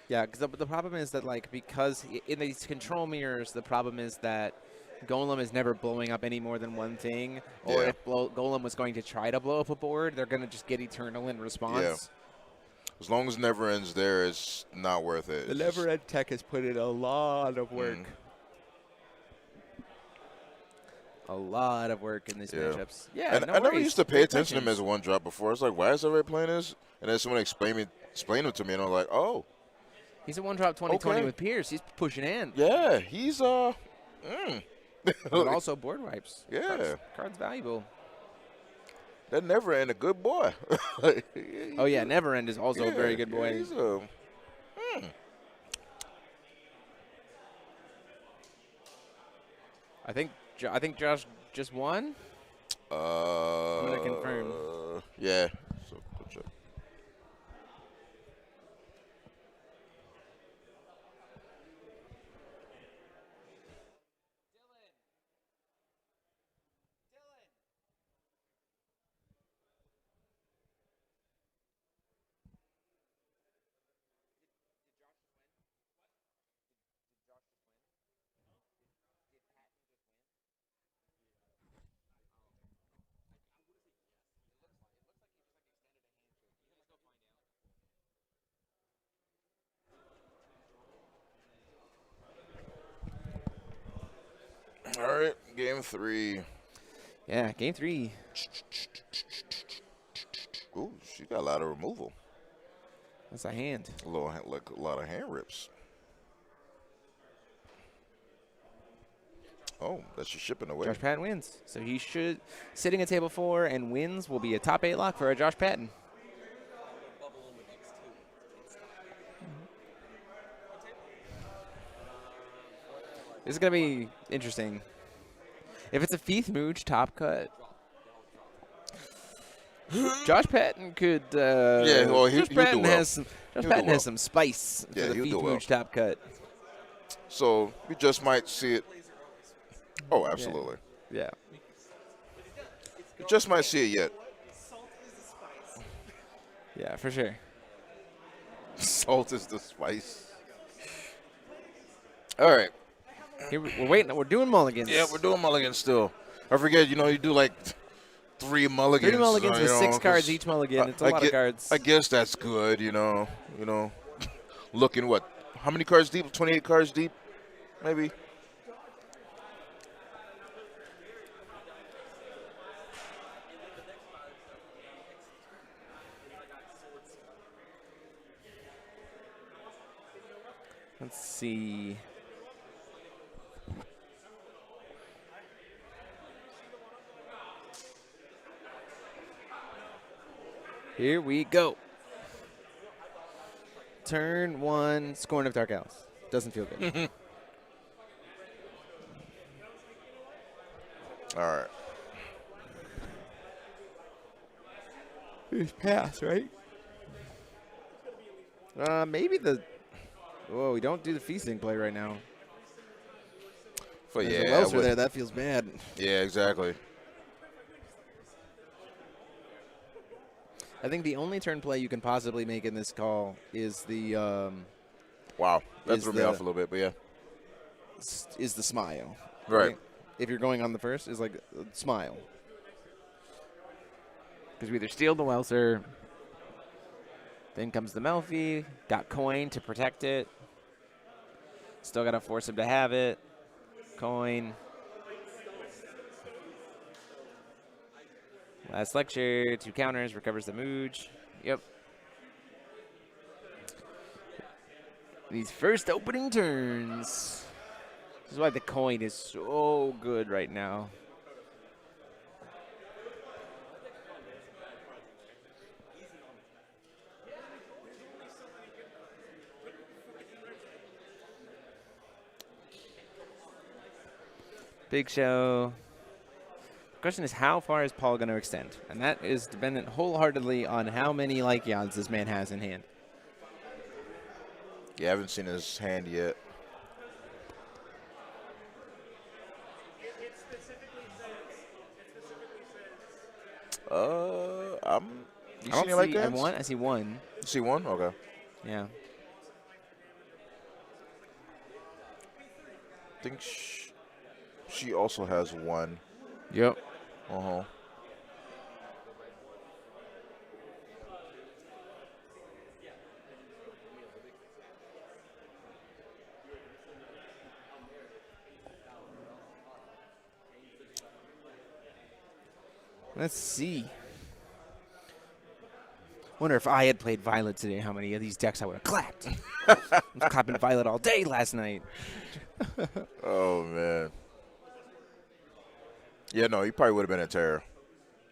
Yeah, because the problem is that, like, because in these control mirrors, the problem is that Golem is never blowing up any more than one thing. Or Yeah. if Golem was going to try to blow up a board, they're going to just get Eternal in response. Yeah. As long as Never Ends there, it's not worth it. The It's Never End Tech has put in a lot of work. A lot of work in these matchups. Yeah, and no I never worries. used to pay Great attention to him as questions. a 1-drop before. It's like, why is everybody playing this? And then someone explained him to me, and I was like, oh. He's a 1-drop 2020 Okay. with Pierce. He's pushing in. Yeah, he's But also board wipes. Yeah. Card's valuable. That Never End, a good boy. Oh, yeah, Never End is also a very good boy. Yeah, he's a, I think Josh just won. I'm gonna confirm. Yeah. So, go check. Game 3. Yeah, game 3. Ooh, she got a lot of removal. That's a hand. A lot of hand rips. Oh, that's your shipping away. Josh Patton wins. So he should, sitting at table 4 and wins, will be a top 8 lock for our Josh Patton. This is going to be interesting. If it's a Feith Mooch top cut, Josh Patton could. Yeah, well, Josh Patton has some spice Yeah, for the he'll Feith do well. Mooch top cut. So we just might see it. Oh, absolutely. Yeah. We just might see it yet. Yeah, for sure. Salt is the spice. All right. Here we're waiting. We're doing mulligans. Yeah, we're doing mulligans still. I forget, you do like 3 mulligans. 3 mulligans with 6 cards 'cause each mulligan. It's a lot of cards. I guess that's good, Looking what? How many cards deep? 28 cards deep, maybe. Let's see. Here we go. Turn 1, Scorn of Dark Elves. Doesn't feel good. All right. It's pass, right? Maybe the. Whoa, we don't do the feasting play right now. But There's yeah, a Welser there. That feels bad. Yeah, exactly. I think the only turn play you can possibly make in this call is the. Wow, that Is threw me off a little bit, but yeah. Is the smile. Right. If you're going on the first, is like smile. Because we either steal the Welser, then comes the Melfi, got coin to protect it. Still got to force him to have it. Coin. Last lecture, 2 counters, recovers the Mooch. Yep. These first opening turns. This is why the coin is so good right now. Big show. The question is, how far is Paul going to extend? And that is dependent wholeheartedly on how many Lycaons this man has in hand. Yeah, I haven't seen his hand yet. You I seen don't it see like one. I see one. You see one? Okay. Yeah. I think she also has one. Yep. Uh-huh. Let's see. Wonder if I had played Violet today, how many of these decks I would have clapped. I was clapping Violet all day last night. Oh, man. Yeah, no, he probably would have been a terror.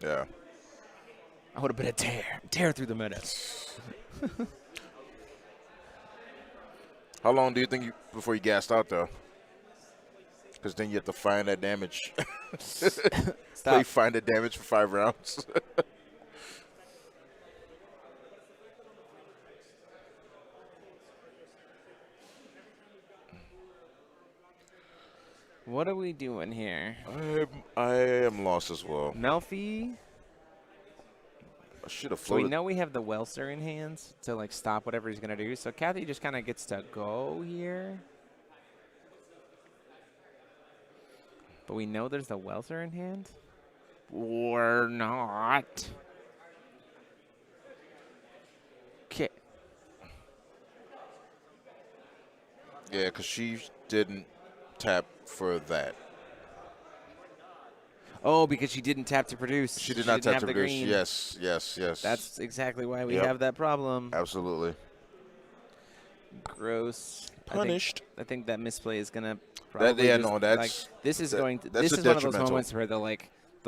Yeah. I would have been a tear through the meta. How long do you think before you gassed out, though? Because then you have to find that damage. Play find that damage for 5 rounds. What are we doing here? I am lost as well. Melfi. I should have So we floated. know we have the Welser in hands to like stop whatever he's gonna do. So Kathy just kind of gets to go here. But we know there's the Welser in hand. Or not. Okay. Yeah, because she didn't tap for that. Oh, because she didn't tap to produce. She did not tap to produce. Green. Yes, yes, yes. That's exactly why we have that problem. Absolutely. Gross. Punished. I think that misplay is gonna probably this is one of those moments where the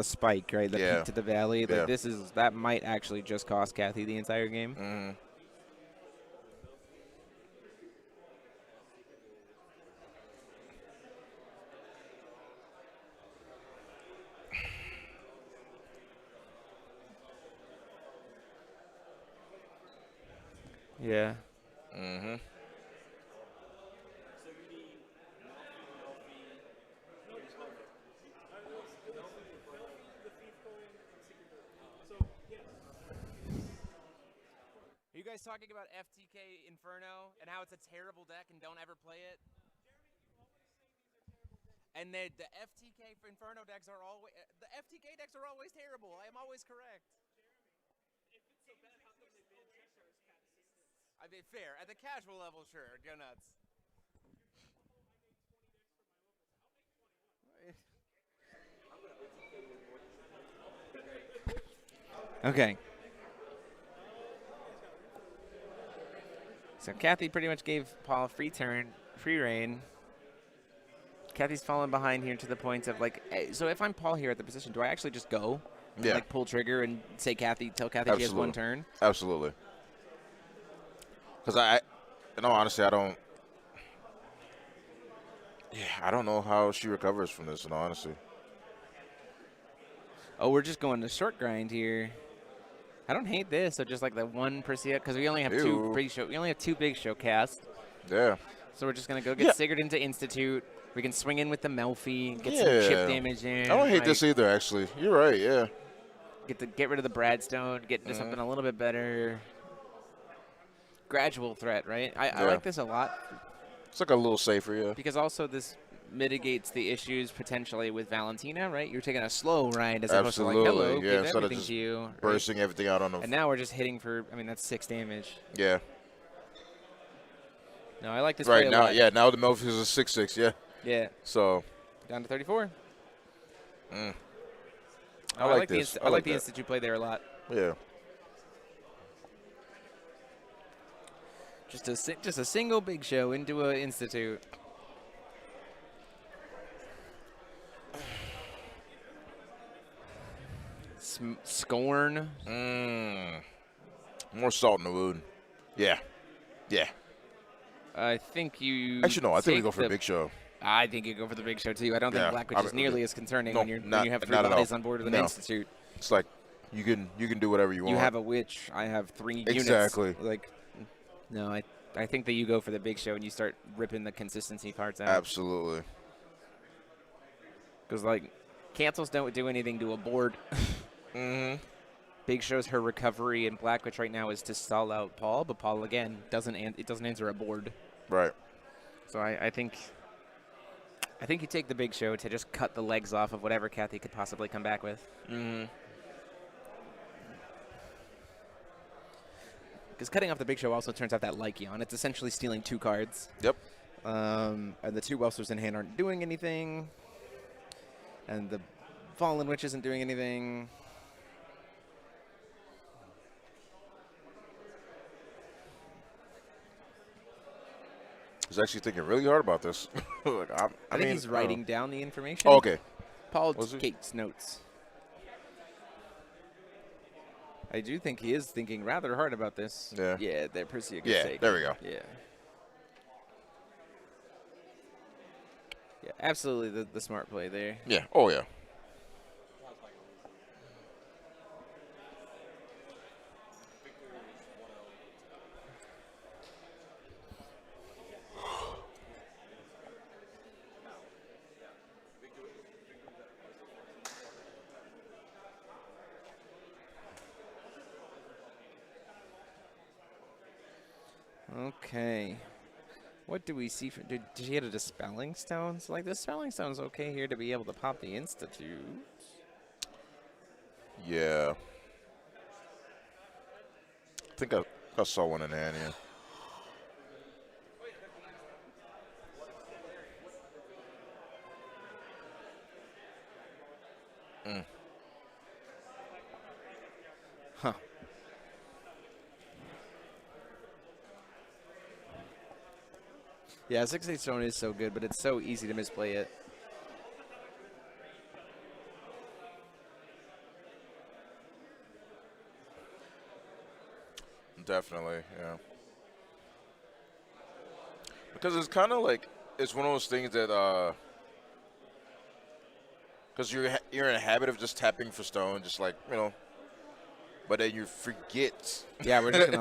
spike, right? The peak to the valley. Like that might actually just cost Kathy the entire game. Mm-hmm. Yeah. Mm-hmm. Are you guys talking about FTK Inferno and how it's a terrible deck and don't ever play it? And the FTK Inferno decks are always terrible. I am always correct. I mean, fair. At the casual level, sure. Go nuts. Okay. So Kathy pretty much gave Paul free reign. Kathy's fallen behind here to the point of so if I'm Paul here at the position, do I actually just go? Yeah. Pull trigger and tell Kathy she has one turn? Absolutely. Because in all honesty, I don't know how she recovers from this, in all honesty. Oh, we're just going to short grind here. I don't hate this. So just like the one Persia, because we only have two big show casts. Yeah. So we're just gonna go get Sigurd into Institute. We can swing in with the Melfi, get some chip damage in. I don't hate this either, actually. You're right. Yeah. Get rid of the Bradstone. Get into something a little bit better. Gradual threat, right? I like this a lot. It's like a little safer, yeah. Because also this mitigates the issues potentially with Valentina, right? You're taking a slow ride as opposed to hello, give everything to you. Bursting everything out on them. And now we're just hitting for, that's 6 damage. Yeah. No, I like this right play now. a lot. Yeah, now the Melfi is a 6/6. Yeah. Yeah. So. Down to 34. I like this. I like the Institute play there a lot. Yeah. Just a single big show into an Institute. Scorn. More salt in the wound. Yeah. Yeah. I think you. Actually, no. I think we go for the big show. I think you go for the big show too. I don't think Blackwitch is nearly as concerning when you have 3 bodies on board with an Institute. It's like you can do whatever you want. You have a witch. I have 3 units. Exactly. No, I think that you go for the big show and you start ripping the consistency parts out. Absolutely. Because cancels don't do anything to a board. Big show's her recovery, and Blackwitch right now is to stall out Paul, but Paul again doesn't answer a board. Right. So I think you take the big show to just cut the legs off of whatever Kathy could possibly come back with. Because cutting off the big show also turns out that Lycion. It's essentially stealing 2 cards. Yep. And the 2 Welsers in hand aren't doing anything. And the Fallen Witch isn't doing anything. He's actually thinking really hard about this. I think he's writing down the information. Oh, okay. Paul takes notes. I do think he is thinking rather hard about this. Yeah. Yeah, they're Persia gets taken. There we go. Yeah. Yeah, absolutely the smart play there. Yeah. Oh, yeah. Okay. What do we see? Did she hit a Dispelling Stone? So, the Dispelling Stone's okay here to be able to pop the Institute. Yeah. I think I saw one in hand, yeah. Huh. Yeah, 6-8 stone is so good, but it's so easy to misplay it. Definitely, yeah. Because it's kind of like it's one of those things that because you're in a habit of just tapping for stone, just like but then you forget. Yeah, we're just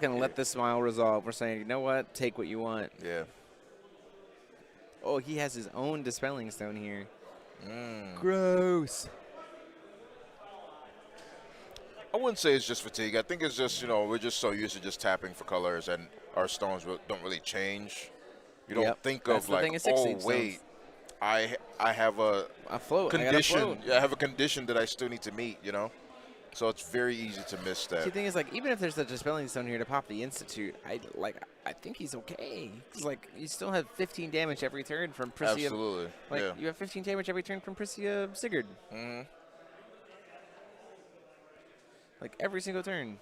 gonna let this smile resolve. We're saying, you know what? Take what you want. Yeah. Oh, he has his own dispelling stone here. Gross. I wouldn't say it's just fatigue. I think it's just we're just so used to just tapping for colors, and our stones don't really change. You don't think That's of the thing like, is oh 6-8 wait, stones. I have a float. condition. I have a condition that I still need to meet. So it's very easy to miss that. See, the thing is, like, even if there's a dispelling stone here to pop the institute, I think he's okay. 'Cause, like, you still have 15 damage every turn from Priscia. Absolutely. Like, yeah. you have 15 damage every turn from Priscia Sigurd. Mm-hmm. Like, every single turn.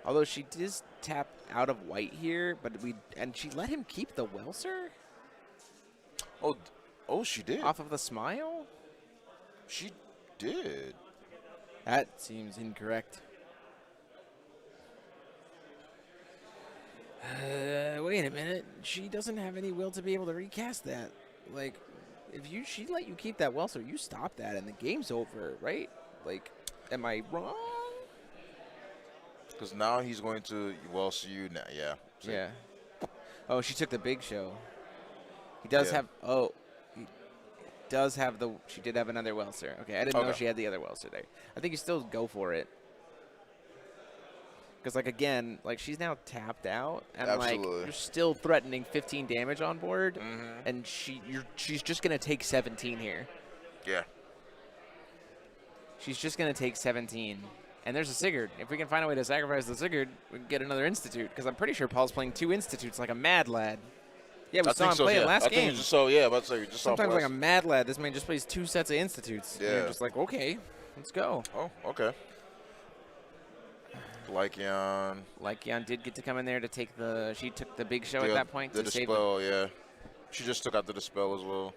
Although she does tap out of white here, but she let him keep the Welser Oh, she did. off of the smile? She did. That seems incorrect. Wait a minute. She doesn't have any will to be able to recast that. Like, if she let you keep that Welser, you stop that and the game's over, right? Like, am I wrong? Because now he's going to see you now. Yeah. See? Yeah. Oh, she took the big show. He does Yeah. have. Oh, he does have the. She did have another Welser. Okay, I didn't know she had the other Welser there. I think you still go for it. Because, like, again, like, she's now tapped out, and Absolutely. like, you're still threatening 15 damage on board, and she's just gonna take 17 here. Yeah. She's just gonna take 17. And there's a Sigurd. If we can find a way to sacrifice the Sigurd, we can get another Institute. Because I'm pretty sure Paul's playing 2 Institutes like a mad lad. Yeah, we saw him play it last game. I think about to say, you just saw Sometimes like a mad lad, this man just plays 2 sets of Institutes. Yeah. And you're just like, okay, let's go. Oh, okay. Lycion did get to come in there to take the. She took the big show at that point the to save. dispel, yeah. She just took out the dispel as well.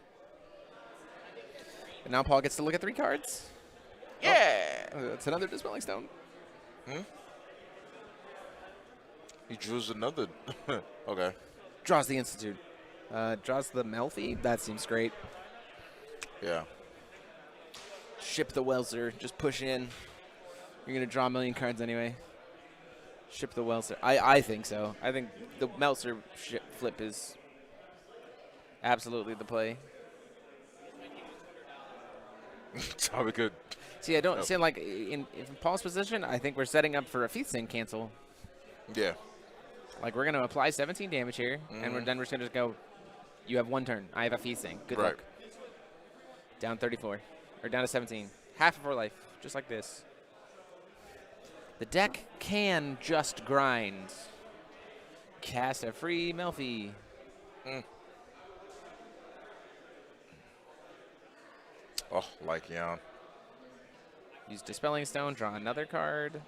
And now Paul gets to look at 3 cards. Yeah. Oh, it's another dispelling stone. He draws another. Okay. Draws the Institute. Draws the Melfi. That seems great. Yeah. Ship the Welser. Just push in. You're going to draw a million cards anyway. Ship the Welser. I think so. I think the Meltzer flip is absolutely the play. Probably good. See, I don't see, like, in Paul's position, I think we're setting up for a Feast Sing cancel. Yeah. Like, we're going to apply 17 damage here, and we're just going to just go, you have 1 turn. I have a Feast Sing. Good luck. Down 34. Or down to 17. Half of our life. Just like this. The deck can just grind. Cast a free Melfi. Oh, Lycion. Use Dispelling Stone, draw another card.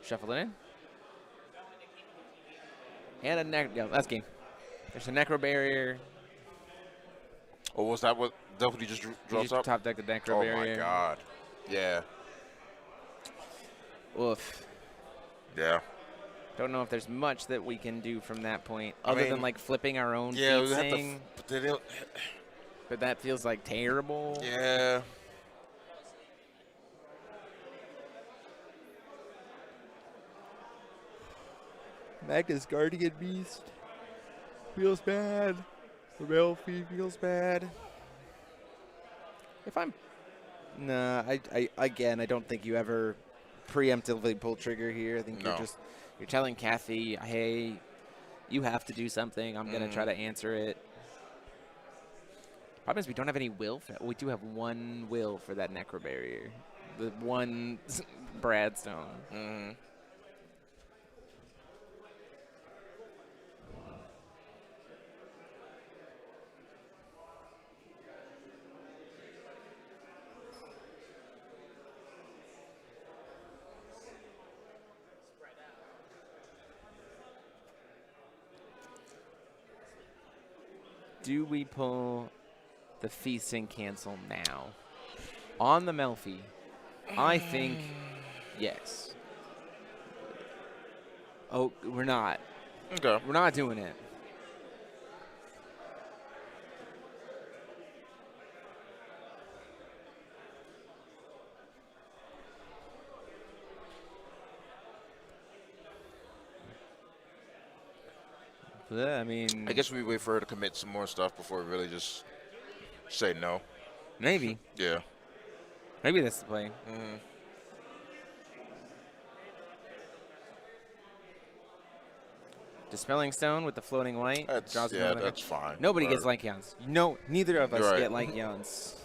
Shuffle it in. And a that's game. There's a Necro Barrier. Oh, was that what he just draws up? Top deck the Necro Barrier. Oh, my God. Yeah. Oof. Yeah. Don't know if there's much that we can do from that point, other than, like, flipping our own Yeah, we Feast have Sing. But that feels, like, terrible. Yeah. Magnus Guardian Beast feels bad. The Melfi feels bad. If I'm... Nah, I don't think you ever preemptively pull trigger here. I think you're telling Kathy, hey, you have to do something. I'm going to try to answer it. Problem is we don't have any will. We do have 1 will for that Necro Barrier. The 1 Bradstone. Do we pull the fee sync cancel now? On the Melfi, I think yes. Oh, we're not. Okay. We're not doing it. I mean, I guess we wait for her to commit some more stuff before we really just say no. maybe. Yeah. Maybe that's the play. Mm-hmm. Dispelling Stone with the floating white. Draws Yeah, another that's fine. Nobody Or- gets Light Yawns. No, neither of us You're right. get Light Yawns.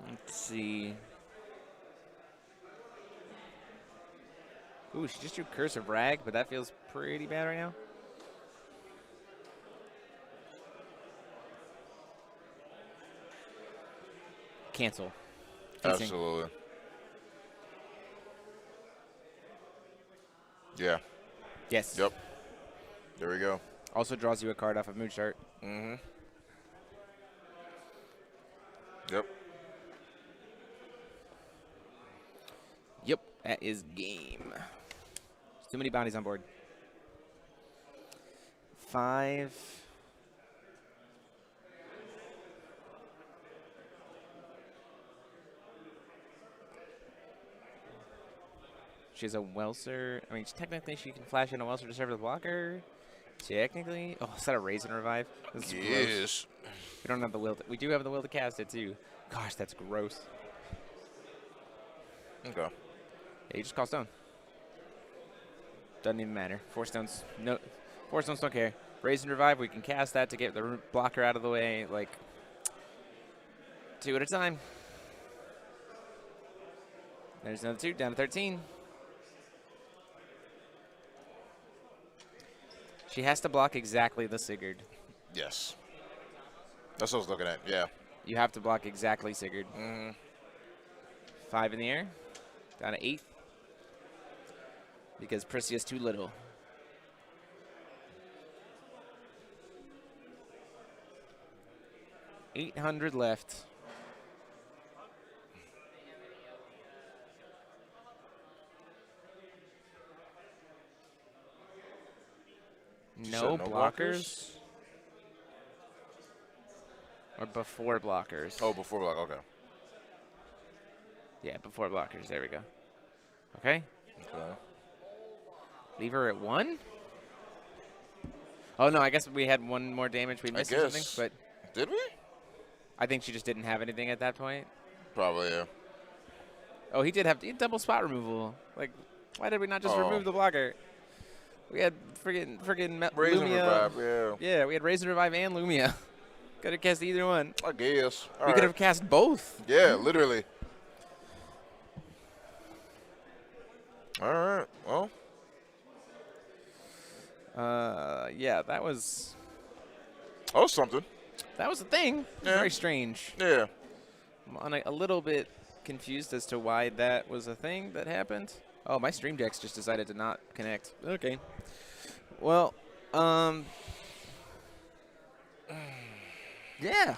Let's see. Ooh, she just drew Curse of Rag, but that feels pretty bad right now. Cancel. Fencing. Absolutely. Yeah. Yes. Yep. There we go. Also draws you a card off of Mood Chart. Mm-hmm. Yep. Yep, that is game. There's too many bounties on board. 5. She has a Welser. I mean, technically she can flash in a Welser to serve as a blocker. Technically. Oh, is that a Raise and Revive? This is gross. Yes. We don't have the will. We do have the will to cast it, too. Gosh, that's gross. Okay. Yeah, you just call stone. Doesn't even matter. 4 stones. No, 4 stones don't care. Raise and Revive, we can cast that to get the blocker out of the way. Like, 2 at a time. There's another 2, down to 13. She has to block exactly the Sigurd. Yes. That's what I was looking at. Yeah. You have to block exactly Sigurd. Mm-hmm. 5 in the air. Down to 8. Because Pricia's too little. $800 left. No no blockers? Or before blockers? Oh, before block. Okay. Yeah, before blockers. There we go. Okay. Okay. Leave her at 1? Oh, no, I guess we had 1 more damage we I missed or something. guess. But Did we? I think she just didn't have anything at that point. Probably, yeah. Oh, he had double spot removal. Like, why did we not just Oh. remove the blocker? We had friggin' Raise and Lumia. Revive, yeah. Yeah, we had Raise and Revive and Lumia. Could have cast either one. I guess. All We right. could have cast both. Yeah, literally. All right. Well, Yeah, that was something. the thing. It was Yeah. very strange. Yeah. I'm a little bit confused as to why that was a thing that happened. Oh, my stream decks just decided to not connect. Okay. Well, yeah.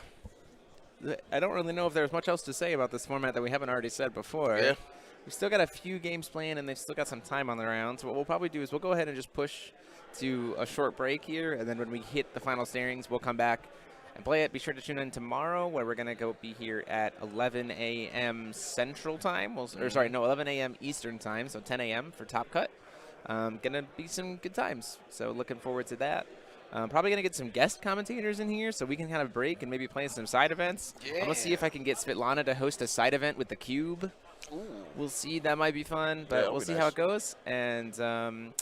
I don't really know if there's much else to say about this format that we haven't already said before. Yeah. We've still got a few games planned, and they've still got some time on the round. So what we'll probably do is we'll go ahead and just push to a short break here, and then when we hit the final standings, we'll come back and play it. Be sure to tune in tomorrow, where we're going to be here at 11 a.m. Central Time. 11 a.m. Eastern Time, so 10 a.m. for Top Cut. Going to be some good times, so looking forward to that. Probably going to get some guest commentators in here so we can kind of break and maybe play some side events. I'm going to see if I can get Svetlana to host a side event with the Cube. Ooh. We'll see. That might be fun, but that'll we'll be see nice. how it goes. And,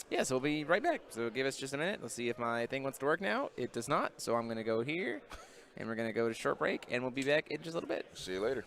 yeah, so we'll be right back. So give us just a minute. Let's see if my thing wants to work now. It does not, so I'm going to go here, and we're going to go to short break, and we'll be back in just a little bit. See you later.